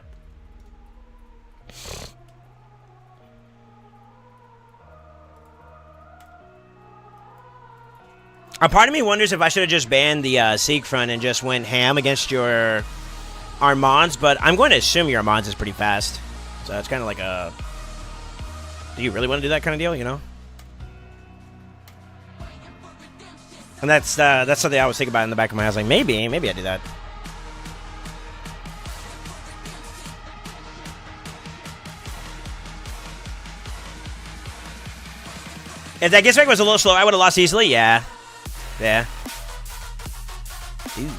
A part of me wonders if I should have just banned the Seek front and just went ham against your Armands, but I'm going to assume your Armands is pretty fast. So it's kind of like a... Do you really want to do that kind of deal, you know? And that's something I was thinking about in the back of my head. I was like, maybe I do that. If that get strike was a little slow, I would have lost easily. Yeah. Yeah. Ooh.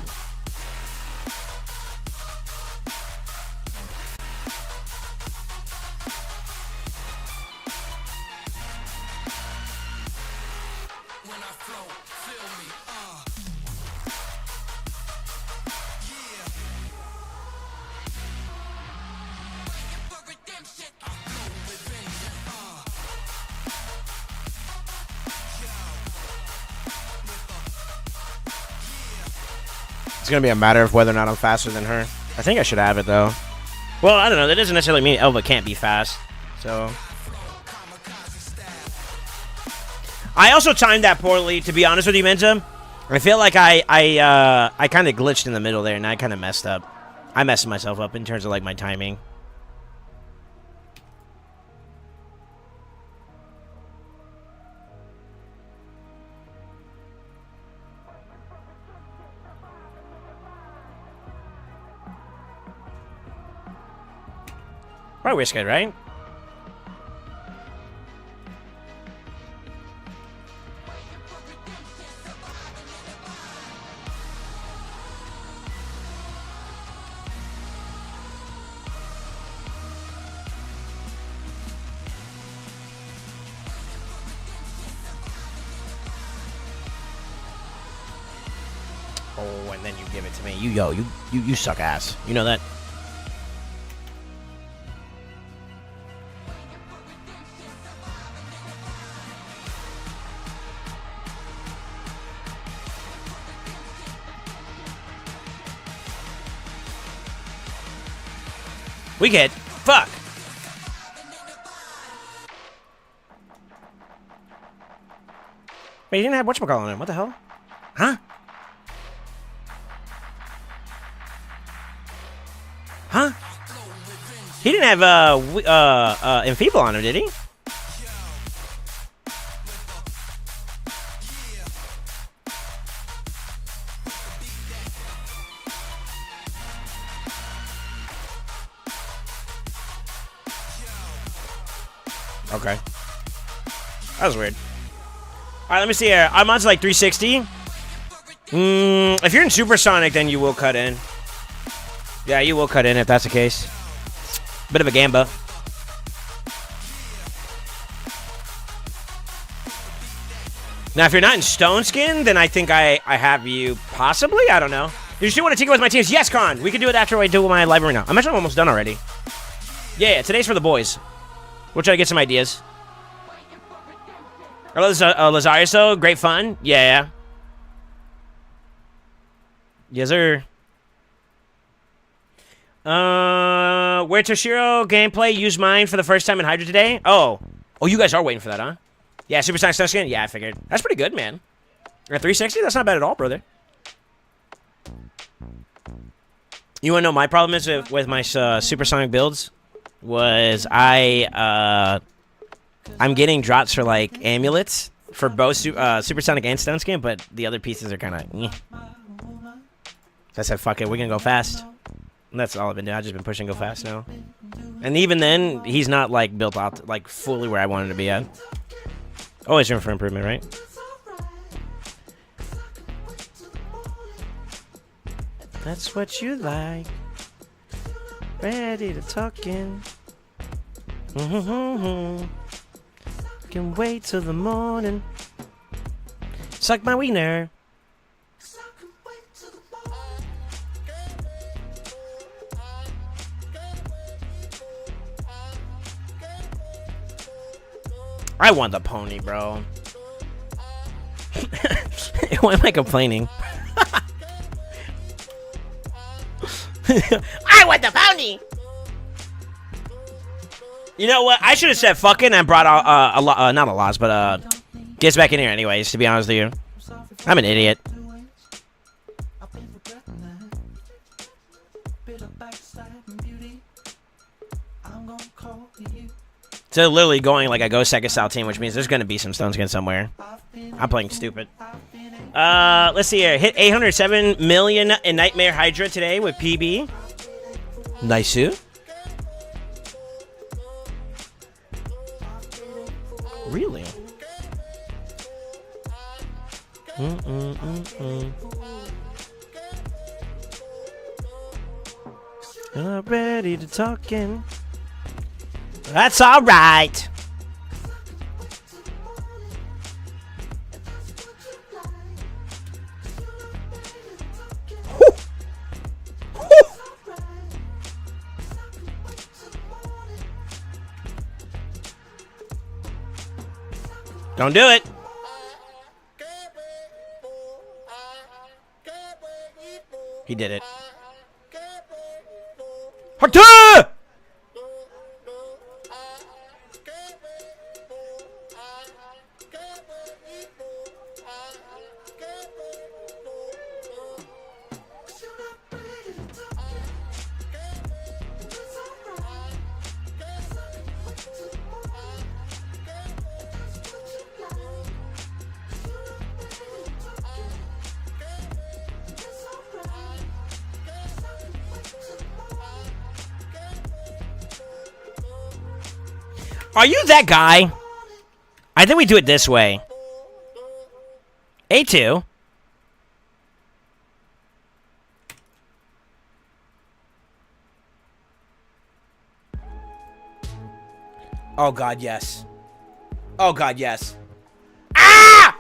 It's going to be a matter of whether or not I'm faster than her. I think I should have it, though. Well, I don't know. That doesn't necessarily mean Elva can't be fast. So... I also timed that poorly, to be honest with you, Menza. I feel like I kind of glitched in the middle there, and I kind of messed up. I messed myself up in terms of, like, my timing. Probably wish good, right? Oh, and then you give it to me. You suck ass. You know that? We get fuck. Wait, he didn't have whatchamacallit on him. What the hell? Huh? Huh? He didn't have enfeeble on him, did he? Okay. That was weird. Alright, let me see here. I'm on to like 360. If you're in Supersonic, then you will cut in. Yeah, you will cut in if that's the case. Bit of a gamba. Now, if you're not in Stone Skin, then I think I have you possibly. I don't know. You still want to take it with my teams? Yes, Con. We can do it after I do my library now. I'm actually almost done already. Yeah, today's for the boys. We'll try to get some ideas. Lazariso, great fun. Yeah. Yes, sir. Where Toshiro gameplay use mine for the first time in Hydra today? Oh, you guys are waiting for that, huh? Yeah, Super Sonic Stone Skin? Yeah, I figured. That's pretty good, man. At 360? That's not bad at all, brother. You want to know my problem is with my Supersonic builds? Was I'm getting drops for like amulets for both Supersonic and Stone Skin, but the other pieces are kind of So I said, fuck it, we can go fast. And that's all I've been doing. I've just been pushing go fast now. And even then, he's not like built out like fully where I wanted to be at. Always room for improvement, right? That's what you like. Ready to talk in. Can wait till the morning. Suck my wiener. I want the pony, bro. Why am I complaining? I want the pony. You know what? I should have said fucking and brought out not a loss, but gets back in here anyways. To be honest with you, I'm an idiot. So literally going like a go second style team, which means there's gonna be some stones again somewhere. I'm playing stupid. Let's see here. Hit 807 million in Nightmare Hydra today with PB. Nice. Really? I'm ready to talk in. That's all right. Don't do it. He did it. Harta! Are you that guy? I think we do it this way. A2. Oh God, yes. Oh God, yes. Ah!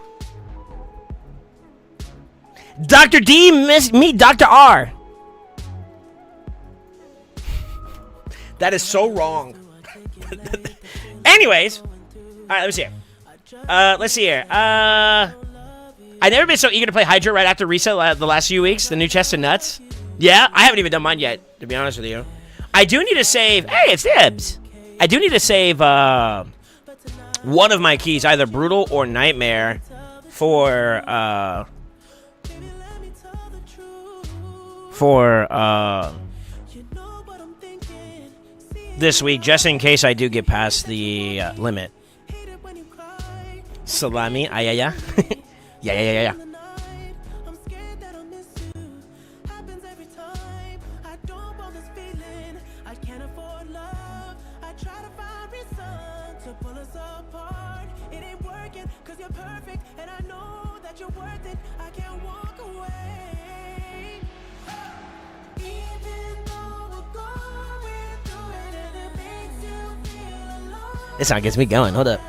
Dr. D, meet Dr. R. That is so wrong. Anyways, all right, let me see here. Let's see here. I've never been so eager to play Hydra right after reset the last few weeks. The new chest of nuts. Yeah, I haven't even done mine yet, to be honest with you. I do need to save. Hey, it's Dibs. I do need to save one of my keys, either Brutal or Nightmare, for this week, just in case I do get past the limit. Salami, yeah. Yeah. This song gets me going. Hold up.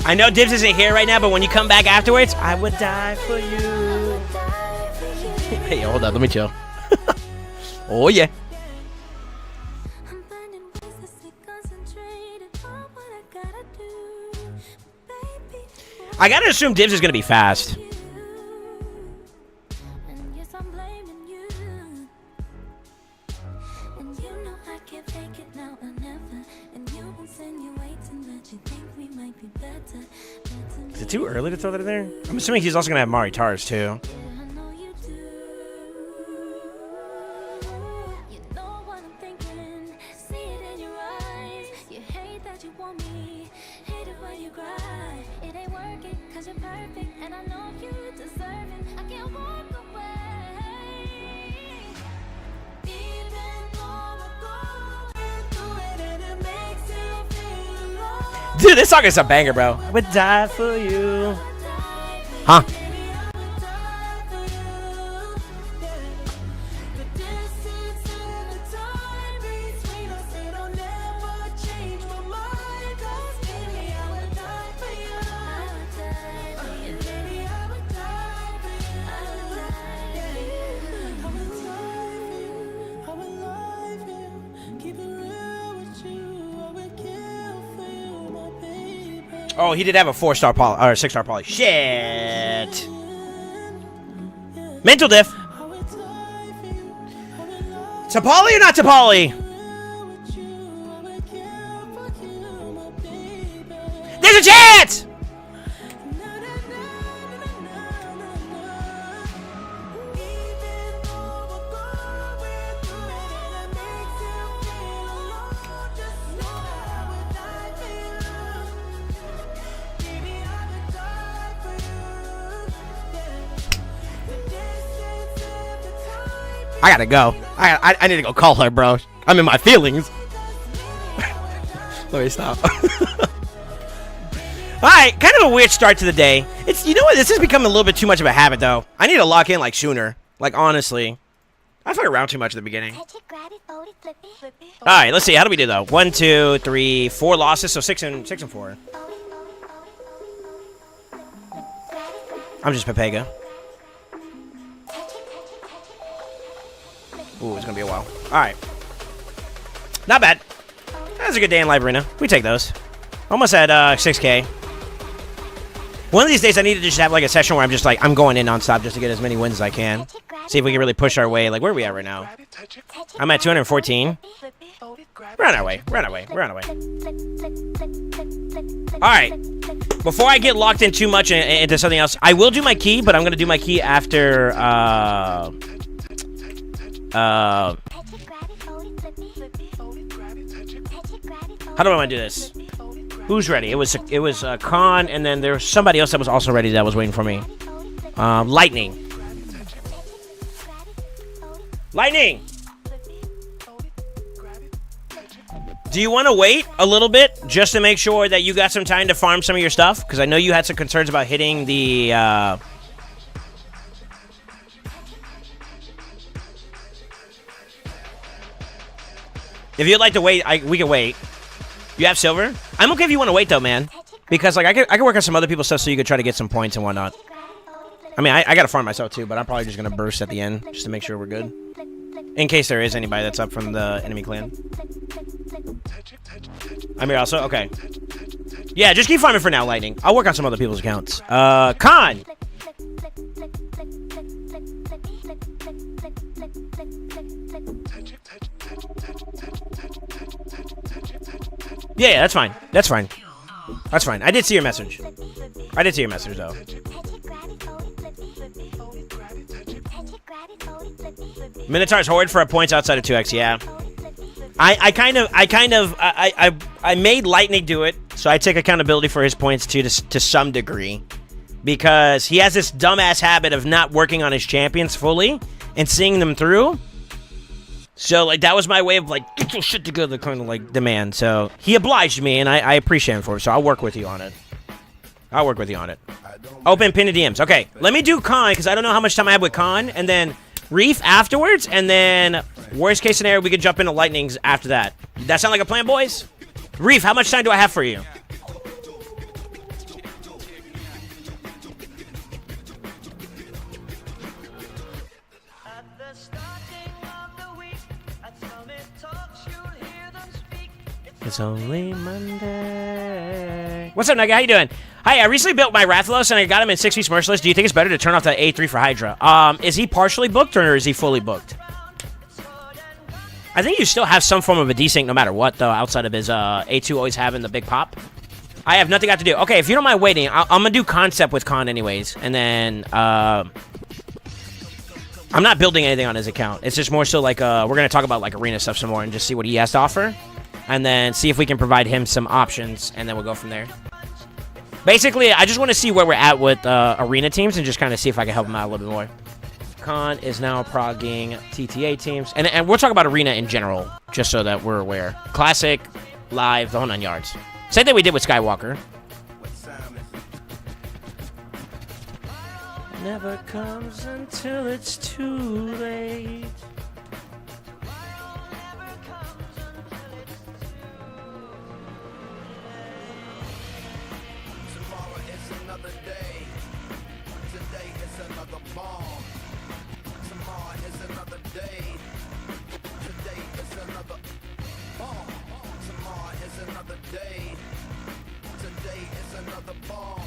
I know Dibs isn't here right now, but when you come back afterwards, I would die for you. Hey, hold up. Let me chill. Oh, yeah. I gotta assume Dibs is gonna be fast. Is it too early to throw that in there? I'm assuming he's also gonna have Mari Tars too. perfect, and I know you deserve it. I can't walk away. Even though we're going through it, and it makes you feel alone. Dude, this song is a banger, bro. I would die for you. Huh? Oh, he did have a 4-star poly or 6-star poly. Shit. Mental diff. To poly or not to poly? There's a chance. I gotta go. I need to go call her, bro. I'm in my feelings. Let me stop. Alright, kind of a weird start to the day. It's, you know what, this has become a little bit too much of a habit, though. I need to lock in, like, sooner. Like, honestly. I fuck around too much at the beginning. Alright, let's see. How do we do, though? 1, 2, 3, 4 losses, so 6 and 4. I'm just Pepega. Ooh, it's gonna be a while. Alright. Not bad. That's a good day in Live Arena. We take those. Almost at 6K. One of these days I need to just have like a session where I'm just like, I'm going in nonstop just to get as many wins as I can. See if we can really push our way. Like, where are we at right now? I'm at 214. We're on our way. We're on our way. We're on our way. Alright. Before I get locked in too much into something else, I will do my key, but I'm gonna do my key after how do I want to do this? Who's ready? It was Khan, and then there was somebody else that was also ready that was waiting for me. Lightning. Lightning! Do you want to wait a little bit just to make sure that you got some time to farm some of your stuff? Because I know you had some concerns about hitting the If you'd like to wait, we can wait. You have silver? I'm okay if you want to wait, though, man. Because, like, I can work on some other people's stuff so you could try to get some points and whatnot. I mean, I got to farm myself, too, but I'm probably just going to burst at the end just to make sure we're good. In case there is anybody that's up from the enemy clan. I'm here also? Okay. Yeah, just keep farming for now, Lightning. I'll work on some other people's accounts. Khan! Yeah, that's fine. That's fine. That's fine. I did see your message. I did see your message, though. Minotaur's Horde for a points outside of 2x, yeah. I made Lightning do it, so I take accountability for his points too, to some degree. Because he has this dumbass habit of not working on his champions fully and seeing them through. So, like, that was my way of, like, get your shit together kind of, like, demand. So, he obliged me, and I appreciate him for it. So, I'll work with you on it. I'll work with you on it. Open pin to DMs. Okay, let me do Khan, because I don't know how much time I have with Khan. And then Reef afterwards. And then, worst case scenario, we could jump into Lightnings after that. That sound like a plan, boys? Reef, how much time do I have for you? It's only Monday. What's up, Nugget? How you doing? Hi, I recently built my Rathalos, and I got him in 6-piece Merciless. Do you think it's better to turn off the A3 for Hydra? Is he partially booked, or is he fully booked? I think you still have some form of a desync no matter what, though, outside of his A2 always having the big pop. I have nothing got to do. Okay, if you don't mind waiting, I'm going to do Concept with Khan anyways, and then I'm not building anything on his account. It's just more so like we're going to talk about like arena stuff some more and just see what he has to offer. And then see if we can provide him some options, and then we'll go from there. Basically, I just want to see where we're at with arena teams and just kind of see if I can help them out a little bit more. Khan is now progging TTA teams. And we'll talk about arena in general, just so that we're aware. Classic, live, the whole 9 yards. Same thing we did with Skywalker. Never comes until it's too late. Tomorrow is another day. Today is another bomb. Tomorrow is another day. Today is another bomb. Tomorrow is another day. Today is another bomb.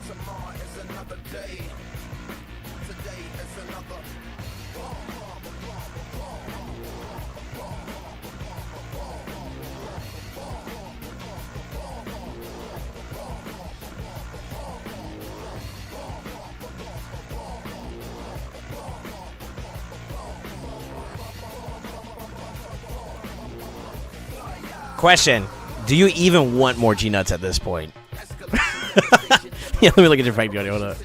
Tomorrow is another day. Today is another Question. Do you even want more G-Nuts at this point? Yeah, let me look at your fight, Beauty. Hold up.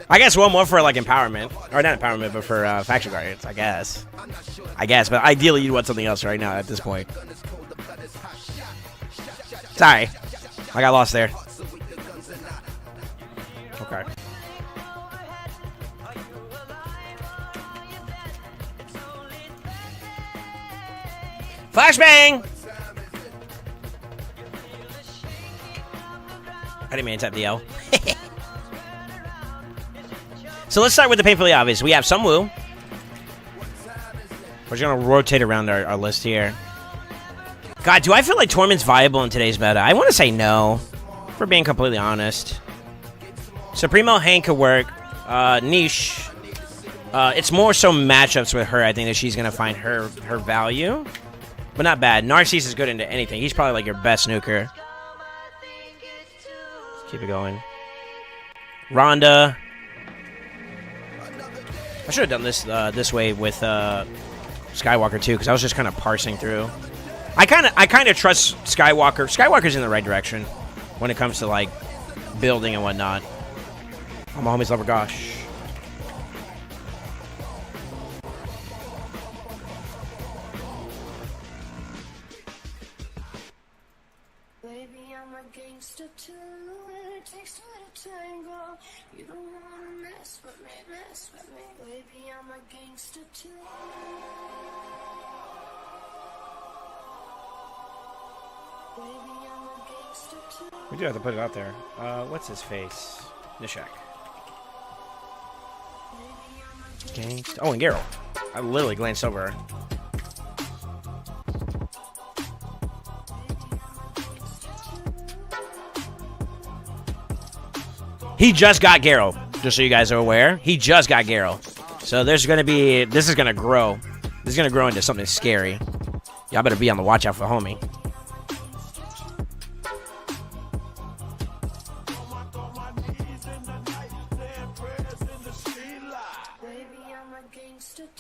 I guess one more for, like, empowerment. Or not empowerment, but for faction guardians, I guess. But ideally, you'd want something else right now at this point. Sorry. I got lost there. Okay. Flashbang! I didn't mean to tap the L. So let's start with the painfully obvious. We have Sun Wu. We're just going to rotate around our list here. God, do I feel like Torment's viable in today's meta? I want to say no, for being completely honest. Supremo Hank could work. Niche. It's more so matchups with her. I think that she's going to find her value. But not bad. Narcisse is good into anything. He's probably like your best snooker. Let's keep it going. Rhonda. I should have done this way with Skywalker too, because I was just kind of parsing through. I kind of trust Skywalker. Skywalker's in the right direction when it comes to like building and whatnot. Oh, my homies love her. Gosh. Baby, I'm a gangster too. It takes two to tango. You don't wanna mess with me. Baby, I'm a gangster too. Baby, I'm a gangster too. We do have to put it out there. What's his face? Nishak. Gangsta. Oh, and Geralt. I literally glanced over her. He just got Geralt, just so you guys are aware. He just got Geralt. So there's going to be... This is going to grow. This is going to grow into something scary. Y'all better be on the watch out for homie.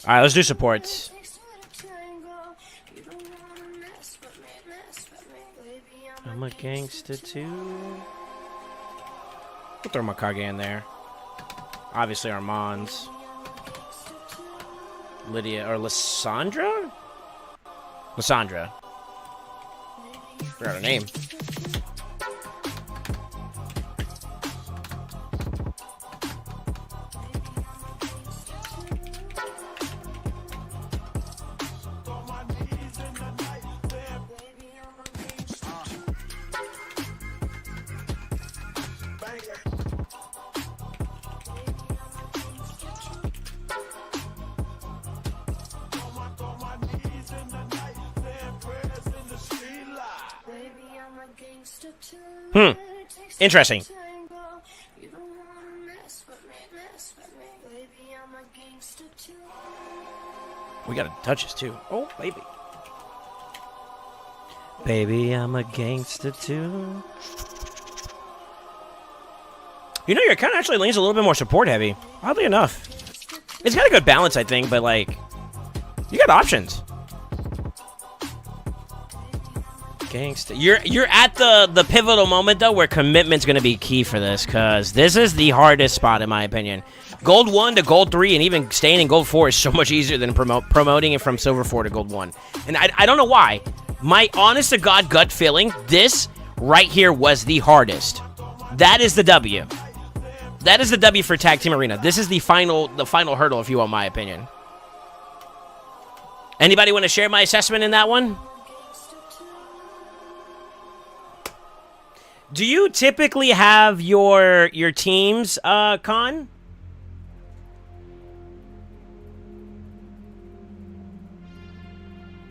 Alright, let's do supports. I'm a gangster too. We'll throw my Kage in there. Obviously Armand's. Lydia or Lysandra? Lysandra. Forgot her name. Interesting. We gotta touch this too. Oh, baby. Baby, I'm a gangster too. You know, your account actually leans a little bit more support heavy. Oddly enough. It's got a good balance, I think, but like, you got options. Gangsta. You're at the pivotal moment though where commitment's gonna be key for this, cause this is the hardest spot in my opinion. Gold 1 to Gold 3 and even staying in Gold 4 is so much easier than promoting it from Silver 4 to Gold 1. And I don't know why. My honest to God gut feeling, this right here was the hardest. That is the W. That is the W for Tag Team Arena. This is the final hurdle, if you want my opinion. Anybody want to share my assessment in that one? Do you typically have your teams, Con?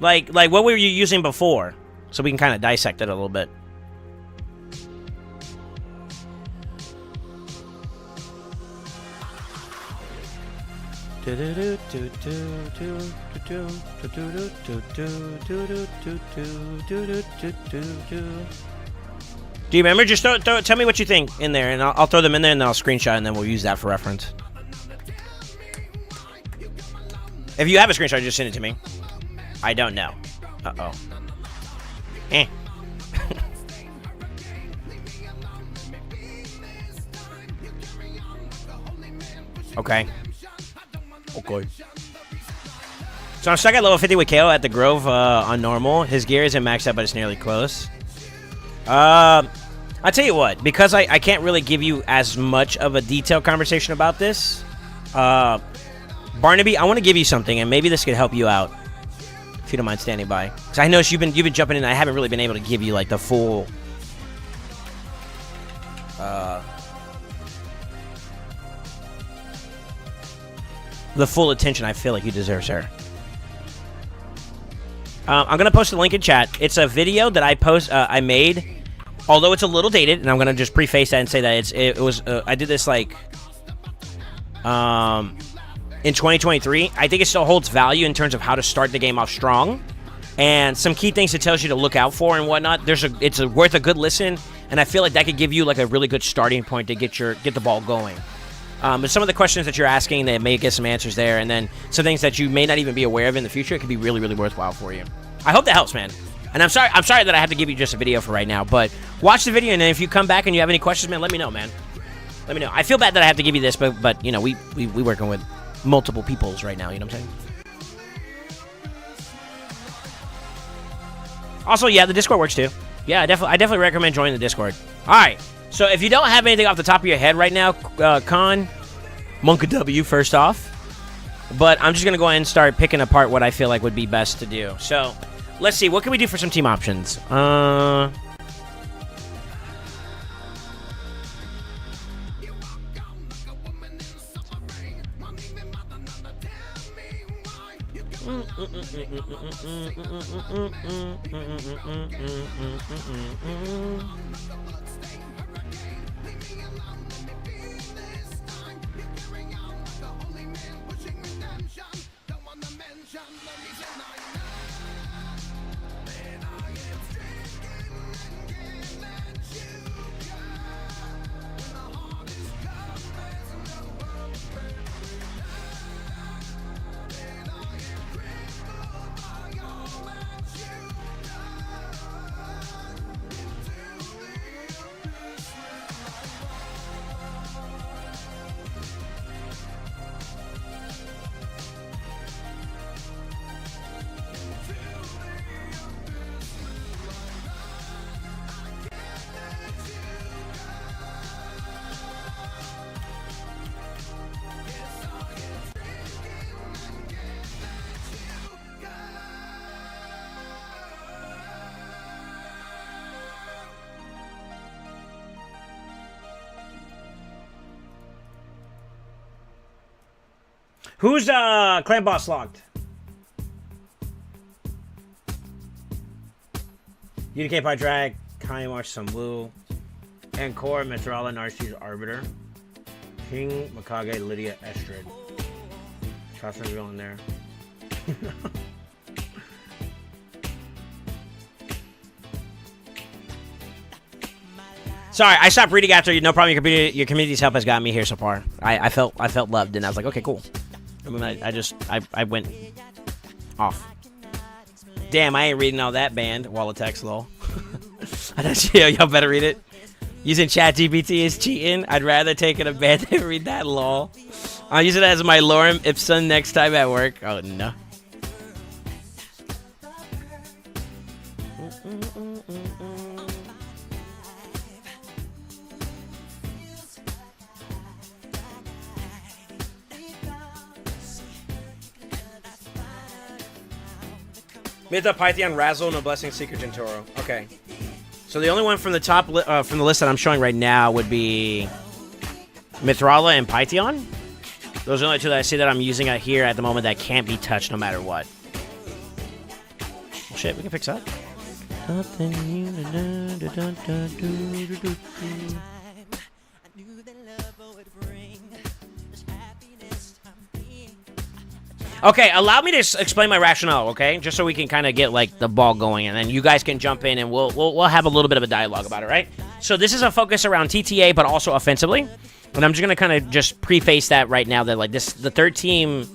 Like what were you using before? So we can kind of dissect it a little bit. Do you remember? Just tell me what you think in there, and I'll throw them in there, and then I'll screenshot, and then we'll use that for reference. If you have a screenshot, just send it to me. I don't know. Uh-oh. Eh. Okay. Okay. So I'm stuck at level 50 with KO at the Grove on normal. His gear isn't maxed out, but it's nearly close. I'll tell you what. Because I can't really give you as much of a detailed conversation about this. Barnaby, I want to give you something, and maybe this could help you out. If you don't mind standing by. Because I know you've been jumping in, and I haven't really been able to give you, like, the full... the full attention I feel like you deserve, sir. I'm going to post a link in chat. It's a video that I made, although it's a little dated, and I'm going to just preface that and say that it was I did this, like, in 2023. I think it still holds value in terms of how to start the game off strong, and some key things it tells you to look out for and whatnot. It's worth a good listen, and I feel like that could give you like a really good starting point to get the ball going. But some of the questions that you're asking, they may get some answers there, and then some things that you may not even be aware of in the future, it could be really, really worthwhile for you. I hope that helps, man. And I'm sorry that I have to give you just a video for right now, but watch the video, and then if you come back and you have any questions, man, let me know, man. Let me know. I feel bad that I have to give you this, but you know, we working with multiple peoples right now, you know what I'm saying? Also, yeah, the Discord works too. Yeah, I definitely recommend joining the Discord. All right. So if you don't have anything off the top of your head right now, Con, Monka W first off. But I'm just going to go ahead and start picking apart what I feel like would be best to do. So let's see. What can we do for some team options? Who's clan boss locked? UDK by Drag, Kaimash Sambu, Ancora, Metrala, Narcissus Arbiter, King, Makage, Lydia, Estrid. Trust me, in there. Sorry, I stopped reading after you. No problem. Your community's help has gotten me here so far. I felt loved, and I was like, okay, cool. I mean, I went off. Damn, I ain't reading all that band. Wall of text, lol. Y'all better read it. Using ChatGPT is cheating. I'd rather take it a bed than read that, lol. I'll use it as my lorem ipsum next time at work. Oh, no. Myth of Python, Razzle, No Blessing, Secret, and Toro. Okay. So the only one from the top from the list that I'm showing right now would be Mithrala and Python. Those are the only two that I see that I'm using out here at the moment that can't be touched no matter what. Well, shit, we can fix that. Okay, allow me to explain my rationale, okay? Just so we can kind of get, like, the ball going, and then you guys can jump in, and we'll have a little bit of a dialogue about it, right? So this is a focus around TTA, but also offensively, and I'm just going to kind of just preface that right now that, like, the third team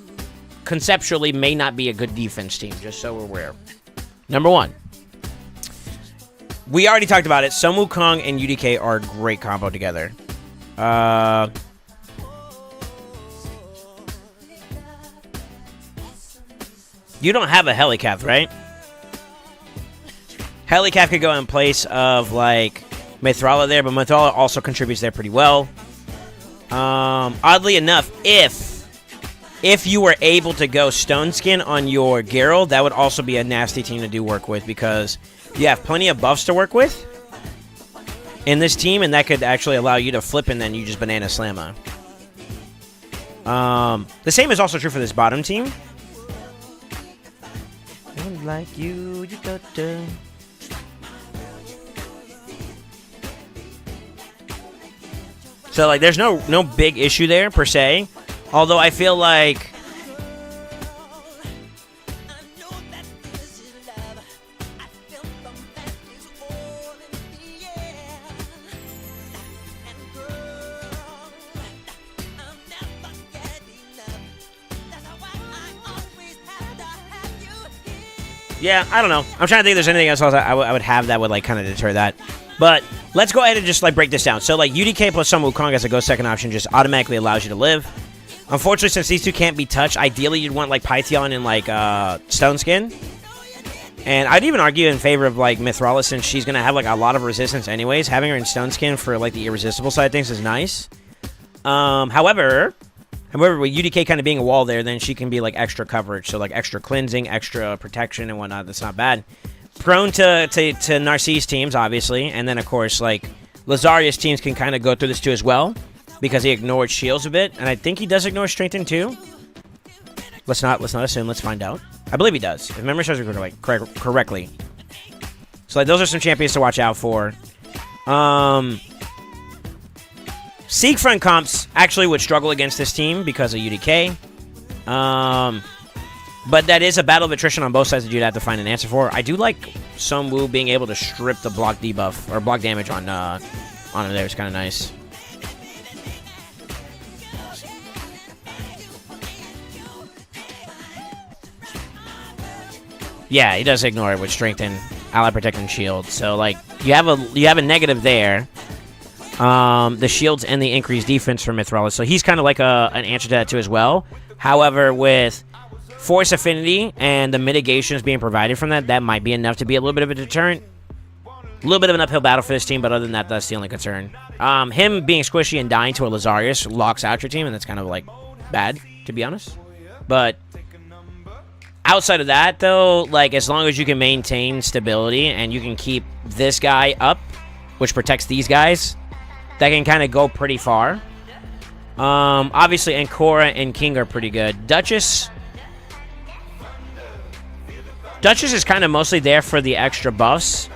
conceptually may not be a good defense team, just so we're aware. Number one, we already talked about it. Sun Wukong and UDK are a great combo together. You don't have a Helicath, right? Helicath could go in place of, like, Mithrala there, but Mithrala also contributes there pretty well. Oddly enough, if you were able to go Stone Skin on your Geralt, that would also be a nasty team to do work with because you have plenty of buffs to work with in this team, and that could actually allow you to flip and then you just banana slammer. The same is also true for this bottom team. Like you got to. So, like, there's no big issue there, per se. Although I feel like... Yeah, I don't know. I'm trying to think if there's anything else I would have that would, like, kind of deter that. But let's go ahead and just, like, break this down. So, like, UDK plus Sun Wukong as a go second option just automatically allows you to live. Unfortunately, since these two can't be touched, ideally you'd want, like, Python and, like, Stone Skin. And I'd even argue in favor of, like, Mithrala since she's going to have, like, a lot of resistance anyways. Having her in Stone Skin for, like, the irresistible side of things is nice. However, with UDK kind of being a wall there, then she can be, like, extra coverage. So, like, extra cleansing, extra protection, and whatnot. That's not bad. Prone to Narcisse teams, obviously. And then, of course, like, Lazarius teams can kind of go through this, too, as well. Because he ignored shields a bit. And I think he does ignore strengthen, too. Let's not assume. Let's find out. I believe he does. If memory serves me correctly. So, like, those are some champions to watch out for. Siegfried comps actually would struggle against this team because of UDK. But that is a battle of attrition on both sides that you'd have to find an answer for. I do like Sun Wu being able to strip the block debuff, or block damage on him there. It's kind of nice. Yeah, he does ignore it with strength and ally protect and shield. So, like, you have a negative there. The shields and the increased defense for Mithrala. So he's kind of like an answer to that too as well. However, with Force Affinity and the mitigations being provided from that, that might be enough to be a little bit of a deterrent. A little bit of an uphill battle for this team, but other than that, that's the only concern. Him being squishy and dying to a Lazarius locks out your team, and that's kind of, like, bad, to be honest. But outside of that, though, like, as long as you can maintain stability and you can keep this guy up, which protects these guys, that can kind of go pretty far. Obviously, Ancora and King are pretty good. Duchess is kind of mostly there for the extra buffs.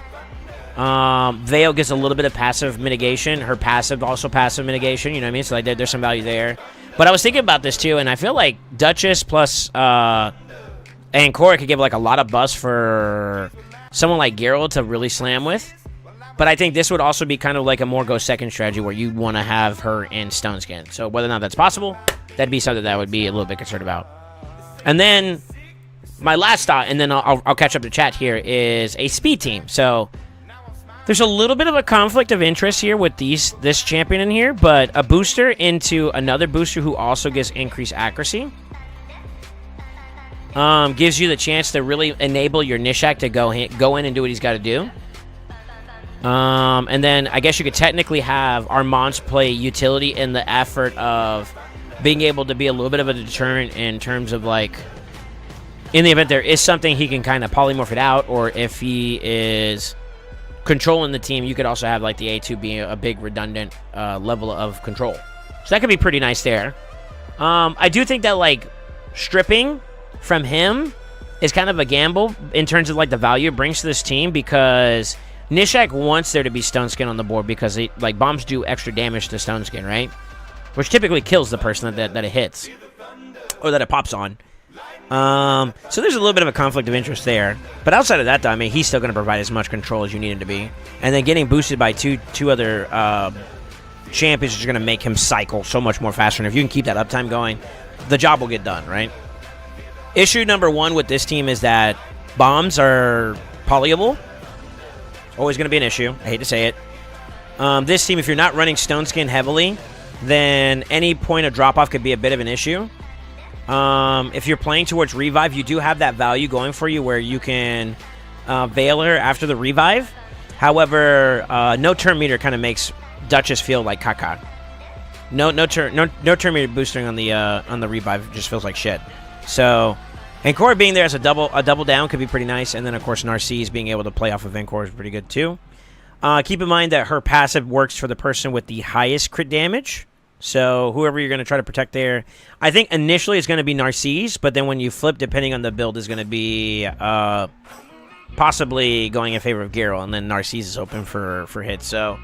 Veil gets a little bit of passive mitigation. Her passive also passive mitigation, you know what I mean? So, like, there's some value there. But I was thinking about this, too, and I feel like Duchess plus Ancora could give, like, a lot of buffs for someone like Geralt to really slam with. But I think this would also be kind of like a more go second strategy where you want to have her in Stone Skin. So whether or not that's possible, that'd be something that I would be a little bit concerned about. And then my last thought, and then I'll catch up to chat here, is a speed team. So There's a little bit of a conflict of interest here with this champion in here, but a booster into another booster who also gives increased accuracy gives you the chance to really enable your Nishak to go in and do what he's got to do. And then I guess you could technically have Armand's play utility in the effort of being able to be a little bit of a deterrent in terms of, like, in the event there is something, he can kind of polymorph it out, or if he is controlling the team, you could also have, like, the A2 being a big redundant level of control. So that could be pretty nice there. I do think that, like, stripping from him is kind of a gamble in terms of, like, the value it brings to this team, because Nishak wants there to be Stone Skin on the board because, like, bombs do extra damage to Stone Skin, right? Which typically kills the person that it hits or that it pops on. So there's a little bit of a conflict of interest there. But outside of that, though, I mean, he's still going to provide as much control as you need him to be. And then getting boosted by two other champions is going to make him cycle so much more faster. And if you can keep that uptime going, the job will get done, right? Issue number one with this team is that bombs are polyable. Always going to be an issue. I hate to say it. This team, if you're not running Stone Skin heavily, then any point of drop-off could be a bit of an issue. If you're playing towards revive, you do have that value going for you where you can veil her after the revive. However, no turn meter kind of makes Duchess feel like caca. No turn meter boosting on the revive just feels like shit. So, and Core being there as a double down could be pretty nice, and then of course Narcisse being able to play off of Encore is pretty good too. Keep in mind that her passive works for the person with the highest crit damage. So whoever you're going to try to protect there, I think initially it's going to be Narcisse, but then when you flip, depending on the build, is going to be possibly going in favor of Geralt, and then Narcisse is open for hits. So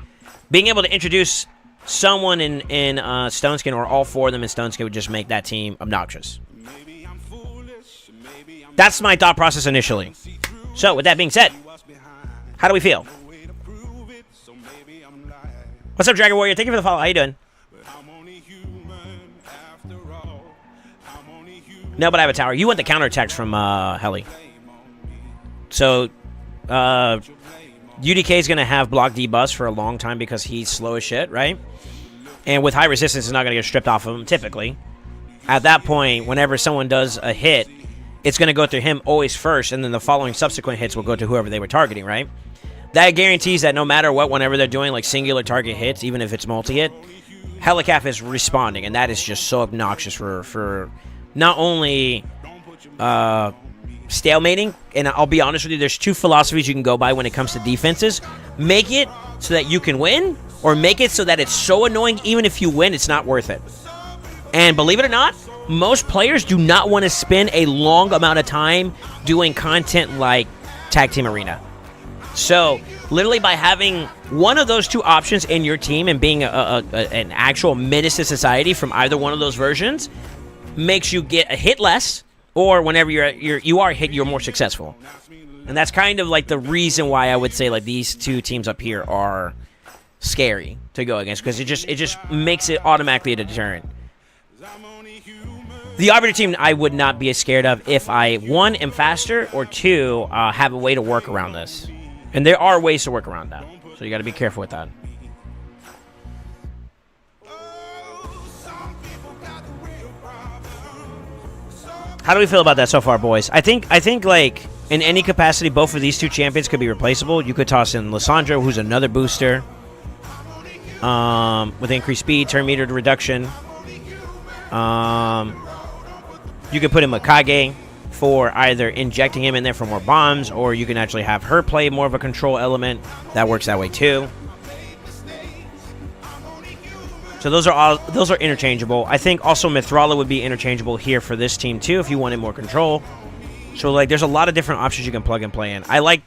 being able to introduce someone in Stone Skin, or all four of them in Stone Skin, would just make that team obnoxious. That's my thought process initially. So with that being said, how do we feel? What's up, Dragon Warrior? Thank you for the follow. How you doing? No, but I have a tower. You want the counterattacks from Heli. So, UDK is going to have block D-Bus for a long time because he's slow as shit, right? And with high resistance, it's not going to get stripped off of him, typically. At that point, whenever someone does a hit, it's going to go through him always first, and then the following subsequent hits will go to whoever they were targeting, right? That guarantees that no matter what, whenever they're doing, like, singular target hits, even if it's multi-hit, Helicaf is responding, and that is just so obnoxious for not only stalemating, and I'll be honest with you, there's two philosophies you can go by when it comes to defenses. Make it so that you can win, or make it so that it's so annoying even if you win, it's not worth it. And believe it or not, most players do not want to spend a long amount of time doing content like Tag Team Arena. So, literally by having one of those two options in your team and being an actual menace to society from either one of those versions makes you get a hit less, or whenever you are hit, you're more successful. And that's kind of like the reason why I would say, like, these two teams up here are scary to go against, because it just makes it automatically a deterrent. The Arbiter team I would not be as scared of if I, one, am faster, or two, have a way to work around this. And there are ways to work around that. So you got to be careful with that. How do we feel about that so far, boys? I think like, in any capacity, both of these two champions could be replaceable. You could toss in Lissandra, who's another booster. With increased speed, turn meter reduction. You could put in Mikage for either injecting him in there for more bombs, or you can actually have her play more of a control element. That works that way too. So those are interchangeable. I think also Mithrala would be interchangeable here for this team too if you wanted more control. So, like, there's a lot of different options you can plug and play in. I liked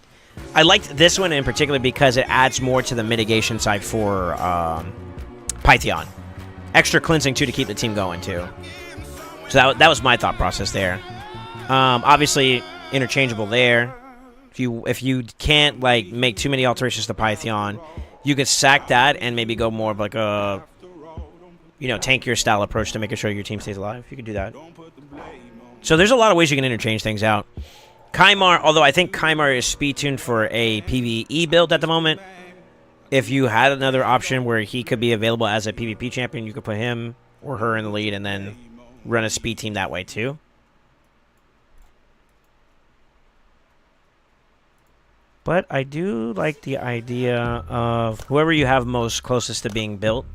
this one in particular because it adds more to the mitigation side for Python. Extra cleansing too to keep the team going too. So that was my thought process there. Obviously interchangeable there. If you can't, like, make too many alterations to Python, you could sack that and maybe go more of like a, tankier style approach to making sure your team stays alive. You could do that. So there's a lot of ways you can interchange things out. Kymar, although I think Kymar is speed tuned for a PvE build at the moment, if you had another option where he could be available as a PvP champion, you could put him or her in the lead and then run a speed team that way too. But I do like the idea of whoever you have most closest to being built.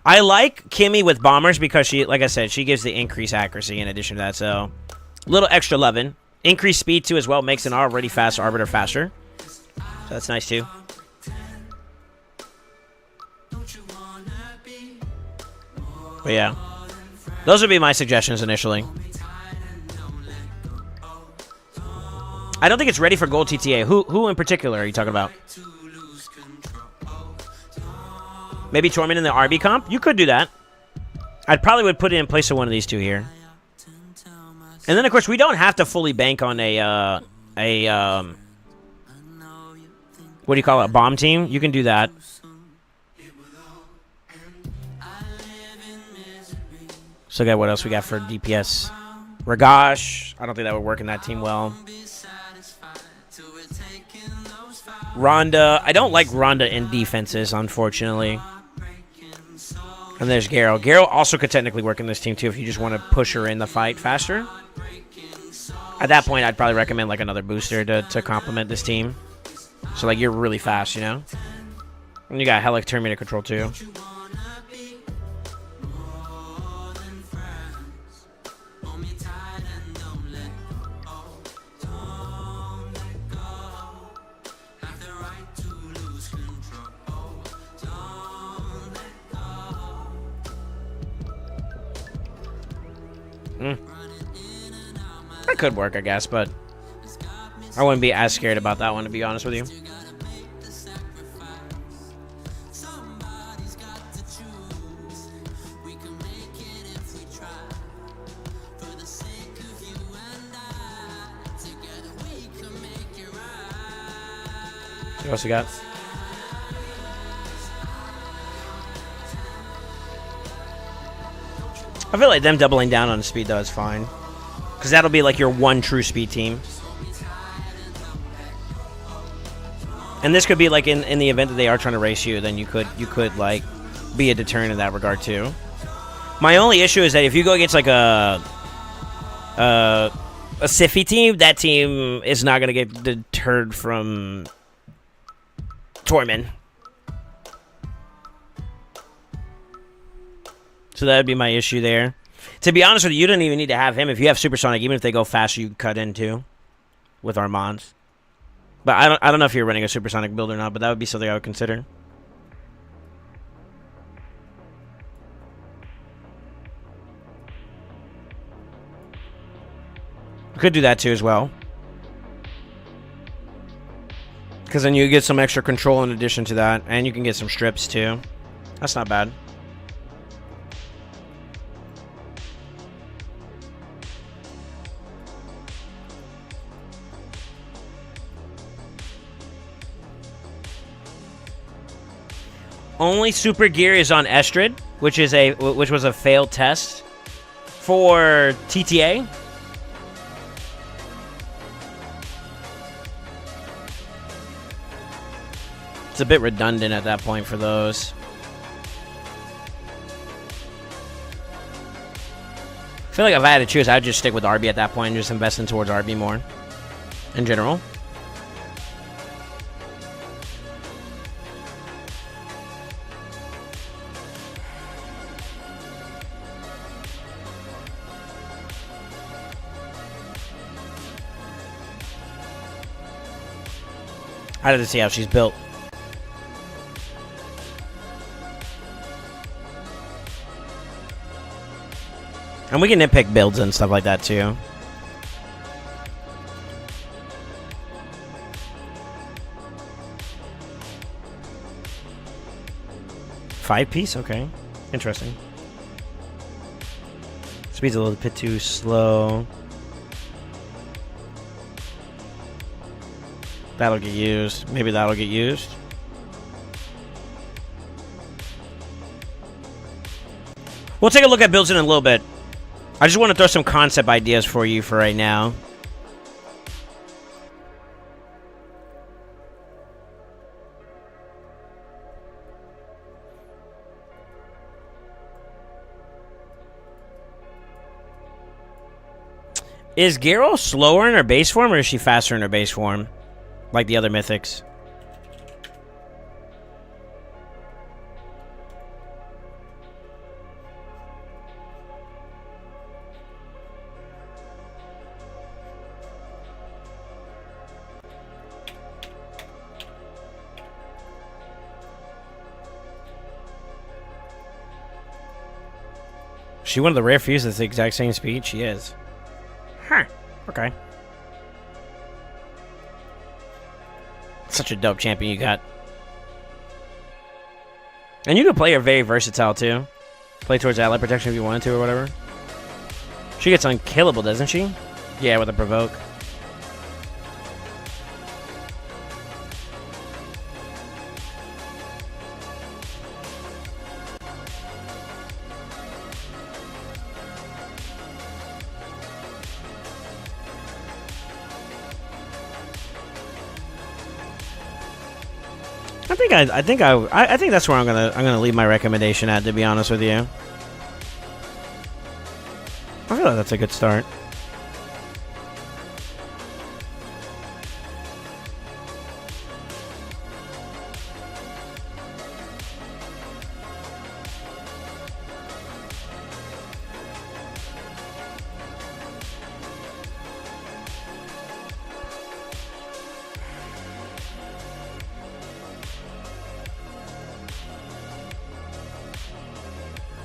I like Kimmy with bombers because she, like I said, she gives the increased accuracy in addition to that. So a little extra loving. Increased speed too as well. Makes an already fast Arbiter faster. So that's nice too. But yeah. Those would be my suggestions initially. I don't think it's ready for gold TTA. Who in particular are you talking about? Maybe Torment in the RB comp? You could do that. I probably would put it in place of one of these two here. And then, of course, we don't have to fully bank on a what do you call it? A bomb team? You can do that. So, okay, what else we got for DPS? Ragash. I don't think that would work in that team well. Rhonda. I don't like Rhonda in defenses, unfortunately. And there's Garo. Garo also could technically work in this team, too, if you just want to push her in the fight faster. At that point, I'd probably recommend, like, another booster to complement this team. So, like, you're really fast, you know? And you got Helic Terminator control, too. That could work, I guess, but I wouldn't be as scared about that one, to be honest with you. What else we got? I feel like them doubling down on speed, though, is fine. Because that'll be like your one true speed team. And this could be like in the event that they are trying to race you, then you could like be a deterrent in that regard too. My only issue is that if you go against like a Siffy team, that team is not going to get deterred from Torment. So that would be my issue there. To be honest with you, you don't even need to have him. If you have Supersonic, even if they go faster, you can cut in too with Armands. But I don't know if you're running a Supersonic build or not, but that would be something I would consider. You could do that too as well. Because then you get some extra control in addition to that, and you can get some strips too. That's not bad. Only super gear is on Estrid, which was a failed test for TTA. It's a bit redundant at that point for those. I feel like if I had to choose, I'd just stick with RB at that point and just invest in towards RB more in general. I had to see how she's built. And we can nitpick builds and stuff like that too. Five piece? Okay. Interesting. Speed's a little bit too slow. That'll get used. Maybe that'll get used. We'll take a look at builds in a little bit. I just want to throw some concept ideas for you for right now. Is Garrel slower in her base form, or is she faster in her base form? Like the other mythics? She one of the rare few that's the exact same speed? She is. Huh. Okay. Such a dope champion you got. And you can play her very versatile too. Play towards ally protection if you wanted to or whatever. She gets unkillable, doesn't she? Yeah, with a provoke. I think that's where I'm gonna leave my recommendation at, to be honest with you. I feel like that's a good start.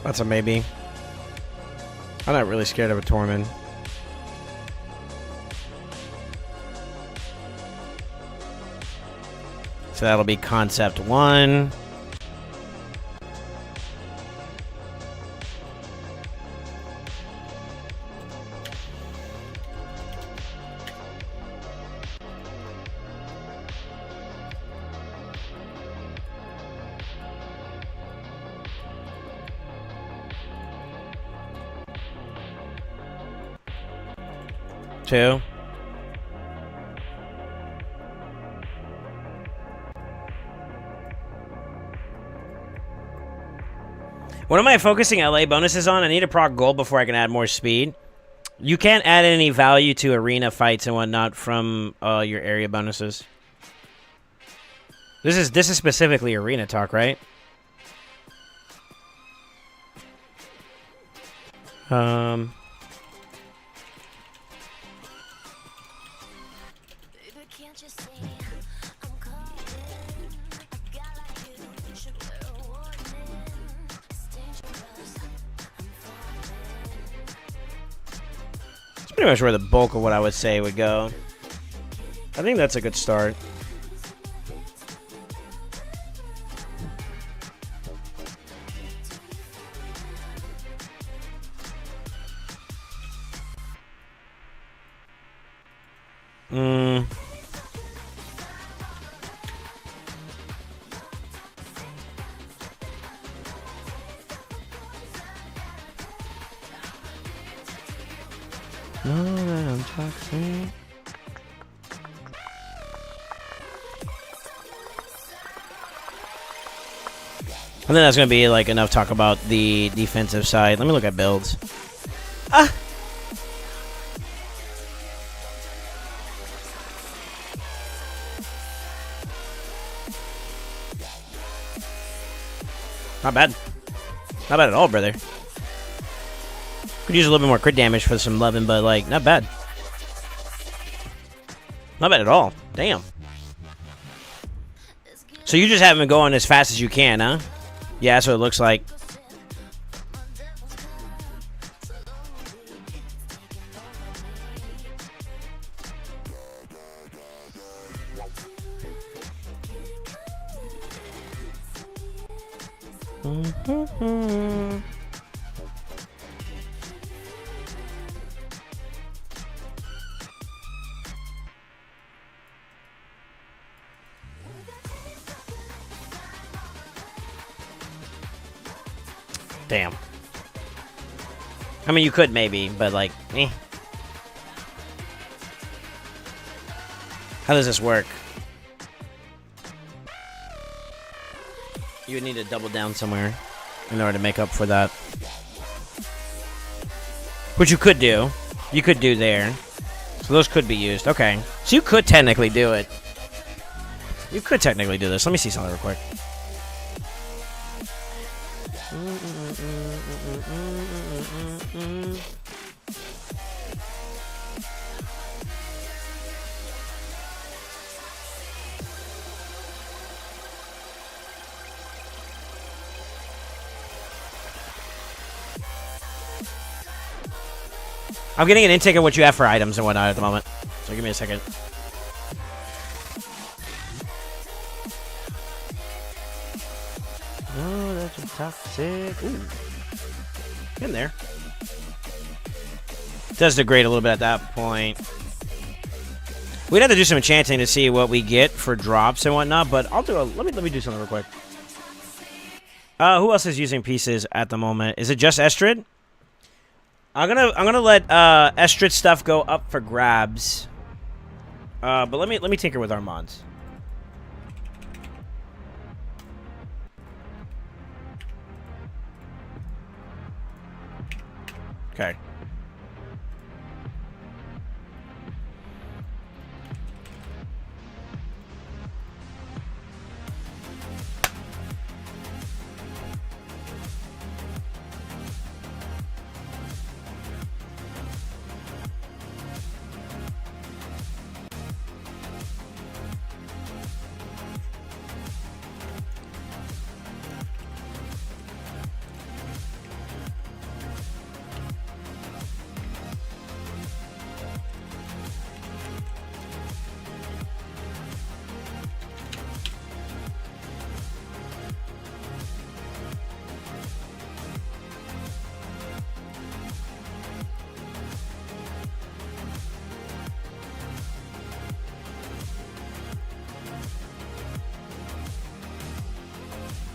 That's a maybe. I'm not really scared of a Tormund. So that'll be concept 1. Two. What am I focusing LA bonuses on? I need to proc gold before I can add more speed. You can't add any value to arena fights and whatnot from your area bonuses. This is specifically arena talk, right? Pretty much where the bulk of what I would say would go. I think that's a good start. I think that's going to be like enough talk about the defensive side. Let me look at builds. Not bad. Not bad at all, brother. Could use a little bit more crit damage for some loving, but like, not bad. Not bad at all. Damn. So you just have him going as fast as you can, huh? Yeah, that's what it looks like. Damn. I mean, you could maybe, but like, eh. How does this work? You would need to double down somewhere in order to make up for that. Which you could do. You could do there. So those could be used. Okay. So you could technically do it. You could technically do this. Let me see something real quick. I'm getting an intake of what you have for items and whatnot at the moment. So give me a second. Oh, that's a toxic. Ooh. In there. Does degrade a little bit at that point. We'd have to do some enchanting to see what we get for drops and whatnot, but I'll do a let me do something real quick. Who else is using pieces at the moment? Is it just Estrid? I'm gonna let Estrid stuff go up for grabs. But let me tinker with our mods. Okay.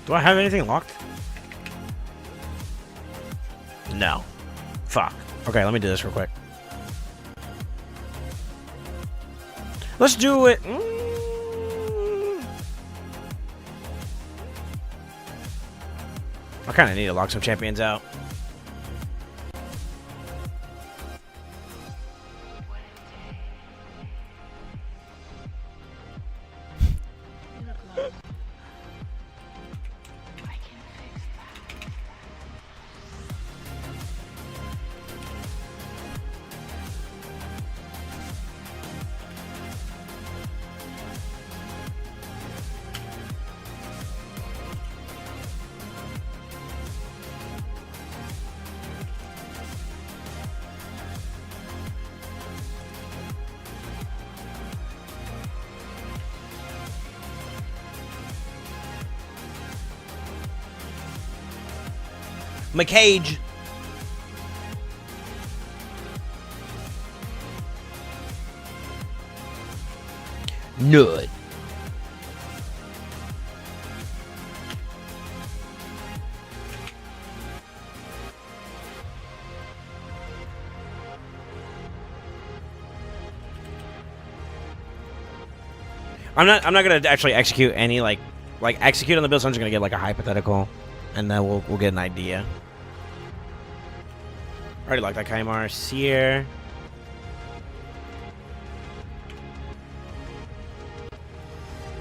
Do I have anything locked? No. Fuck. Okay, let me do this real quick. Let's do it. I kind of need to lock some champions out. McCage. Nud. I'm not gonna actually execute any like execute on the build. So I'm just gonna get like a hypothetical, and then we'll get an idea. Already like that Kaimar. Seer.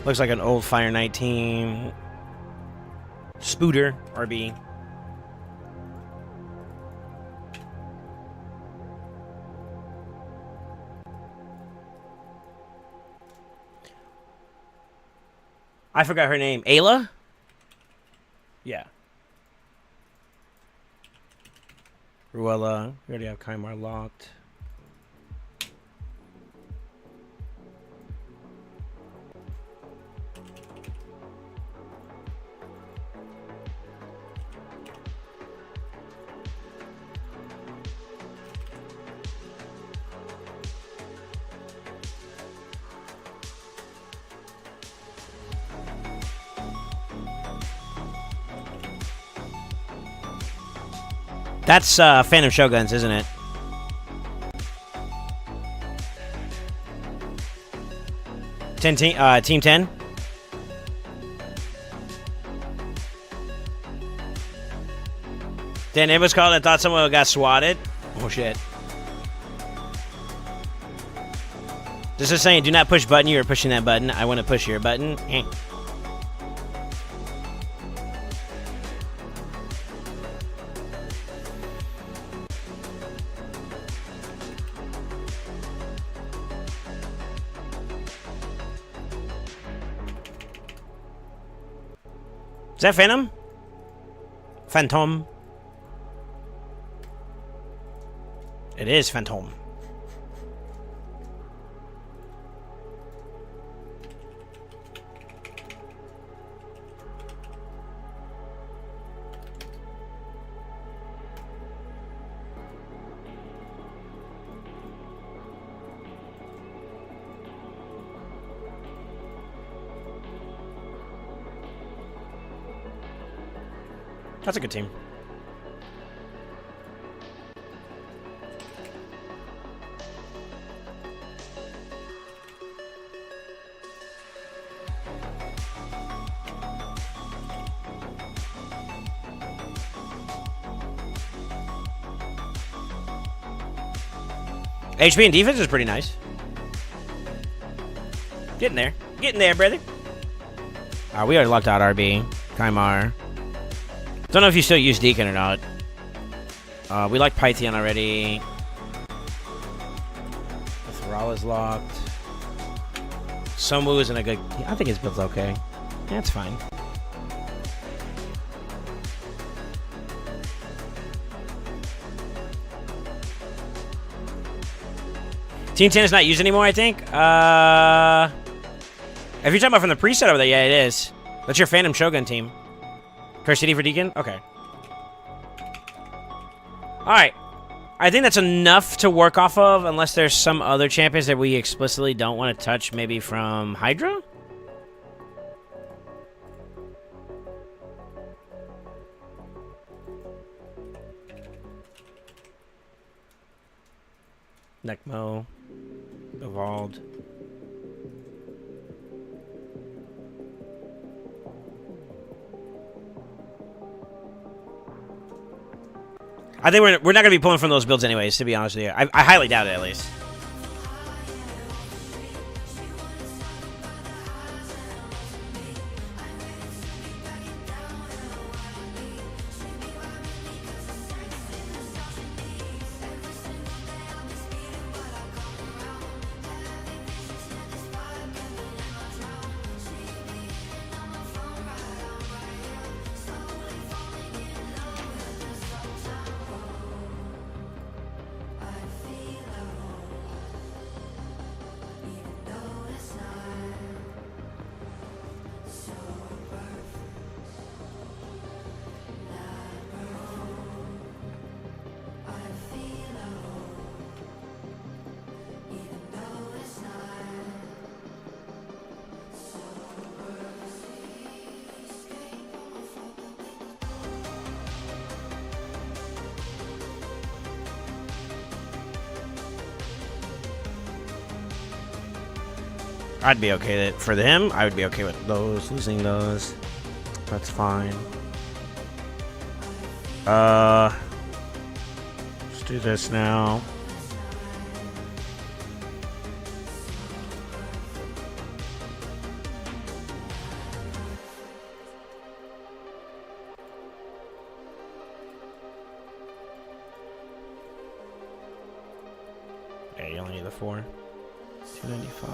Looks like an old Fire Knight team. Spooter, RB. I forgot her name. Ayla? Yeah. Ruella. We already have Kaimar locked. That's Phantom Shoguns, isn't it? Team 10? Then it was called. I thought someone got swatted. Oh shit. This is saying, do not push button. You are pushing that button. I want to push your button. Eh. Is that Phantom? Phantom. It is Phantom. That's a good team. HP and defense is pretty nice. Getting there. Getting there, brother. We already locked out RB. Kaimar. Don't know if you still use Deacon or not. We like Python already. The Thrall is locked. Somu isn't a good... I think his build's okay. That's fine. Team 10 is not used anymore, I think. If you're talking about from the preset over there, yeah, it is. That's your Phantom Shogun team. Curse City for Deacon? Okay. Alright. I think that's enough to work off of, unless there's some other champions that we explicitly don't want to touch, maybe from Hydra? Necmo. Evolved. I think we're not going to be pulling from those builds anyways, to be honest with you. I highly doubt it, at least. I'd be okay for them. I would be okay with those, losing those. That's fine. Let's do this now. Yeah, you only need the 4. 295.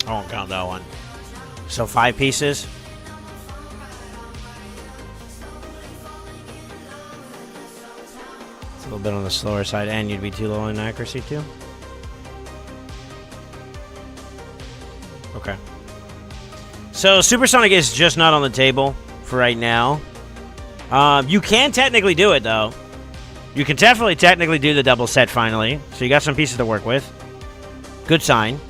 I won't count that one. So 5 pieces. It's a little bit on the slower side, and you'd be too low in accuracy too. Okay. So Supersonic is just not on the table for right now. You can technically do it though. You can definitely technically do the double set finally. So you got some pieces to work with. Good sign.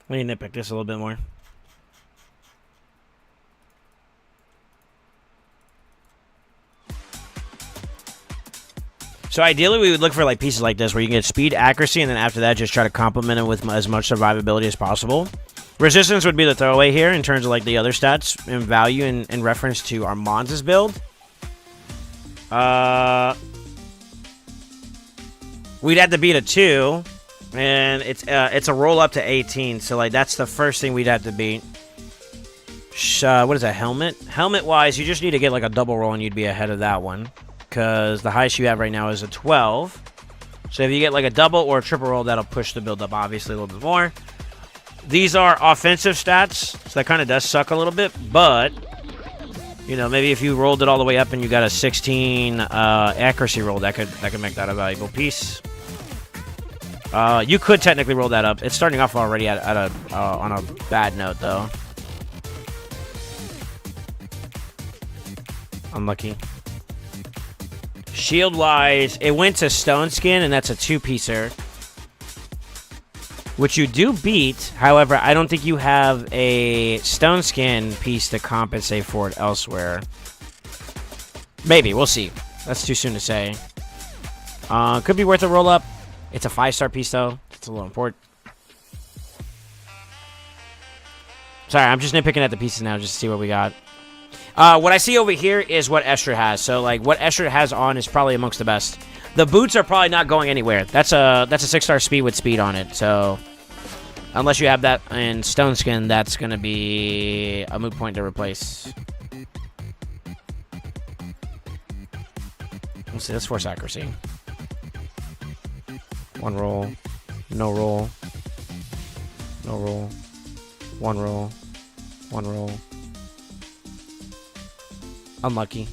Let me nitpick this a little bit more. So ideally, we would look for like pieces like this where you can get speed, accuracy, and then after that, just try to complement it with as much survivability as possible. Resistance would be the throwaway here in terms of like the other stats and value in reference to our Mons' build. We'd have to beat a 2, and it's a roll up to 18. So like that's the first thing we'd have to beat. What is that, helmet? Helmet wise, you just need to get like a double roll, and you'd be ahead of that one. Because the highest you have right now is a 12. So if you get like a double or a triple roll, that'll push the build up obviously a little bit more. These are offensive stats, so that kind of does suck a little bit. But, you know, maybe if you rolled it all the way up and you got a 16 accuracy roll, that could make that a valuable piece. You could technically roll that up. It's starting off already on a bad note, though. Unlucky. Shield-wise, it went to Stone Skin, and that's a 2-piecer. Which you do beat. However, I don't think you have a Stone Skin piece to compensate for it elsewhere. Maybe. We'll see. That's too soon to say. Could be worth a roll-up. It's a 5-star piece, though. It's a little important. Sorry, I'm just nitpicking at the pieces now just to see what we got. What I see over here is what Escher has. So, like, what Escher has on is probably amongst the best. The boots are probably not going anywhere. That's a 6-star speed with speed on it. So, unless you have that in Stone Skin, that's going to be a moot point to replace. Let's see. Let's force accuracy. 1 roll. No roll. No roll. 1 roll. 1 roll. Unlucky.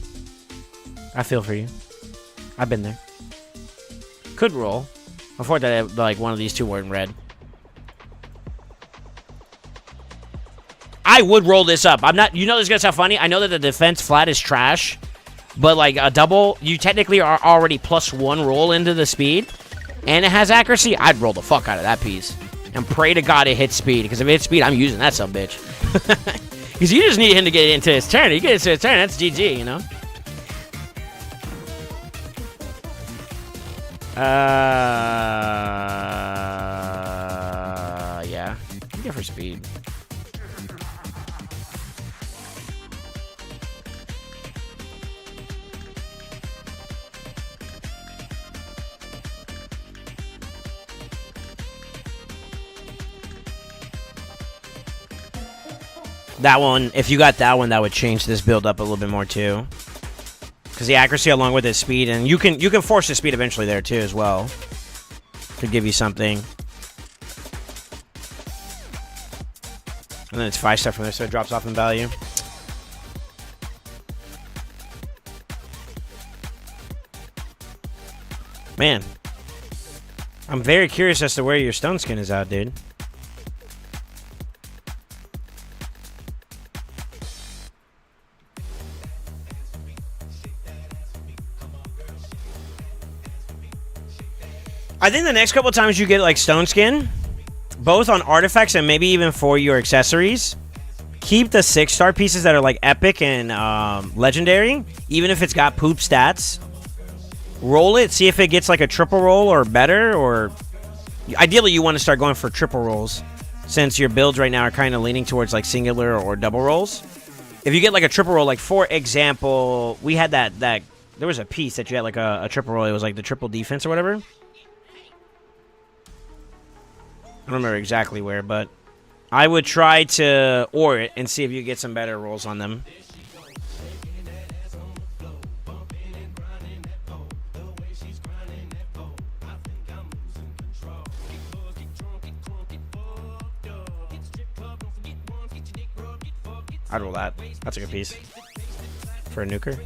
I feel for you. I've been there. Could roll. Unfortunately, like one of these two were in red. I would roll this up. I'm not. You know, this is gonna sound funny. I know that the defense flat is trash, but like a double, you technically are already +1 roll into the speed, and it has accuracy. I'd roll the fuck out of that piece and pray to God it hits speed. Because if it hits speed, I'm using that sumbitch. Because you just need him to get into his turn. You get into his turn, that's GG, you know? Yeah. You get for speed. That one, if you got that one, that would change this build up a little bit more too. Because the accuracy along with his speed, and you can force the speed eventually there too as well. Could give you something. And then it's 5-star from there, so it drops off in value. Man. I'm very curious as to where your Stone Skin is out, dude. I think the next couple times you get like Stone Skin, both on artifacts and maybe even for your accessories, keep the 6-star pieces that are like epic and legendary, even if it's got poop stats. Roll it, see if it gets like a triple roll or better, or ideally you want to start going for triple rolls since your builds right now are kind of leaning towards like singular or double rolls. If you get like a triple roll, like for example, we had that there was a piece that you had like a triple roll. It was like the triple defense or whatever. I don't remember exactly where, but I would try to ore it and see if you get some better rolls on them. I'd roll that. That's a good piece. For a nuker.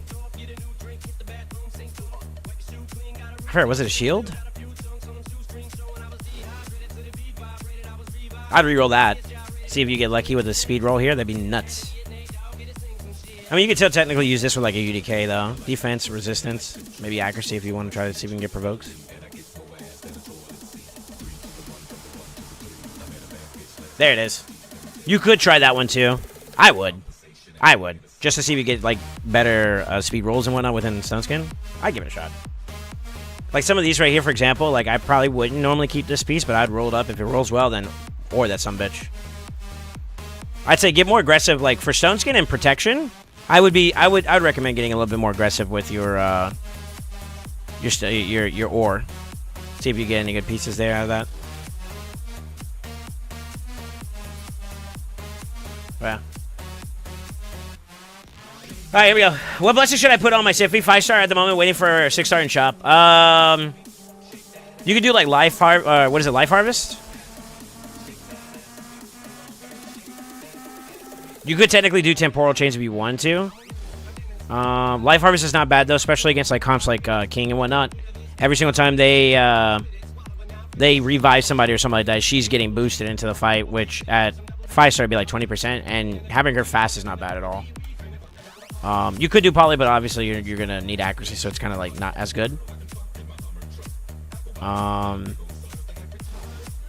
I forgot, was it a shield? I'd reroll that. See if you get lucky with a speed roll here. That'd be nuts. I mean, you could still technically use this with like a UDK though. Defense, resistance, maybe accuracy if you want to try to see if you can get provoked. There it is. You could try that one too. I would. Just to see if you get like better speed rolls and whatnot within Stone Skin. I'd give it a shot. Like some of these right here, for example, like I probably wouldn't normally keep this piece, but I'd roll it up. If it rolls well, then or that sumbitch. I'd say get more aggressive. Like for Stone Skin and protection, I would recommend getting a little bit more aggressive with your ore. See if you get any good pieces there out of that. Yeah. Alright, here we go. What blessing should I put on my Siffy? 5-star at the moment, waiting for a 6-star in shop. You could do like Life Harvest? You could technically do Temporal Chains if you want to. Life Harvest is not bad though, especially against like comps like King and whatnot. Every single time they revive somebody or something like that, she's getting boosted into the fight, which at 5-star would be like 20%, and having her fast is not bad at all. You could do Poly, but obviously you're gonna need accuracy, so it's kind of like not as good. To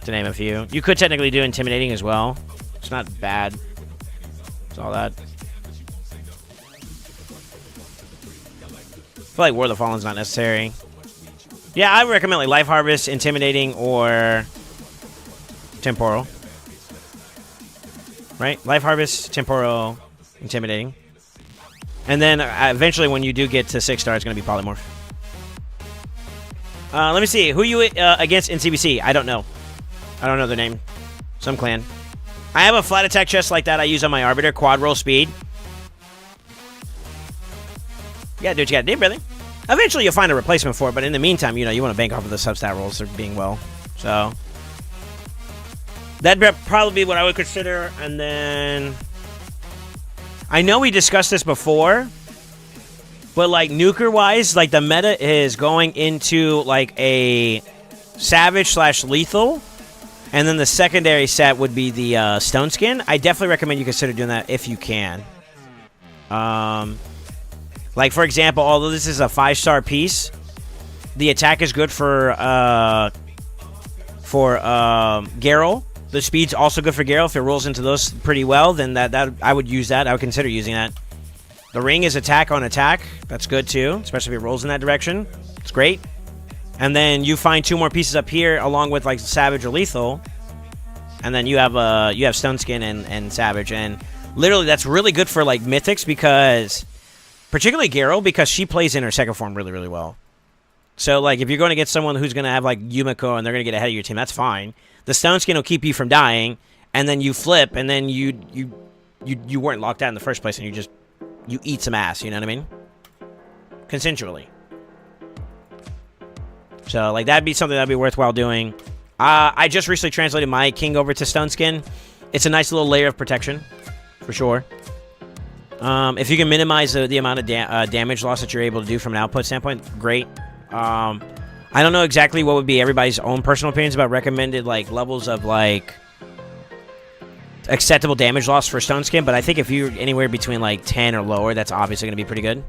name a few. You could technically do Intimidating as well. It's not bad. It's all that. I feel like War of the Fallen's not necessary. Yeah, I would recommend like Life Harvest, Intimidating, or Temporal. Right? Life Harvest, Temporal, Intimidating. And then eventually when you do get to 6-star, it's going to be Polymorph. Let me see. Who you against in CVC? I don't know. I don't know their name. Some clan. I have a flat attack chest like that I use on my Arbiter. Quad roll speed. You gotta do what you gotta do, brother. Eventually you'll find a replacement for it, but in the meantime, you know, you want to bank off of the substat rolls for being well. So that'd probably be what I would consider. And then I know we discussed this before, but like nuker-wise, like the meta is going into like a Savage / Lethal, and then the secondary set would be the Stone Skin. I definitely recommend you consider doing that if you can. Like for example, although this is a 5-star piece, the attack is good for Garrel. The speed's also good for Garrel. If it rolls into those pretty well, then that I would use that. I would consider using that. The ring is attack on attack. That's good too, especially if it rolls in that direction. It's great. And then you find 2 more pieces up here, along with like Savage or Lethal, and then you have Stone Skin and Savage, and literally that's really good for like Mythics, because particularly Garrel, because she plays in her second form really, really well. So like if you're going to get someone who's going to have like Yumiko and they're going to get ahead of your team, that's fine. The Stone Skin will keep you from dying, and then you flip, and then you weren't locked out in the first place, and you eat some ass, you know what I mean? Consensually. So like that'd be something that'd be worthwhile doing. I just recently translated my King over to Stone Skin. It's a nice little layer of protection, for sure. If you can minimize the amount of damage loss that you're able to do from an output standpoint, great. I don't know exactly what would be everybody's own personal opinions about recommended like levels of like acceptable damage loss for Stone Skin, but I think if you're anywhere between like 10 or lower, that's obviously going to be pretty good.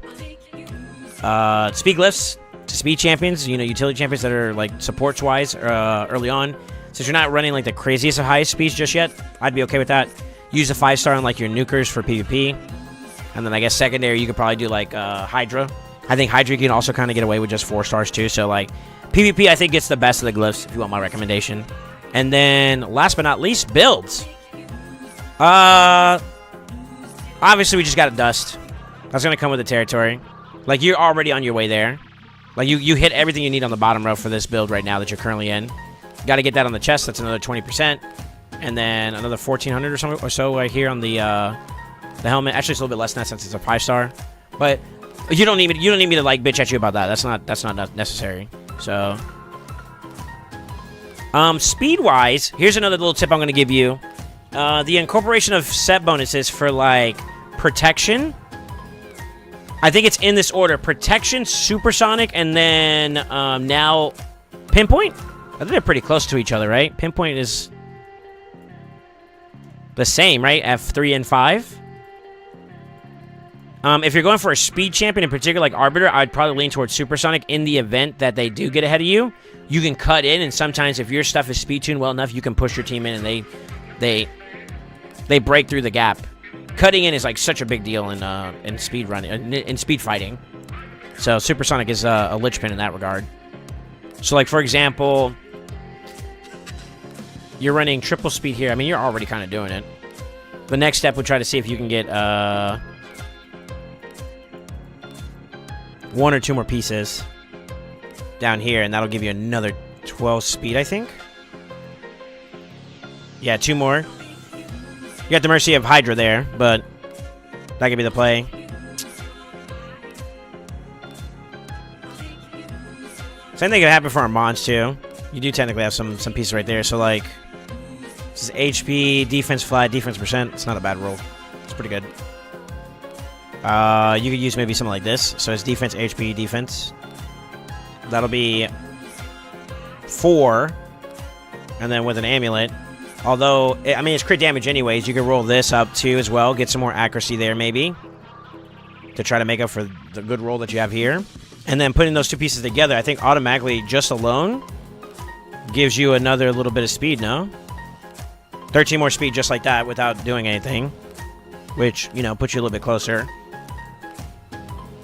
Speed glyphs to speed champions, you know, utility champions that are like supports wise early on. Since you're not running like the craziest of highest speeds just yet, I'd be okay with that. Use a 5-star on like your nukers for PvP, and then I guess secondary you could probably do like Hydra. I think Hydra can also kind of get away with just 4 stars too. So like PvP, I think gets the best of the glyphs if you want my recommendation. And then last but not least, builds. Obviously we just got a dust. That's gonna come with the territory. Like you're already on your way there. Like you hit everything you need on the bottom row for this build right now that you're currently in. Got to get that on the chest. That's another 20%, and then another 1,400 or something or so right here on the helmet. Actually, it's a little bit less than that since it's a 5-star. But you don't need me to like bitch at you about that. That's not necessary. So, speed wise, here's another little tip I'm going to give you. The incorporation of set bonuses for like protection. I think it's in this order: protection, supersonic, and then now pinpoint. I think they're pretty close to each other, right? Pinpoint is the same, right? F3 and 5. If you're going for a speed champion in particular, like Arbiter, I'd probably lean towards Supersonic in the event that they do get ahead of you. You can cut in, and sometimes if your stuff is speed tuned well enough, you can push your team in, and they break through the gap. Cutting in is like such a big deal in speed running, in speed fighting. So Supersonic is a linchpin in that regard. So like for example, you're running triple speed here. I mean, you're already kind of doing it. The next step would try to see if you can get 1 or 2 more pieces down here, and that'll give you another 12 speed, I think. Yeah, 2 more. You got the mercy of Hydra there, but that could be the play. Same thing could happen for our Mons, too. You do technically have some pieces right there, so like... This is HP, defense flat, defense percent. It's not a bad roll. It's pretty good. You could use maybe something like this. So it's defense, HP, defense. That'll be 4. And then with an amulet. Although, I mean, it's crit damage anyways. You could roll this up too as well. Get some more accuracy there maybe. To try to make up for the good roll that you have here. And then putting those 2 pieces together, I think automatically, just alone, gives you another little bit of speed, no? 13 more speed just like that without doing anything. Which, you know, puts you a little bit closer.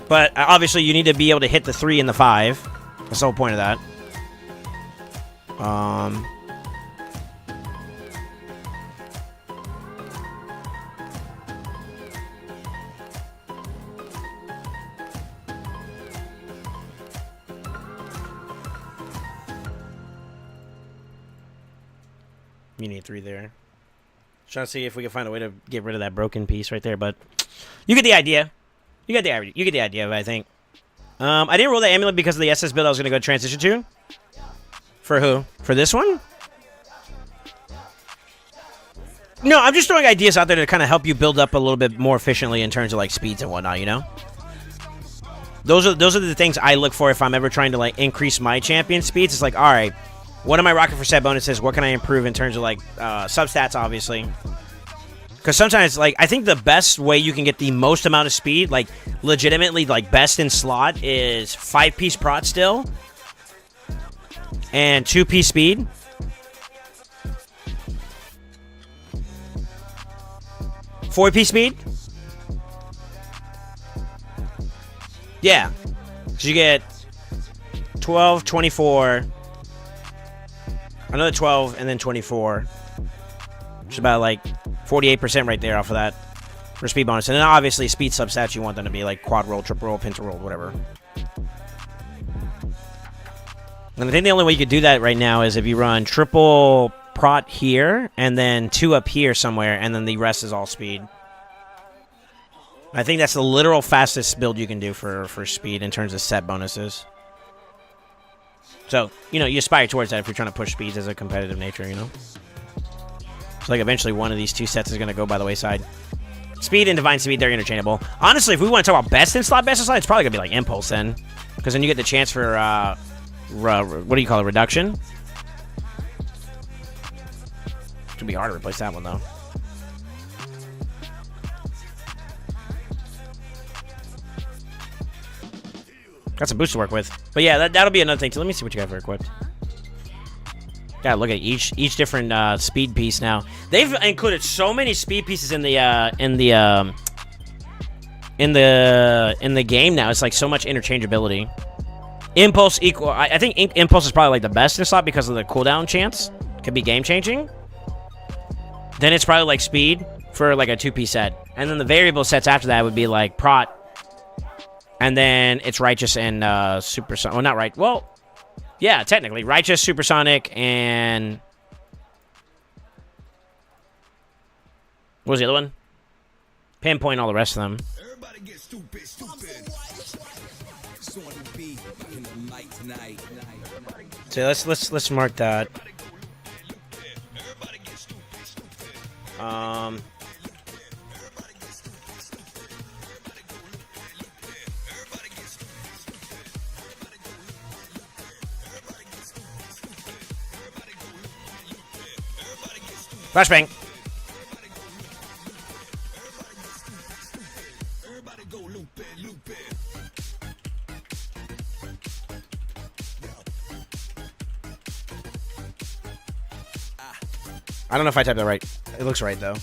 But obviously you need to be able to hit the 3 and the 5. That's the whole point of that. You need 3 there. Trying to see if we can find a way to get rid of that broken piece right there, but you get the idea. You get the idea of it, I think. I didn't roll the amulet because of the SS build I was going to go transition to. For who? For this one? No, I'm just throwing ideas out there to kind of help you build up a little bit more efficiently in terms of like speeds and whatnot, you know? Those are the things I look for if I'm ever trying to like increase my champion speeds. It's like, all right, what am I rocking for set bonuses? What can I improve in terms of like substats, obviously? Because sometimes, like, I think the best way you can get the most amount of speed, like, legitimately, like, best in slot is 5-piece prot still. And 2-piece speed. Four-piece speed. Yeah. So you get 12, 24, another 12, and then 24. Which is about, like, 48% right there off of that for speed bonus. And then obviously speed substats, you want them to be like quad roll, triple roll, penta roll, whatever. And I think the only way you could do that right now is if you run triple prot here and then 2 up here somewhere, and then the rest is all speed. I think that's the literal fastest build you can do for speed in terms of set bonuses. So, you know, you aspire towards that if you're trying to push speeds as a competitive nature, you know? So, like, eventually one of these 2 sets is going to go by the wayside. Speed and Divine Speed, they're interchangeable. Honestly, if we want to talk about best in slot, it's probably going to be, like, Impulse then. Because then you get the chance for, what do you call it, reduction? It's going to be hard to replace that one, though. Got some boosts to work with. But, yeah, that'll be another thing, too. Let me see what you got for equipped. Gotta look at each different speed piece now. They've included so many speed pieces in the game now. It's like so much interchangeability. Impulse equal. I think Impulse is probably like the best in slot because of the cooldown chance. Could be game changing. Then it's probably like speed for like a 2-piece set, and then the variable sets after that would be like prot, and then it's righteous and supersonic. Well, not right. Well. Yeah, technically. Righteous, Supersonic, and... What was the other one? Pinpoint, all the rest of them. Everybody get stupid. So let's mark that. Flashbang. I don't know if I typed that right. It looks right, though.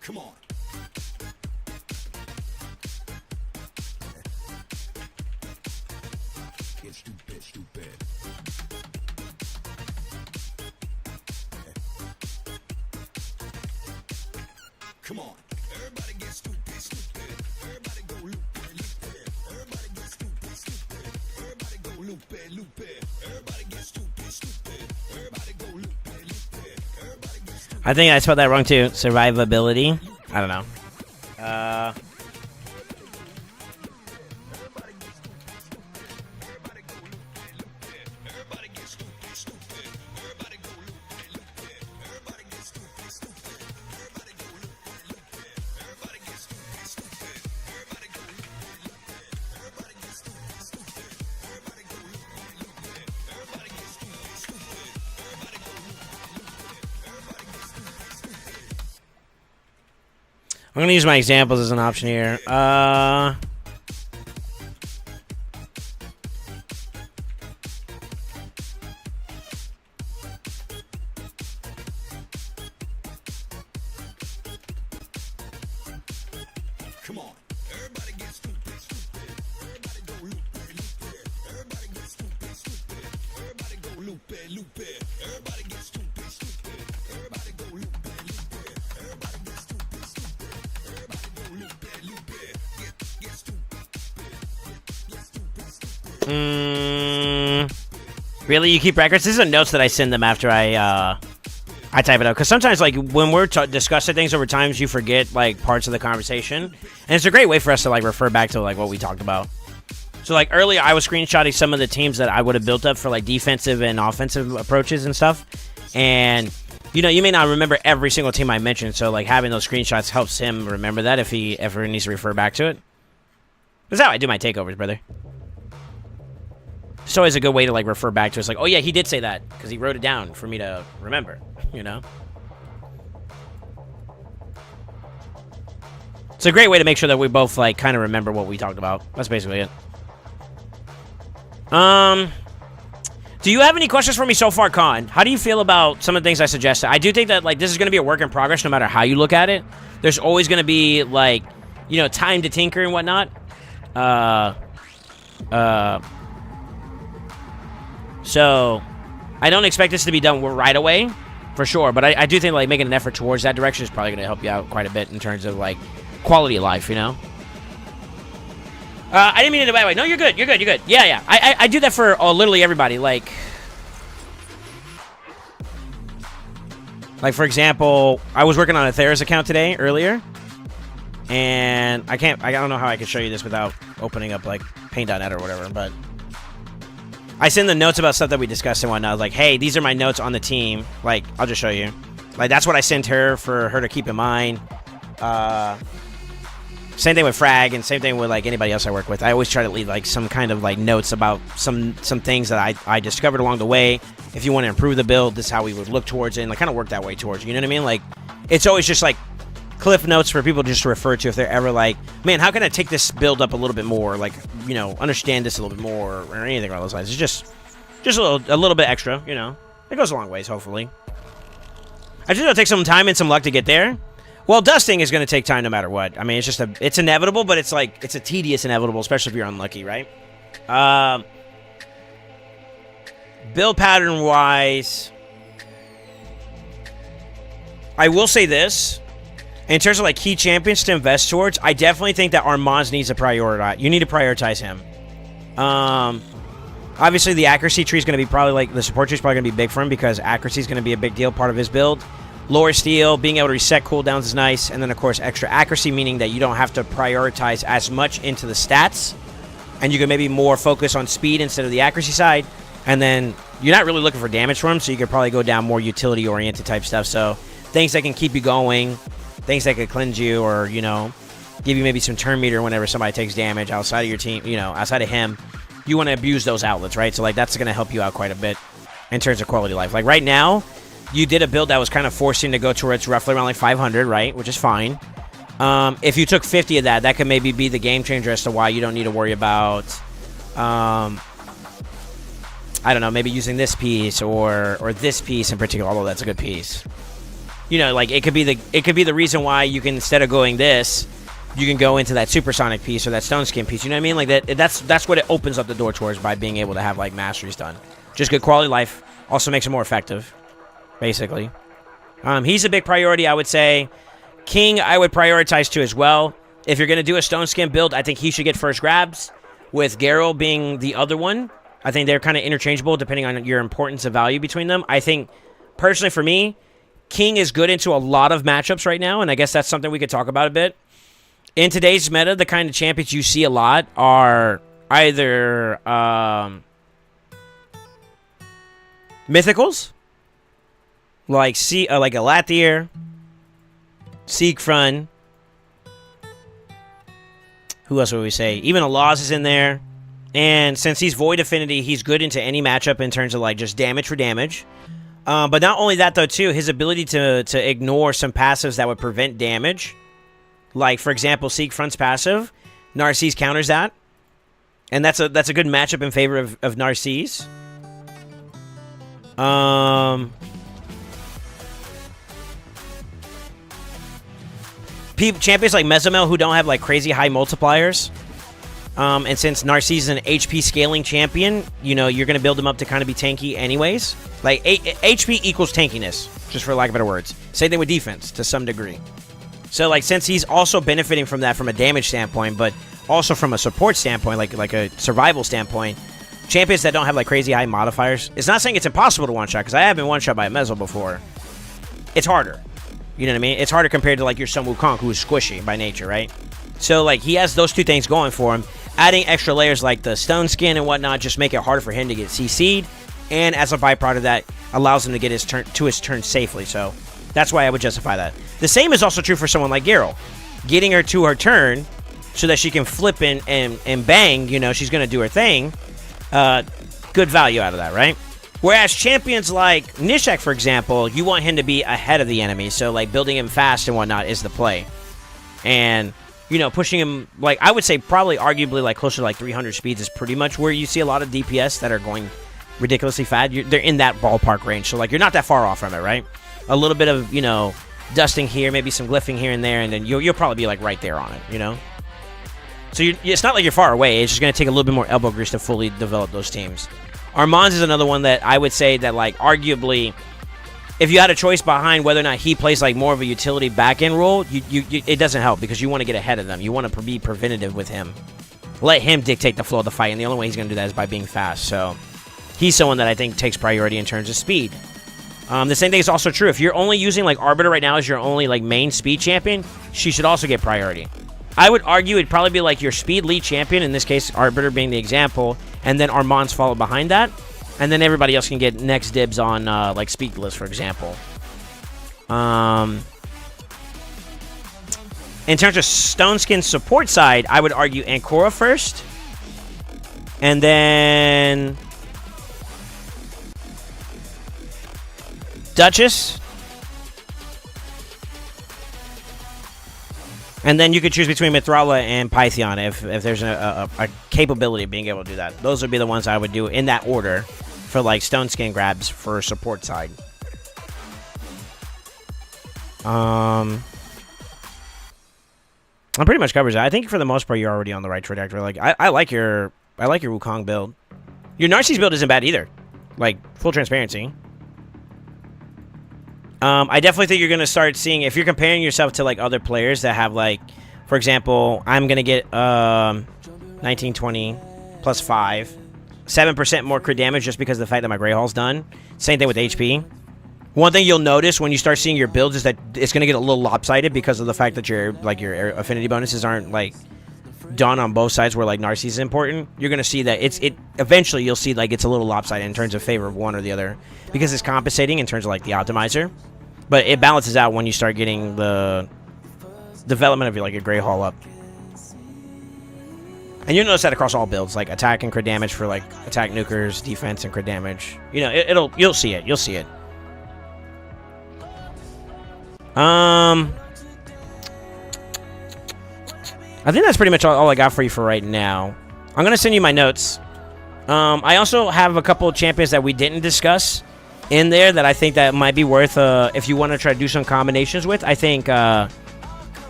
Come on. Get stupid, stupid. Come on. Everybody get stupid, stupid. Everybody go loop, loop. Everybody get stupid, stupid. Everybody go loop, loop. Everybody get stupid, stupid. Everybody go loop, loop. Everybody get stupid. I think I spelled that wrong, too. Survivability. I don't know. I'm going to use my examples as an option here. Come on. Everybody get stupid, stupid. Everybody go loop, loop. Everybody get stupid, stupid. Everybody go loop, loop. Everybody get stupid, stupid. Everybody go loop, loop. Everybody get stupid, stupid. Everybody go loop, loop. Get stupid. Get stupid, stupid. Really? You keep records? These are notes that I send them after I type it out. Because sometimes, like, when we're discussing things over times, you forget, like, parts of the conversation. And it's a great way for us to, like, refer back to, like, what we talked about. So, like, earlier I was screenshotting some of the teams that I would have built up for, like, defensive and offensive approaches and stuff. And, you know, you may not remember every single team I mentioned. So, like, having those screenshots helps him remember that if he ever needs to refer back to it. That's how I do my takeovers, brother. It's always a good way to, like, refer back to it. It's like, oh, yeah, he did say that because he wrote it down for me to remember, you know? It's a great way to make sure that we both, like, kind of remember what we talked about. That's basically it. Do you have any questions for me so far, Con? How do you feel about some of the things I suggested? I do think that, like, this is going to be a work in progress no matter how you look at it. There's always going to be, like, you know, time to tinker and whatnot. So, I don't expect this to be done right away, for sure. But I do think, like, making an effort towards that direction is probably going to help you out quite a bit in terms of, like, quality of life, you know? I didn't mean it the bad way. No, you're good. You're good. You're good. Yeah, yeah. I do that for literally everybody. Like, for example, I was working on a Thera's account today, earlier. And I don't know how I can show you this without opening up, like, paint.net or whatever, but I send the notes about stuff that we discussed and whatnot. I was like, hey, these are my notes on the team. Like, I'll just show you. Like, that's what I sent her for her to keep in mind. Same thing with Frag, and same thing with, like, anybody else I work with. I always try to leave, like, some kind of, like, notes about some things that I discovered along the way. If you want to improve the build, this is how we would look towards it, and, like, kind of work that way towards it. You know what I mean? Like, it's always just, like, cliff notes for people just to refer to if they're ever like, man, how can I take this build up a little bit more? Like, you know, understand this a little bit more or anything along those lines. It's just a little bit extra, you know. It goes a long ways, hopefully. I just it'll take some time and some luck to get there. Well, dusting is going to take time no matter what. I mean, it's inevitable, but it's like, it's a tedious inevitable, especially if you're unlucky, right? Build pattern wise, I will say this. In terms of, like, key champions to invest towards, I definitely think that Armand's needs to prioritize. You need to prioritize him. Obviously, the accuracy tree is going to be probably, like, the support tree is probably going to be big for him because accuracy is going to be a big deal, part of his build. Lower steal, being able to reset cooldowns is nice. And then, of course, extra accuracy, meaning that you don't have to prioritize as much into the stats. And you can maybe more focus on speed instead of the accuracy side. And then you're not really looking for damage from him, so you could probably go down more utility-oriented type stuff. So things that can keep you going. Things that could cleanse you or, you know, give you maybe some turn meter whenever somebody takes damage outside of your team, you know, outside of him. you want to abuse those outlets, right? So like that's going to help you out quite a bit in terms of quality of life. Like right now, you did a build that was kind of forcing to go towards roughly around like 500, right? Which is fine. If you took 50 of that, that could maybe be the game changer as to why you don't need to worry about, I don't know, maybe using this piece or this piece in particular, although that's a good piece. You know, like it could be the reason why you can, instead of going this, you can go into that supersonic piece or that stone skin piece. You know what I mean? Like that's what it opens up the door towards by being able to have like masteries done. Just good quality of life. Also makes it more effective, basically. He's a big priority, I would say. King, I would prioritize too as well. If you're going to do a stone skin build, I think he should get first grabs, with Garrow being the other one. I think they're kind of interchangeable depending on your importance of value between them. I think, personally for me, King is good into a lot of matchups right now, and I guess that's something we could talk about a bit. In today's meta, the kind of champions you see a lot are either mythicals, like like a Lathier, Siegfried. Who else would we say? Even a Laws is in there. And since he's Void Affinity, he's good into any matchup in terms of like just damage for damage. But not only that though too, his ability to ignore some passives that would prevent damage. Like for example, Siegfried's passive, Narcisse counters that. And that's a good matchup in favor of Narcisse. Champions like Mezomel who don't have like crazy high multipliers. And since Narcisse is an HP scaling champion, you know, you're going to build him up to kind of be tanky anyways. Like, HP equals tankiness, just for lack of better words. Same thing with defense, to some degree. So, like, since he's also benefiting from that from a damage standpoint, but also from a support standpoint, like a survival standpoint, champions that don't have, like, crazy high modifiers, it's not saying it's impossible to one-shot, because I have been one-shot by a Mezzo before. It's harder. You know what I mean? It's harder compared to, like, your Sun Wukong, who is squishy by nature, right? So, like, he has those two things going for him. Adding extra layers like the stone skin and whatnot just make it harder for him to get CC'd. And as a byproduct of that, allows him to get his turn safely. So, that's why I would justify that. The same is also true for someone like Geralt. Getting her to her turn so that she can flip and bang, you know, she's going to do her thing. Good value out of that, right? Whereas champions like Nishak, for example, you want him to be ahead of the enemy. So, like, building him fast and whatnot is the play. And, you know, pushing him, like, I would say probably arguably, like, closer to, like, 300 speeds is pretty much where you see a lot of DPS that are going ridiculously fast. They're in that ballpark range. So, like, you're not that far off from it, right? A little bit of, you know, dusting here, maybe some glyphing here and there, and then you'll probably be, like, right there on it, you know? So, it's not like you're far away. It's just going to take a little bit more elbow grease to fully develop those teams. Armand's is another one that I would say that, like, arguably, if you had a choice behind whether or not he plays, like, more of a utility back-end role, it doesn't help because you want to get ahead of them. You want to be preventative with him. Let him dictate the flow of the fight, and the only way he's going to do that is by being fast. So, he's someone that I think takes priority in terms of speed. The same thing is also true. If you're only using, like, Arbiter right now as your only, like, main speed champion, she should also get priority. I would argue it'd probably be, like, your speed lead champion, in this case, Arbiter being the example, and then Armand's followed behind that. And then everybody else can get next dibs on, like, Speedless, for example. In terms of Stone Skin support side, I would argue Ancora first. And then Duchess. And then you could choose between Mithrala and Python if there's a capability of being able to do that. Those would be the ones I would do in that order for, like, Stone Skin grabs for support side. That pretty much covers it. I think for the most part you're already on the right trajectory. Like, I like your Wukong build. Your Narcisse build isn't bad either. Like, full transparency. I definitely think you're going to start seeing, if you're comparing yourself to, like, other players that have, like, for example, I'm going to get 1920 plus 5. 7% more crit damage just because of the fact that my Grey Hall's done. Same thing with HP. One thing you'll notice when you start seeing your builds is that it's going to get a little lopsided because of the fact that your affinity bonuses aren't, like, done on both sides where, like, Narcisse is important. You're going to see that eventually you'll see, like, it's a little lopsided in terms of favor of one or the other because it's compensating in terms of, like, the optimizer. But it balances out when you start getting the development of your Grey Hall up. And you'll notice that across all builds, like attack and crit damage for like attack nukers, defense and crit damage. You know, you'll see it. You'll see it. I think that's pretty much all I got for you for right now. I'm gonna send you my notes. I also have a couple of champions that we didn't discuss in there that I think that might be worth, if you want to try to do some combinations with, I think that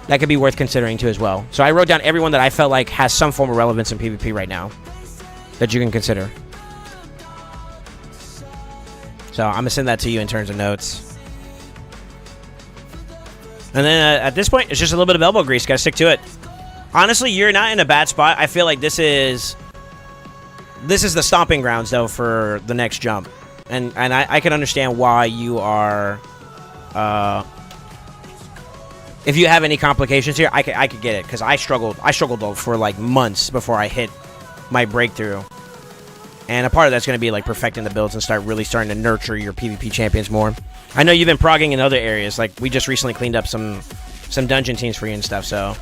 could be worth considering too as well. So I wrote down everyone that I felt like has some form of relevance in PvP right now that you can consider. So I'm going to send that to you in terms of notes. And then at this point, it's just a little bit of elbow grease. Got to stick to it. Honestly, you're not in a bad spot. I feel like this is the stomping grounds, though, for the next jump. And I can understand why you are... if you have any complications here, I could get it. Because I struggled for, like, months before I hit my breakthrough. And a part of that's going to be, like, perfecting the builds and starting to nurture your PvP champions more. I know you've been progging in other areas. Like, we just recently cleaned up some dungeon teams for you and stuff, so...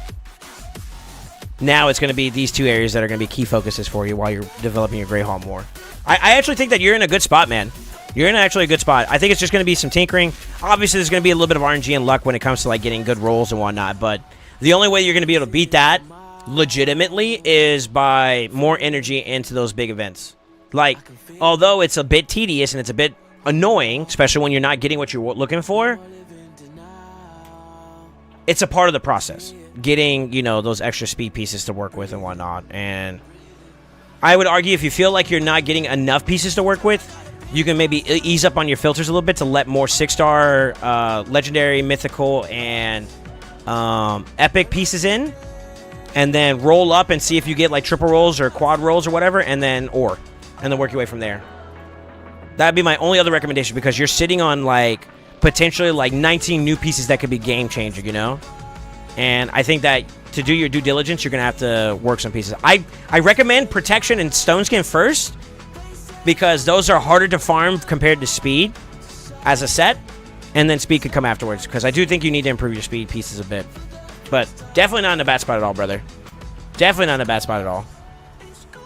Now it's going to be these two areas that are going to be key focuses for you while you're developing your Grey Hall more. I actually think that you're in a good spot, man. You're in actually a good spot. I think it's just going to be some tinkering. Obviously, there's going to be a little bit of RNG and luck when it comes to like getting good rolls and whatnot, but the only way you're going to be able to beat that legitimately is by more energy into those big events. Like, although it's a bit tedious and it's a bit annoying, especially when you're not getting what you're looking for, it's a part of the process. Getting, you know, those extra speed pieces to work with and whatnot. And I would argue if you feel like you're not getting enough pieces to work with, you can maybe ease up on your filters a little bit to let more 6-star, legendary, mythical, and epic pieces in. And then roll up and see if you get like triple rolls or quad rolls or whatever, and then work your way from there. That'd be my only other recommendation, because you're sitting on like potentially like 19 new pieces that could be game changing, you know? And I think that to do your due diligence, you're going to have to work some pieces. I recommend Protection and Stone Skin first, because those are harder to farm compared to Speed as a set, and then Speed could come afterwards, because I do think you need to improve your Speed pieces a bit. But definitely not in a bad spot at all, brother. Definitely not in a bad spot at all.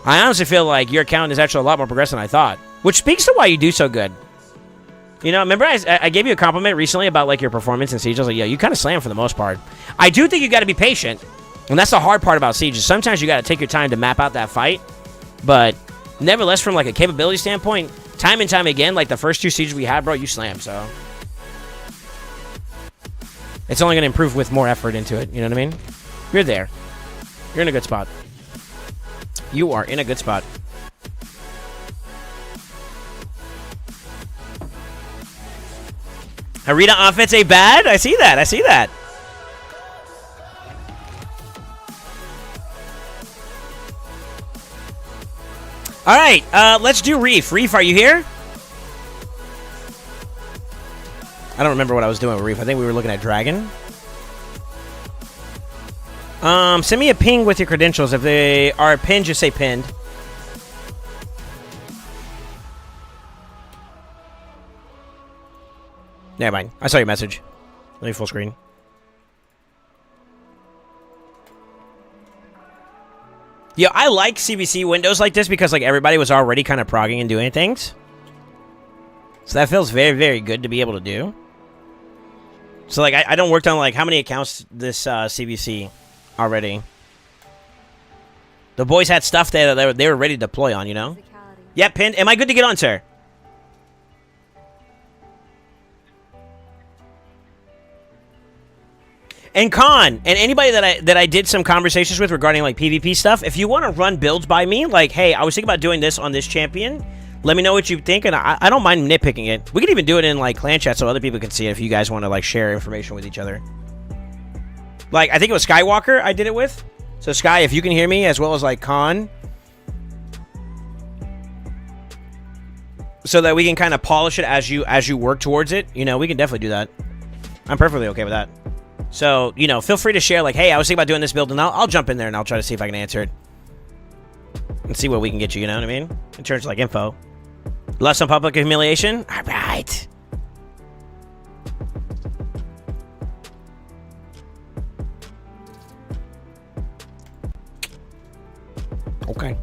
I honestly feel like your account is actually a lot more progressive than I thought, which speaks to why you do so good. You know, remember I gave you a compliment recently about, like, your performance in Siege? I was like, yeah, you kind of slam for the most part. I do think you got to be patient, and that's the hard part about Siege. Sometimes you got to take your time to map out that fight, but nevertheless, from, like, a capability standpoint, time and time again, like, the first 2 Sieges we had, bro, you slam, so... It's only going to improve with more effort into it, you know what I mean? You're there. You're in a good spot. You are in a good spot. Arena offense ain't bad. I see that. I see that. All right, let's do Reef. Reef, are you here? I don't remember what I was doing with Reef. I think we were looking at Dragon. Send me a ping with your credentials. If they are pinned, just say pinned. Never mind. I saw your message. Let me full screen. Yeah, I like CVC windows like this because like everybody was already kind of progging and doing things. So that feels very, very good to be able to do. So like I don't work on like how many accounts this CVC already. The boys had stuff that they were ready to deploy on, you know? Yeah, pinned. Am I good to get on, sir? And Khan, and anybody that I did some conversations with regarding like PvP stuff, if you want to run builds by me, like, hey, I was thinking about doing this on this champion, let me know what you think, and I don't mind nitpicking it. We could even do it in like clan chat so other people can see it if you guys want to like share information with each other. Like, I think it was Skywalker I did it with. So Sky, if you can hear me, as well as like Khan, so that we can kind of polish it as you work towards it, you know, we can definitely do that. I'm perfectly okay with that. So, you know, feel free to share, like, hey, I was thinking about doing this build, and I'll jump in there, and I'll try to see if I can answer it. And see what we can get you, you know what I mean? In terms of, like, info. Less on public humiliation? All right. Okay.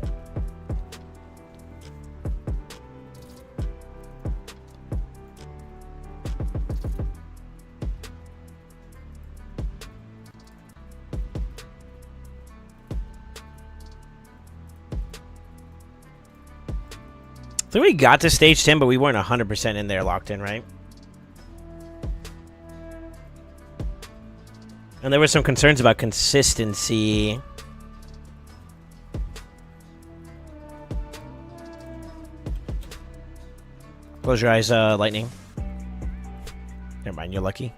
I think we got to stage 10, but we weren't 100% in there locked in, right? And there were some concerns about consistency. Close your eyes, Lightning. Never mind, you're lucky.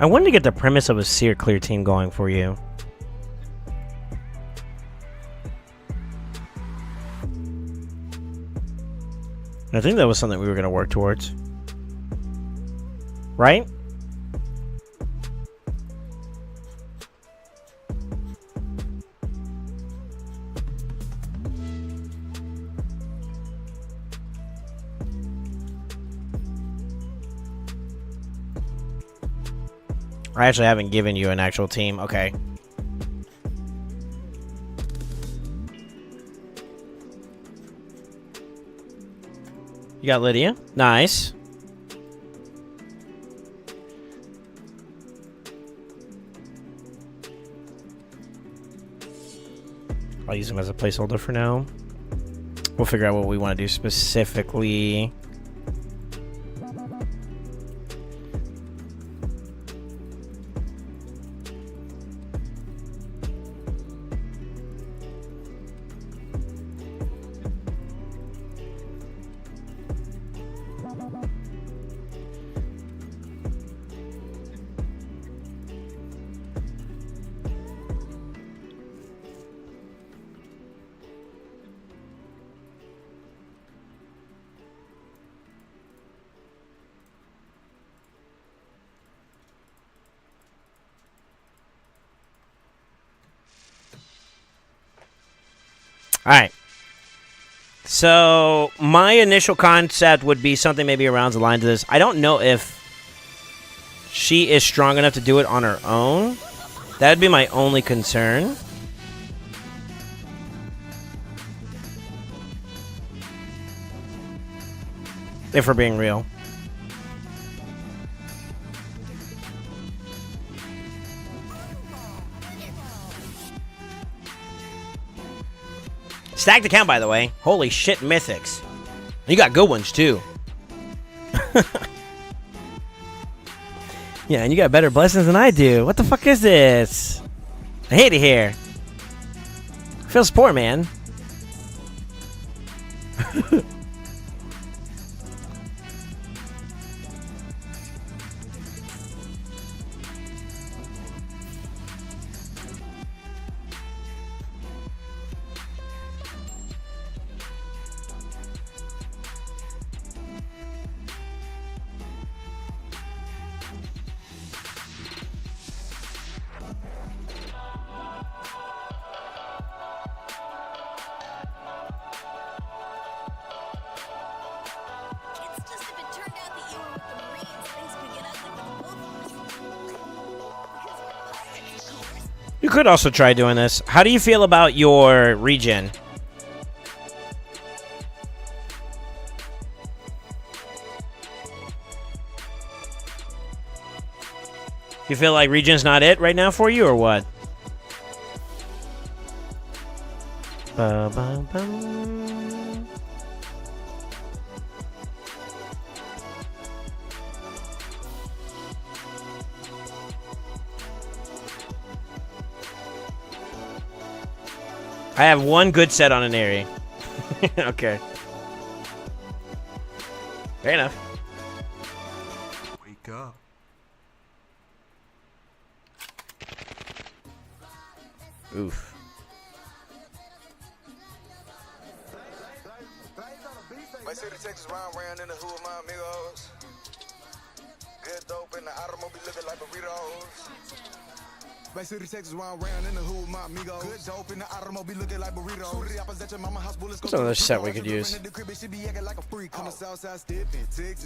I wanted to get the premise of a Seer Clear team going for you. I think that was something we were going to work towards. Right? I actually haven't given you an actual team. Okay. You got Lydia. Nice. I'll use him as a placeholder for now. We'll figure out what we want to do specifically. Alright. So, my initial concept would be something maybe around the lines of this. I don't know if she is strong enough to do it on her own. That'd be my only concern. If we're being real. Stacked account, by the way. Holy shit, mythics. You got good ones, too. Yeah, and you got better blessings than I do. What the fuck is this? I hate it here. Feels poor, man. You could also try doing this. How do you feel about your regen? You feel like regen's not it right now for you, or what? Ba-ba-bum. I have one good set on an area. Okay. Fair enough. Wake up. Oof. My city, Texas, round in the hood, my amigos. Good dope in the automobile looking like burritos. Bay City, Texas, round in the hood with my amigos. Good dope in the automobile looking like burritos. Shoot the opposite at mama house bullets. That's another set we could use.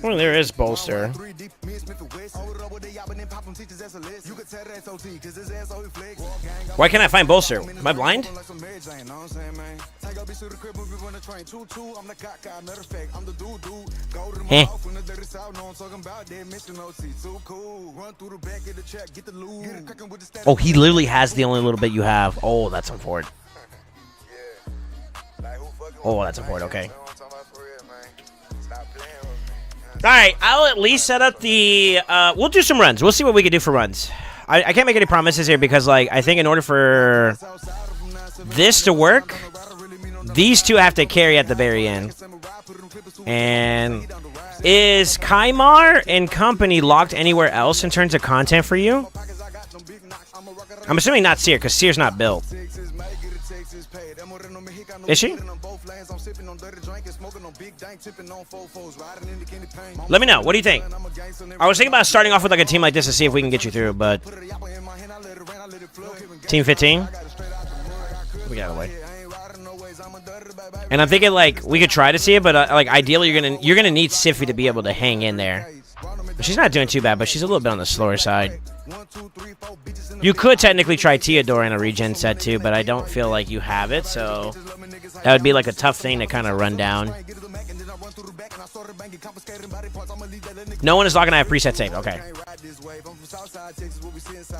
Well, there is bolster. Why can't I find bolster? Am I blind? Heh. Oh, he literally has the only little bit you have. Oh, that's unfortunate. Oh, that's important. Okay. All right, I'll at least set up the. We'll do some runs. We'll see what we can do for runs. I can't make any promises here because, like, I think in order for this to work, these two have to carry at the very end. And is Kaimar and company locked anywhere else in terms of content for you? I'm assuming not Seer, because Seer's not built. Is she? Let me know. What do you think? I was thinking about starting off with like a team like this to see if we can get you through, but Team 15? We got away. And I'm thinking like we could try to see it, but like ideally you're gonna need Siffy to be able to hang in there. She's not doing too bad, but she's a little bit on the slower side. You could technically try Theodore in a regen set too, but I don't feel like you have it, so that would be like a tough thing to kind of run down. No one is locking. I have preset saved. Okay.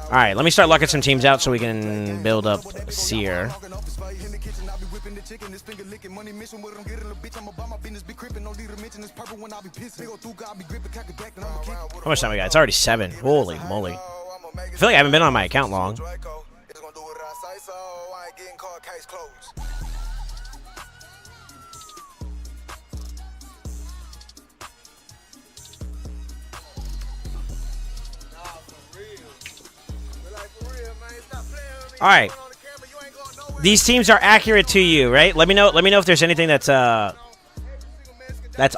All right, let me start locking some teams out so we can build up Seer. How much time we got? It's already 7. Holy moly. I feel like I haven't been on my account long. All right. These teams are accurate to you, right? Let me know if there's anything that's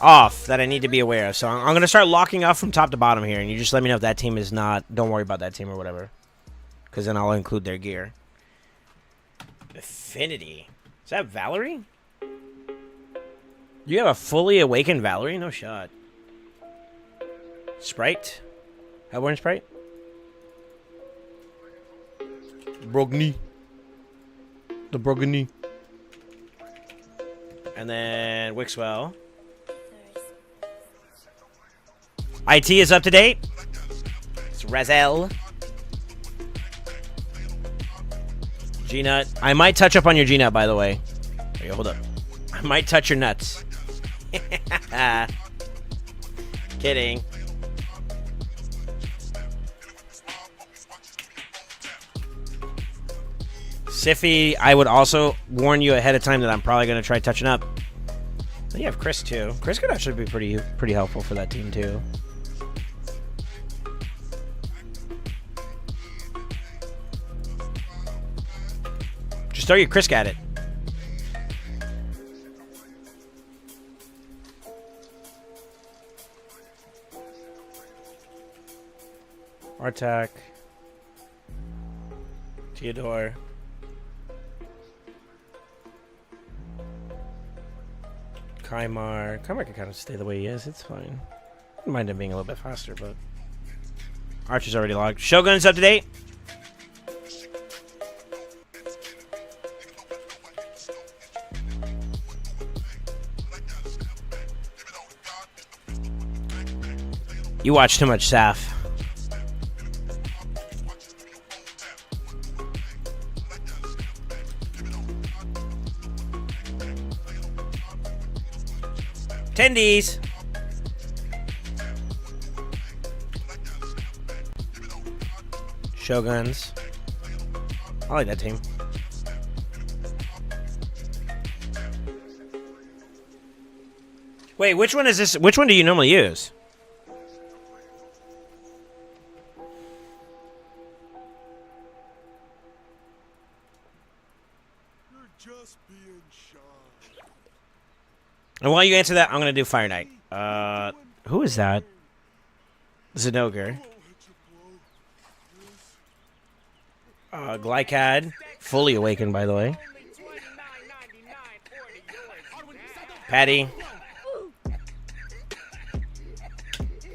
off that I need to be aware of. So I'm going to start locking off from top to bottom here, and you just let me know if that team is not. Don't worry about that team or whatever, because then I'll include their gear. Affinity. Is that Valerie? You have a fully awakened Valerie? No shot. Sprite? Hellborn Sprite? Brogni. The Brogni. And then Wixwell. IT is up to date. It's Razel. G-Nut. I might touch up on your G-Nut, by the way. Okay, hold up. I might touch your nuts. Kidding. Siffy, I would also warn you ahead of time that I'm probably going to try touching up. Then you have Chris, too. Chris could actually be pretty helpful for that team, too. Just throw your Chris at it. Artak. Theodore. Kaimar can kind of stay the way he is. It's fine. I don't mind him being a little bit faster, but Archer's already logged. Shogun's up to date. You watch too much Saf. Tendies. Shoguns. I like that team. Wait, which one is this? Which one do you normally use? And while you answer that, I'm going to do Fire Knight. Who is that? Zenogre. Glycad, fully awakened, by the way. Patty.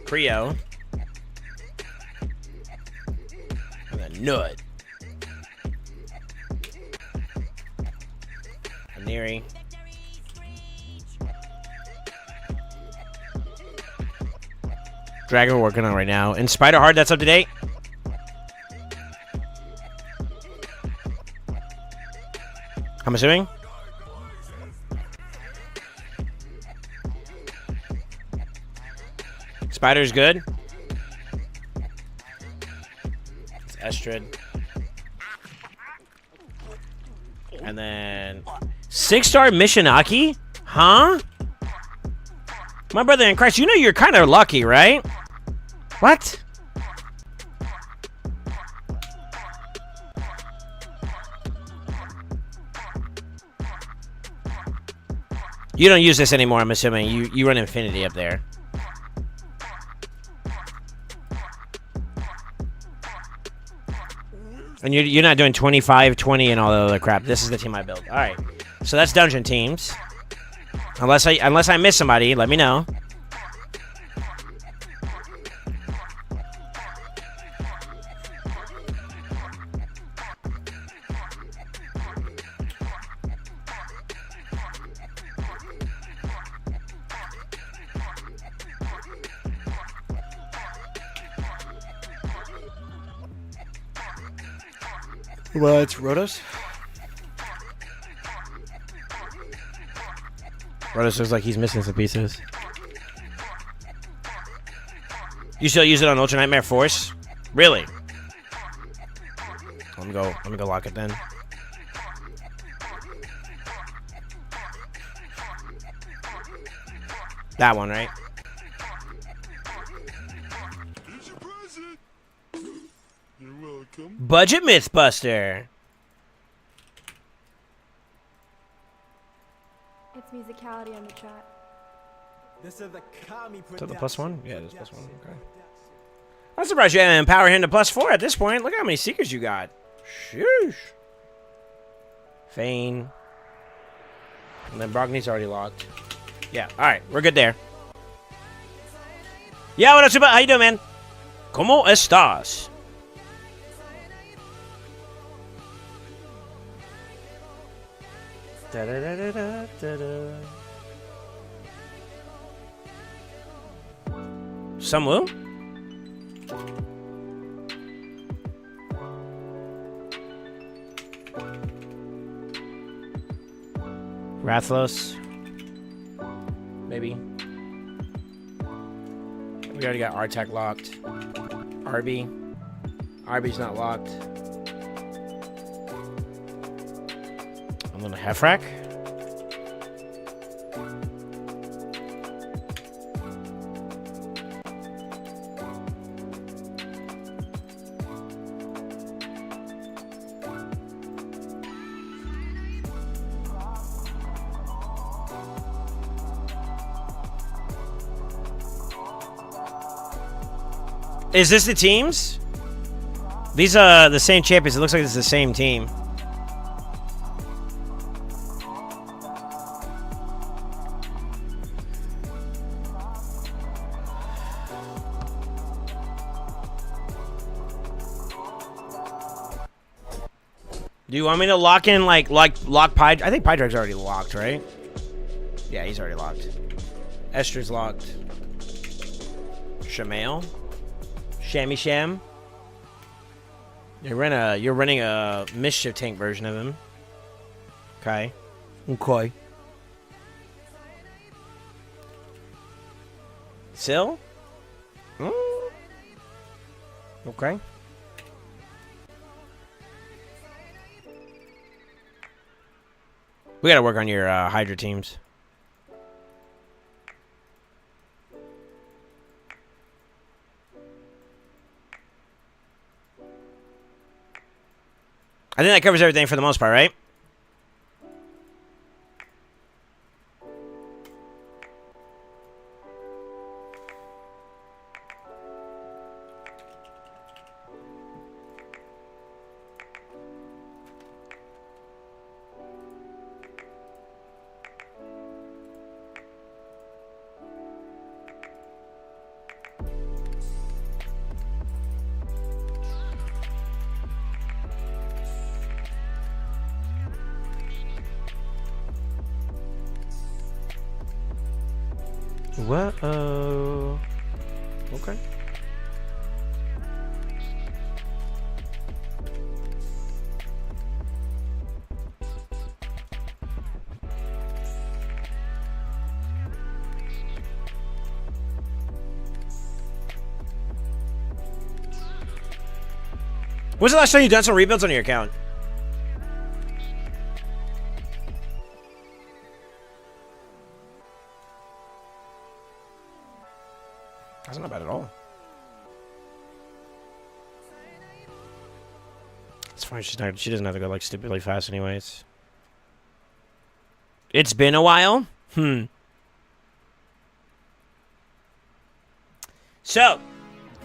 Creo. And a nut. Neri. Dragon we're working on right now. And Spider Heart, that's up to date. I'm assuming. Spider's good. It's Estrid. And then 6-star Mishinaki? Huh? My brother in Christ, you know you're kind of lucky, right? What? You don't use this anymore, I'm assuming. You run Infinity up there. And you're not doing 25, 20, and all the other crap. This is the team I built. All right. So that's dungeon teams. Unless I miss somebody, let me know. What, Rotos? Rotos looks like he's missing some pieces. You still use it on Ultra Nightmare Force? Really? Let me go lock it then. That one, right? Budget Mythbuster. It's musicality on the track. This is the Kami Is that the +1? Yeah, it is +1. Okay. I'm surprised you didn't empower him to +4 at this point. Look how many Seekers you got. Sheesh. Fane. And then Brogny's already locked. Yeah, alright. We're good there. Yeah, what up, Super? How you doing, man? ¿Cómo estás? Da, da, da, da, da, da. Samu? Rathlos? Maybe. We already got Artec locked. Arby. Arby's not locked. I'm gonna Hefrak. Is this the teams? These are the same champions. It looks like it's the same team. Do you want me to lock in lock Pie? I think Pydrag's already locked, right? Yeah, he's already locked. Esther's locked. Shamail. Shammy Sham. You're running a Mischief Tank version of him. Okay. Okay. Sil? Okay. We gotta work on your Hydra teams. I think that covers everything for the most part, right? Whoa. Okay. When's the last time you done some rebuilds on your account? That's not bad at all. It's fine. She doesn't have to go like stupidly fast, anyways. It's been a while. So,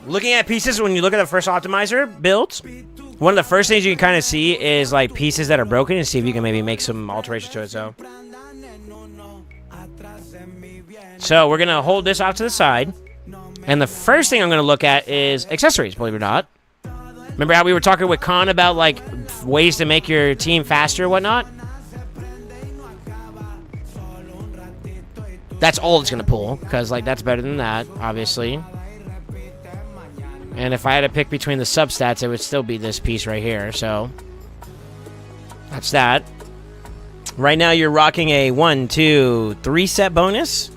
looking at pieces, when you look at the first optimizer build, one of the first things you can kind of see is like pieces that are broken and see if you can maybe make some alterations to it. So we're gonna hold this off to the side, and the first thing I'm gonna look at is accessories. Believe it or not, remember how we were talking with Khan about like ways to make your team faster and whatnot? That's all it's gonna pull, because like that's better than that, obviously. And if I had to pick between the substats, it would still be this piece right here. So that's that. Right now, you're rocking a 1, 2, 3 set bonus,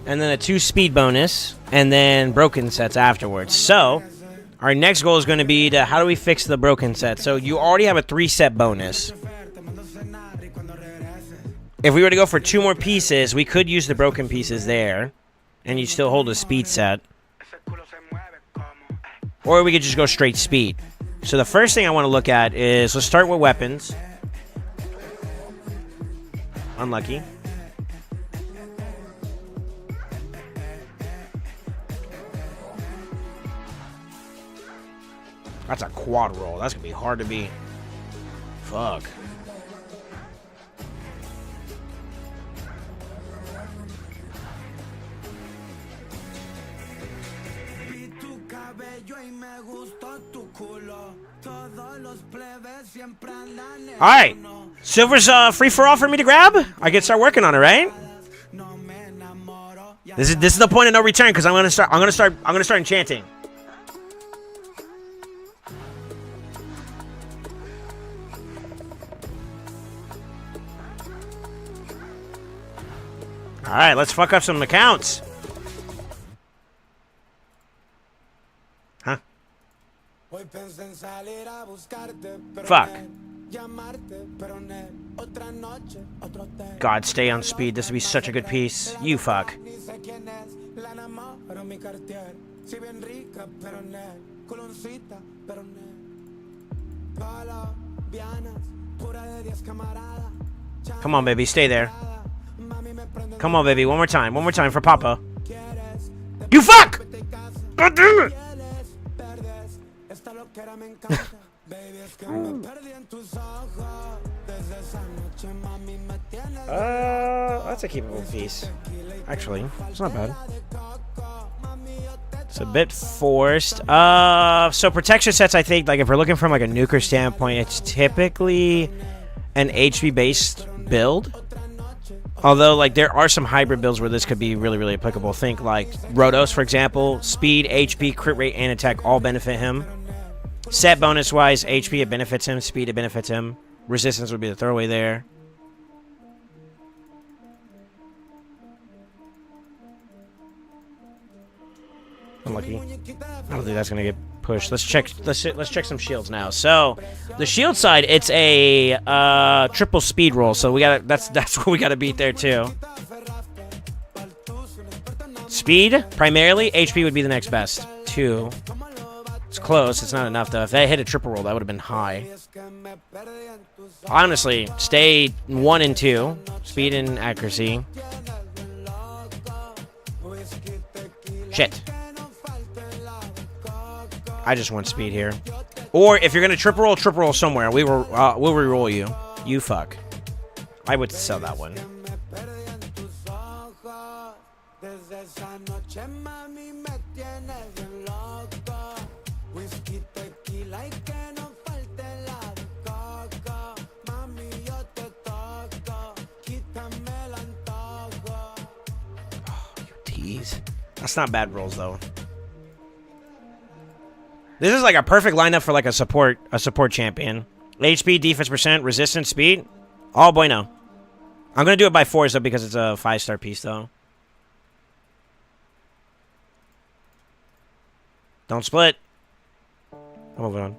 and then a 2 speed bonus, and then broken sets afterwards. So our next goal is going to be to how do we fix the broken set? So you already have a 3 set bonus. If we were to go for 2 more pieces, we could use the broken pieces there, and you still hold a speed set. Or we could just go straight speed. So the first thing I want to look at is, let's start with weapons. Unlucky. That's a quad roll. That's going to be hard to beat. Fuck. Alright. Silver's free for all for me to grab? I can start working on it, right? This is the point of no return, because I'm gonna start enchanting. Alright, let's fuck up some accounts. Huh? Fuck. God, stay on speed. This would be such a good piece. You fuck. Come on, baby. Stay there. Come on, baby. One more time. One more time for Papa. You fuck! God damn it! That's a keepable piece. Actually, it's not bad. It's a bit forced. So protection sets, I think, like if we're looking from like a nuker standpoint, it's typically an HP based build. Although, like, there are some hybrid builds where this could be really, really applicable. Think like Rotos, for example. Speed, HP, crit rate, and attack all benefit him. Set bonus-wise, HP, it benefits him. Speed, it benefits him. Resistance would be the throwaway there. Unlucky. I don't think that's gonna get pushed. Let's check some shields now. So the shield side, it's a triple speed roll. So we gotta that's what we gotta beat there too. Speed primarily, HP would be the next best. 2. It's close. It's not enough though. If they hit a triple roll, that would have been high. Honestly, stay 1 and 2. Speed and accuracy. Shit. I just want speed here. Or if you're gonna triple roll somewhere. We'll re-roll you. You fuck. I would sell that one. That's not bad rolls though. This is like a perfect lineup for like a support champion. HP, defense percent, resistance, speed. All bueno. I'm gonna do it by 4s though because it's a 5-star piece though. Don't split. I'm moving on.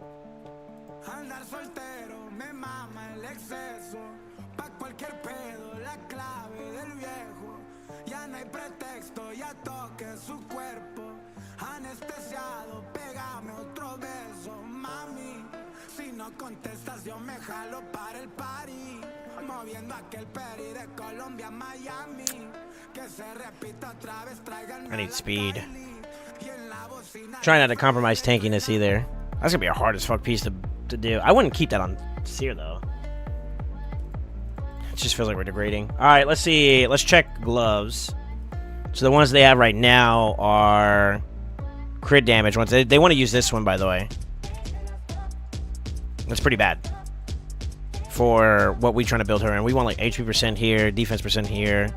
Contestas, yo me jalo para el party, moviendo aquel peri de Colombia a Miami, que se repita otra vez, traigan. I need speed. Try not to compromise tankiness either. That's gonna be a hard as fuck piece to do. I wouldn't keep that on Seer though. It just feels like we're degrading. All right, let's see. Let's check gloves. So the ones they have right now are crit damage ones. They want to use this one, by the way. That's pretty bad for what we're trying to build her in. We want like HP percent here, defense percent here,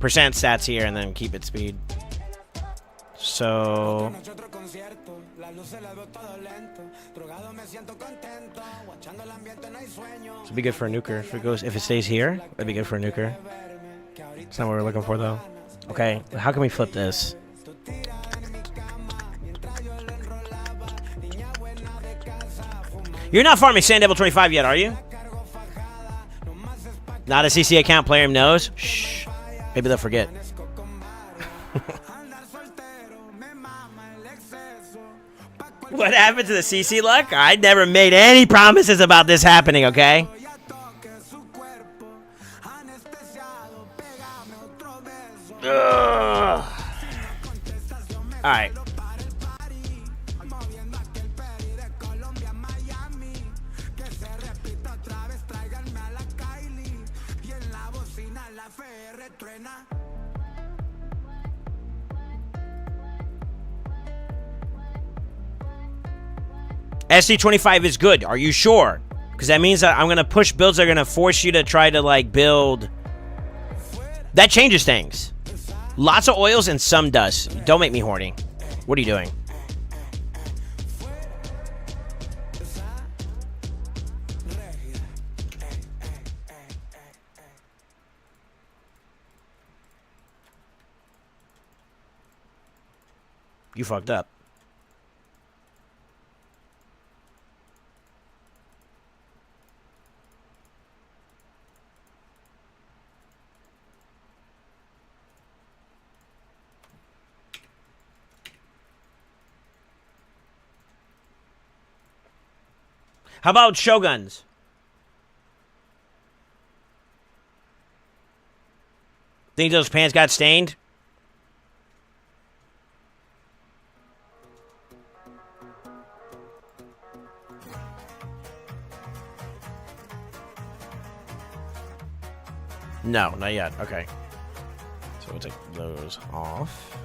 percent stats here, and then keep it speed. So it'd be good for a nuker if it stays here. It'd be good for a nuker. That's not what we're looking for though. Okay, how can we flip this? You're not farming Sand Devil 25 yet, are you? Not a CC account, player knows. Shh. Maybe they'll forget. What happened to the CC luck? I never made any promises about this happening, okay? Alright. SC25 is good. Are you sure? Because that means that I'm going to push builds that are going to force you to try to, like, build. That changes things. Lots of oils and some dust. Don't make me horny. What are you doing? You fucked up. How about Shoguns? Think those pants got stained? No, not yet. Okay. So we'll take those off.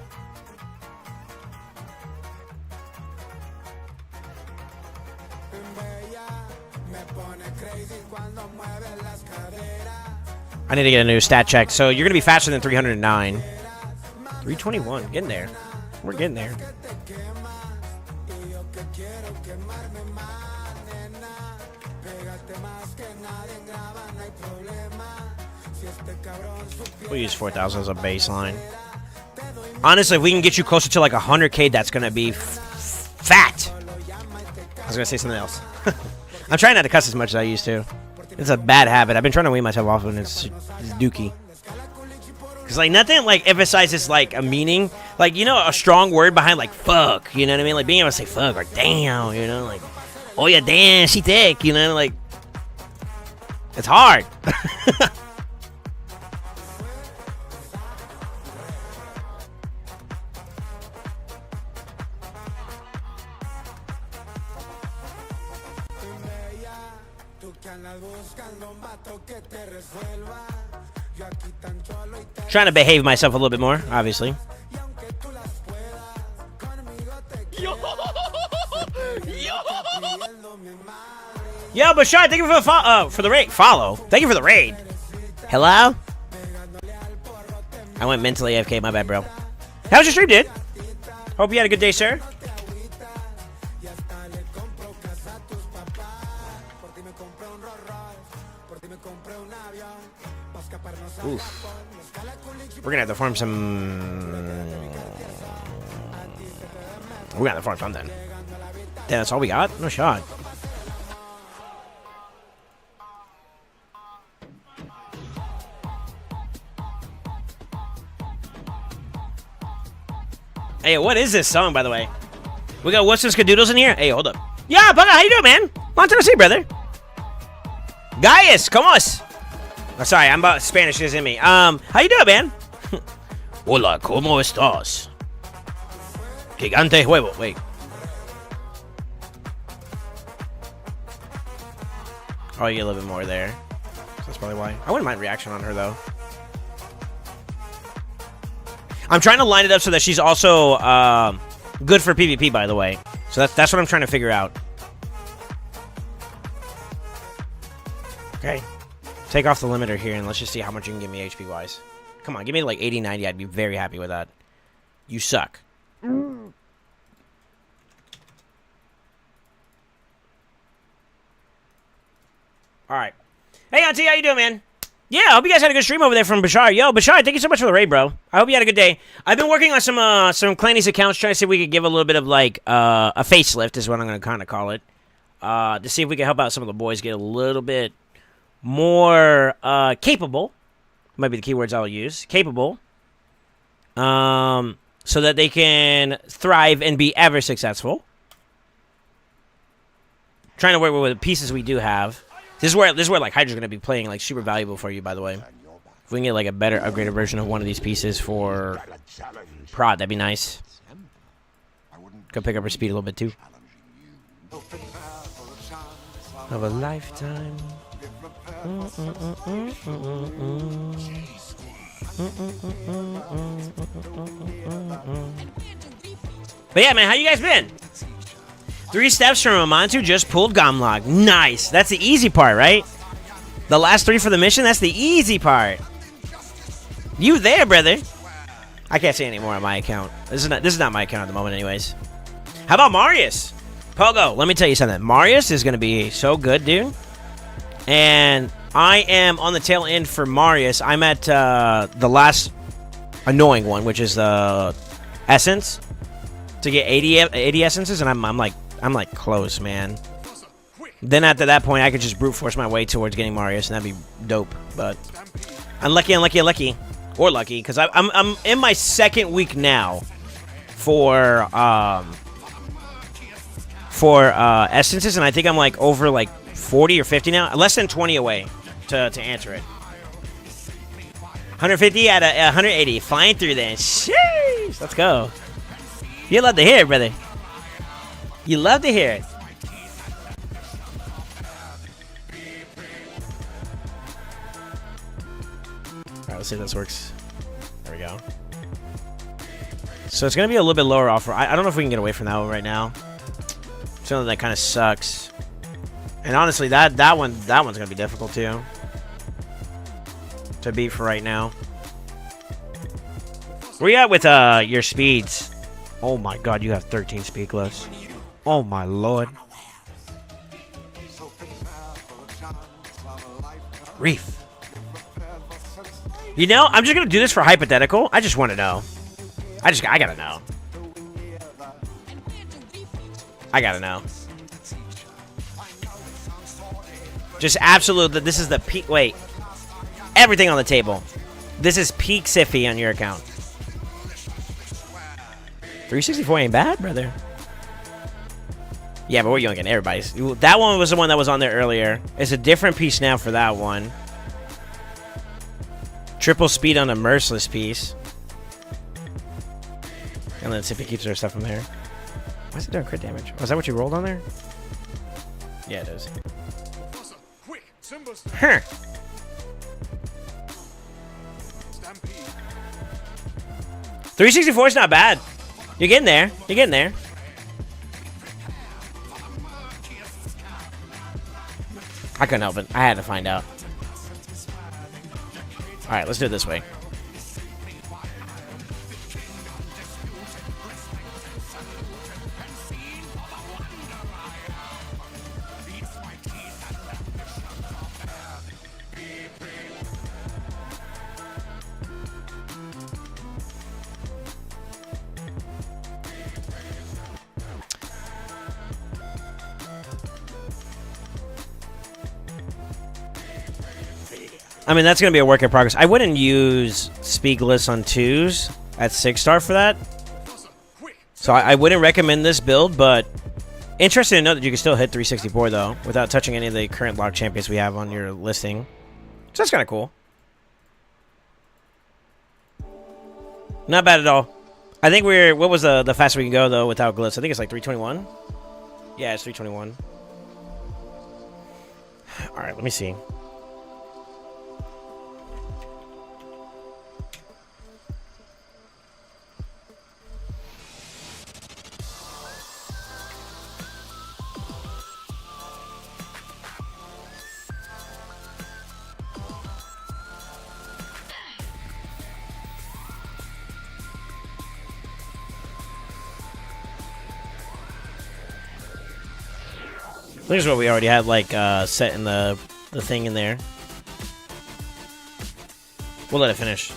I need to get a new stat check. So you're going to be faster than 309. 321. Getting there. We're getting there. We'll use 4,000 as a baseline. Honestly, if we can get you closer to like 100K, that's going to be fat. I was going to say something else. I'm trying not to cuss as much as I used to. It's a bad habit. I've been trying to wean myself off, and it's dookie. Because, like, nothing, like, emphasizes, like, a meaning. Like, you know, a strong word behind, like, fuck. You know what I mean? Like, being able to say fuck or damn, you know? Like, oh, yeah, damn, she thick, you know? Like, it's hard. Trying to behave myself a little bit more, obviously. Yo, Bashar, thank you for the raid. Follow. Thank you for the raid. Hello? I went mentally AFK. My bad, bro. How was your stream, dude? Hope you had a good day, sir. Oof. We're gonna have to farm some. We're gonna have to farm something. Damn, that's all we got? No shot. Hey, what is this song, by the way? We got What's This Cadoodles in here? Hey, hold up. Yeah, Bugga, how you doing, man? Long time to see, brother. Gaius, ¿cómo es? Oh, sorry, I'm about Spanish is in me. How you doing, man? Hola, ¿cómo estás? Gigante huevo. Wait. Oh, you get a little bit more there. So that's probably why. I wouldn't mind reaction on her, though. I'm trying to line it up so that she's also good for PvP, by the way. So that's what I'm trying to figure out. Okay. Take off the limiter here, and let's just see how much you can give me HP-wise. Come on, give me like 80, 90. I'd be very happy with that. You suck. All right. Hey, Auntie, how you doing, man? Yeah, I hope you guys had a good stream over there from Bashar. Yo, Bashar, thank you so much for the raid, bro. I hope you had a good day. I've been working on some Clanny's accounts, trying to see if we could give a little bit of, like, a facelift is what I'm going to kind of call it. To see if we can help out some of the boys get a little bit more capable. Might be the keywords I'll use. Capable. So that they can thrive and be ever successful. Trying to work with the pieces we do have. This is where like Hydra's gonna be playing like super valuable for you, by the way. If we can get like a better upgraded version of one of these pieces for prod, that'd be nice. Go pick up her speed a little bit too. Of a lifetime. But yeah, man, how you guys been? 3 steps from Amantu just pulled Gomlog. Nice. That's the easy part, right? The last 3 for the mission, that's the easy part. You there, brother. I can't say any more on my account. This is not my account at the moment anyways. How about Marius? Pogo, let me tell you something. Marius is going to be so good, dude. And I am on the tail end for Marius. I'm at the last annoying one, which is the essence. To get 80 essences, and I'm like close, man. Then after that point, I could just brute force my way towards getting Marius, and that'd be dope. But unlucky, or lucky, because I'm in my 2nd week now for essences, and I think I'm like over like 40 or 50 now, less than 20 away to answer it. 150 out of 180, flying through there. Sheesh, let's go. You love to hear it, brother. You love to hear it. Alright, let's see if this works. There we go. So it's going to be a little bit lower offer. I don't know if we can get away from that one right now. Something that kind of sucks. And honestly, that one's going to be difficult too. To beat for right now. Where you at with your speeds? Oh my god, you have 13 speed cliffs. Oh my lord. Reef. You know, I'm just gonna do this for hypothetical. I just want to know. I gotta know. I gotta know. Just absolute. This is the peak. Wait. Everything on the table. This is peak Siffy on your account. 364 ain't bad, brother. Yeah, but we're young and everybody's. That one was the one that was on there earlier. It's a different piece now for that one. Triple speed on a merciless piece. And let's see if it keeps our stuff from there. Why is it doing crit damage? Oh, is that what you rolled on there? Yeah, it is. Huh. 364 is not bad. You're getting there. You're getting there. I couldn't help it. I had to find out. Alright, let's do it this way. I mean, that's going to be a work in progress. I wouldn't use Speedless on 2s at 6-star for that. So I wouldn't recommend this build, but interesting to know that you can still hit 364, though, without touching any of the current lock champions we have on your listing. So that's kind of cool. Not bad at all. I think we're... What was the fastest we can go, though, without glyphs? I think it's like 321. Yeah, it's 321. All right, let me see. This is what we already had, like, set in the thing in there. We'll let it finish.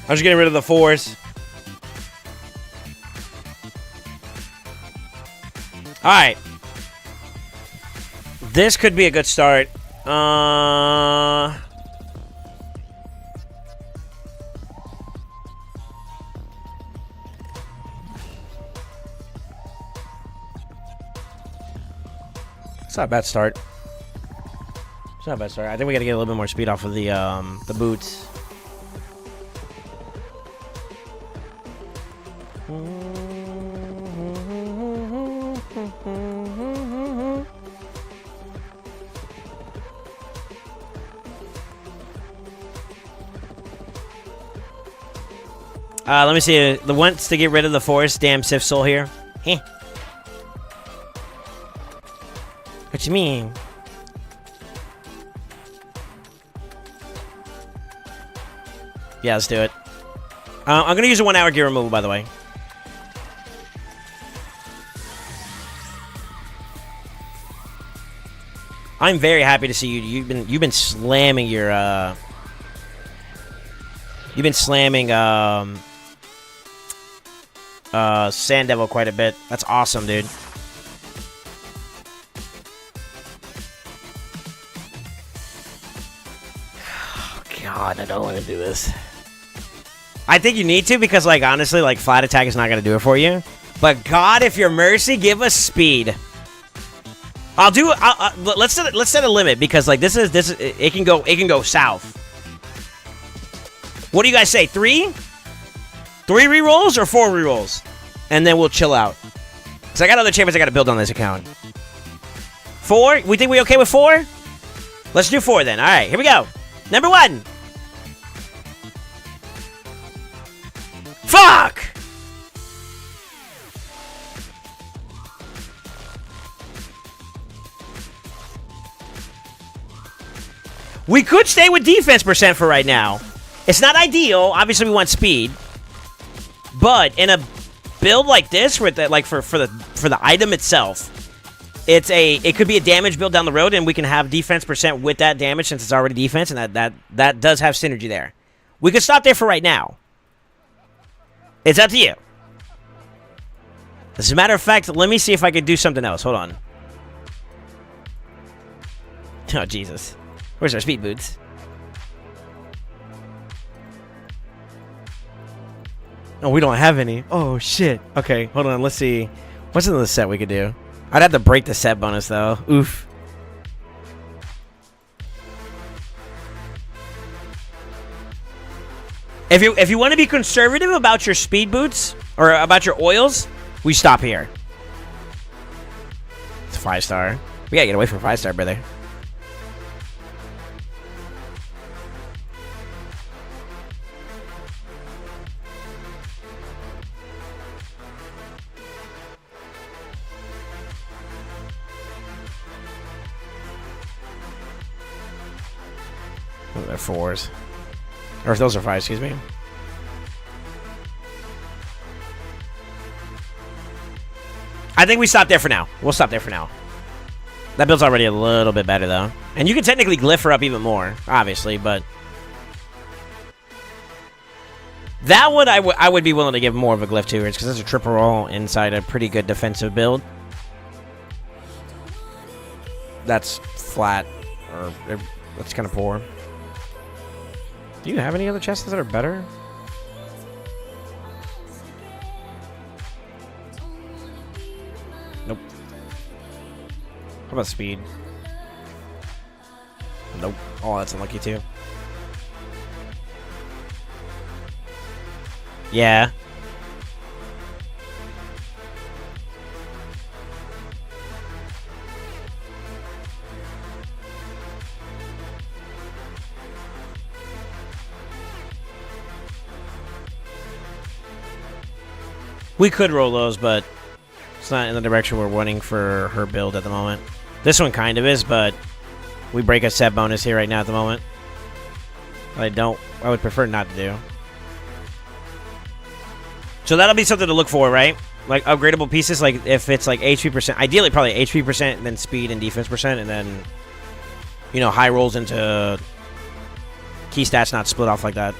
I'm just getting rid of the 4s. Alright. This could be a good start. It's not a bad start. It's not a bad start. I think we gotta get a little bit more speed off of the boots. Let me see. The wants to get rid of the forest. Damn Sif Soul here. Heh. What you mean? Yeah, let's do it. I'm gonna use a 1-hour gear removal, by the way. I'm very happy to see you. You've been slamming your Sand Devil quite a bit. That's awesome, dude. Oh, God, I don't want to do this. I think you need to because, like, honestly, like, flat attack is not going to do it for you. But, God, if you're Mercy, give us speed. I'll do it. Let's set a limit because, like, this is it can go south. What do you guys say? 3? 3 rerolls or 4 rerolls? And then we'll chill out. Because I got other champions I got to build on this account. 4? We think we okay with 4? Let's do 4 then. All right, here we go. Number 1. Fuck! We could stay with defense percent for right now. It's not ideal. Obviously, we want speed. But in a build like this, with that, like for the item itself, it could be a damage build down the road, and we can have defense percent with that damage since it's already defense, and that does have synergy there. We could stop there for right now. It's up to you. As a matter of fact, let me see if I could do something else. Hold on. Oh, Jesus. Where's our speed boots? Oh, we don't have any. Oh, shit. Okay, hold on. Let's see. What's in the set we could do? I'd have to break the set bonus, though. Oof. If you want to be conservative about your speed boots or about your oils, we stop here. It's 5-star. We gotta get away from 5-star, brother. Oh, they're 4s. Or if those are 5s, excuse me. I think we stop there for now. We'll stop there for now. That build's already a little bit better, though. And you can technically glyph her up even more, obviously, but... That one I would be willing to give more of a glyph to her, because it's a triple roll inside a pretty good defensive build. That's flat, or that's kind of poor. Do you have any other chests that are better? Nope. How about speed? Nope. Oh, that's unlucky too. Yeah. We could roll those, but it's not in the direction we're wanting for her build at the moment. This one kind of is, but we break a set bonus here right now at the moment. I would prefer not to do. So that'll be something to look for, right? Like upgradable pieces, like if it's like HP percent, ideally probably HP percent, and then speed and defense percent, and then, you know, high rolls into key stats not split off like that.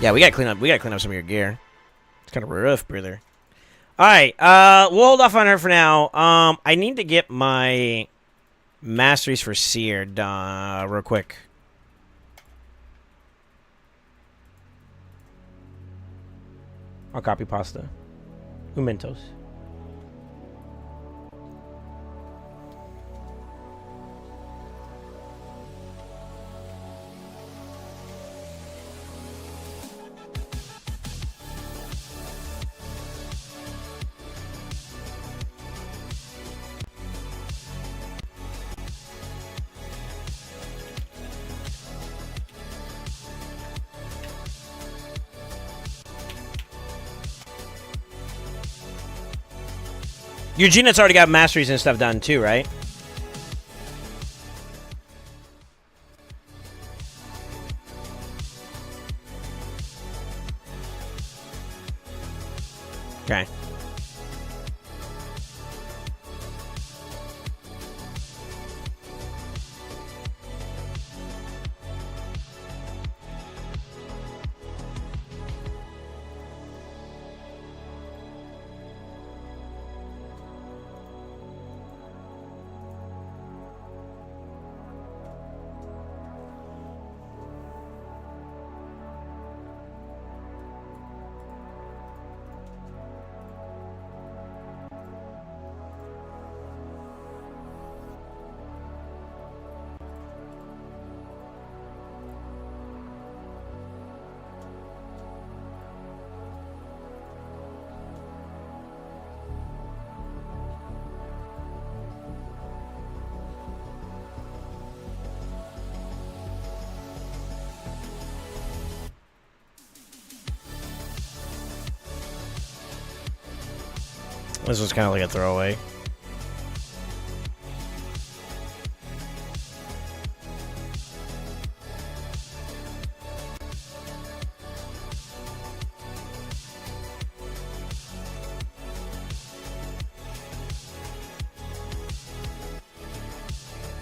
Yeah, we gotta clean up some of your gear. It's kind of rough, brother. All right, we'll hold off on her for now. I need to get my masteries for Seer done real quick. I'll copy pasta. Mementos. Eugene's already got masteries and stuff done too, right? Okay. This was kind of like a throwaway.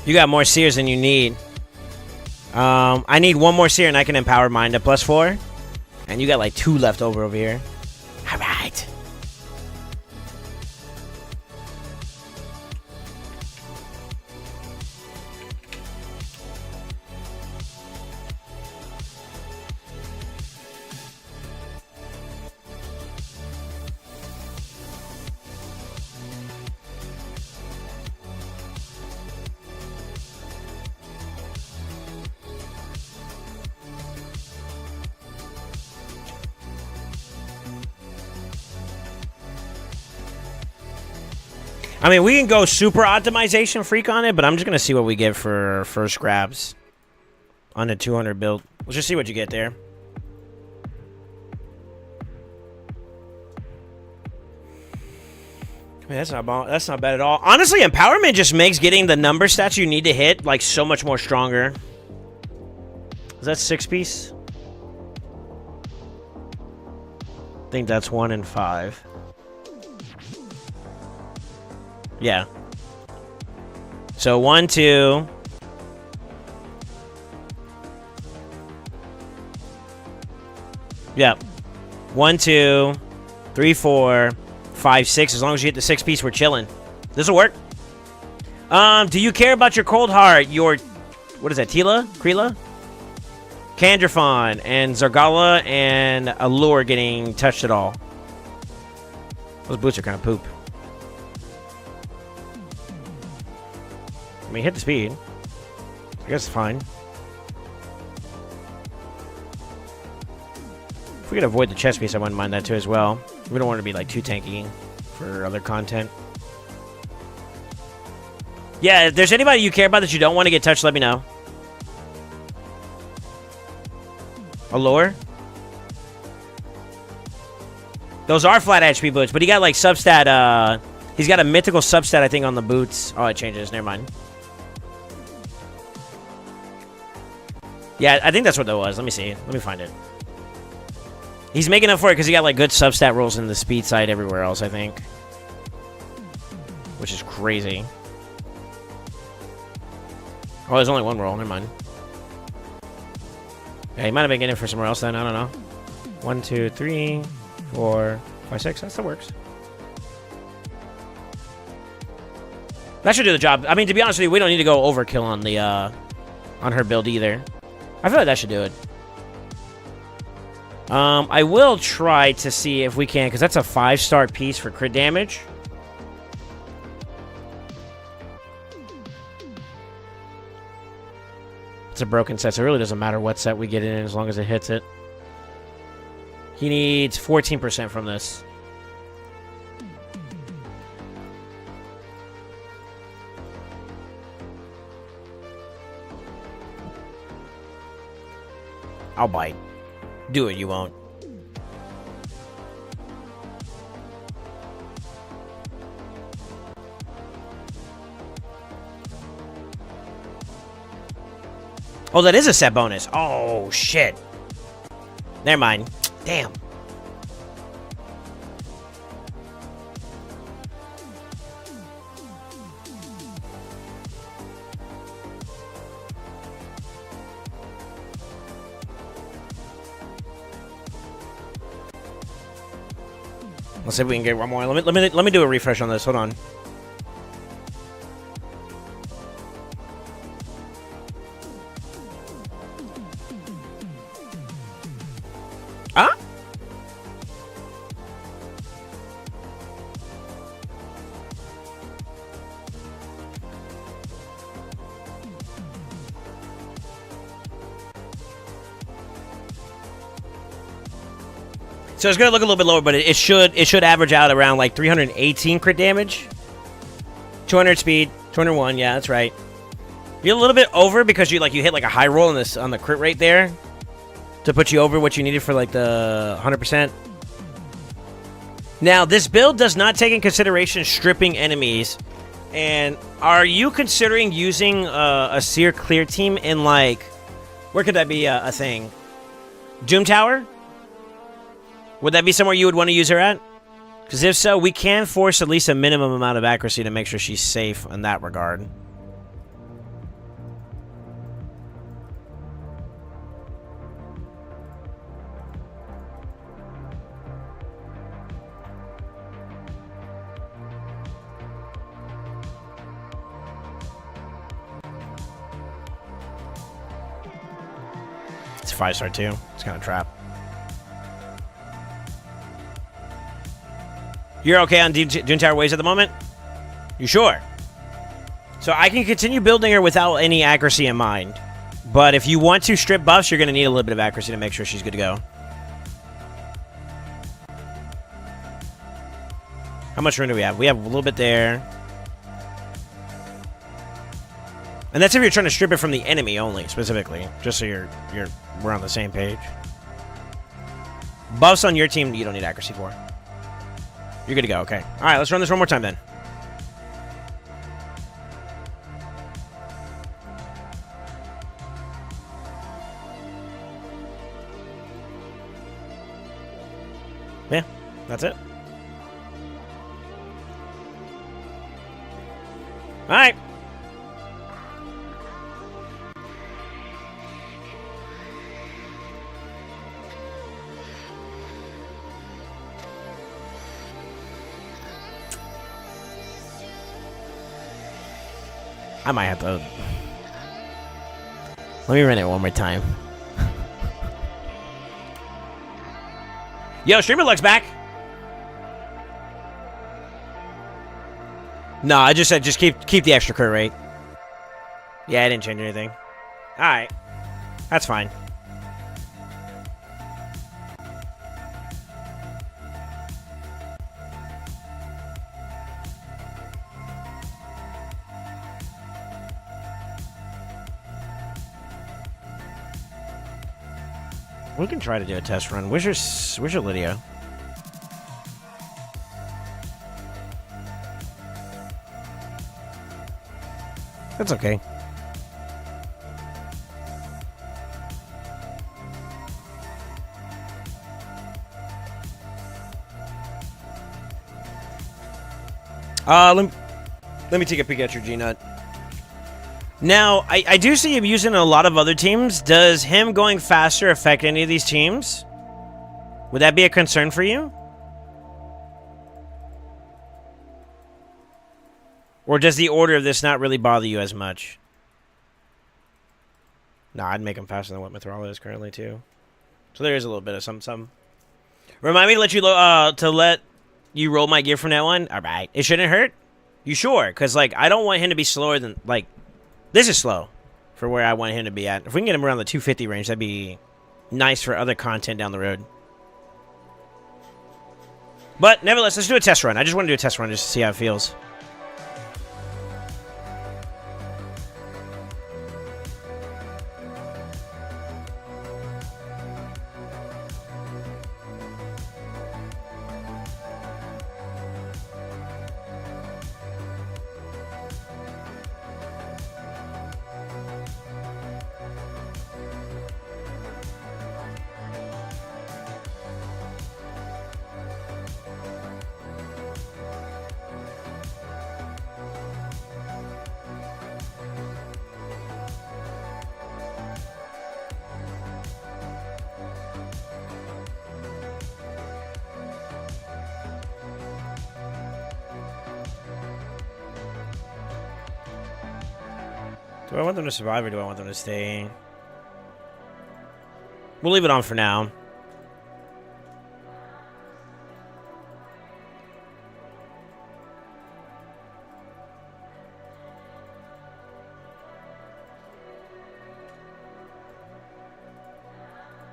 You got more seers than you need. I need one more seer and I can empower mine to +4. And you got like 2 left over here. Alright. I mean, we can go super optimization freak on it, but I'm just going to see what we get for first grabs on the 200 build. Let's just see what you get there. I mean, that's not bad at all. Honestly, empowerment just makes getting the number stats you need to hit like so much more stronger. Is that 6-piece? I think that's 1 and 5. Yeah. So 1, 2. Yep. 1, 2, 3, 4, 5, 6. As long as you hit the 6 piece, we're chilling. This'll work. Do you care about your cold heart? Your, what is that? Tila? Krila? Kandrafon and Zargala and Allure getting touched at all. Those boots are kind of poop. I mean, hit the speed. I guess it's fine. If we could avoid the chest piece, I wouldn't mind that too as well. We don't want to be like too tanky for other content. Yeah, if there's anybody you care about that you don't want to get touched, let me know. Allure? Those are flat HP boots, but he got like substat, he's got a mythical substat, I think, on the boots. Oh, it changes. Never mind. Yeah, I think that's what that was. Let me see. Let me find it. He's making up for it because he got like good substat rolls in the speed side everywhere else, I think. Which is crazy. Oh, there's only one roll. Never mind. Yeah, he might have been getting it for somewhere else then. I don't know. 1, 2, 3, 4, 5, 6. That still works. That should do the job. I mean, to be honest with you, we don't need to go overkill on the on her build either. I feel like that should do it. I will try to see if we can, because that's a 5-star piece for crit damage. It's a broken set, so it really doesn't matter what set we get in as long as it hits it. He needs 14% from this. I'll bite. Do it, you won't. Oh, that is a set bonus. Oh, shit. Never mind. Damn. Let's see if we can get one more. Let me do a refresh on this. Hold on. Ah? So it's gonna look a little bit lower, but it should average out around like 318 crit damage, 200 speed, 201. Yeah, that's right. You're a little bit over because you hit like a high roll on the crit rate there to put you over what you needed for like the 100%. Now this build does not take in consideration stripping enemies. And are you considering using a Seer clear team in like, where could that be a thing? Doom Tower? Would that be somewhere you would want to use her at? Because if so, we can force at least a minimum amount of accuracy to make sure she's safe in that regard. It's a 5-star too. It's kind of trap. You're okay on Doom Tower Waves at the moment? You sure? So I can continue building her without any accuracy in mind. But if you want to strip buffs, you're going to need a little bit of accuracy to make sure she's good to go. How much room do we have? We have a little bit there. And that's if you're trying to strip it from the enemy only, specifically. Just so we're on the same page. Buffs on your team, you don't need accuracy for. You're good to go, okay. Alright, let's run this one more time then. Yeah, that's it. Alright. I might have to... Let me run it one more time. Yo, Streamer Luck's back. No, I just said just keep the extra crit rate. Yeah, I didn't change anything. Alright. That's fine. We can try to do a test run. Where's your Lydia? That's okay. Let me take a peek at your G-Nut. Now, I do see him using a lot of other teams. Does him going faster affect any of these teams? Would that be a concern for you? Or does the order of this not really bother you as much? Nah, I'd make him faster than what Mithrala is currently, too. So there is a little bit of some. Remind me to let you roll my gear from that one? Alright. It shouldn't hurt? You sure? Because, like, I don't want him to be slower than, like... This is slow for where I want him to be at. If we can get him around the 250 range, that'd be nice for other content down the road. But, nevertheless, let's do a test run. I just want to do a test run just to see how it feels. Do I want them to survive or do I want them to stay? We'll leave it on for now.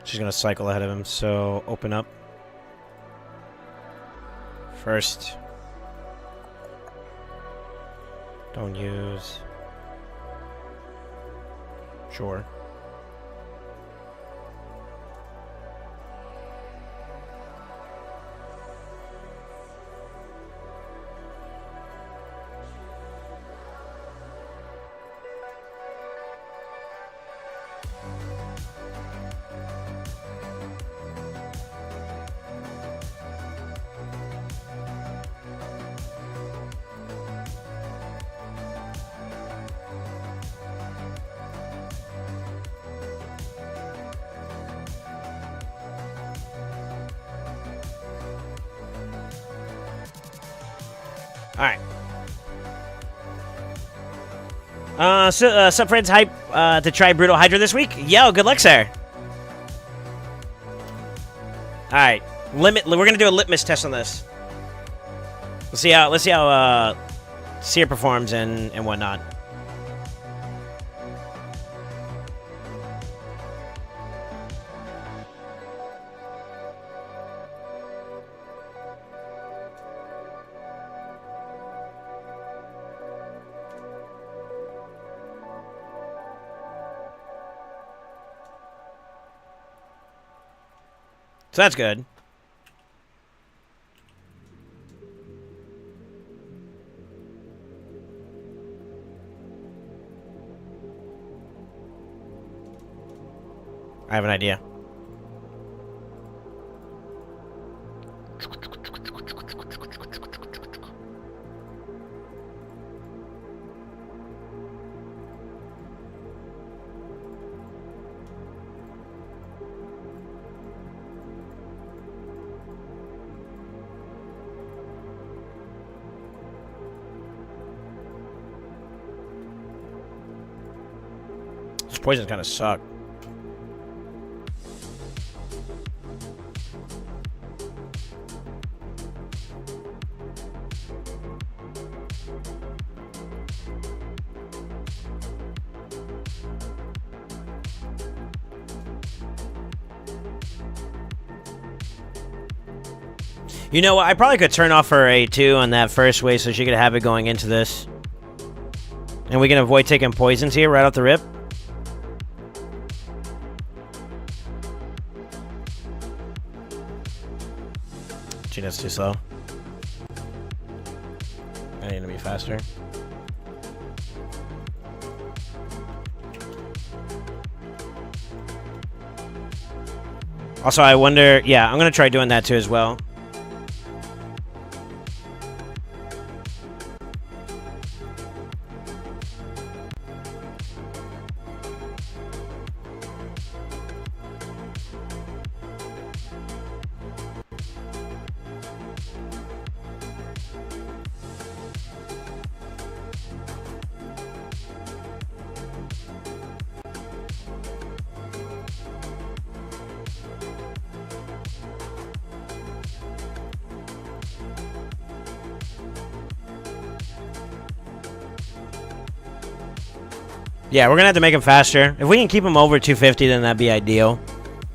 She's going to cycle ahead of him, so open up. First. Don't use... Sure. Alright. Sup friends, hype to try Brutal Hydra this week? Yo, good luck, sir. Alright. We're gonna do a litmus test on this. Let's see how Seer performs and whatnot. So that's good. I have an idea. Poisons kind of suck. You know what? I probably could turn off her A2 on that first wave so she could have it going into this. And we can avoid taking poisons here right off the rip. Gee, that's too slow. I need to be faster. Also, I wonder... Yeah, I'm going to try doing that too as well. Yeah, we're going to have to make him faster. If we can keep him over 250, then that'd be ideal.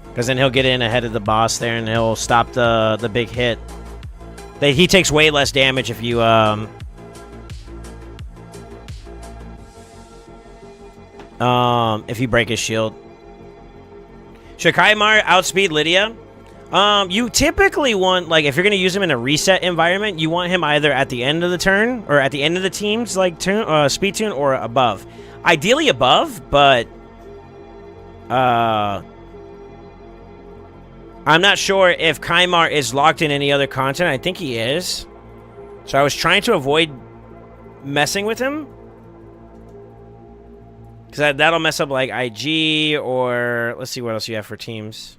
Because then he'll get in ahead of the boss there, and he'll stop the big hit. He takes way less damage if you... if you break his shield. Should Kaimar outspeed Lydia? You typically want, like, if you're going to use him in a reset environment, you want him either at the end of the turn, or at the end of the team's, like, speed tune, or above. Ideally above, but I'm not sure if Kaimar is locked in any other content. I think he is. So I was trying to avoid messing with him. Because that'll mess up like IG or... Let's see what else you have for teams.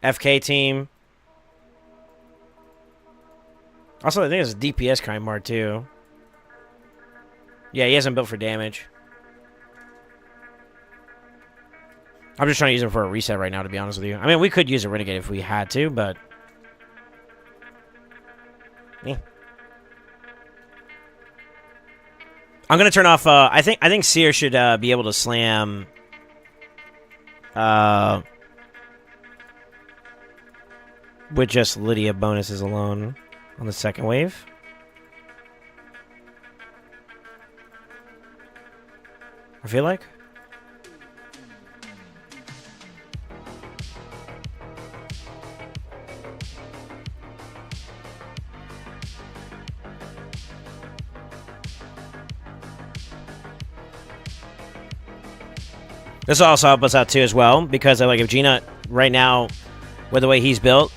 FK team. Also, I think it's DPS Kaimar too. Yeah, he hasn't built for damage. I'm just trying to use him for a reset right now, to be honest with you. I mean, we could use a Renegade if we had to, but... Eh. I'm going to turn off... I think Seer should be able to slam... with just Lydia bonuses alone on the second wave. I feel like. This will also help us out too as well, because like if Gina right now, with the way he's built,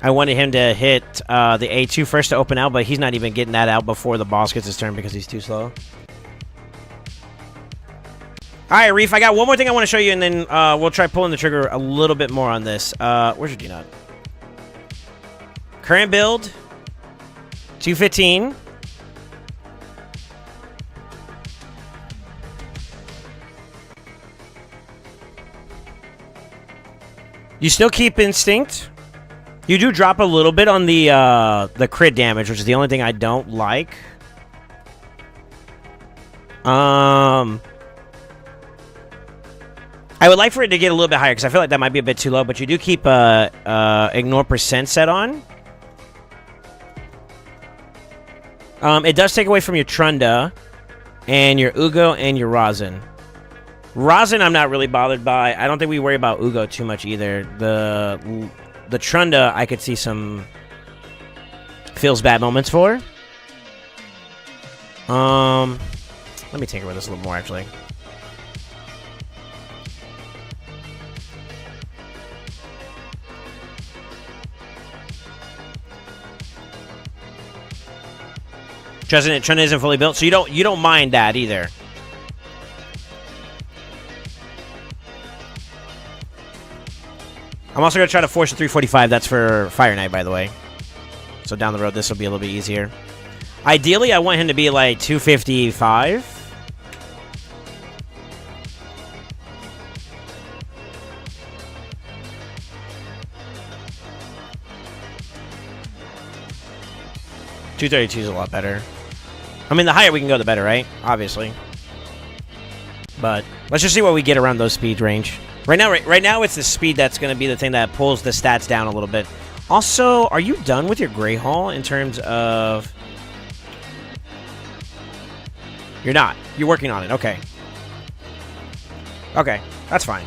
I wanted him to hit the A2 first to open out, but he's not even getting that out before the boss gets his turn because he's too slow. Alright, Reef, I got one more thing I want to show you, and then we'll try pulling the trigger a little bit more on this. Where's your G-Nut? Current build, 215. You still keep Instinct. You do drop a little bit on the crit damage, which is the only thing I don't like. I would like for it to get a little bit higher, because I feel like that might be a bit too low, but you do keep ignore percent set on. It does take away from your Trunda, and your Ugo, and your Rosin. Rosin I'm not really bothered by. I don't think we worry about Ugo too much either. The Trunda I could see some feels bad moments for. Let me tinker with this a little more, actually. Trunda isn't fully built, so you don't mind that either. I'm also going to try to force a 345. That's for Fire Knight, by the way. So down the road, this will be a little bit easier. Ideally, I want him to be like 255. 232 is a lot better. I mean, the higher we can go, the better, right? Obviously. But let's just see what we get around those speed range. Right now, it's the speed that's going to be the thing that pulls the stats down a little bit. Also, are you done with your Grey Hall in terms of... You're not. You're working on it. Okay. Okay. That's fine.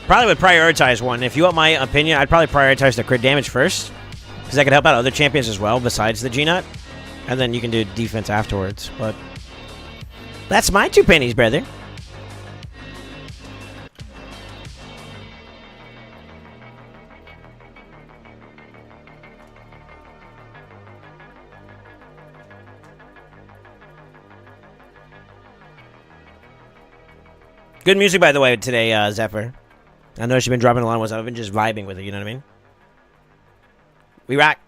Probably would prioritize one. If you want my opinion, I'd probably prioritize the crit damage first. Because that could help out other champions as well, besides the G-Nut. And then you can do defense afterwards. But that's my 2 pennies, brother. Good music, by the way, today, Zephyr. I know she's been dropping a lot of ones. I've been just vibing with it, you know what I mean? We rock.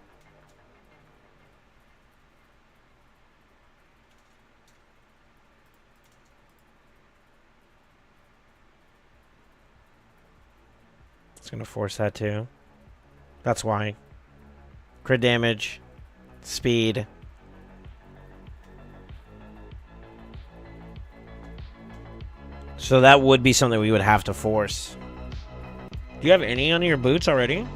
It's going to force that too. That's why. Crit damage. Speed. So that would be something we would have to force. Do you have any on your boots already?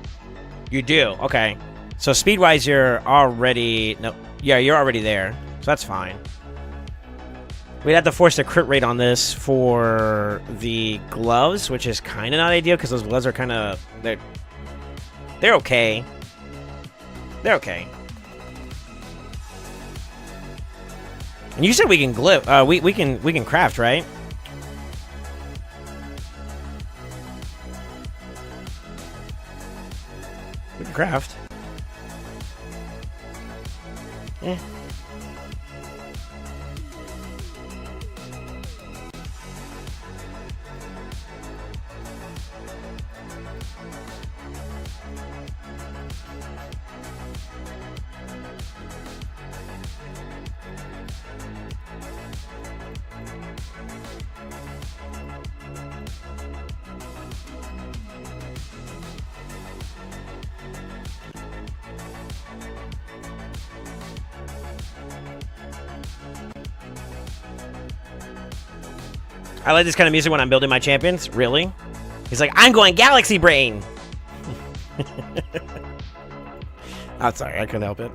You do. Okay. So speed-wise, you're already... No. Yeah, you're already there. So that's fine. We'd have to force the crit rate on this for the gloves, which is kind of not ideal because those gloves are kind of... They're okay. They're okay. And you said we can glyph... we can craft, right? We can craft. Eh. I like this kind of music when I'm building my champions. Really? He's like, I'm going Galaxy Brain. I'm sorry, I couldn't help it.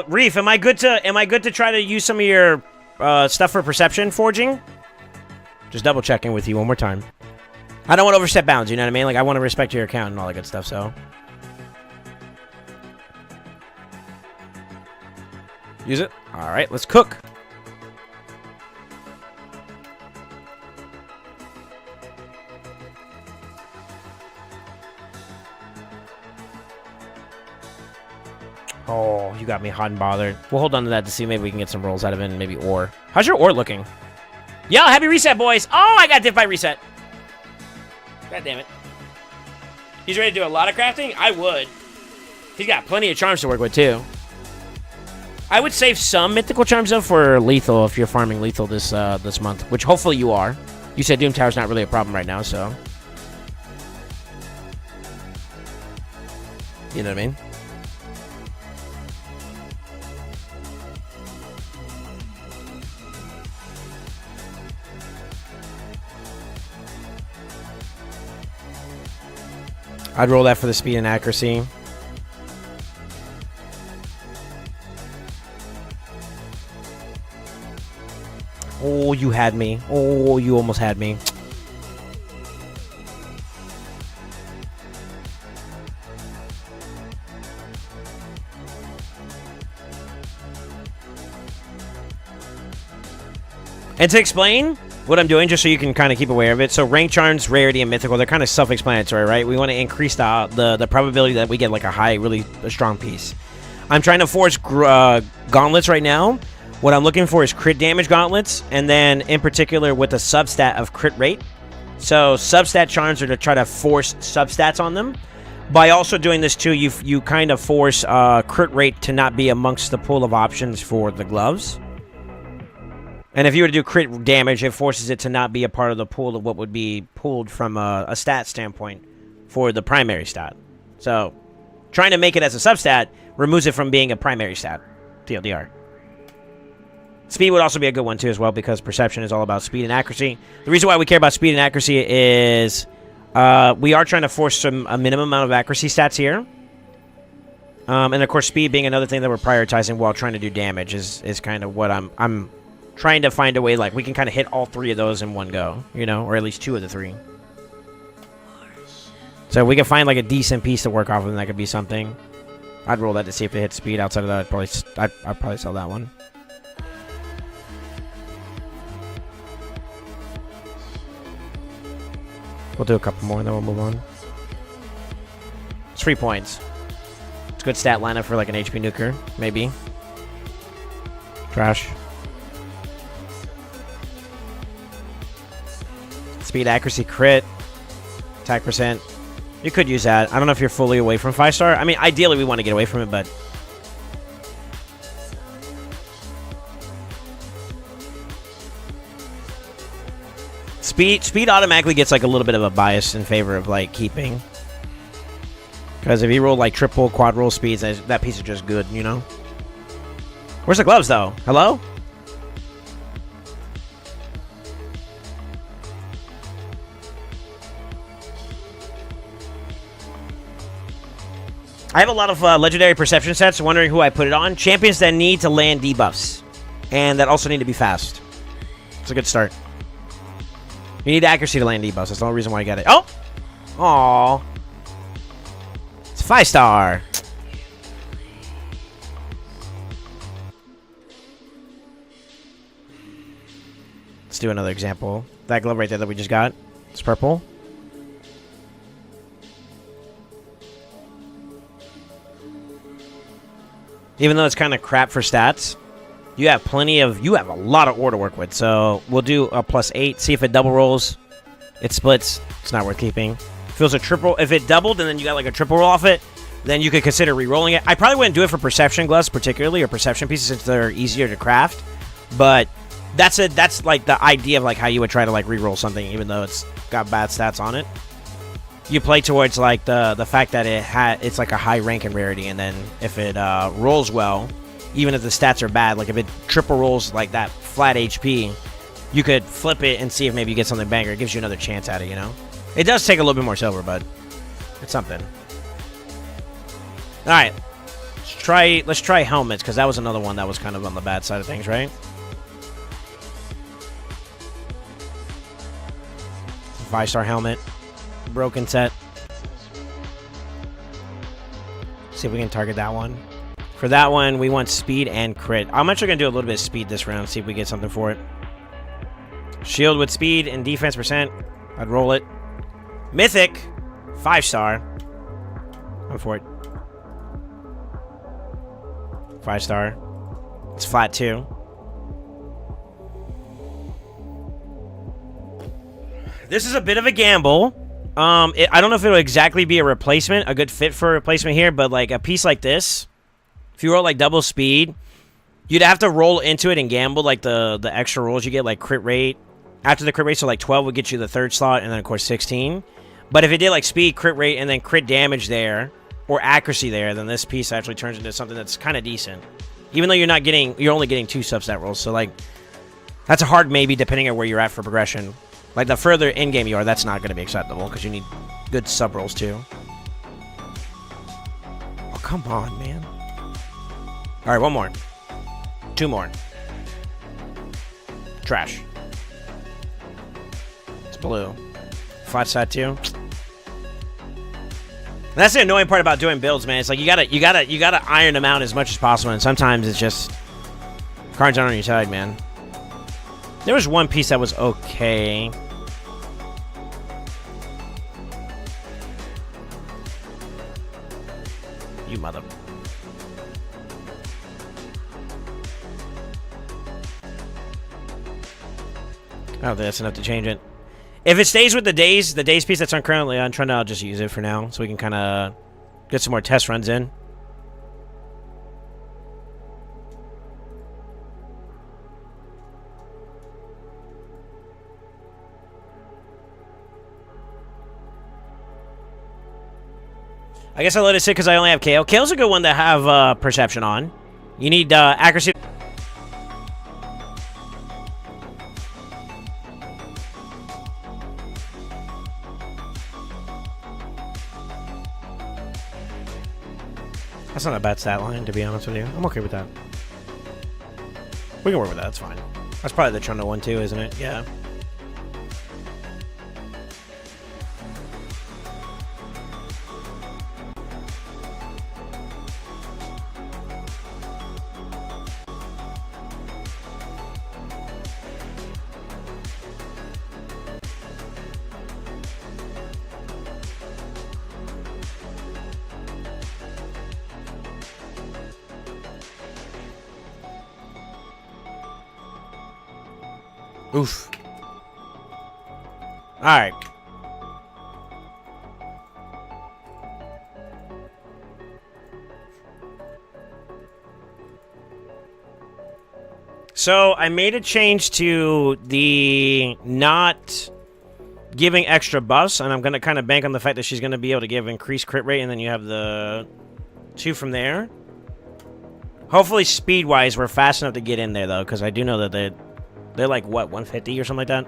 Reef, am I good to try to use some of your stuff for perception forging? Just double checking with you one more time. I don't want to overstep bounds, you know what I mean? Like, I want to respect your account and all that good stuff, so. Use it. Alright, let's cook. Oh, you got me hot and bothered. We'll hold on to that to see maybe we can get some rolls out of it and maybe ore. How's your ore looking? Yo, happy reset, boys. Oh, I got diff by reset. God damn it. He's ready to do a lot of crafting? I would. He's got plenty of charms to work with, too. I would save some mythical charms, though, for lethal if you're farming lethal this month, which hopefully you are. You said Doom Tower's not really a problem right now, so. You know what I mean? I'd roll that for the speed and accuracy. Oh, you had me. Oh, you almost had me. And to explain what I'm doing, just so you can kind of keep aware of it. So rank charms, rarity, and mythical, they're kind of self-explanatory, right? We want to increase the probability that we get like a strong piece. I'm trying to forge gauntlets right now. What I'm looking for is crit damage gauntlets, and then in particular with a substat of crit rate. So substat charms are to try to force substats on them. By also doing this too, you kind of force crit rate to not be amongst the pool of options for the gloves. And if you were to do crit damage, it forces it to not be a part of the pool of what would be pulled from a stat standpoint for the primary stat. So, trying to make it as a substat removes it from being a primary stat. TLDR. Speed would also be a good one too as well, because perception is all about speed and accuracy. The reason why we care about speed and accuracy is we are trying to force a minimum amount of accuracy stats here. And of course, speed being another thing that we're prioritizing while trying to do damage is kind of what I'm trying to find a way, like, we can kind of hit all three of those in one go, you know, or at least two of the three. So we can find, like, a decent piece to work off of, and that could be something. I'd roll that to see if it hits speed. Outside of that, I'd probably sell that one. We'll do a couple more, and then we'll move on. It's 3 points. It's a good stat lineup for, like, an HP nuker, maybe. Trash. Speed, accuracy, crit, attack percent. You could use that. I don't know if you're fully away from 5-star. I mean, ideally we want to get away from it, but... Speed automatically gets, like, a little bit of a bias in favor of, like, keeping. Because if you roll, like, triple, quad roll speeds, that piece is just good, you know? Where's the gloves, though? Hello? I have a lot of legendary perception sets, wondering who I put it on. Champions that need to land debuffs. And that also need to be fast. It's a good start. You need accuracy to land debuffs. That's the only reason why I got it. Oh! Aww. It's 5-star. Let's do another example. That glove right there that we just got. It's purple. Even though it's kind of crap for stats, you have a lot of ore to work with. So we'll do a +8. See if it double rolls. It splits. It's not worth keeping. Feels a triple. If it doubled and then you got like a triple roll off it, then you could consider re-rolling it. I probably wouldn't do it for perception gloves particularly, or perception pieces, since they're easier to craft. But that's like the idea of like how you would try to like re-roll something, even though it's got bad stats on it. You play towards like the fact that it's like a high rank and rarity, and then if it rolls well, even if the stats are bad, like if it triple rolls like that flat HP, you could flip it and see if maybe you get something banger. It gives you another chance at it, you know? It does take a little bit more silver, but it's something. Alright. Let's try helmets, because that was another one that was kind of on the bad side of things, right? Five-star helmet. Broken set. See if we can target that one. For that one, we want speed and crit. I'm actually going to do a little bit of speed this round, see if we get something for it. Shield with speed and defense percent. I'd roll it. Mythic. 5-star. I'm for it. 5-star. It's flat too. This is a bit of a gamble. I don't know if it'll exactly be a replacement, a good fit for a replacement here, but like a piece like this, if you roll like double speed, you'd have to roll into it and gamble like the extra rolls you get, like crit rate. After the crit rate, so like 12 would get you the third slot, and then of course 16. But if it did like speed, crit rate, and then crit damage there, or accuracy there, then this piece actually turns into something that's kind of decent. Even though you're only getting 2 substat rolls, so like that's a hard maybe depending on where you're at for progression. Like, the further in-game you are, that's not going to be acceptable, because you need good sub-rolls, too. Oh, come on, man. Alright, one more. 2 more. Trash. It's blue. Flat side, too. That's the annoying part about doing builds, man. It's like, you gotta iron them out as much as possible, and sometimes it's just... cards aren't on your side, man. There was one piece that was okay. You mother... I don't think that's enough to change it. If it stays with the days piece that's on currently on trend, I'll just use it for now, so we can kind of get some more test runs in. I guess I let it sit because I only have Kale. Kale's a good one to have perception on. You need accuracy. That's not a bad stat line, to be honest with you. I'm okay with that. We can work with that. That's fine. That's probably the Trundle one too, isn't it? Yeah. Oof. Alright. So, I made a change to the not giving extra buffs, and I'm going to kind of bank on the fact that she's going to be able to give increased crit rate, and then you have the 2 from there. Hopefully, speed-wise, we're fast enough to get in there, though, because I do know that they're like, what, 150 or something like that?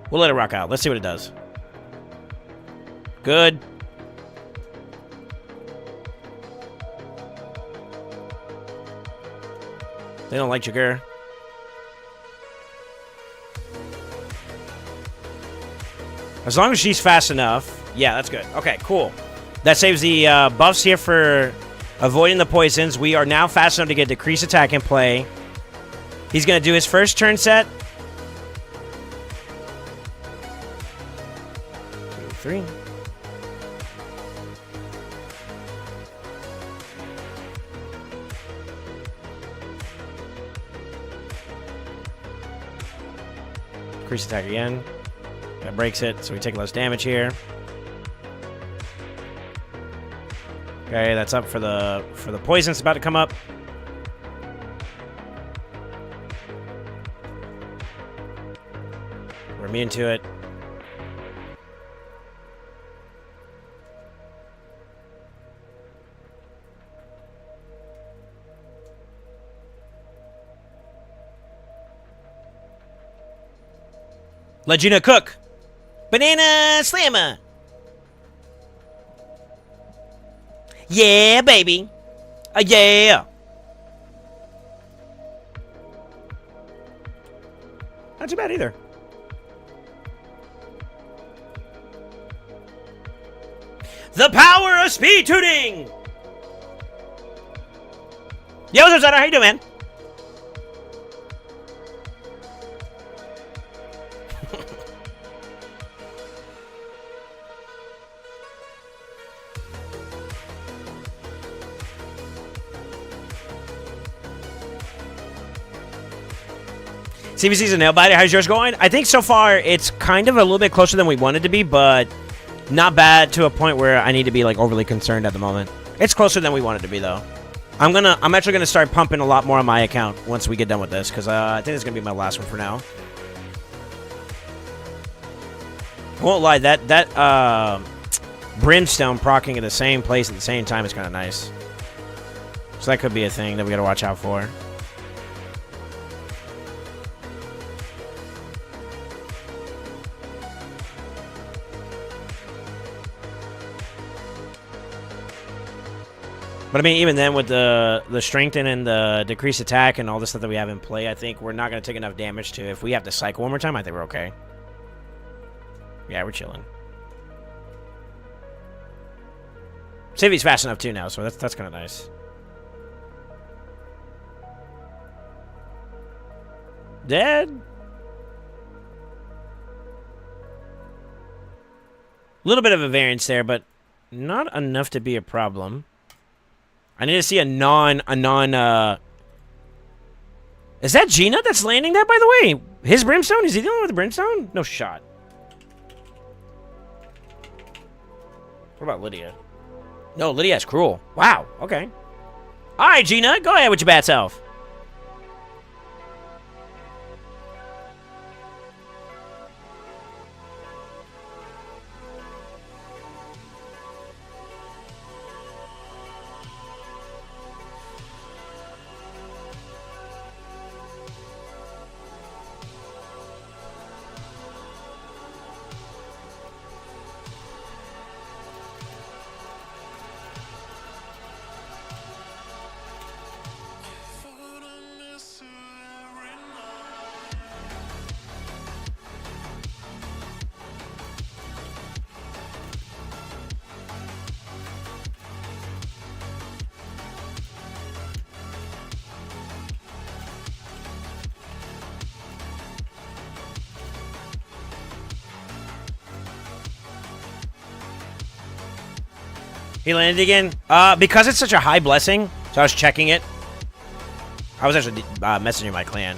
We'll let it rock out. Let's see what it does. Good. They don't like Jagger. As long as she's fast enough. Yeah, that's good. Okay, cool. That saves the buffs here for avoiding the poisons. We are now fast enough to get decreased attack in play. He's going to do his first turn set. 2, 3. Increase attack again. That breaks it, so we take less damage here. Okay, that's up for the poison. It's about to come up. We're immune to it. Legina Cook. Banana Slammer. Yeah, baby. Yeah. Not too bad either. The power of speed tuning! Yo, what's up, Zetter? How you doing, man? CVC's a nail biter. How's yours going? I think so far it's kind of a little bit closer than we wanted to be, but not bad to a point where I need to be like overly concerned at the moment. It's closer than we wanted to be, though. I'm actually gonna start pumping a lot more on my account once we get done with this, because I think it's gonna be my last one for now. I won't lie, that brimstone proccing at the same place at the same time is kind of nice. So that could be a thing that we gotta watch out for. But I mean, even then, with the strengthen and the decreased attack and all the stuff that we have in play, I think we're not going to take enough damage to, if we have to cycle one more time, I think we're okay. Yeah, we're chilling. Civi's fast enough too now, so that's kind of nice. Dead? A little bit of a variance there, but not enough to be a problem. I need to see a non, is that Gina that's landing that, by the way? His brimstone? Is he dealing with the brimstone? No shot. What about Lydia? No, Lydia's cruel. Wow, okay. Alright, Gina, go ahead with your bad self. He landed again? Because it's such a high blessing, so I was checking it. I was actually messaging my clan.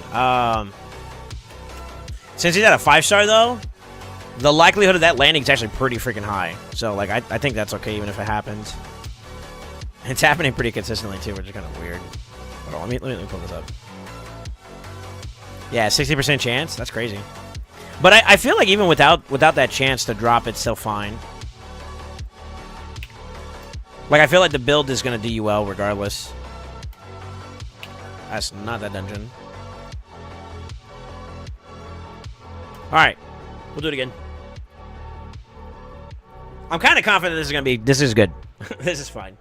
Since he's at a 5-star, though, the likelihood of that landing is actually pretty freaking high. So, like, I think that's okay even if it happens. It's happening pretty consistently, too, which is kind of weird. Hold on, let me pull this up. Yeah, 60% chance? That's crazy. But I feel like even without that chance to drop, it's still fine. Like, I feel like the build is going to do you well regardless. That's not that dungeon. Alright. We'll do it again. I'm kind of confident this is going to be... This is good. This is fine.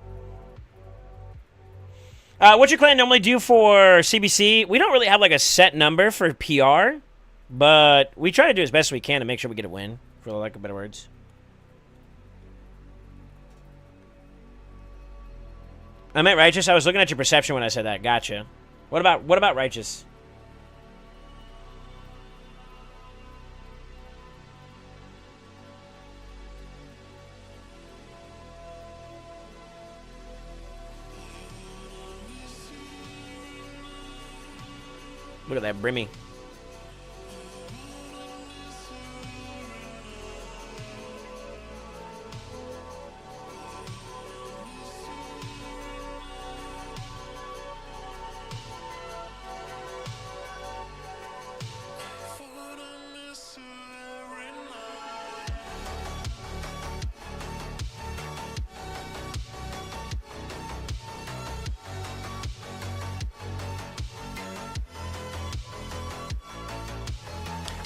What's your clan normally do for CBC? We don't really have, like, a set number for PR. But we try to do as best we can to make sure we get a win. For lack of better words. I meant Righteous. I was looking at your perception when I said that. Gotcha. What about Righteous? Look at that Brimmy.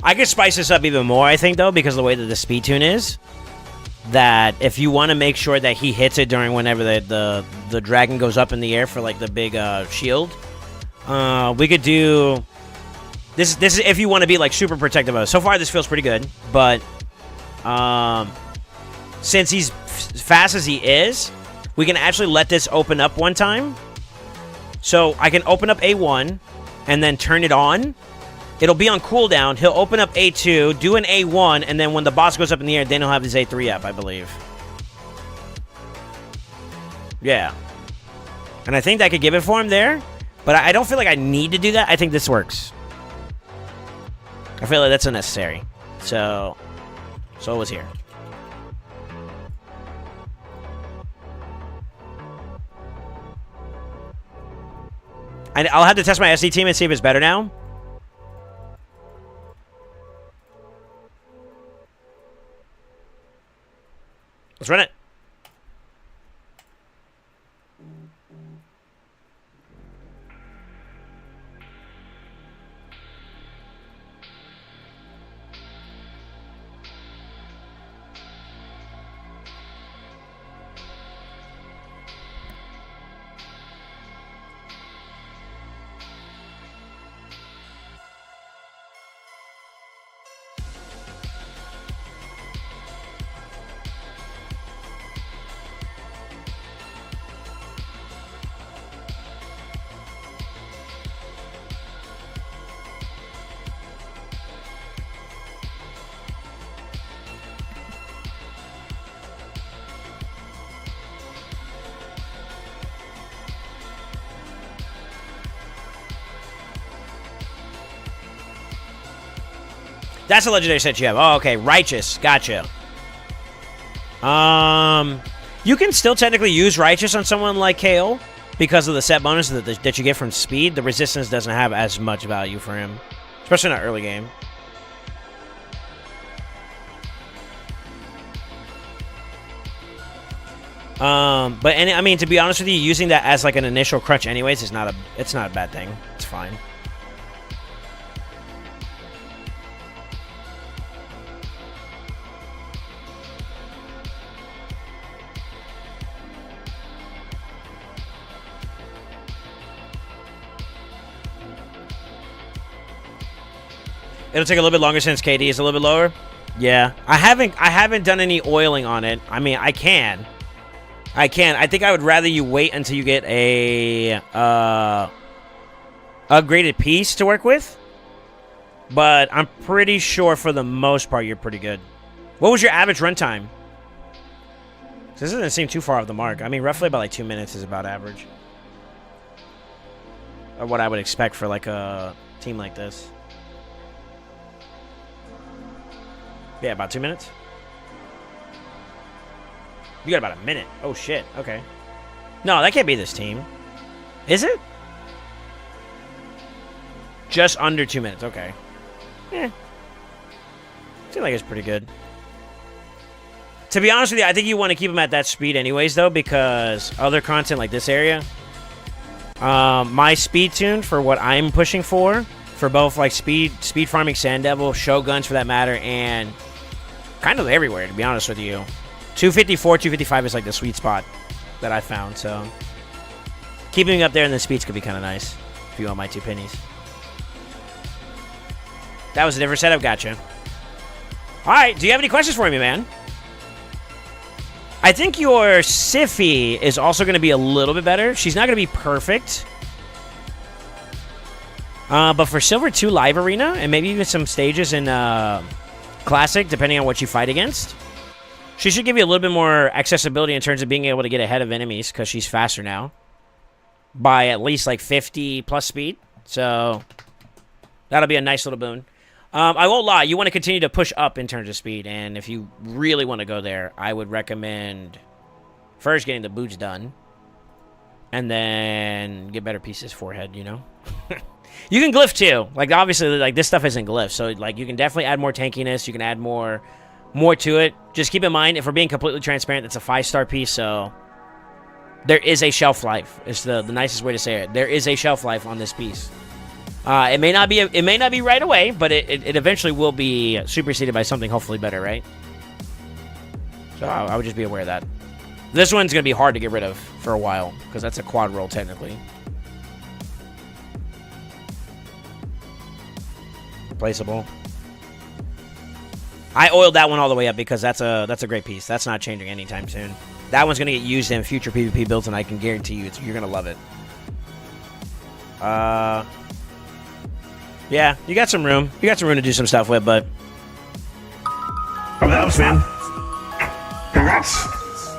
I could spice this up even more, I think, though, because of the way that the speed tune is. That if you want to make sure that he hits it during whenever the dragon goes up in the air for, like, the big shield, we could do... This is if you want to be, like, super protective of it. So far, this feels pretty good, but since he's as fast as he is, we can actually let this open up one time. So I can open up A1 and then turn it on. It'll be on cooldown. He'll open up A2, do an A1, and then when the boss goes up in the air, then he'll have his A3 up, I believe. Yeah. And I think that could give it for him there, but I don't feel like I need to do that. I think this works. I feel like that's unnecessary. So it was here. And I'll have to test my SD team and see if it's better now. Let's run it. That's a legendary set you have. Oh, okay. Righteous. Gotcha. You can still technically use Righteous on someone like KO because of the set bonus that you get from speed. The resistance doesn't have as much value for him, especially in the early game. I mean, to be honest with you, using that as like an initial crutch anyways is not a bad thing. It's fine. It'll take a little bit longer since KD is a little bit lower. Yeah, I haven't done any oiling on it. I mean, I can. I think I would rather you wait until you get a upgraded piece to work with. But I'm pretty sure for the most part you're pretty good. What was your average runtime? This doesn't seem too far off the mark. I mean, roughly about like 2 minutes is about average. Or what I would expect for like a team like this. Yeah, about 2 minutes. You got about a minute. Oh, shit. Okay. No, that can't be this team. Is it? Just under 2 minutes. Okay. Yeah. Seems like it's pretty good. To be honest with you, I think you want to keep them at that speed anyways, though, because other content like this area, my speed tune for what I'm pushing for both like speed farming Sand Devil, Shoguns for that matter, and kind of everywhere, to be honest with you. 254, 255 is like the sweet spot that I found, so keeping up there in the speeds could be kind of nice if you want my 2 pennies. That was a different setup, gotcha. Alright, do you have any questions for me, man? I think your Siffy is also going to be a little bit better. She's not going to be perfect. But for Silver 2 Live Arena, and maybe even some stages in Classic, depending on what you fight against, she should give you a little bit more accessibility in terms of being able to get ahead of enemies, because she's faster now. By at least like 50 plus speed. So that'll be a nice little boon. I won't lie, you want to continue to push up in terms of speed, and if you really want to go there, I would recommend first getting the boots done, and then get better pieces forehead, you know? You can glyph too. Like, obviously, like, this stuff isn't glyph, so, like, you can definitely add more tankiness, you can add more to it. Just keep in mind, if we're being completely transparent, it's a 5-star piece, so there is a shelf life. It's the nicest way to say it. There is a shelf life on this piece. It may not be right away, but it eventually will be superseded by something hopefully better, right? So I would just be aware of that. This one's going to be hard to get rid of for a while, because that's a quad roll technically. Replaceable. I oiled that one all the way up because that's a great piece. That's not changing anytime soon. That one's going to get used in future PvP builds, and I can guarantee you you're going to love it. Yeah, you got some room. You got some room to do some stuff with, but... Oh, that helps, man. Congrats.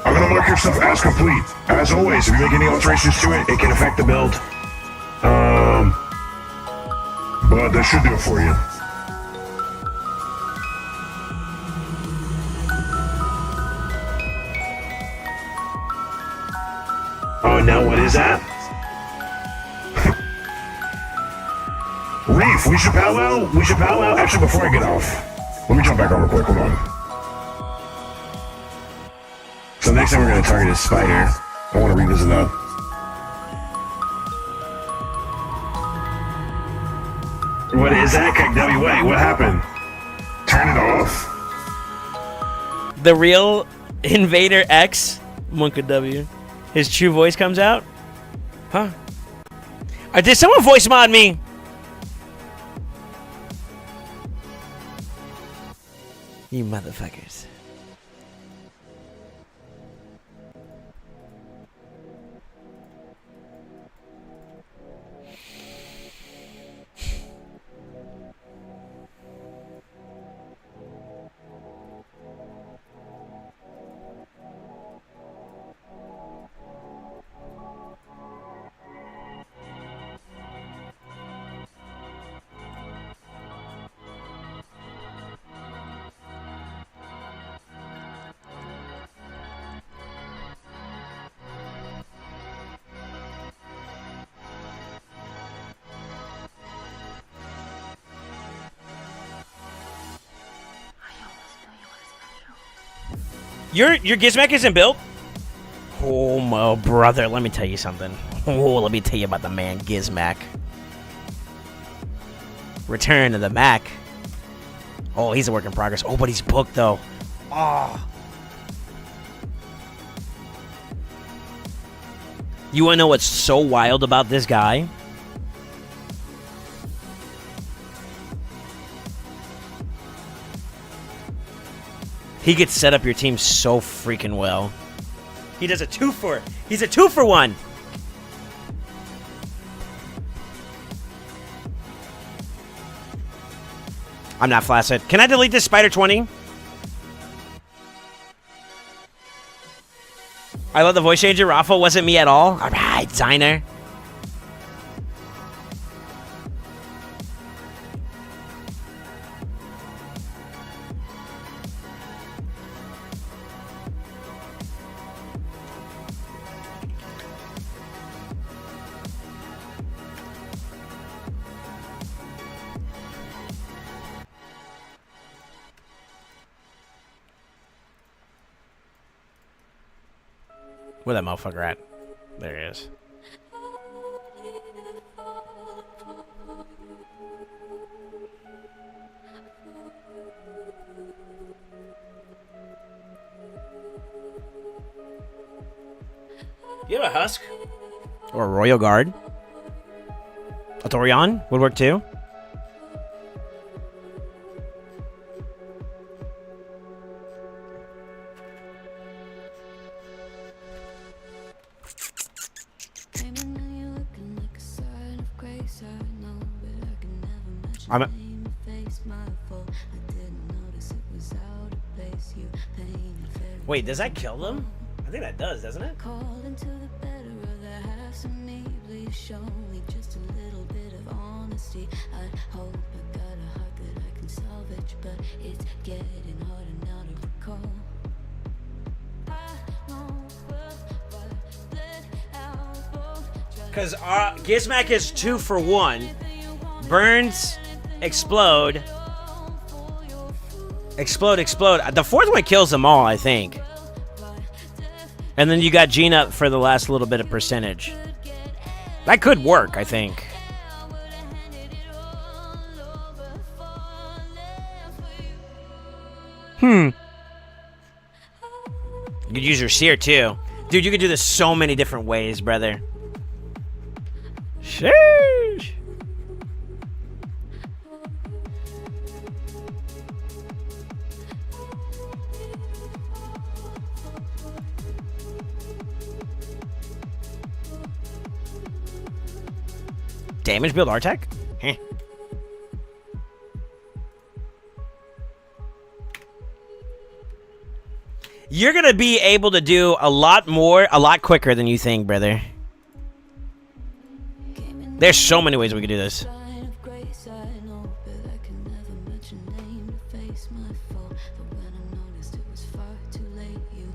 I'm gonna mark your stuff as complete. As always, if you make any alterations to it, it can affect the build. But that should do it for you. Oh, now what is that? Reef, we should powwow? We should powwow? Actually, before I get off, let me jump back on real quick, hold on. So next time we're going to target is Spider. I want to revisit that. What is that, KW? Wait, what happened? Turn it off? The real Invader X, Monka W. His true voice comes out? Huh? Did someone voice mod me? You motherfuckers. Your Gizmek isn't built? Oh, my brother, let me tell you something. Oh, let me tell you about the man Gizmek. Return to the Mac. Oh, he's a work in progress. Oh, but he's booked, though. Oh. You want to know what's so wild about this guy? He gets set up your team so freaking well. He does a 2-for. He's a 2-for-1. I'm not flaccid. Can I delete this Spider 20? I love the voice changer. Raffle wasn't me at all. All right, Ziner. Where that motherfucker at? There he is. You have a Husk? Or a Royal Guard? A Torion would work too. Wait, does that kill them? I think that does, doesn't it? Because Gizmek is 2-for-1. Burns, explode. Explode. The fourth one kills them all, I think. And then you got Gene up for the last little bit of percentage. That could work, I think. You could use your Seer, too. Dude, you could do this so many different ways, brother. Sheesh. Damage build Artec? Heh. You're gonna be able to do a lot more, a lot quicker than you think, brother. There's so many ways we could do this.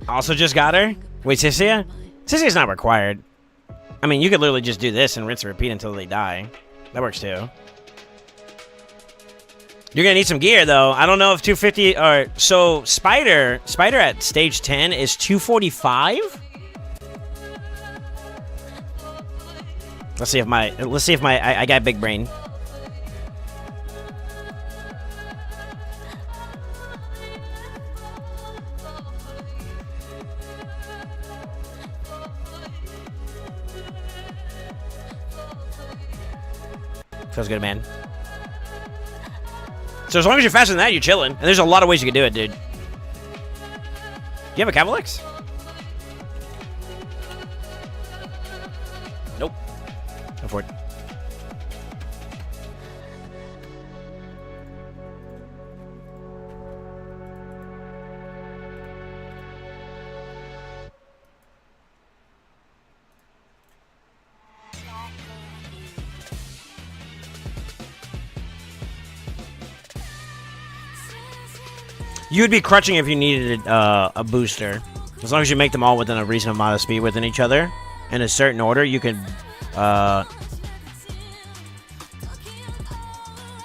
Also just got her? Wait, Sissia? Sissia's not required. I mean, you could literally just do this and rinse and repeat until they die. That works too. You're gonna need some gear though. I don't know if 250 or so Spider at stage 10 is 245. Let's see if my I got big brain. Feels good, man. So as long as you're faster than that, you're chilling. And there's a lot of ways you can do it, dude. Do you have a Cavalix? Nope. Go for it. You'd be crutching if you needed a booster. As long as you make them all within a reasonable amount of speed within each other. In a certain order, you can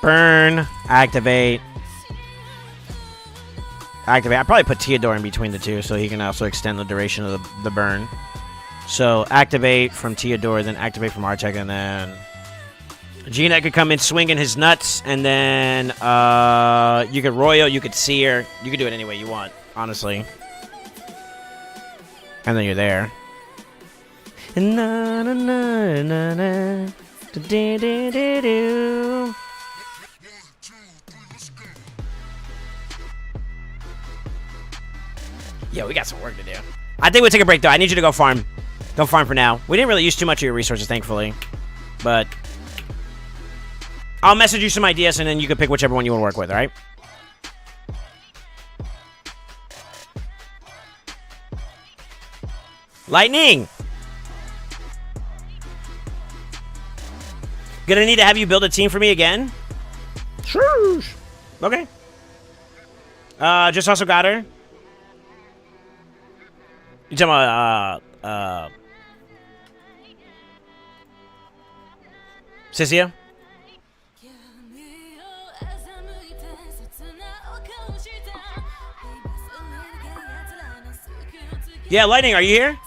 burn, activate, activate. I probably put Theodore in between the two so he can also extend the duration of the burn. So activate from Theodore, then activate from Artec, and then Gina could come in swinging his nuts, and then you could Royal, you could Seer, you could do it any way you want, honestly. And then you're there. Na, na, na, na, na. Do, do, do, do. Yeah, we got some work to do. I think we'll take a break, though. I need you to go farm. Go farm for now. We didn't really use too much of your resources, thankfully. But I'll message you some ideas, and then you can pick whichever one you want to work with, all right? Lightning! Gonna need to have you build a team for me again? Sure. Okay. Just also got her. You talking about, Cisia? Yeah, Lightning, are you here?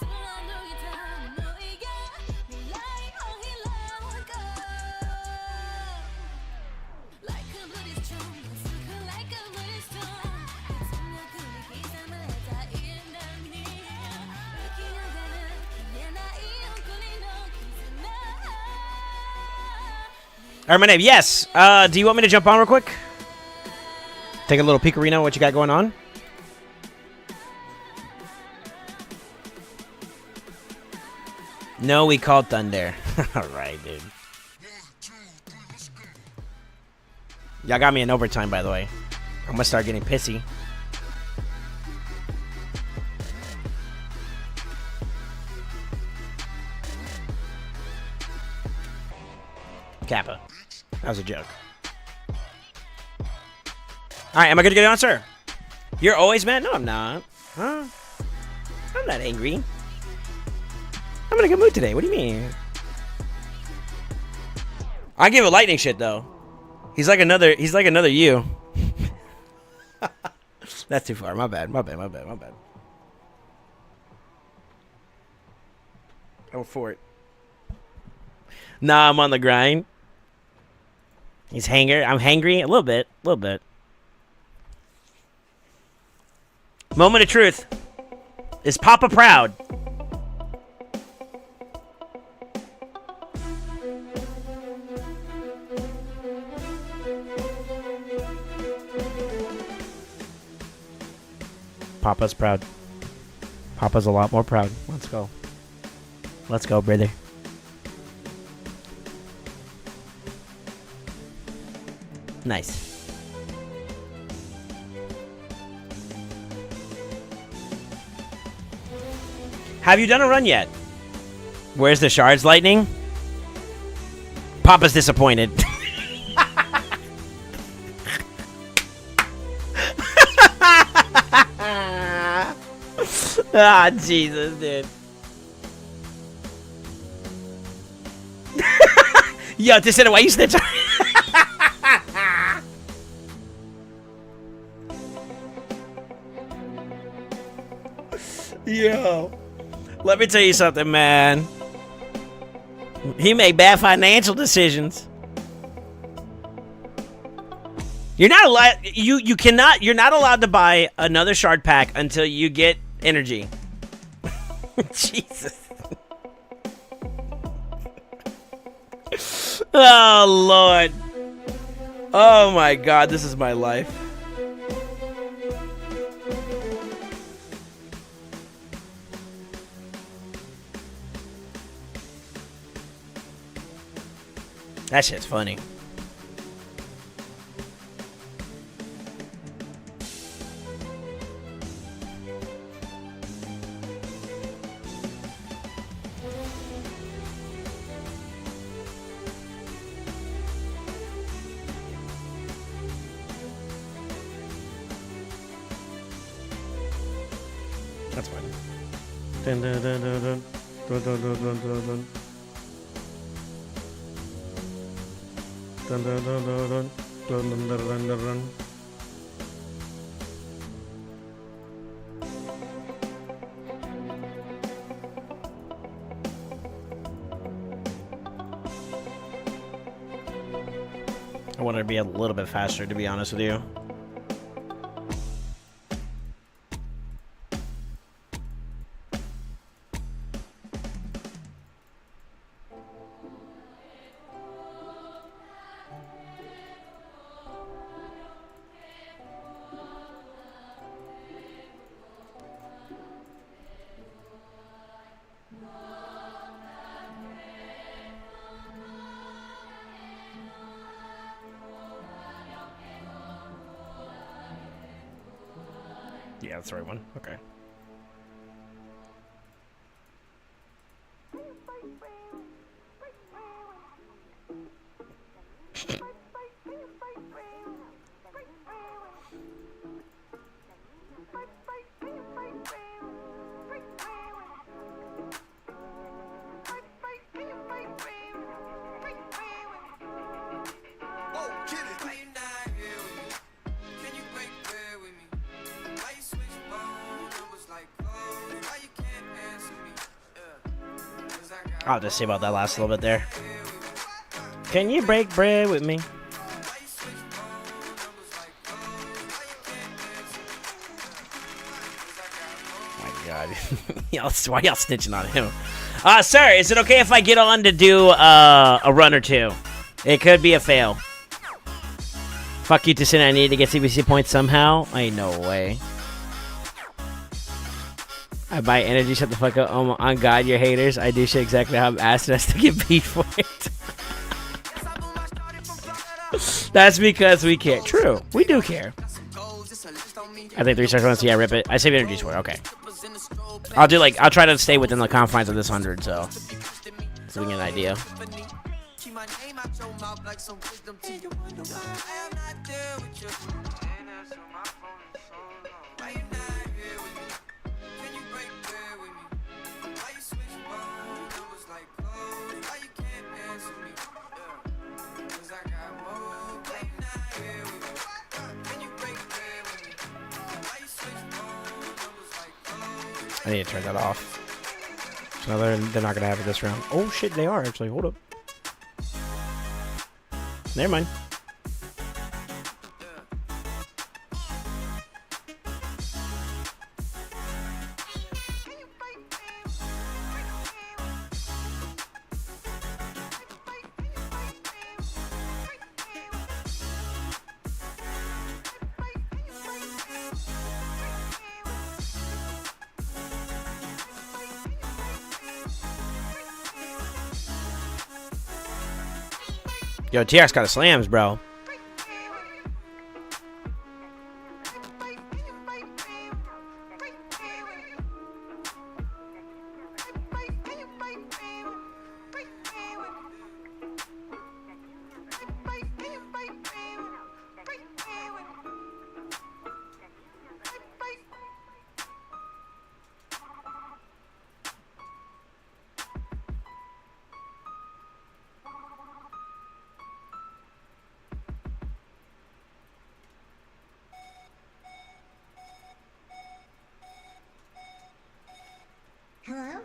Alright, my name. Yes. Do you want me to jump on real quick? Take a little peek, Reno, what you got going on? No, we called Thunder. Alright, dude. Y'all got me in overtime, by the way. I'm gonna start getting pissy. Kappa. That was a joke. Alright, am I good to get on, sir? You're always mad? No, I'm not. Huh? I'm not angry. I'm in a good mood today. What do you mean? I give a lightning shit, though. He's like another you. That's too far. My bad. Go for it. Nah, I'm on the grind. He's hanger. I'm hangry. A little bit. Moment of truth. Is Papa proud? Papa's proud. Papa's a lot more proud. Let's go. Let's go, brother. Nice. Have you done a run yet? Where's the shards, Lightning? Papa's disappointed. Ah, Jesus, dude. Yo, this is why you snitch. Yo, let me tell you something, man. He made bad financial decisions. You're not allowed. You cannot. You're not allowed to buy another shard pack until you get energy. Jesus. Oh Lord. Oh my God. This is my life. That shit's funny. That's fine. Dun, dun, dun, dun, dun. Dun, dun, dun, dun, dun, dun. Dun, dun, dun, dun, dun. Dun, dun, dun, dun, dun, dun. want it to be a little bit faster, to be honest with you. Yeah, that's the right one. Okay. I'll just see about that last little bit there. Can you break bread with me? My God. Why y'all snitching on him? Sir, is it okay if I get on to do a run or two? It could be a fail. Fuck you, Ticina. I need to get CVC points somehow. Ain't no way. I buy energy, shut the fuck up. Oh, on God, you're haters. I do shit exactly how I'm asking us to get beat for it. That's because we care. True. We do care. I think 3 stars once. Yeah, rip it. I save energy for it. Okay. I'll try to stay within the confines of this 100, so we get an idea. I need to turn that off. So they're not gonna have it this round. Oh shit, they are actually. Hold up. Never mind. Yo, TX got a slams, bro. Hello?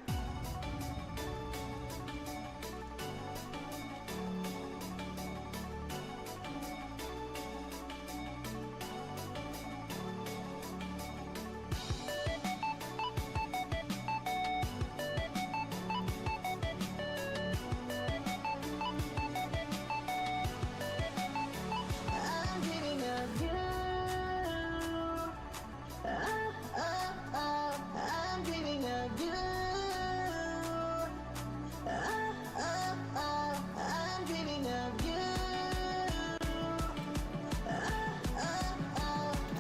I'm dreaming of you. I'm dreaming of you. I'm dreaming of you.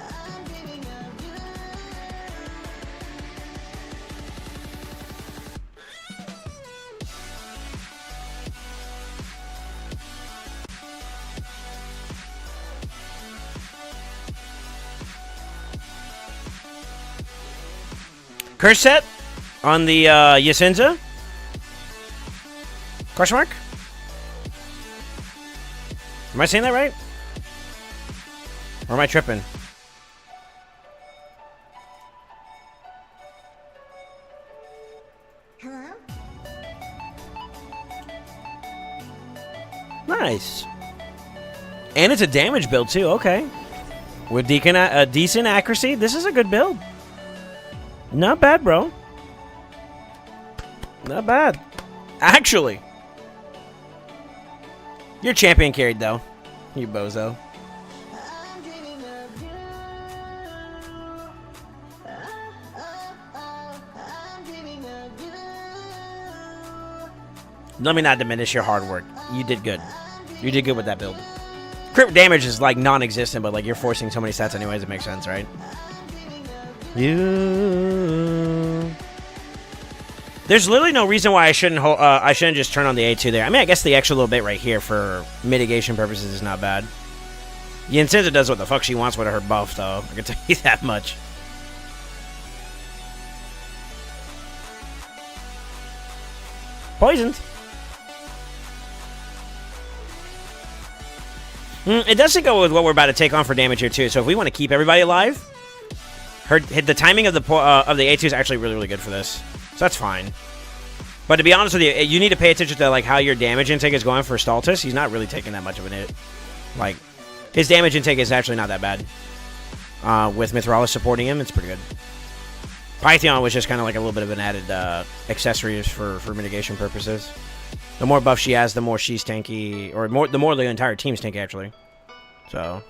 I'm dreaming of you. Curse set on the Yasenza? Question mark? Am I saying that right? Or am I tripping? Hello? Nice. And it's a damage build, too. Okay. With decent accuracy, this is a good build. Not bad, bro. Not bad. Actually. Your champion carried, though. You bozo. Let me not diminish your hard work. You did good. You did good with that build. Crit damage is like non-existent, but like you're forcing so many stats anyways, it makes sense, right? There's literally no reason why I shouldn't just turn on the A2 there. I mean, I guess the extra little bit right here for mitigation purposes is not bad. Yinsenza does what the fuck she wants with her buff, though. I can tell you that much. Poisoned. It doesn't go with what we're about to take on for damage here, too. So if we want to keep everybody alive, the timing of the A2 is actually really, really good for this. So that's fine. But to be honest with you, you need to pay attention to like how your damage intake is going for Stultus. He's not really taking that much of an hit. Like, his damage intake is actually not that bad. With Mithralis supporting him, it's pretty good. Python was just kind of like a little bit of an added accessory for mitigation purposes. The more buff she has, the more she's tanky, or the more the entire team's tanky, actually. So,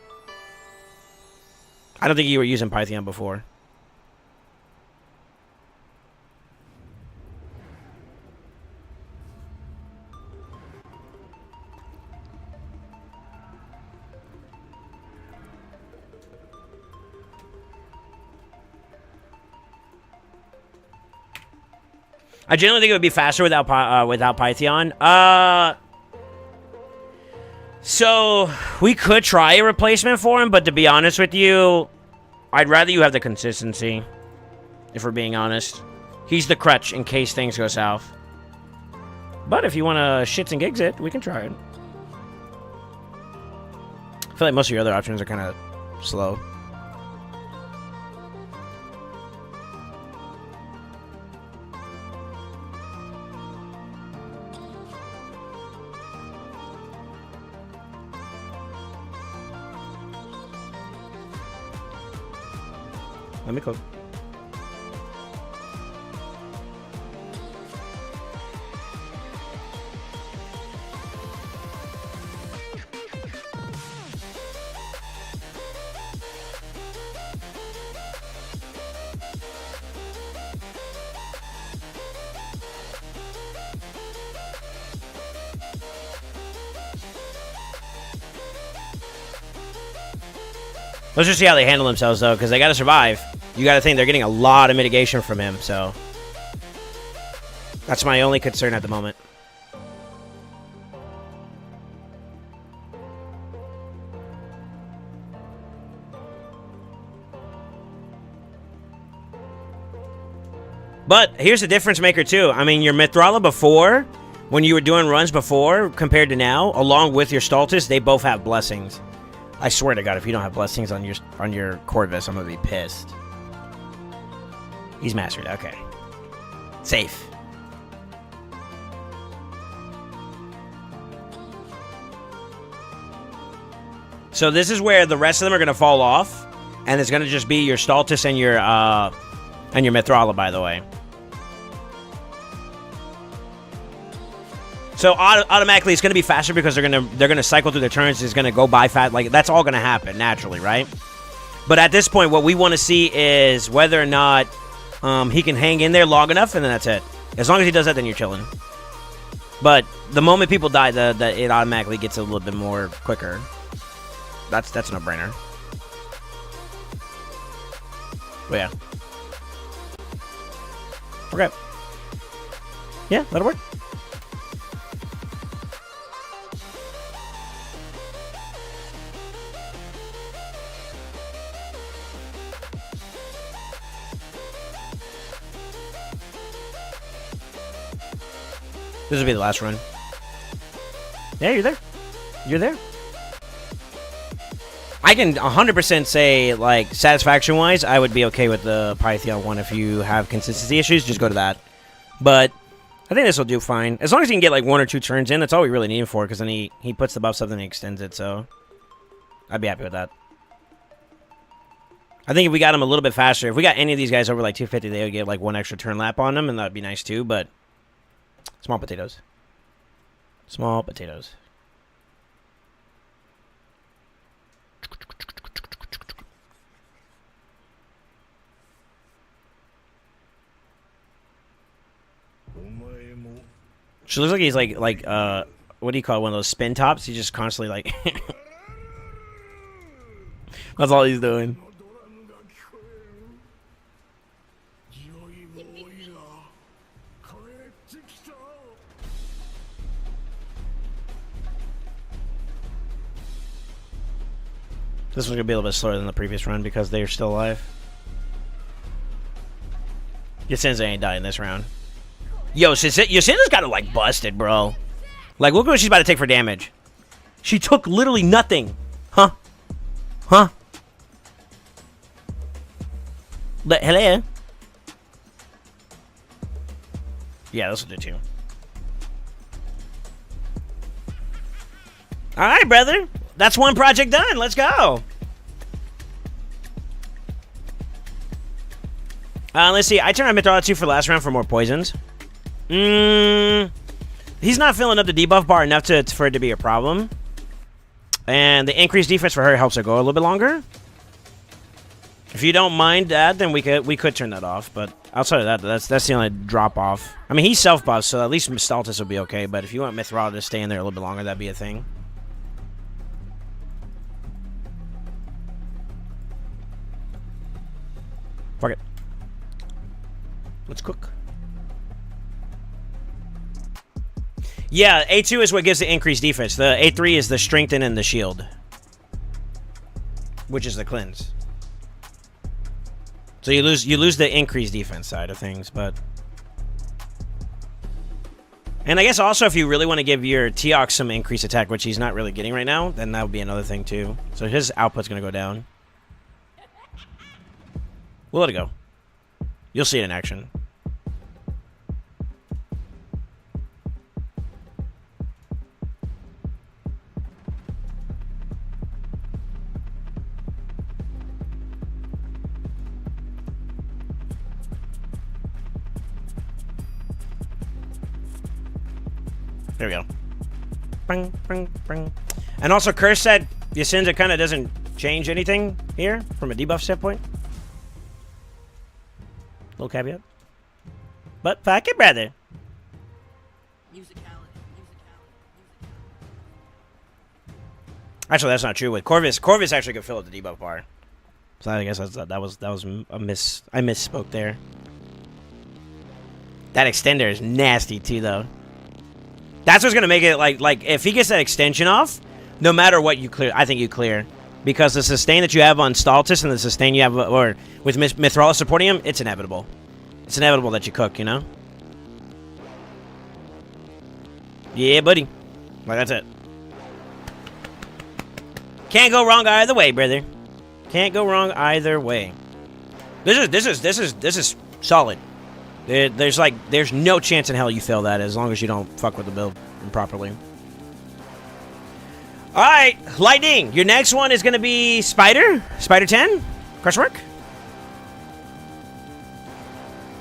I don't think you were using Python before. I generally think it would be faster without Python. So we could try a replacement for him, but to be honest with you, I'd rather you have the consistency. If we're being honest, he's the crutch in case things go south. But if you want to shits and gigs it, we can try it. I feel like most of your other options are kind of slow. Let me cook. Let's just see how they handle themselves, though, because they got to survive. You got to think they're getting a lot of mitigation from him, so that's my only concern at the moment. But here's the difference maker, too. I mean, your Mithrala before, when you were doing runs before, compared to now, along with your Stultus, they both have blessings. I swear to God, if you don't have blessings on your Corvus, I'm gonna be pissed. He's mastered. Okay, safe. So this is where the rest of them are gonna fall off, and it's gonna just be your Stultus and your Mithrala, by the way. So automatically it's going to be faster because they're going to cycle through the turns. It's going to go by fast. Like, that's all going to happen naturally, right? But at this point, what we want to see is whether or not he can hang in there long enough, and then that's it. As long as he does that, then you're chilling. But the moment people die, it automatically gets a little bit more quicker. That's a no-brainer. But yeah. Okay. Yeah, that'll work. This will be the last run. Yeah, you're there. You're there. I can 100% say, like, satisfaction-wise, I would be okay with the Python one. If you have consistency issues, just go to that. But I think this will do fine. As long as he can get, like, 1 or 2 turns in, that's all we really need him for, because then he puts the buffs up and he extends it, so. I'd be happy with that. I think if we got him a little bit faster, if we got any of these guys over like 250, they would get like one extra turn lap on them, and that'd be nice too, but small potatoes. Small potatoes. She looks like he's like what do you call it? One of those spin tops? He's just constantly like that's all he's doing. This one's gonna be a little bit slower than the previous run because they're still alive. Yasinza ain't dying this round. Yo, Yasinza's got it like busted, bro. Like, look what she's about to take for damage. She took literally nothing. Huh? Huh? Hello? Yeah, this will do too. Alright, brother. That's one project done. Let's go. Let's see. I turned on Mythology 2 for last round for more poisons. He's not filling up the debuff bar enough for it to be a problem. And the increased defense for her helps her go a little bit longer. If you don't mind that, then we could turn that off. But outside of that, that's the only drop off. I mean, he's self buff, so at least Staltis will be okay. But if you want Mithril to stay in there a little bit longer, that'd be a thing. Fuck it. Let's cook. Yeah, A2 is what gives the increased defense. The A3 is the strengthen and the shield, which is the cleanse. So you lose the increased defense side of things, but. And I guess also if you really want to give your Teox some increased attack, which he's not really getting right now, then that would be another thing too. So his output's gonna go down. We'll let it go. You'll see it in action. There we go. Bring, bring, bring. And also, Curse said Yasinza kind of doesn't change anything here from a debuff standpoint. Little caveat. But fuck it, brother. Actually, that's not true. With Corvus actually could fill up the debuff bar. So I guess that was a miss. I misspoke there. That extender is nasty too, though. That's what's gonna make it like if he gets that extension off, no matter what you clear, I think you clear. Because the sustain that you have on Staltis and the sustain you have or with Mithril supporting him, it's inevitable. It's inevitable that you cook, you know? Yeah, buddy. Like, that's it. Can't go wrong either way, brother. Can't go wrong either way. This is solid. There's no chance in hell you fail that as long as you don't fuck with the build properly. Alright, Lightning. Your next one is going to be Spider 10? Crushwork?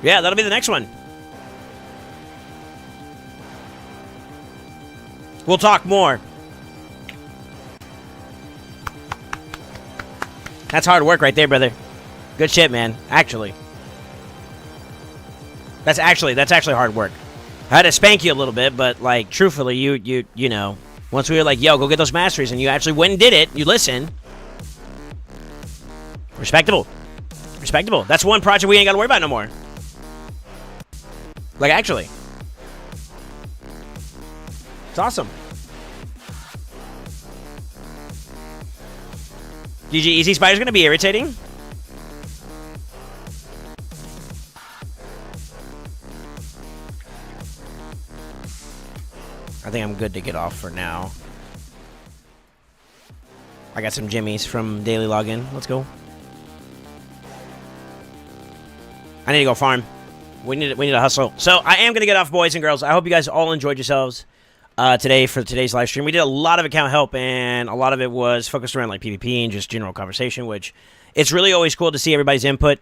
Yeah, that'll be the next one. We'll talk more. That's hard work right there, brother. Good shit, man. Actually. That's actually hard work. I had to spank you a little bit, but like truthfully, you know, once we were like, yo, go get those masteries, and you actually went and did it, you listened. Respectable. Respectable. That's one project we ain't got to worry about no more. Like, actually. It's awesome. GG, Easy Spider's gonna be irritating. I think I'm good to get off for now. I got some jimmies from daily login. Let's go. I need to go farm. We need to hustle. So I am gonna get off, boys and girls. I hope you guys all enjoyed yourselves. today for today's live stream. We did a lot of account help, and a lot of it was focused around like PvP and just general conversation, which it's really always cool to see everybody's input,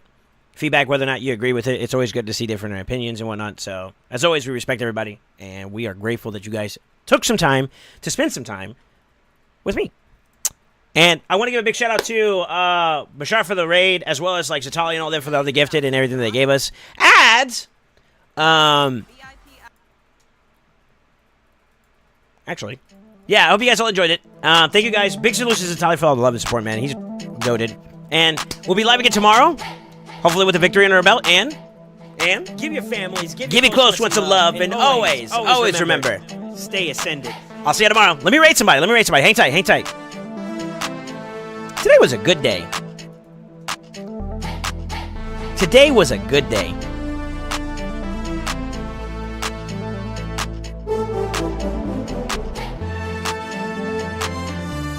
feedback, whether or not you agree with it. It's always good to see different opinions and whatnot. So, as always, we respect everybody, and we are grateful that you guys took some time to spend some time with me. And I want to give a big shout out to Bashar for the raid, as well as like Zatali and all them for the other gifted and everything they gave us. Ads! Actually, yeah, I hope you guys all enjoyed it. Thank you guys. Big solutions to Tally for all the love and support, man. He's goated. And we'll be live again tomorrow, hopefully with a victory under our belt. And Give your families, give me close ones of love, and always remember, stay ascended. I'll see you tomorrow. Let me rate somebody. Hang tight. Today was a good day.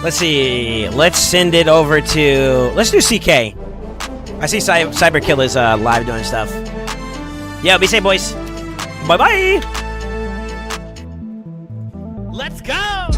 Let's see. Let's send it over to... Let's do CK. I see Cyberkill is live doing stuff. Yeah, be safe, boys. Bye-bye. Let's go!